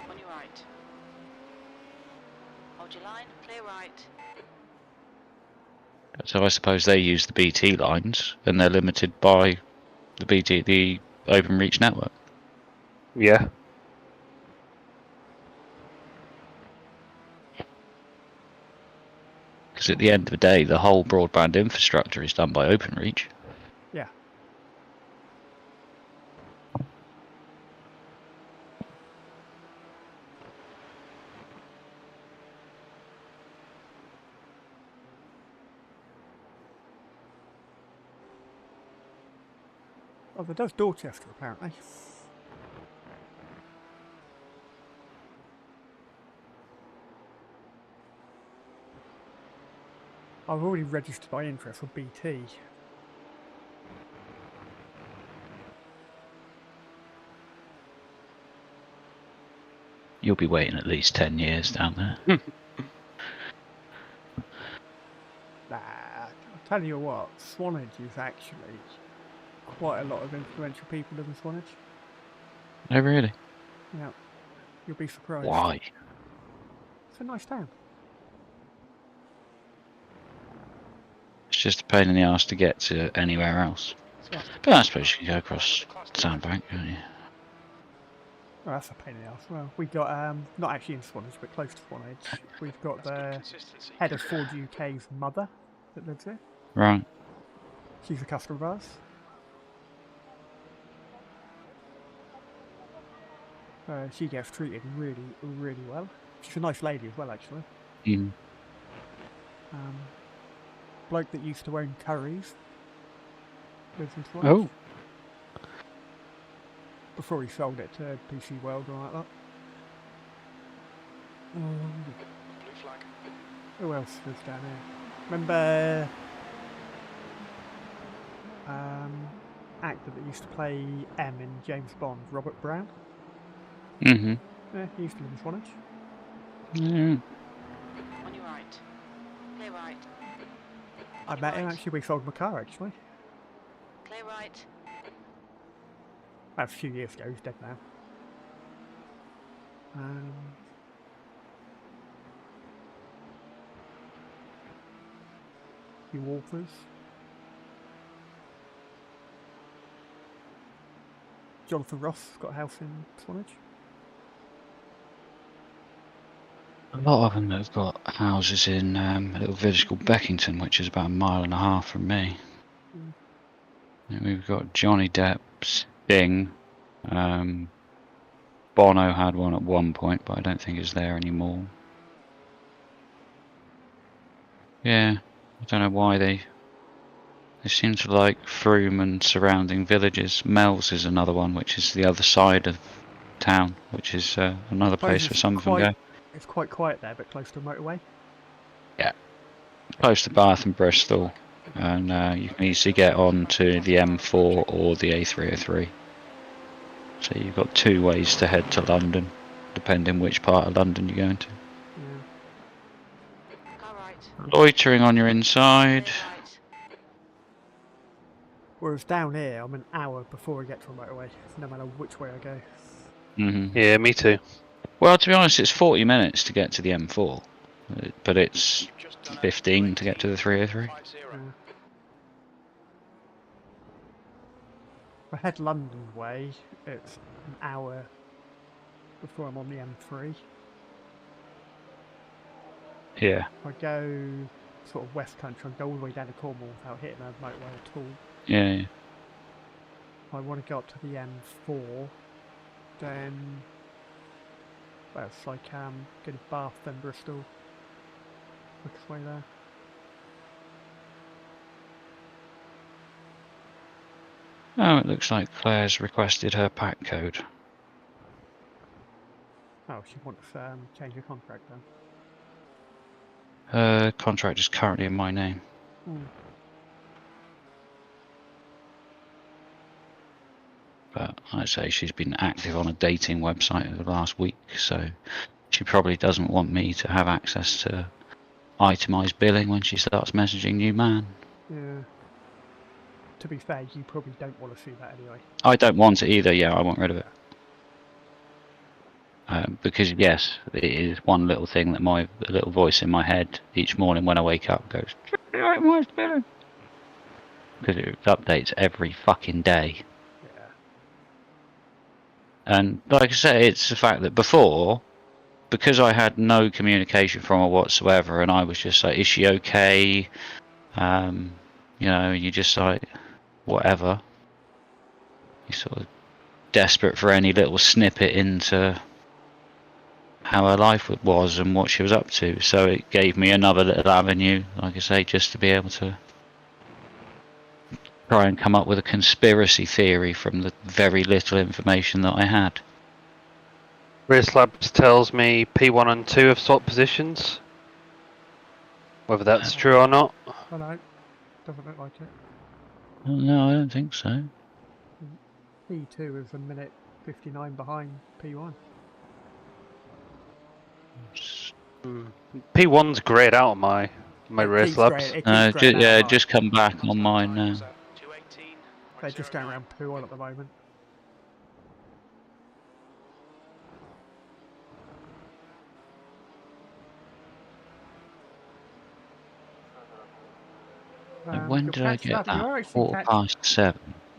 On your right. Hold your line, clear right.
So I suppose they use the BT lines, and they're limited by the OpenReach network.
Yeah.
Because at the end of the day, the whole broadband infrastructure is done by OpenReach.
Yeah. Oh, there does Dorchester apparently. I've already registered my interest for BT.
You'll be waiting at least 10 years down there.
Nah, I'll tell you what, Swanage is actually quite a lot of influential people live in Swanage.
Oh, really?
Yeah, you'll be surprised.
Why?
It's a nice town.
It's just a pain in the arse to get to anywhere else.
Yeah.
But I suppose you can go across Sandbank, can't you?
Well, that's a pain in the ass. Well, we got, not actually in Swanage, but close to Swanage. We've got the head of Ford UK's mother that lives here.
Right.
She's a customer of ours. She gets treated really, really well. She's a nice lady as well, actually.
Mm.
Bloke that used to own Curry's lives in Swanage.
Oh.
Before he sold it to PC World or like that.
Blue flag.
Who else lives down here? Remember actor that used to play M in James Bond, Robert Brown?
Mm-hmm.
Yeah, he used to live in Swanage.
Yeah.
On your right. Clear right.
I met him actually, we sold my car actually.
Clear right.
That's a few years ago, he's dead now. Few authors. Jonathan Ross got a house in Swanage.
A lot of them have got houses in a little village called Beckington, which is about 1.5 miles from me.
Mm.
And we've got Johnny Depp's
thing. Bono had one at one point, but I don't think it's there anymore. Yeah, I don't know why they seem to like Froome and surrounding villages. Mells is another one, which is the other side of town, which is another place where some of them go.
It's quite quiet there, but close to a motorway.
Yeah, close to Bath and Bristol, and you can easily get on to the M4 or the A303. So you've got two ways to head to London, depending which part of London you're going to.
Car right.
Loitering on your inside.
Clear right.
Whereas down here, I'm an hour before I get to a motorway, no matter which way I go.
Yeah, me too.
Well, to be honest, it's 40 minutes to get to the M4, but it's 15 to get to the 303.
If I head London way, it's an hour before I'm on the M3.
Yeah.
If I go sort of west country, I go all the way down to Cornwall without hitting a motorway at all.
Yeah.
If I want to go up to the M4, then well, it's like go to Bath, then Bristol. Quickest way there.
Oh, it looks like Claire's requested her pack code.
Oh, she wants to change her contract then.
Her contract is currently in my name. But I'd say she's been active on a dating website over the last week, so she probably doesn't want me to have access to itemised billing when she starts messaging new man.
Yeah. To be fair, you probably don't want to see that anyway.
I don't want it either, yeah, I want rid of it. Because yes, it is one little thing that my little voice in my head each morning when I wake up goes, itemised billing. Because it updates every fucking day.
Yeah.
And like I say, it's the fact that before, because I had no communication from her whatsoever, and I was just like, is she okay? You know, you just like, whatever. You're sort of desperate for any little snippet into how her life was and what she was up to. So it gave me another little avenue, like I say, just to be able to try and come up with a conspiracy theory from the very little information that I had.
Race Labs tells me P1 and 2 have swapped positions. Whether that's true or not.
Oh no, doesn't look like it.
Well, no, I don't think so.
P2 is a minute 59 behind P1.
P1's greyed out on my Race Labs.
Yeah, just come back on mine now.
They're just going around P1 at the moment.
When did I get that? 7:15.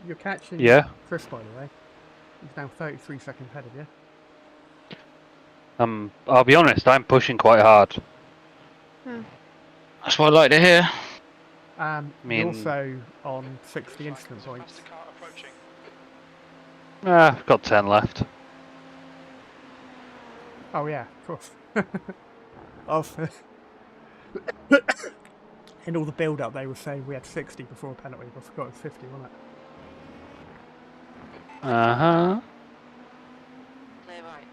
You're catching Chris, by the way. He's now 33 seconds ahead of you.
I'll be honest, I'm pushing quite hard.
That's what I'd like to hear.
You're also on 60 incident points.
I've got 10 left.
Oh yeah, of course. In all the build-up, they were saying we had 60 before a penalty, but I forgot it was 50, wasn't it?
Uh-huh.
Clear right.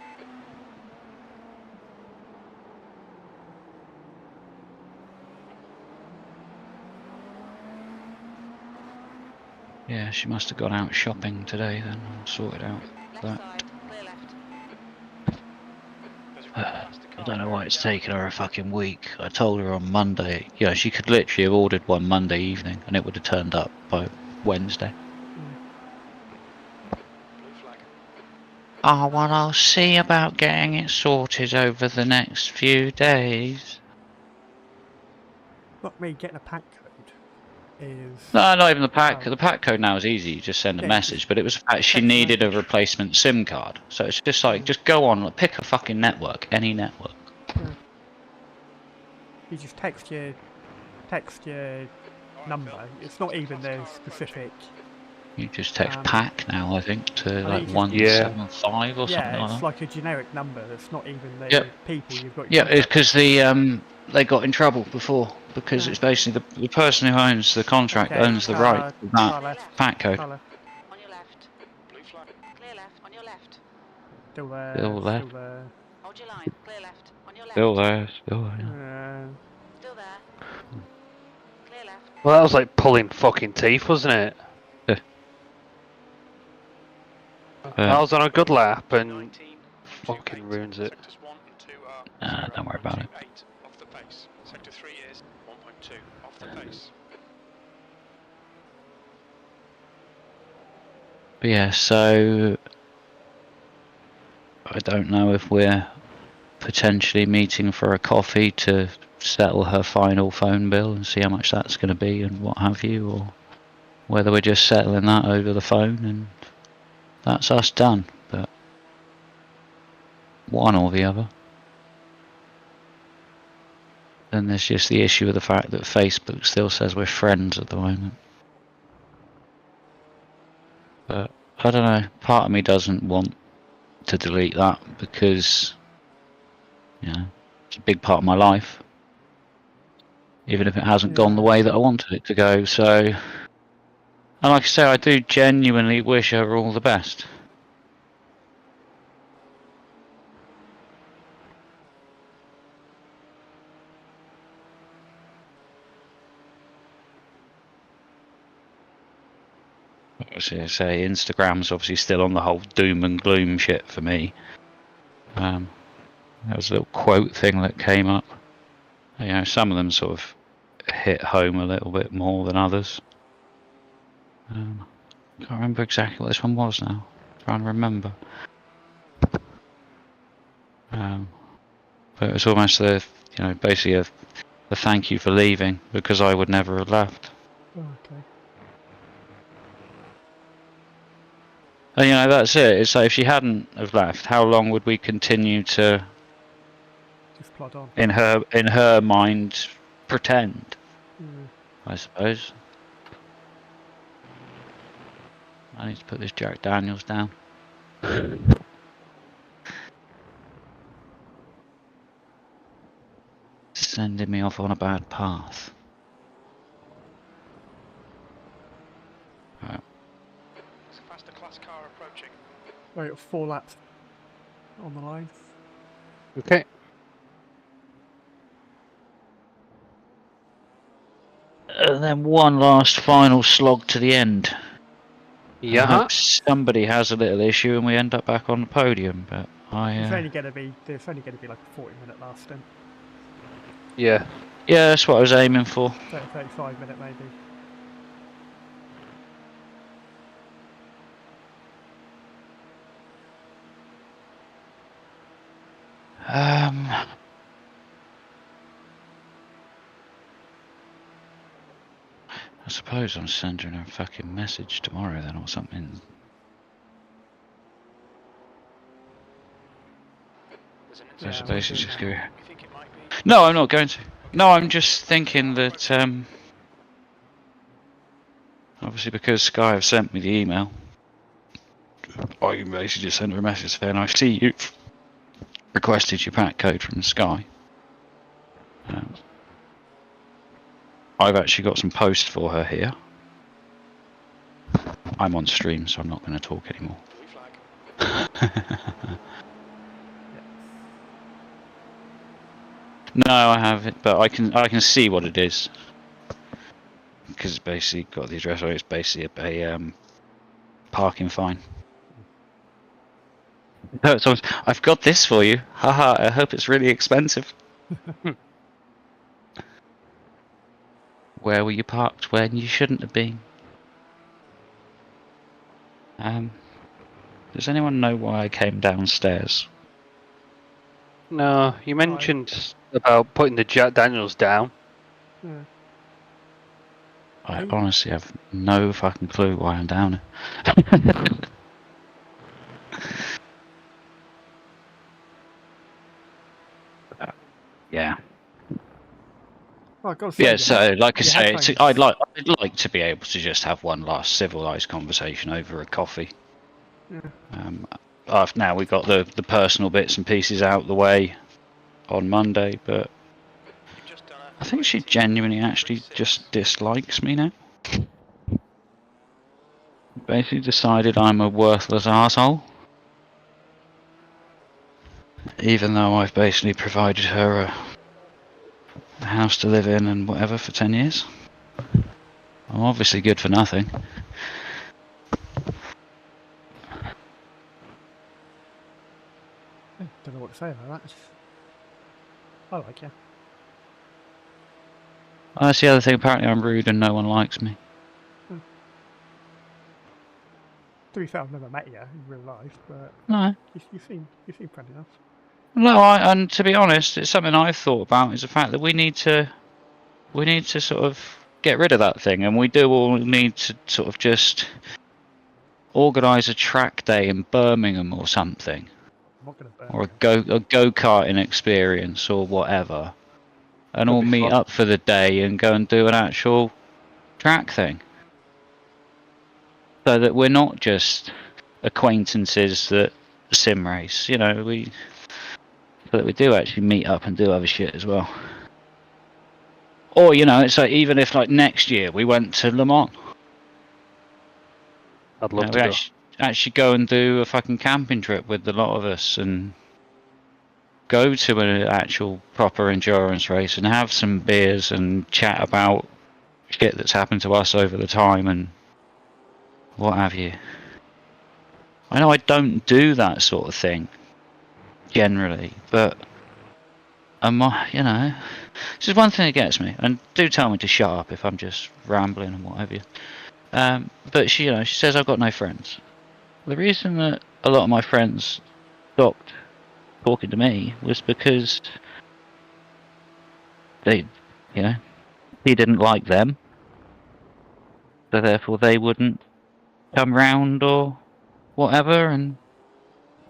Yeah, she must have gone out shopping today then. I'll sort it out.
Left side. Clear left.
I don't know why it's taken her a fucking week. I told her on Monday, you know, she could literally have ordered one Monday evening and it would have turned up by Wednesday. Oh, well, I'll see about getting it sorted over the next few days.
Not me getting a pack code is...
No, not even the pack. The pack code now is easy. You just send a message. But it was the fact she needed a replacement SIM card. So it's just like, just go on, pick a fucking network, any network.
Yeah. You just text your number. It's not even the specific
You just text
Um,
pack now, I think, to
think
like
you just-
175 or something
Yeah,
like
it's
that.
like a generic number. It's not even the
Yep.
people you've got. In
Yeah, it's
contact
because
with.
they got in trouble before because
Yeah.
it's basically the person who owns the contract
Okay,
owns the right to that
car left.
pack code.
Car left.
On your left.
Blue flag.
Clear left. On your left.
Still there.
Still there.
Still there.
Hold your line. Clear left. On your left.
Still there, still there.
Still there. Clear left.
Well, that was like pulling fucking teeth, wasn't it? I was on a good lap and
19,
fucking
28.
ruins it.
Sectors 1 and 2 are
Don't worry about it.
0.28 off the pace. Sector 3 is 1.2 off the pace.
But yeah, so I don't know if we're potentially meeting for a coffee to settle her final phone bill and see how much that's going to be and what have you, or whether we're just settling that over the phone and that's us done. But one or the other. Then there's just the issue of the fact that Facebook still says we're friends at the moment. But I don't know, part of me doesn't want to delete that because, you know, it's a big part of my life. Even if it hasn't gone the way that I wanted it to go, so... And like I say, I do genuinely wish her all the best. Obviously, I say Instagram's obviously still on the whole doom and gloom shit for me. There was a little quote thing that came up. You know, some of them sort of hit home a little bit more than others. Can't remember exactly what this one was now. Trying to remember. But it was almost the, you know, basically a thank you for leaving because I would never have left.
Okay.
And you know, that's it. It's like if she hadn't have left, how long would we continue to,
Just plod on.
in her mind, pretend?
Mm.
I suppose. I need to put this Jack Daniels down. Sending me off on a bad path. Right.
There's a faster class car approaching.
Right, 4 laps on the line.
Okay.
And then one last final slog to the end. I
Yeah.
hope somebody has a little issue and we end up back on the podium, but
There's only going to be like a 40-minute last stint.
Yeah.
yeah, that's what I was aiming for.
35-minute maybe.
I suppose I'm sending her a fucking message tomorrow then or something.
There's an
So
incident.
basically just go.
You think it might be?
No, I'm not going to. No, I'm just thinking that obviously because Sky have sent me the email, I can basically just send her a message saying I see you've requested your pack code from Sky. I've actually got some posts for her here. I'm on stream, so I'm not going to talk anymore.
Blue flag.
No, I haven't, but I can see what it is because it's basically got the address. Or it's basically a parking fine. No, it's almost, I've got this for you. Haha! I hope it's really expensive. Where were you parked when you shouldn't have been? Does anyone know why I came downstairs?
No, you mentioned about putting the Jack Daniels down.
Yeah.
I honestly have no fucking clue why I'm down here. Yeah.
I got to say,
Yeah, so like I
your
say,
headphones-
I'd like to be able to just have one last civilized conversation over a coffee.
Yeah.
Now we got the personal bits and pieces out the way on Monday, but I think she genuinely actually just dislikes me now. Basically decided I'm a worthless asshole, even though I've basically provided her a house to live in and whatever for 10 years. I'm obviously good for nothing.
I don't know what to say about that. I like you.
That's the other thing, apparently I'm rude and no one likes me.
To be fair, I've never met you in real life, but
No.
you seem friendly enough.
No, and to be honest, it's something I've thought about, is the fact that we need to sort of get rid of that thing, and we do all need to sort of just organise a track day in Birmingham or something,
I'm not going to burn
or
you.
a go-karting experience or whatever, and
That'd
all
be
meet
fun.
up for the day and go and do an actual track thing, so that we're not just acquaintances that sim race. You know, so that we do actually meet up and do other shit as well. Or, you know, it's like, even if like next year we went to Le Mans,
I'd
you
love
know,
to
we
go.
actually go and do a fucking camping trip with a lot of us and go to an actual proper endurance race and have some beers and chat about shit that's happened to us over the time and what have you. I know I don't do that sort of thing generally, but you know, this is one thing that gets me. And do tell me to shut up if I'm just rambling and what have you. But she says I've got no friends. The reason that a lot of my friends stopped talking to me was because he didn't like them, so therefore they wouldn't come round or whatever, and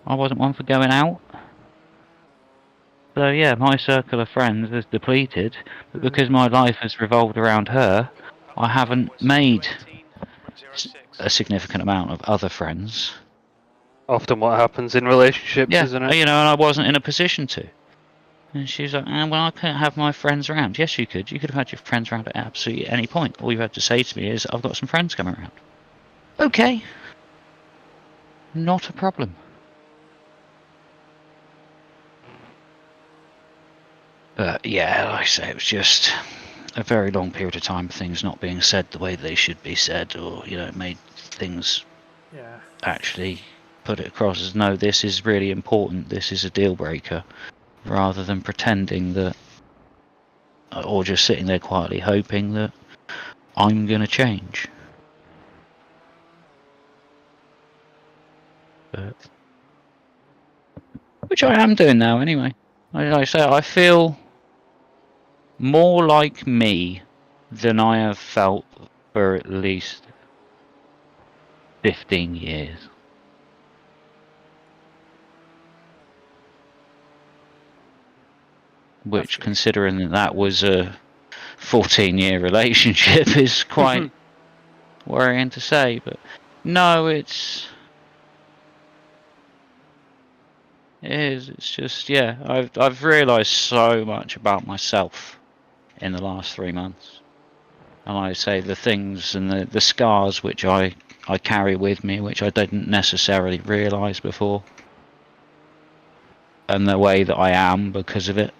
I wasn't one for going out. So yeah, my circle of friends is depleted, but because my life has revolved around her, I haven't made a significant amount of other friends.
Often what happens in relationships,
Yeah,
isn't it?
and I wasn't in a position to. And she's like, well, I couldn't have my friends around. Yes, you could. You could have had your friends around at absolutely any point. All you had to say to me is, I've got some friends coming around. Okay. Not a problem. But yeah, like I say, it was just a very long period of time of things not being said the way they should be said, or, made things actually put it across as, no, this is really important, this is a deal breaker, rather than pretending that, or just sitting there quietly hoping that I'm going to change. But, which I am doing now anyway. Like I say, I feel more like me than I have felt for at least 15 years. Which, considering that was a 14-year relationship, is quite worrying to say. But no, it is. It's just, yeah, I've realised so much about myself in the last 3 months. And I say the things and the scars which I carry with me, which I didn't necessarily realise before. And the way that I am because of it.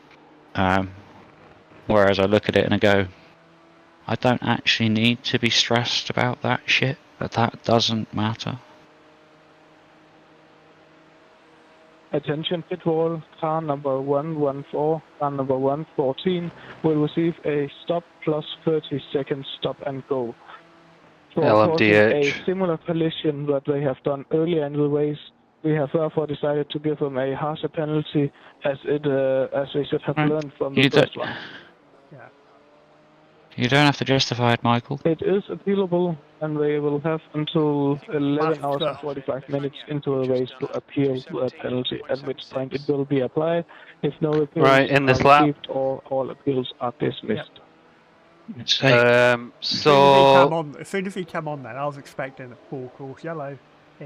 Whereas I look at it and I go, I don't actually need to be stressed about that shit, but that doesn't matter.
Attention pit wall, car number 114, car number 114 will receive a stop plus 30 seconds stop and go. For causing a similar collision that they have done earlier in the race, we have therefore decided to give them a harsher penalty, as they should have learned from the first one.
Yeah.
You don't have to justify it, Michael.
It is appealable, and they will have until 11 hours and 45 minutes into the race to appeal the penalty, at which point it will be applied if no appeals are received or all appeals are dismissed.
Say,
As soon as he came on, then I was expecting a full course yellow.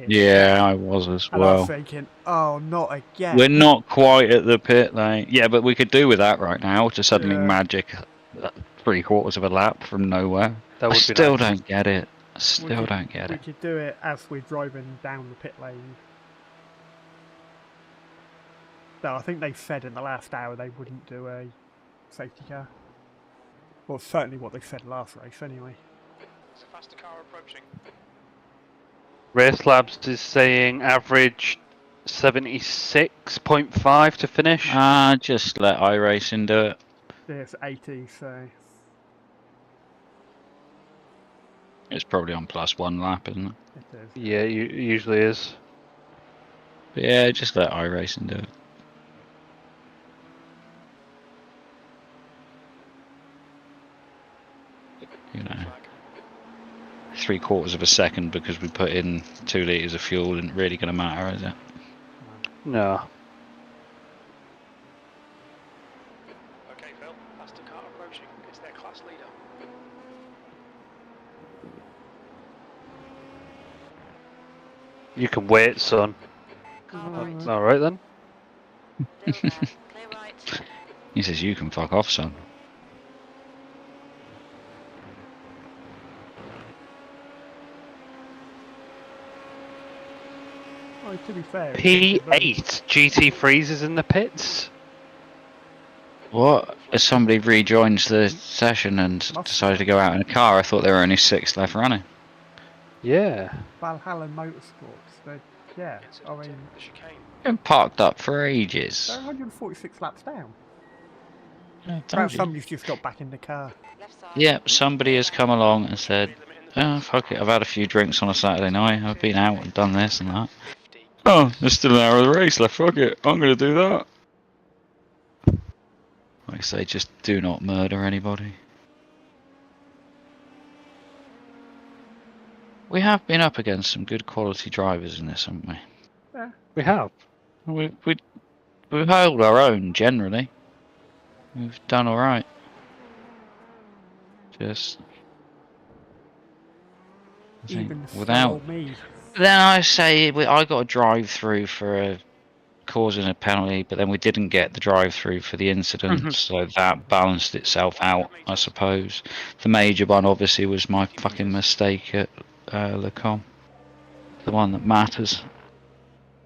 yeah, I was as
And I was
well.
thinking, oh, not again.
We're not quite at the pit lane. Yeah, but we could do with that right now to suddenly
Yeah.
magic 3/4 of a lap from nowhere.
That
I
would be
still
nice.
don't get it. I still don't get
We
it.
could do it as we're driving down the pit lane. No, I think they said in the last hour they wouldn't do a safety car. Well, certainly what they said last race, anyway.
There's a faster car approaching.
Race Labs is saying average 76.5 to finish.
Just let iRacing do it.
It's 80, so
It's probably on +1 lap, isn't it?
it is.
Yeah, it usually is.
But yeah, just let iRacing do it. You know, 3/4 of a second because we put in 2 litres of fuel isn't really going to matter, is it?
No.
Okay, Phil, faster car approaching. It's their class leader.
You can wait, son.
Car right.
Alright then.
Still there. Clear right.
He says you can fuck off, son.
Well, to be fair,
P8 GT freezes in the pits.
What? As somebody rejoins the session and decided to go out in a car, I thought there were only 6 left running.
Yeah.
Valhalla Motorsports, yeah, I mean,
The chicane.
Been parked up for ages.
they're 146 laps down.
Yeah, told
Perhaps
you.
somebody's just got back in the car.
Left side.
Yep, somebody has come along and said, oh, fuck it, I've had a few drinks on a Saturday night, I've been out and done this and that. Oh, there's still an hour of the race left, fuck it, I'm going to do that. Like I say, just do not murder anybody. We have been up against some good quality drivers in this, haven't we?
We have.
We've held our own, generally. We've done alright. Just... I think
Even
without...
me.
Then I say I got a drive-through for causing a penalty, but then we didn't get the drive-through for the incident, so that balanced itself out, I suppose. The major one obviously was my fucking mistake at Lecom. The one that matters.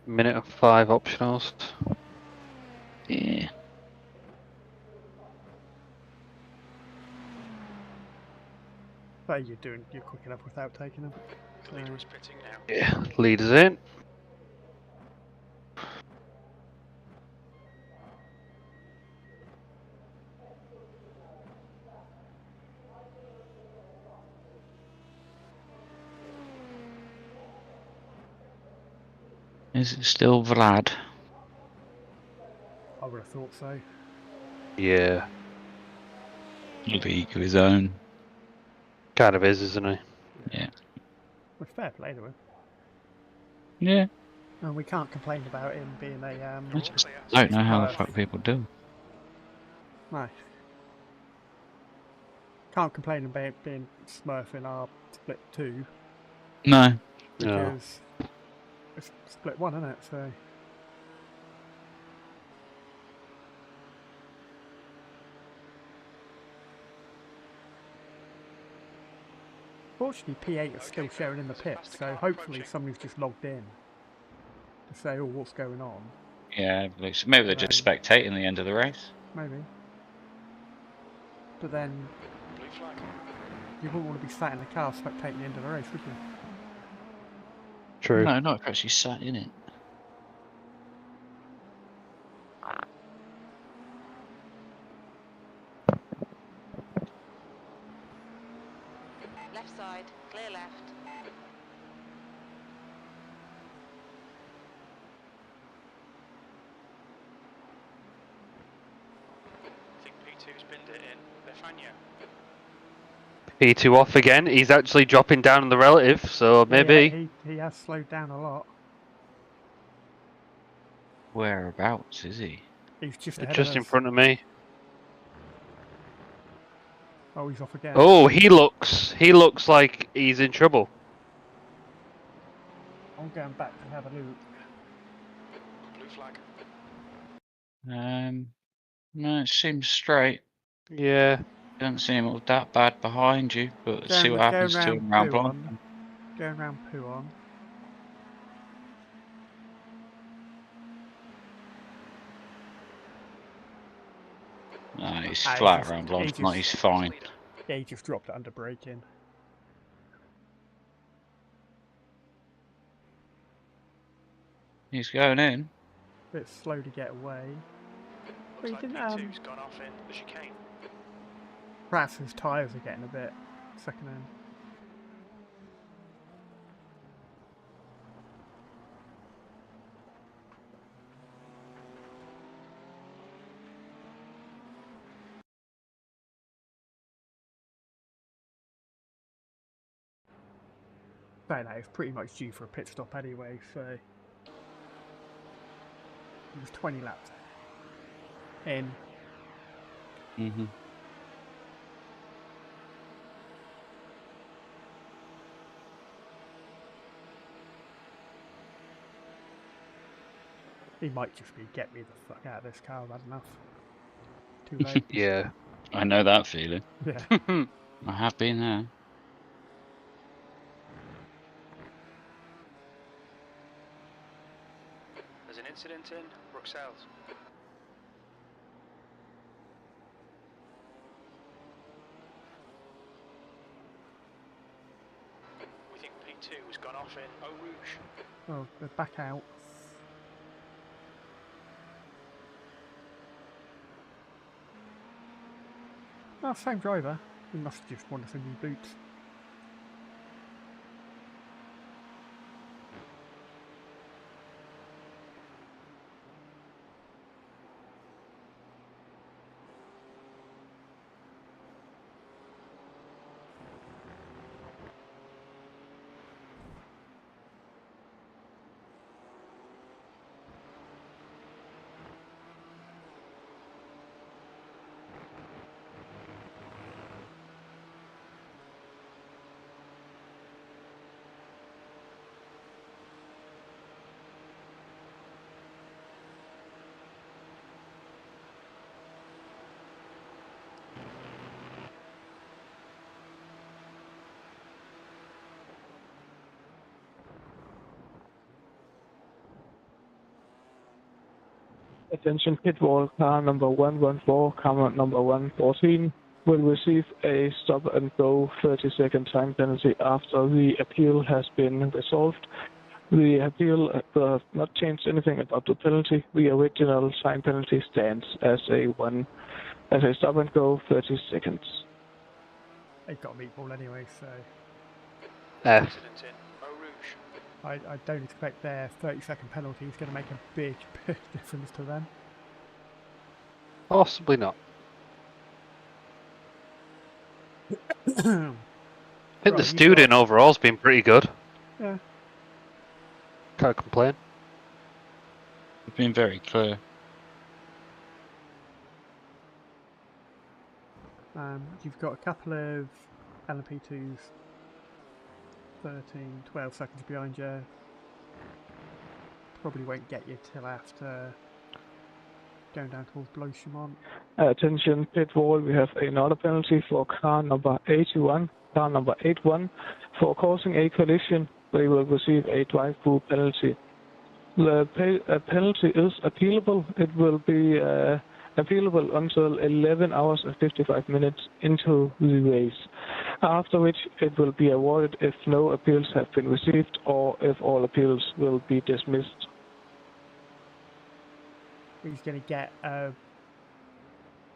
Minute and 5 optionals.
Yeah.
But you're quick enough without taking them.
The leader is pitting now.
Yeah. Leaders in.
Is it still Vlad?
I would have thought so.
Yeah.
League of his own.
Kind of is, isn't he?
Yeah.
Well, fair play to him.
Yeah.
And we can't complain about him being a
I just don't know how the fuck people do.
No. Can't complain about being Smurf in our split 2
No.
because it's split 1, isn't it? So fortunately P8 is still showing in the pit, so hopefully somebody's just logged in to say, oh, what's going on.
Yeah, maybe they're just spectating the end of the race.
Maybe. But then
Blue flag.
you wouldn't want to be sat in the car spectating the end of the race, would you?
True.
No, not if actually sat in it.
Left side. Clear left.
I think P2's binned it in. Lefania.
P2 off again. He's actually dropping down on the relative, so maybe.
Yeah, he has slowed down a lot.
Whereabouts is he?
He's just ahead
Just
of
in
us.
front of me.
Oh, he's off again.
Oh, he looks like he's in trouble.
I'm going back to have a look.
Blue flag.
No, it seems straight.
Yeah.
Doesn't seem that bad behind you, but let's see
Going,
what
going
happens to him
round
round
poo
block.
on. Going round poo on.
No, he's
Ah, he
flat
just-
around
he
Blanche.
just-
He's fine.
Yeah, he just dropped it under braking.
He's going in.
Bit slow to get away.
Looks
But he
like
didn't,
P2's gone off in the chicane.
perhaps his tyres are getting a bit second hand. But no, it's pretty much due for a pit stop anyway, so it was 20 laps in.
Mm-hmm.
He might just be, get me the fuck out of this car, I've had enough. Too late.
Yeah.
I know that feeling.
Yeah.
I have been there.
There's an incident in Bruxelles. We think P2 has gone off in Eau Rouge.
Oh, they're back out. Oh, same driver. He must have just wanted some new boots.
Attention pit wall, car number 114, car number 114 will receive a stop and go 30-second time penalty after the appeal has been resolved. The appeal has not changed anything about the penalty. The original time penalty stands as a stop and go 30 seconds.
They've got a meatball anyway, so
F.
Incident in Eau Rouge.
I don't expect their 30-second penalty is going to make a big difference to them.
Possibly not. I think
Right,
the
you've
student
got-
overall's been pretty good.
Yeah.
Can't complain.
It's been very clear.
You've got a couple of LMP2s 13, 12 seconds behind you. Probably won't get you till after going down towards Blochemont.
Attention pit wall, we have another penalty for car number 81, car number 81. For causing a collision, they will receive a drive-through penalty. The penalty is appealable. It will be appealable until 11 hours and 55 minutes into the race, after which it will be awarded if no appeals have been received or if all appeals will be dismissed.
He's going to get a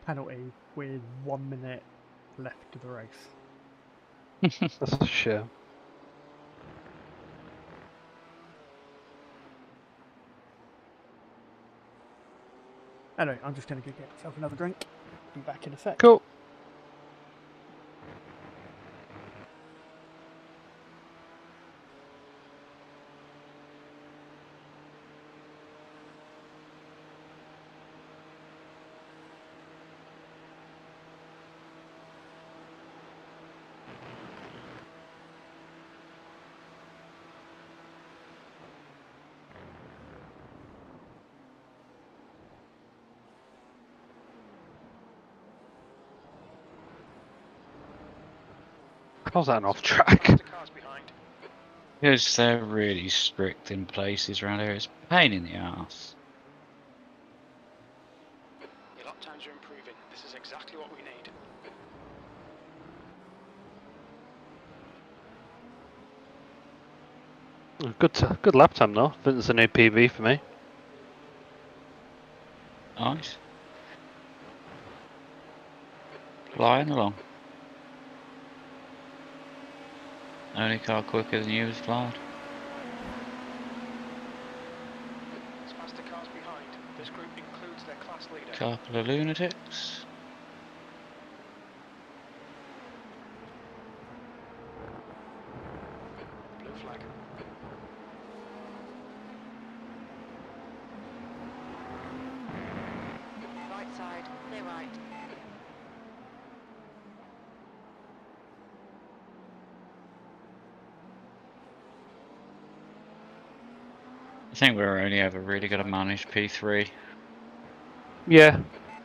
penalty with 1 minute left of the race.
That's a shame.
Anyway, I'm just going to go get myself another drink. Be back in a sec.
Cool. How's that an off track?
Faster cars behind.
Because they're really strict in places around here. It's a pain in the ass.
Your lap times are improving. This is exactly what we need.
Good lap time though. I think it's a new PB for me.
Nice. Flying along. Only car quicker than you is Vlad.
There's faster cars behind. This group includes their class leader.
Couple of lunatics.
Blue flag.
Right side, clear right.
I think we're only ever really going to manage P3.
Yeah.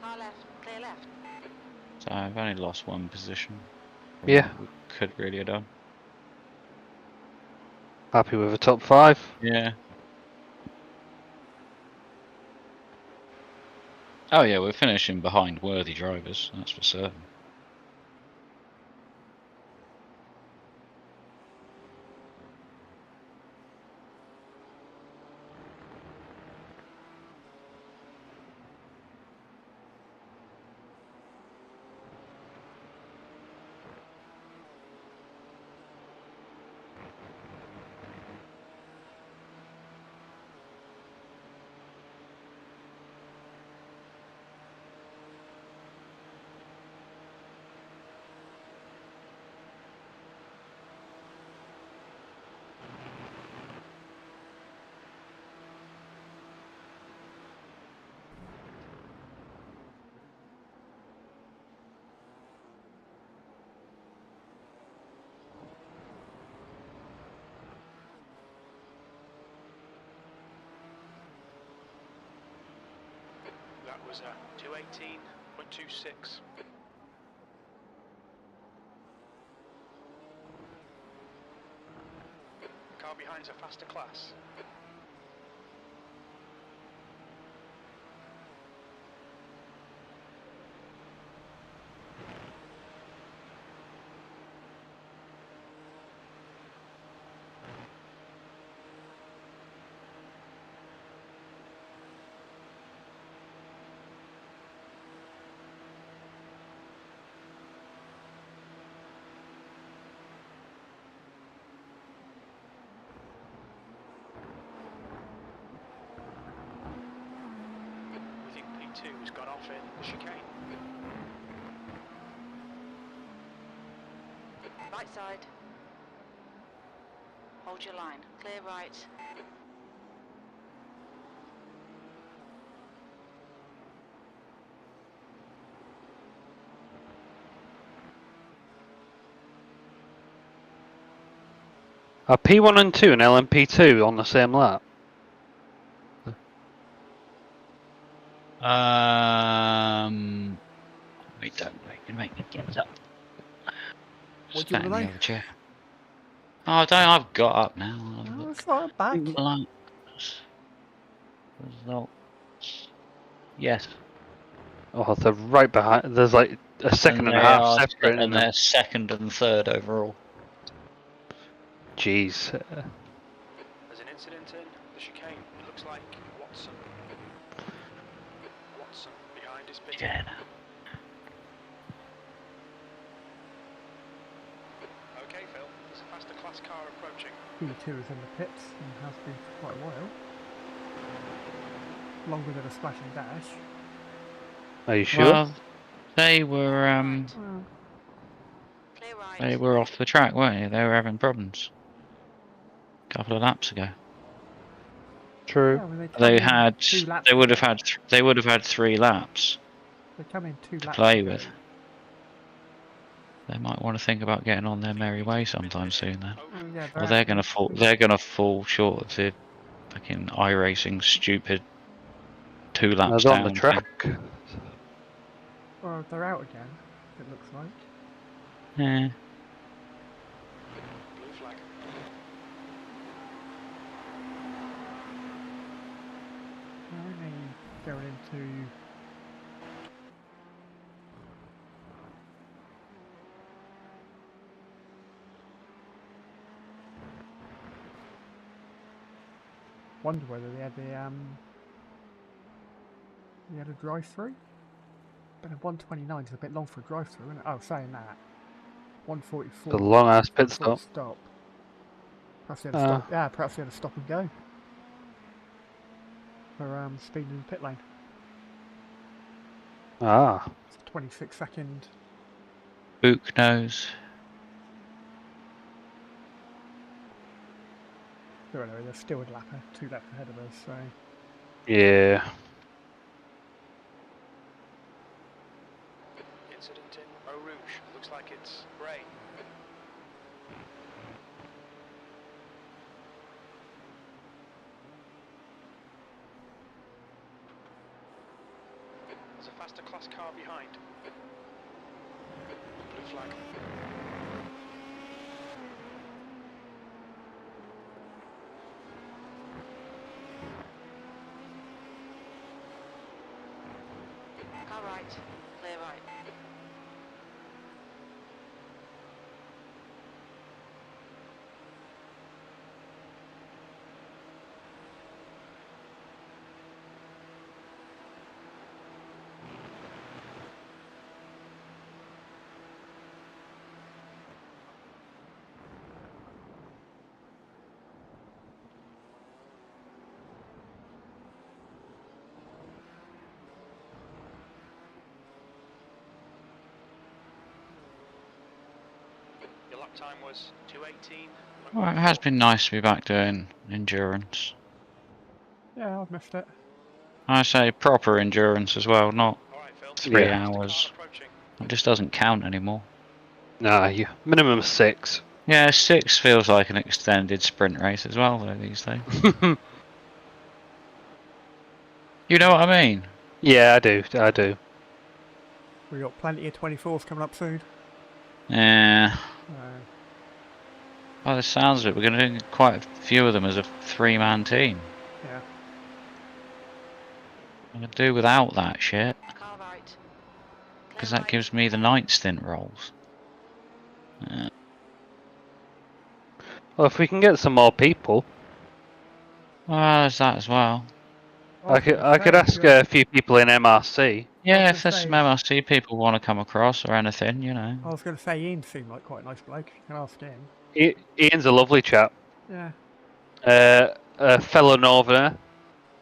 Car left, clear left.
So I've only lost one position. from
Yeah.
what we could really have done.
Happy with a top 5.
Yeah. Oh yeah, we're finishing behind worthy drivers, that's for certain.
That was a 218.26. The car behind's a faster class. We think P2 has got off in the chicane.
Right side. Hold your line, clear right.
Are P1 and 2 and LMP2 on the same lap?
We don't make me get up.
What do you
Sat in
want
the
to know?
other chair. Oh, I don't. I've got up now.
No, it's not back.
Results. Yes.
Oh, they're right behind. There's like a second and a half separate.
And they're second and third overall.
Jeez.
There's an incident in the chicane. It looks like Watson. Watson behind is pitting.
Yeah.
Okay, Phil. There's a faster class car approaching.
P2 is in the pits and has been for quite a while. Longer than a splash and dash.
Are you sure?
Well, they were
Well,
Clear right.
they were off the track, weren't they? They were having problems. A couple of laps ago.
True.
yeah, when they come
They
in
had.
2 laps
They would
ago,
have had. They would have had 3 laps.
They come in 2 laps
play
ago.
with. They might want to think about getting on their merry way sometime soon. Then,
Yeah,
or they're gonna fall. They're gonna fall short of the fucking iRacing stupid 2 laps
They're
down
on the
thing.
track.
Well, they're out again, it looks like.
Yeah.
going into wonder whether they had a drive-through. But a 129 is a bit long for a drive-through, isn't it? Oh, saying that. 144.
The long ass pit
for a
stop.
stop. Perhaps they had a stop. Yeah, perhaps they had a stop and go. For speed in the pit lane.
Ah.
It's a 26-second.
Book knows.
So anyway, there's still a lap, 2 laps ahead of us, so.
Yeah.
Incident in Eau Rouge. Looks like it's grey. There's a faster class car behind. Blue flag.
Car right. Clear right.
Your lap time was 2:18.
Well, it has been nice to be back doing endurance.
Yeah, I've missed it.
I say proper endurance as well, not
All right, Phil.
3
Yeah.
hours.
Approaching.
It just doesn't count anymore.
Nah, you minimum 6.
Yeah, 6 feels like an extended sprint race as well though these days. You know what I mean?
Yeah, I do.
We got plenty of 24s coming up soon.
Yeah.
Uh,
By the sounds of it, we're going to do quite a few of them as a 3-man team.
yeah.
I'm going to do without that shit,
Car right.
because
Clear
that
right.
gives me the night stint rolls.
Well, if we can get some more people,
Well, there's that as well.
I could ask a few people in MRC.
Yeah,
was
if
gonna
there's some
say-
MRC people want to come across or anything, you know.
I was going to say Ian seemed like quite a nice bloke. You can ask him.
Ian's a lovely chap.
Yeah.
A fellow Northerner.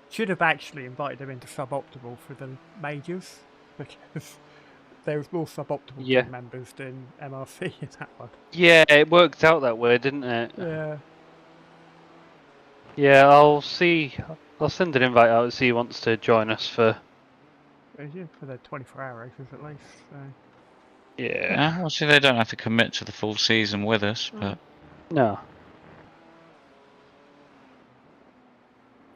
Should have actually invited him into suboptimal for the majors because there was more suboptimal
Yeah.
team members than MRC in that one.
Yeah, it worked out that way, didn't it?
Yeah.
Yeah, I'll see. I'll send an invite out and see who wants to join us for.
Yeah, for the 24-hour races at least. So.
Yeah.
Yeah, well, see, they don't have to commit to the full season with us, but
No.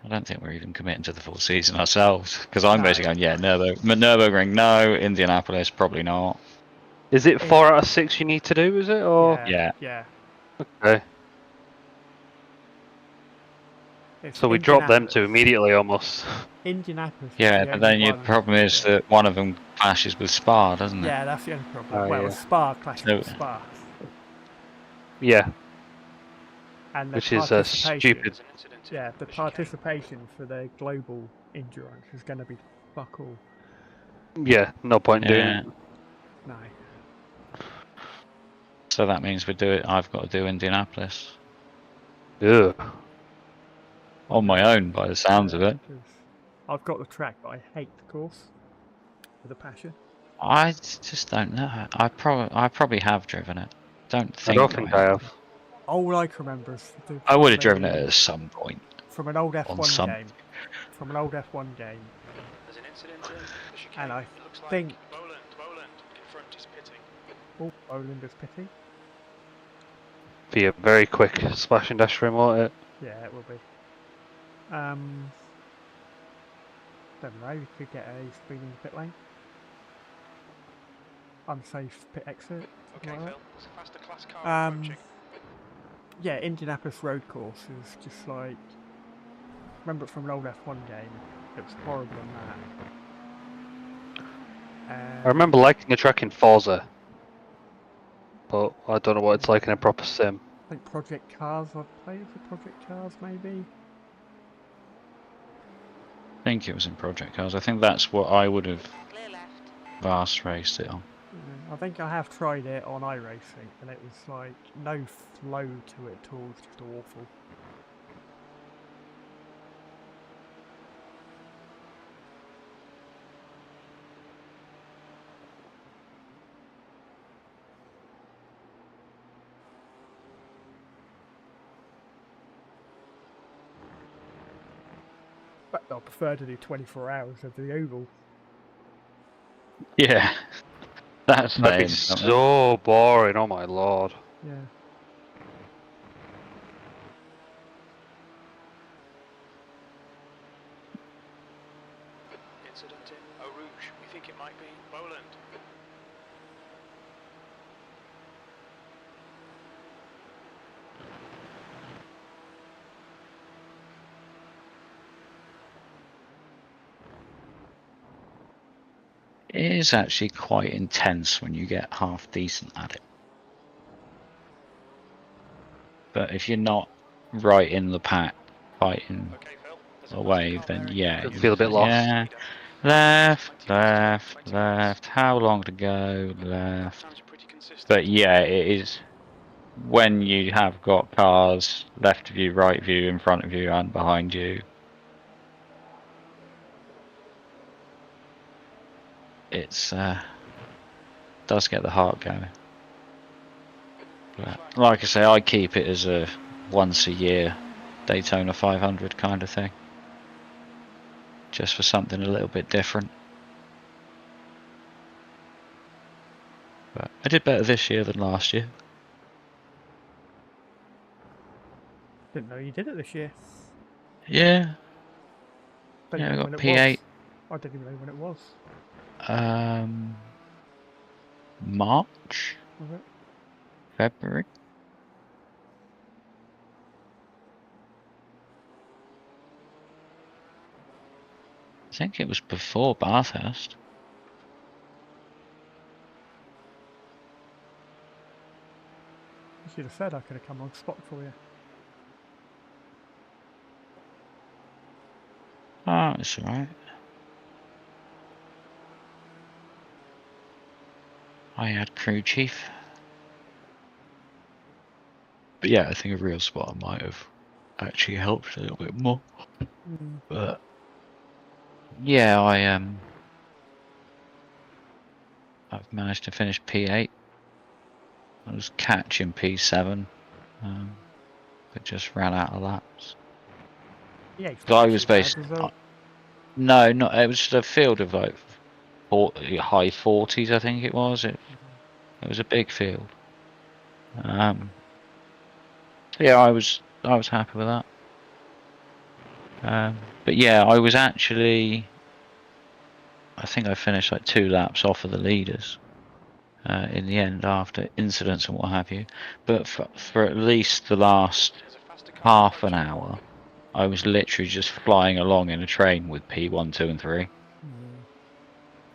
I don't think we're even committing to the full season ourselves. Because I'm
No.
basically going, yeah, Nürburgring, no. Indianapolis, probably not.
Is it 4 out of 6 you need to do? Is it or?
Yeah.
Yeah.
Okay.
It's
So we dropped them two
Indianapolis.
immediately almost.
Indianapolis. is
Yeah,
the
but then
only
your
one-
problem is that one of them clashes with Spa, doesn't it?
Yeah, that's the only problem.
Oh,
well,
yeah.
Spa clashes with
So-
Spa.
Yeah,
And the
which is
participation-
stupid.
There's an incident in
Yeah, the
chicane.
participation for the global endurance is going to be fuck all.
Yeah, no point in doing
Yeah.
it.
No.
So that means I've got to do Indianapolis.
Ugh.
On my own, by the sounds of it.
Because I've got the track, but I hate the course with a passion.
I just don't know. I probably have driven it.
I don't think I have.
All I can remember is
I would have driven it at some point.
from an old F1
some-
game. From an old F1 game,
There's an incident in the chicane.
and I
It looks like
think
Boland in front is pitting.
Boland is pity.
Be a very quick splash and dash for him, won't it?
Yeah, it will be. Don't know. You could get a speed in the pit lane. Unsafe pit exit.
Okay,
something like
Phil. There's a faster class car approaching.
Yeah, Indianapolis road course is just like remember it from an old F1 game. It was horrible in that.
I remember liking the track in Forza, but I don't know what it's like in a proper sim.
I think Project Cars. I played for Project Cars, maybe.
I think it was in Project Cars. I think that's what I would have
Clear left.
vast raced it on.
Yeah, I think I have tried it on iRacing, and it was like no flow to it at all. It's just awful. But I prefer to do 24 hours of the oval.
Yeah, that's
That'd be
saying something.
so boring. Oh my lord.
Yeah.
Incident in Eau Rouge. We think it might be Boland.
It is actually quite intense when you get half decent at it. But if you're not right in the pack fighting
Okay, Phil. There's
a
faster
wave,
car
then
bearing
yeah,
down.
Could feel a bit lost.
yeah. Left, left, left. How long to go? Left.
Times are pretty consistent.
But yeah, it is when you have got cars left of you, right of you, in front of you, and behind you. It's does get the heart going. But like I say, I keep it as a once a year Daytona 500 kind of thing, just for something a little bit different. But I did better this year than last year.
Didn't know you did it this year.
Yeah,
Didn't
yeah, I
know
got
when it
P8.
was. I didn't even know when it was.
March,
Was it?
February. I think it was before Bathurst.
You should have said I could have come on spot for you.
Oh, it's alright. I had crew chief. But yeah, I think a real spot might have actually helped a little bit more. But yeah, I've managed to finish P8. I was catching P7, but just ran out of laps.
Yeah,
So I was basically no, not it was just a field of like high 40s, I think it was. It was a big field. Yeah, I was happy with that. But yeah, I was actually, I think I finished like 2 laps off of the leaders in the end after incidents and what have you. But for at least the last half an hour, I was literally just flying along in a train with P1, 2, and 3.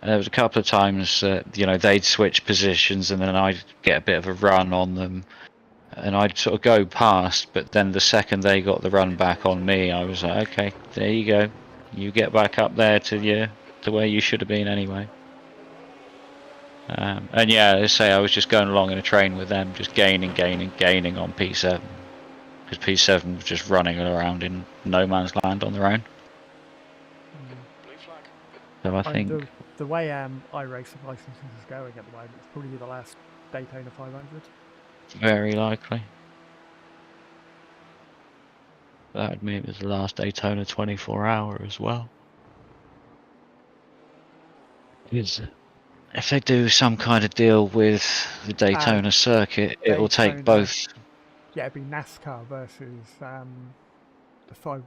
And there was a couple of times that they'd switch positions, and then I'd get a bit of a run on them, and I'd sort of go past. But then the second they got the run back on me, I was like, okay, there you go, you get back up there to where you should have been anyway. And yeah, as I say, I was just going along in a train with them, just gaining on P7, because P7 was just running around in no man's land on their own. So I think
the way iRacing licenses is going at the moment, it's probably the last Daytona 500.
very likely. That would mean it was the last Daytona 24-hour as well. Because if they do some kind of deal with the Daytona circuit, it will take both.
Yeah, it'd be NASCAR versus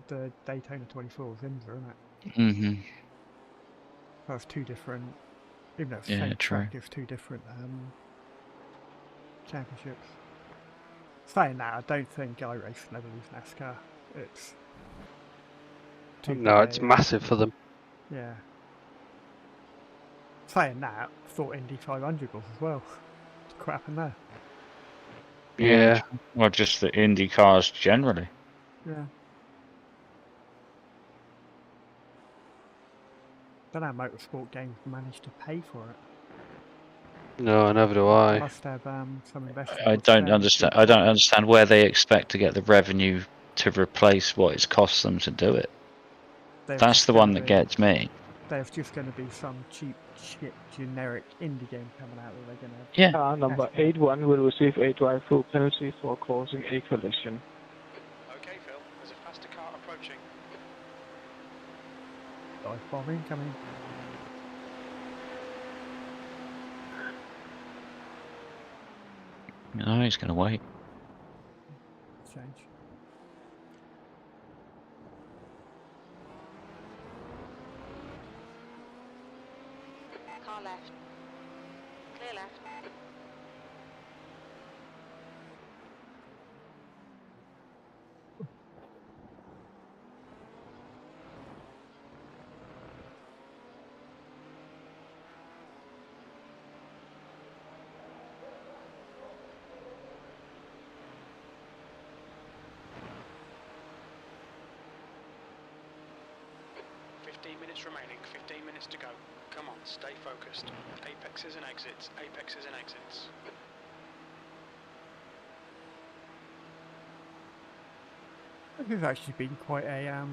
the Daytona 24s, IMSA, isn't it?
Mm-hmm.
That's 2 different, even though it's the
Yeah,
same
true.
track, it's 2 different championships. Saying that, I don't think iRacing ever leaves NASCAR. It's too
No,
big
it's
a,
massive for them.
Yeah. Saying that, thought Indy 500 was as well. What happened there?
Yeah.
Well, just the Indy cars generally.
Yeah. Don't know how motorsport games managed to pay for it.
No, neither do I.
Must have some investors.
I
with
don't
fairly
understand.
cheap
I don't
profit.
understand where they expect to get the revenue to replace what it's cost them to do it.
There's
That's
just
the
gonna
one that
be-
gets me.
There's just going to be some cheap shit generic indie game coming out that they're going to.
Yeah.
Car number 81 will receive a drive-through penalty for causing a collision.
Okay, Phil, there's a faster car approaching.
Dive bomb incoming.
No, he's going to wait.
Change.
Car left. Clear left.
Minutes remaining, 15 minutes to go. Come on, stay focused. Apexes and exits, apexes and exits.
This has actually been quite a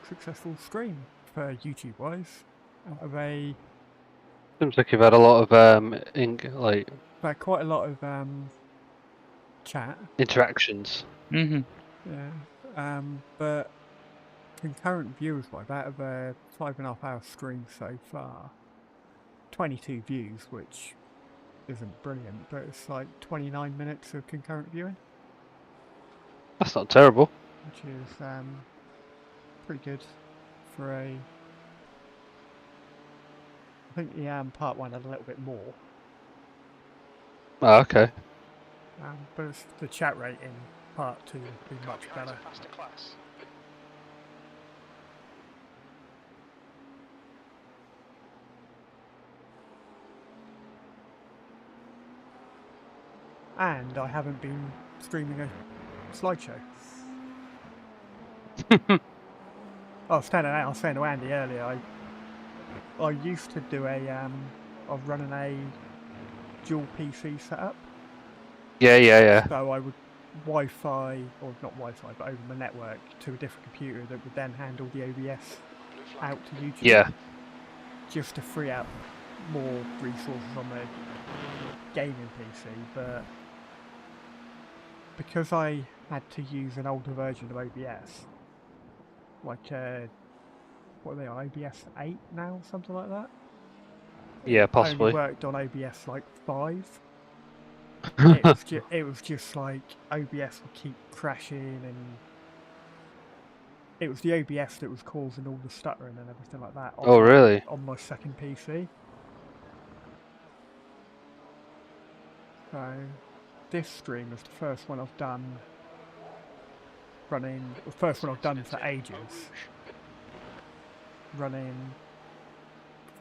successful stream for YouTube wise. Out of a
Seems like you've had a lot of
but quite a lot of chat.
interactions.
Mm-hmm.
Yeah. But concurrent viewers wise, out of a 5.5 hour stream so far, 22 views, which isn't brilliant, but it's like 29 minutes of concurrent viewing,
That's not terrible.
which is pretty good for a. I think the part one had a little bit more,
Oh, okay.
but it's the chat rate in part two has been much
Behind
better.
a faster class.
And I haven't been streaming a slideshow. I was saying to Andy earlier, I used to do I was running a dual PC setup.
Yeah.
So I would Wi-Fi, or not Wi-Fi, but over my network to a different computer that would then handle the OBS out to YouTube.
Yeah.
Just to free up more resources on the gaming PC, but because I had to use an older version of OBS, like what are they on, OBS 8 now, something like that?
Yeah,
Only
possibly.
worked on OBS like 5. It was just like OBS would keep crashing, and it was the OBS that was causing all the stuttering and everything like that.
Oh, really?
On my second PC. So this stream is the first one I've done running. The first one I've done for ages. Running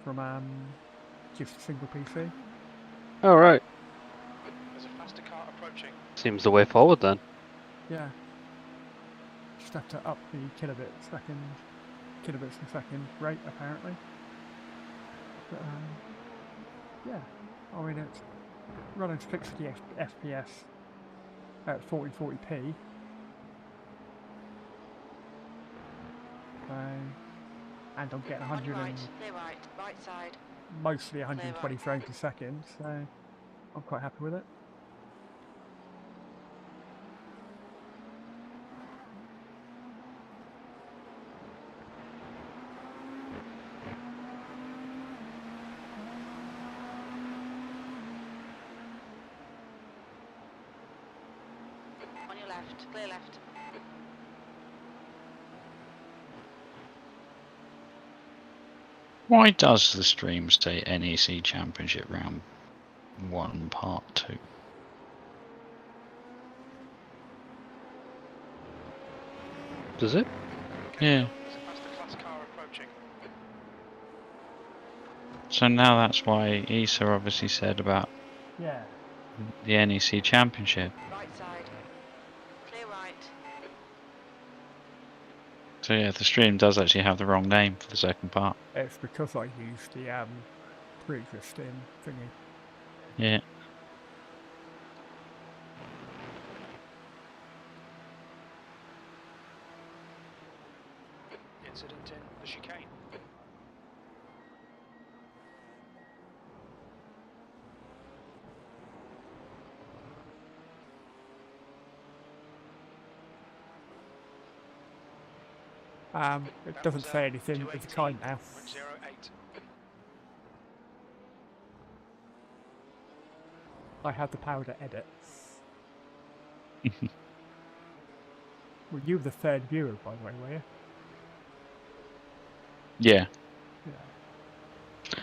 from just a single PC.
All right.
There's a faster car approaching.
Seems the way forward then.
Yeah. Just have to up the kilobits a second rate apparently. But yeah, I mean it's running 60 FPS at 1440p. And I'm getting 100
On your
and
right, clear right side.
mostly 120 frames a second, so I'm quite happy with it.
On your left, clear left.
Why does the stream say NEC Championship Round 1 Part 2?
Does it?
Yeah.
There's a faster class
So now that's why Issa obviously said about
Yeah.
the NEC Championship.
Right side. Clear right.
So yeah, the stream does actually have the wrong name for the second part.
It's because I used the pre-existing thingy.
Yeah.
Incident in the chicane.
It doesn't say anything of the kind now.
0.08.
I have the power to edit. Well, you were the third viewer, by the way, were you?
Yeah.
Yeah.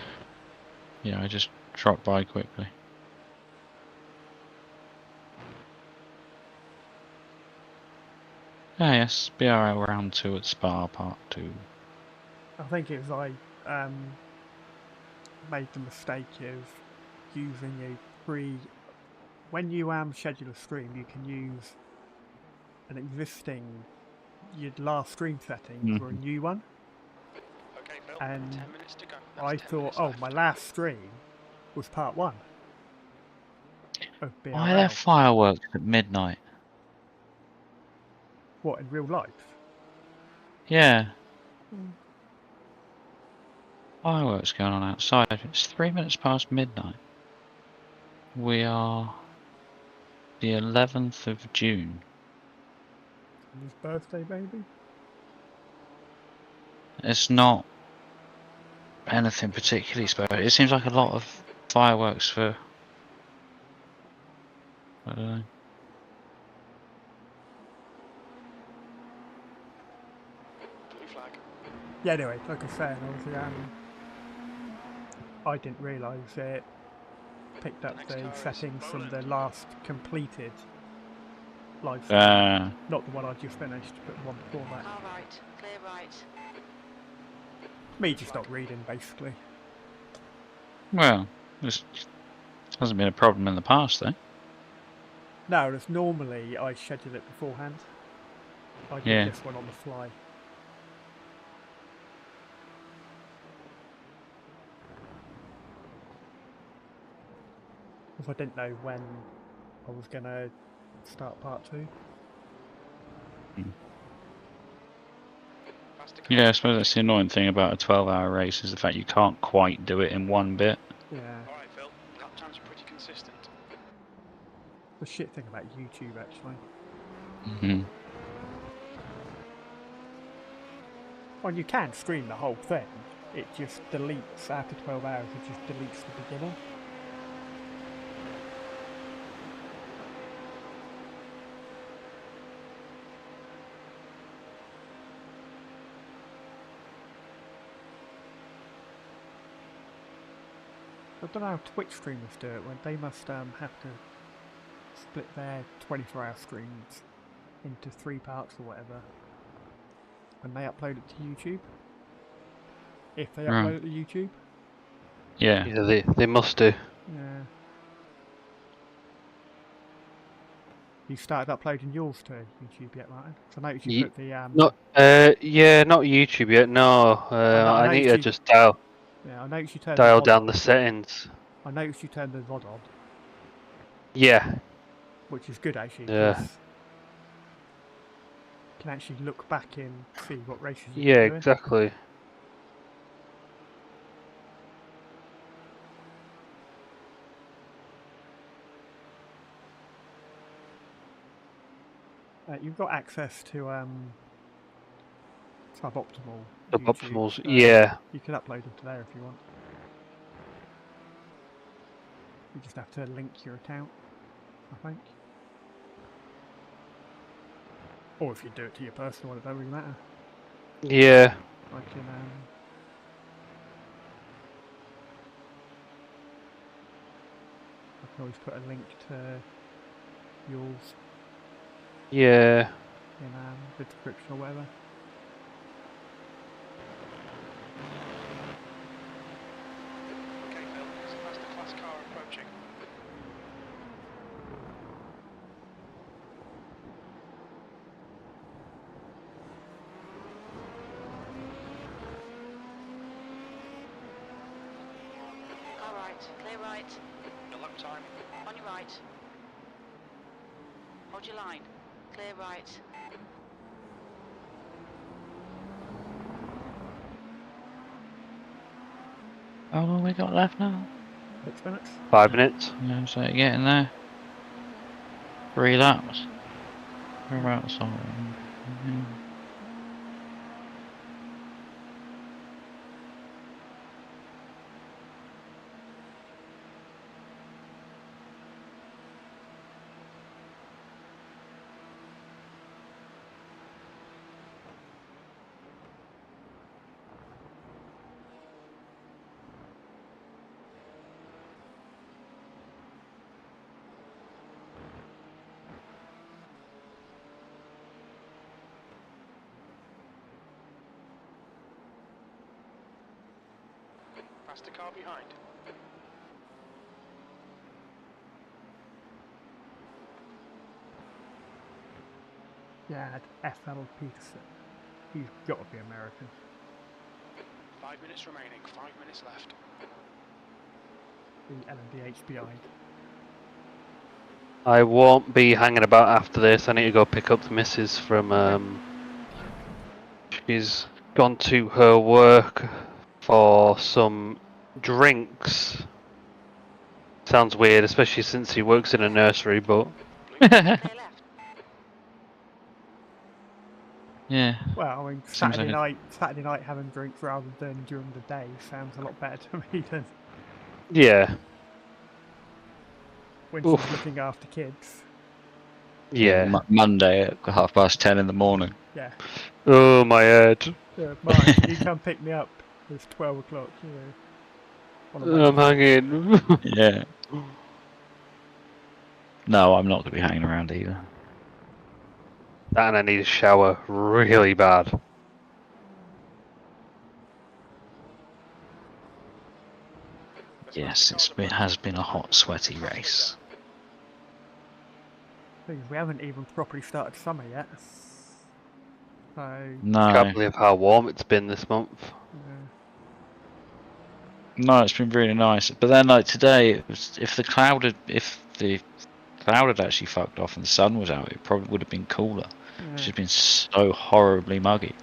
Yeah, I just dropped by quickly. Ah yes, BRL round 2 at Spa part 2.
I think it was I made the mistake of using a pre. When you schedule a stream, you can use an existing your last stream setting for a new one.
Okay, Phil.
And
10 minutes to go.
I
That's 10
thought,
minutes
oh,
left.
my last stream was part 1 of BRL.
Why are there fireworks at midnight?
What, in real life?
Yeah. Fireworks going on outside. It's 3 minutes past midnight. We are the 11th of June.
His birthday, maybe?
It's not anything particularly special. It seems like a lot of fireworks for... I don't know.
Blue flag.
Yeah, anyway, like I said, I didn't realise it picked up the settings from the last completed live stream. Not the one I just finished, but the one before that.
Car right. Clear right.
Me just not reading, basically.
Well, this hasn't been a problem in the past, though.
No, as normally I schedule it beforehand. I did
Yeah.
this one on the fly. Because I didn't know when I was going to start part 2.
Yeah, I suppose that's the annoying thing about a 12-hour race is the fact you can't quite do it in one bit.
Yeah.
Alright, Phil. Lap times are pretty consistent.
The shit thing about YouTube, actually.
Mm-hmm.
Well, you can stream the whole thing. It just deletes, after 12 hours, it just deletes the beginning. I don't know how Twitch streamers do it, when they must have to split their 24-hour streams into 3 parts or whatever when they upload it to YouTube. If they upload it to YouTube.
Yeah.
Yeah, they must do.
Yeah. You started uploading yours to YouTube yet, Martin? So I noticed you put the
Not not YouTube yet. No, I need to just dial
I noticed you turned
dial
the VOD
down
on.
the settings.
I noticed you turned the VOD on,
Yeah.
which is good actually.
Yeah.
'Cause you can actually look back and see what races you've
Yeah,
been doing.
exactly.
You've got access to suboptimal.
Suboptimals,
YouTube,
yeah.
You can upload them to there if you want. You just have to link your account, I think. Or if you do it to your personal one, it doesn't really matter.
Yeah.
I can always put a link to yours
Yeah.
in the description or whatever.
Clear right.
Your lap time.
On your right. Hold your line. Clear right.
How long we got left now?
6 minutes.
5 minutes.
Yeah, so getting there. 3 laps. We're outside. Yeah.
Past the car behind.
Yeah, FL Peterson. He's got to be American.
5 minutes remaining. 5 minutes left.
The LMD HBI.
I won't be hanging about after this. I need to go pick up the missus from. She's gone to her work for some drinks. Sounds weird, especially since he works in a nursery, but.
Clear left.
Yeah.
Well, I mean,
Seems
Saturday
like
night having drinks rather than during the day sounds a lot better to me than
Yeah.
when
Oof.
she's looking after kids.
Yeah.
Monday at 10:30 in the morning.
Yeah.
Oh, my head.
Mine, you come pick me up. It's 12 o'clock, you know. On a
I'm
Wednesday.
hanging.
Yeah. No, I'm not going to be hanging around either.
And I need a shower really bad.
Yes, it has been a hot, sweaty race.
Thing is, we haven't even properly started summer yet. So,
No.
Can't believe how warm it's been this month.
No, it's been really nice. But then, like today, it was, if the cloud had actually fucked off and the sun was out, it probably would have been cooler. It's just been so horribly muggy.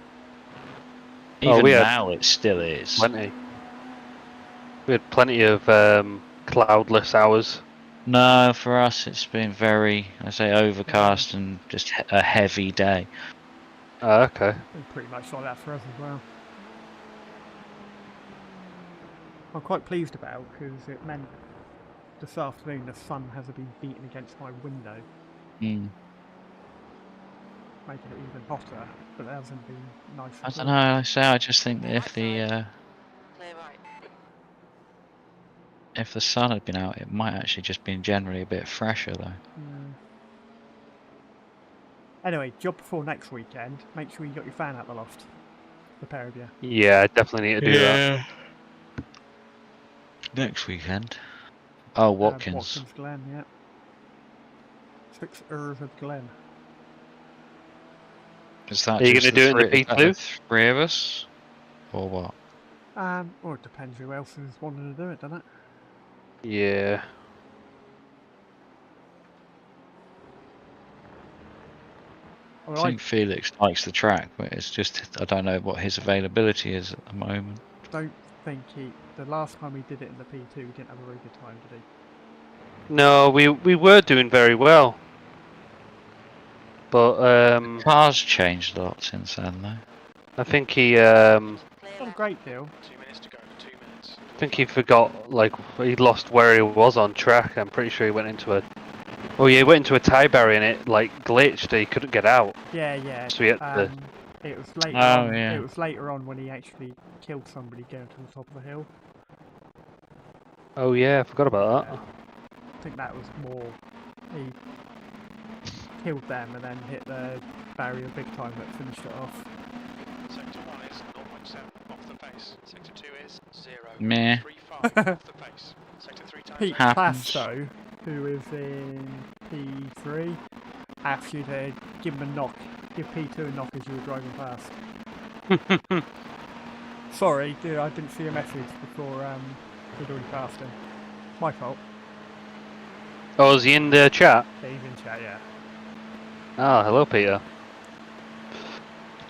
Even now, it still is.
Plenty. We had plenty of cloudless hours.
No, for us, it's been very, I say, overcast and just a heavy day.
Okay.
been pretty much like that for us as well. I'm quite pleased about because it meant this afternoon the sun hasn't been beating against my window,
Mm.
making it even hotter. But it hasn't been nice.
I don't know. I just think that
Clear right.
if the sun had been out, it might actually just been generally a bit fresher though.
Anyway, job before next weekend. Make sure you got your fan out the loft. The pair of you.
Yeah, I definitely need to do that.
Next weekend. Oh, Watkins.
Watkins Glen, yeah. 6 Irving Glen.
Is that
Are you
just
going to do it in the
is that the
P2?
3 of us? Or what?
Or it depends who else is wanting to do it, doesn't it?
Yeah.
I
I
mean,
think Felix likes the track, but it's just I don't know what his availability is at the moment.
I don't think the last time he did it in the P2, he didn't have a very good time, did he?
No, we were doing very well. But
Cars changed a lot since then, though.
I think he
Not a great deal.
2 minutes to go. 2 minutes.
I think he forgot, like, he lost where he was on track. I'm pretty sure he went into a... Oh yeah, he went into a tie barrier and it, like, glitched. He couldn't get out.
Yeah.
So he had to...
It was later
Oh,
on.
yeah.
It was later on when he actually killed somebody going to the top of the hill.
Oh yeah, I forgot about that.
I think that was more. He killed them and then hit the barrier big time that finished it off.
Sector 1 is 0.7 off the pace. Sector 2 is 0.
Meh.
3.5 off the pace. Sector 3 times
Pete
8.
Happens.
Plasto, who is in P3, asked you to give him a knock. Give P2 a knock as you were driving past. Sorry, dude, I didn't see a message before he'd already passed him. My fault.
Oh, is he in the chat?
Yeah, he's in chat, yeah.
Ah, hello, Peter.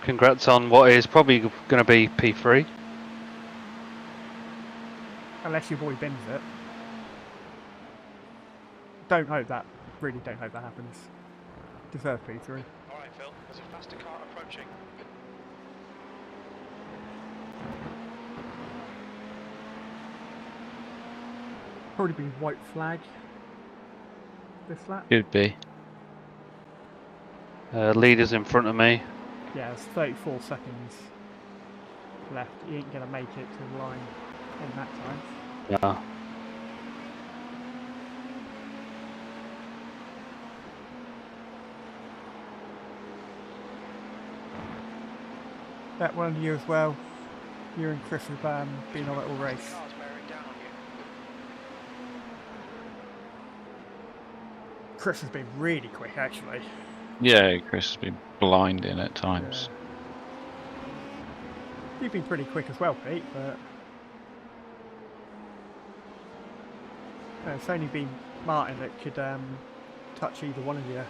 Congrats on what is probably going to be P3.
Unless your boy bins it. Don't hope that. Really don't hope that happens. Deserve P3.
Alright, Phil, there's a faster car approaching.
Probably be white flag. This lap.
Should be.
Leader's in front of me.
Yeah, there's 34 seconds left. You ain't gonna make it to the line in that time.
Yeah.
That one you as well. You and Chris have been on a little race.
Cars bearing down on you.
Chris has been really quick actually.
Yeah, Chris has been blinding at times.
Yeah. You've been pretty quick as well, Pete, but it's only been Martin that could touch either one of you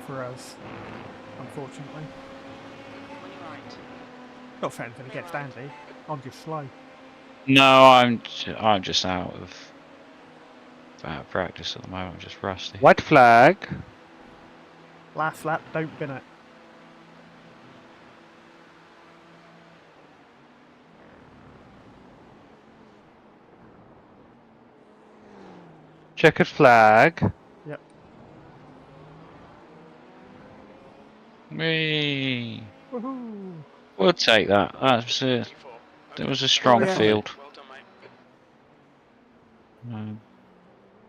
for us, unfortunately.
On your right.
Not for anything against Andy, I'm just slow.
No, I'm just out of practice at the moment. I'm just rusty.
White flag.
Last lap, don't bin it.
Checkered flag.
Yep.
Me.
Woohoo!
We'll take that. It was a strong
Oh, yeah.
field.
Well done, mate.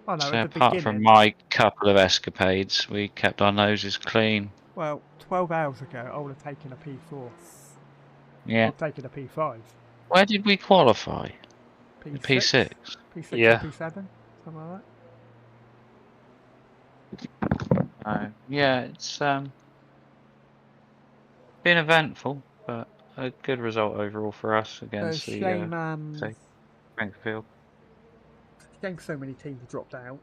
Oh no,
So
at the
apart
beginning,
from my couple of escapades, we kept our noses clean.
well, 12 hours ago, I would have taken a P4.
Yeah.
I've taken a P5.
Where did we qualify?
P6?
P6.
P6
Yeah.
or P7? Something like that.
Yeah, it's been eventful, but a good result overall for us against
Shame,
the Frankfield.
shame so many teams dropped out.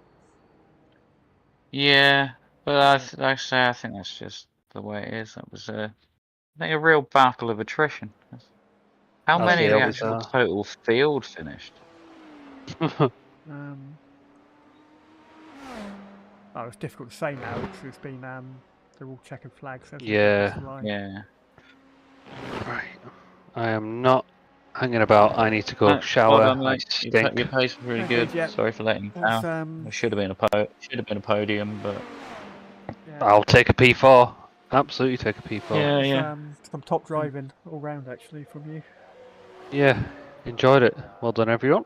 Yeah, but I think that's just the way it is. That was I think a real battle of attrition. How
I
many of the
feel
actual
so.
total field finished?
Oh, it's difficult to say now because it's been they're all checkered flags. Hasn't it,
Yeah.
across the line.
Yeah.
Right. I am not hanging about. I need to go
Well
shower.
done,
I
mate.
stink.
Your pace was really
Okay,
good.
yeah.
Sorry for letting you
That's,
down. It should have been a podium, but
yeah,
I'll take a P4. Absolutely take a P4.
yeah,
it's,
yeah.
some top driving all round actually from you.
Yeah. Enjoyed it. Well done, everyone.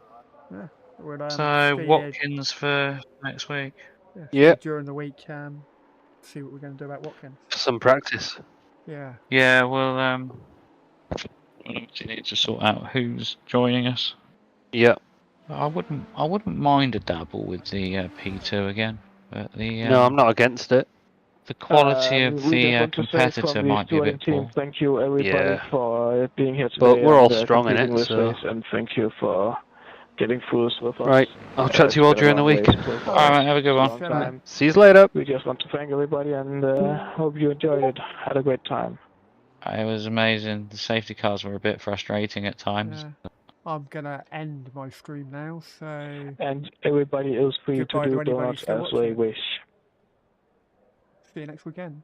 Yeah. We'll,
So
see you,
Watkins for next week.
see
Yeah.
you during the week. See what we're going to do about Watkins.
Some practice.
Yeah.
Yeah, we'll obviously need to sort out who's joining us.
Yeah.
I wouldn't mind a dabble with the P2 again, but
No, I'm not against it.
the quality of
We just
the
want to say
competitor
from the
might be a
touring
bit
team,
poor.
thank you everybody
Yeah.
for being here today.
But we're all
and,
strong in
completing
it,
this
so.
race, and thank you for getting through with us.
Right. I'll chat to you all
It's been
during the
a long
week.
race so far.
Alright, have a good
It's
one.
long time.
See you later.
We just want to thank everybody and hope you enjoyed it. Had a great time.
It was amazing. The safety cars were a bit frustrating at times.
Yeah. I'm gonna end my stream now. So
And everybody is free
Goodbye
to
to
do
anybody
donuts
still
as they
watching.
wish.
see you next weekend.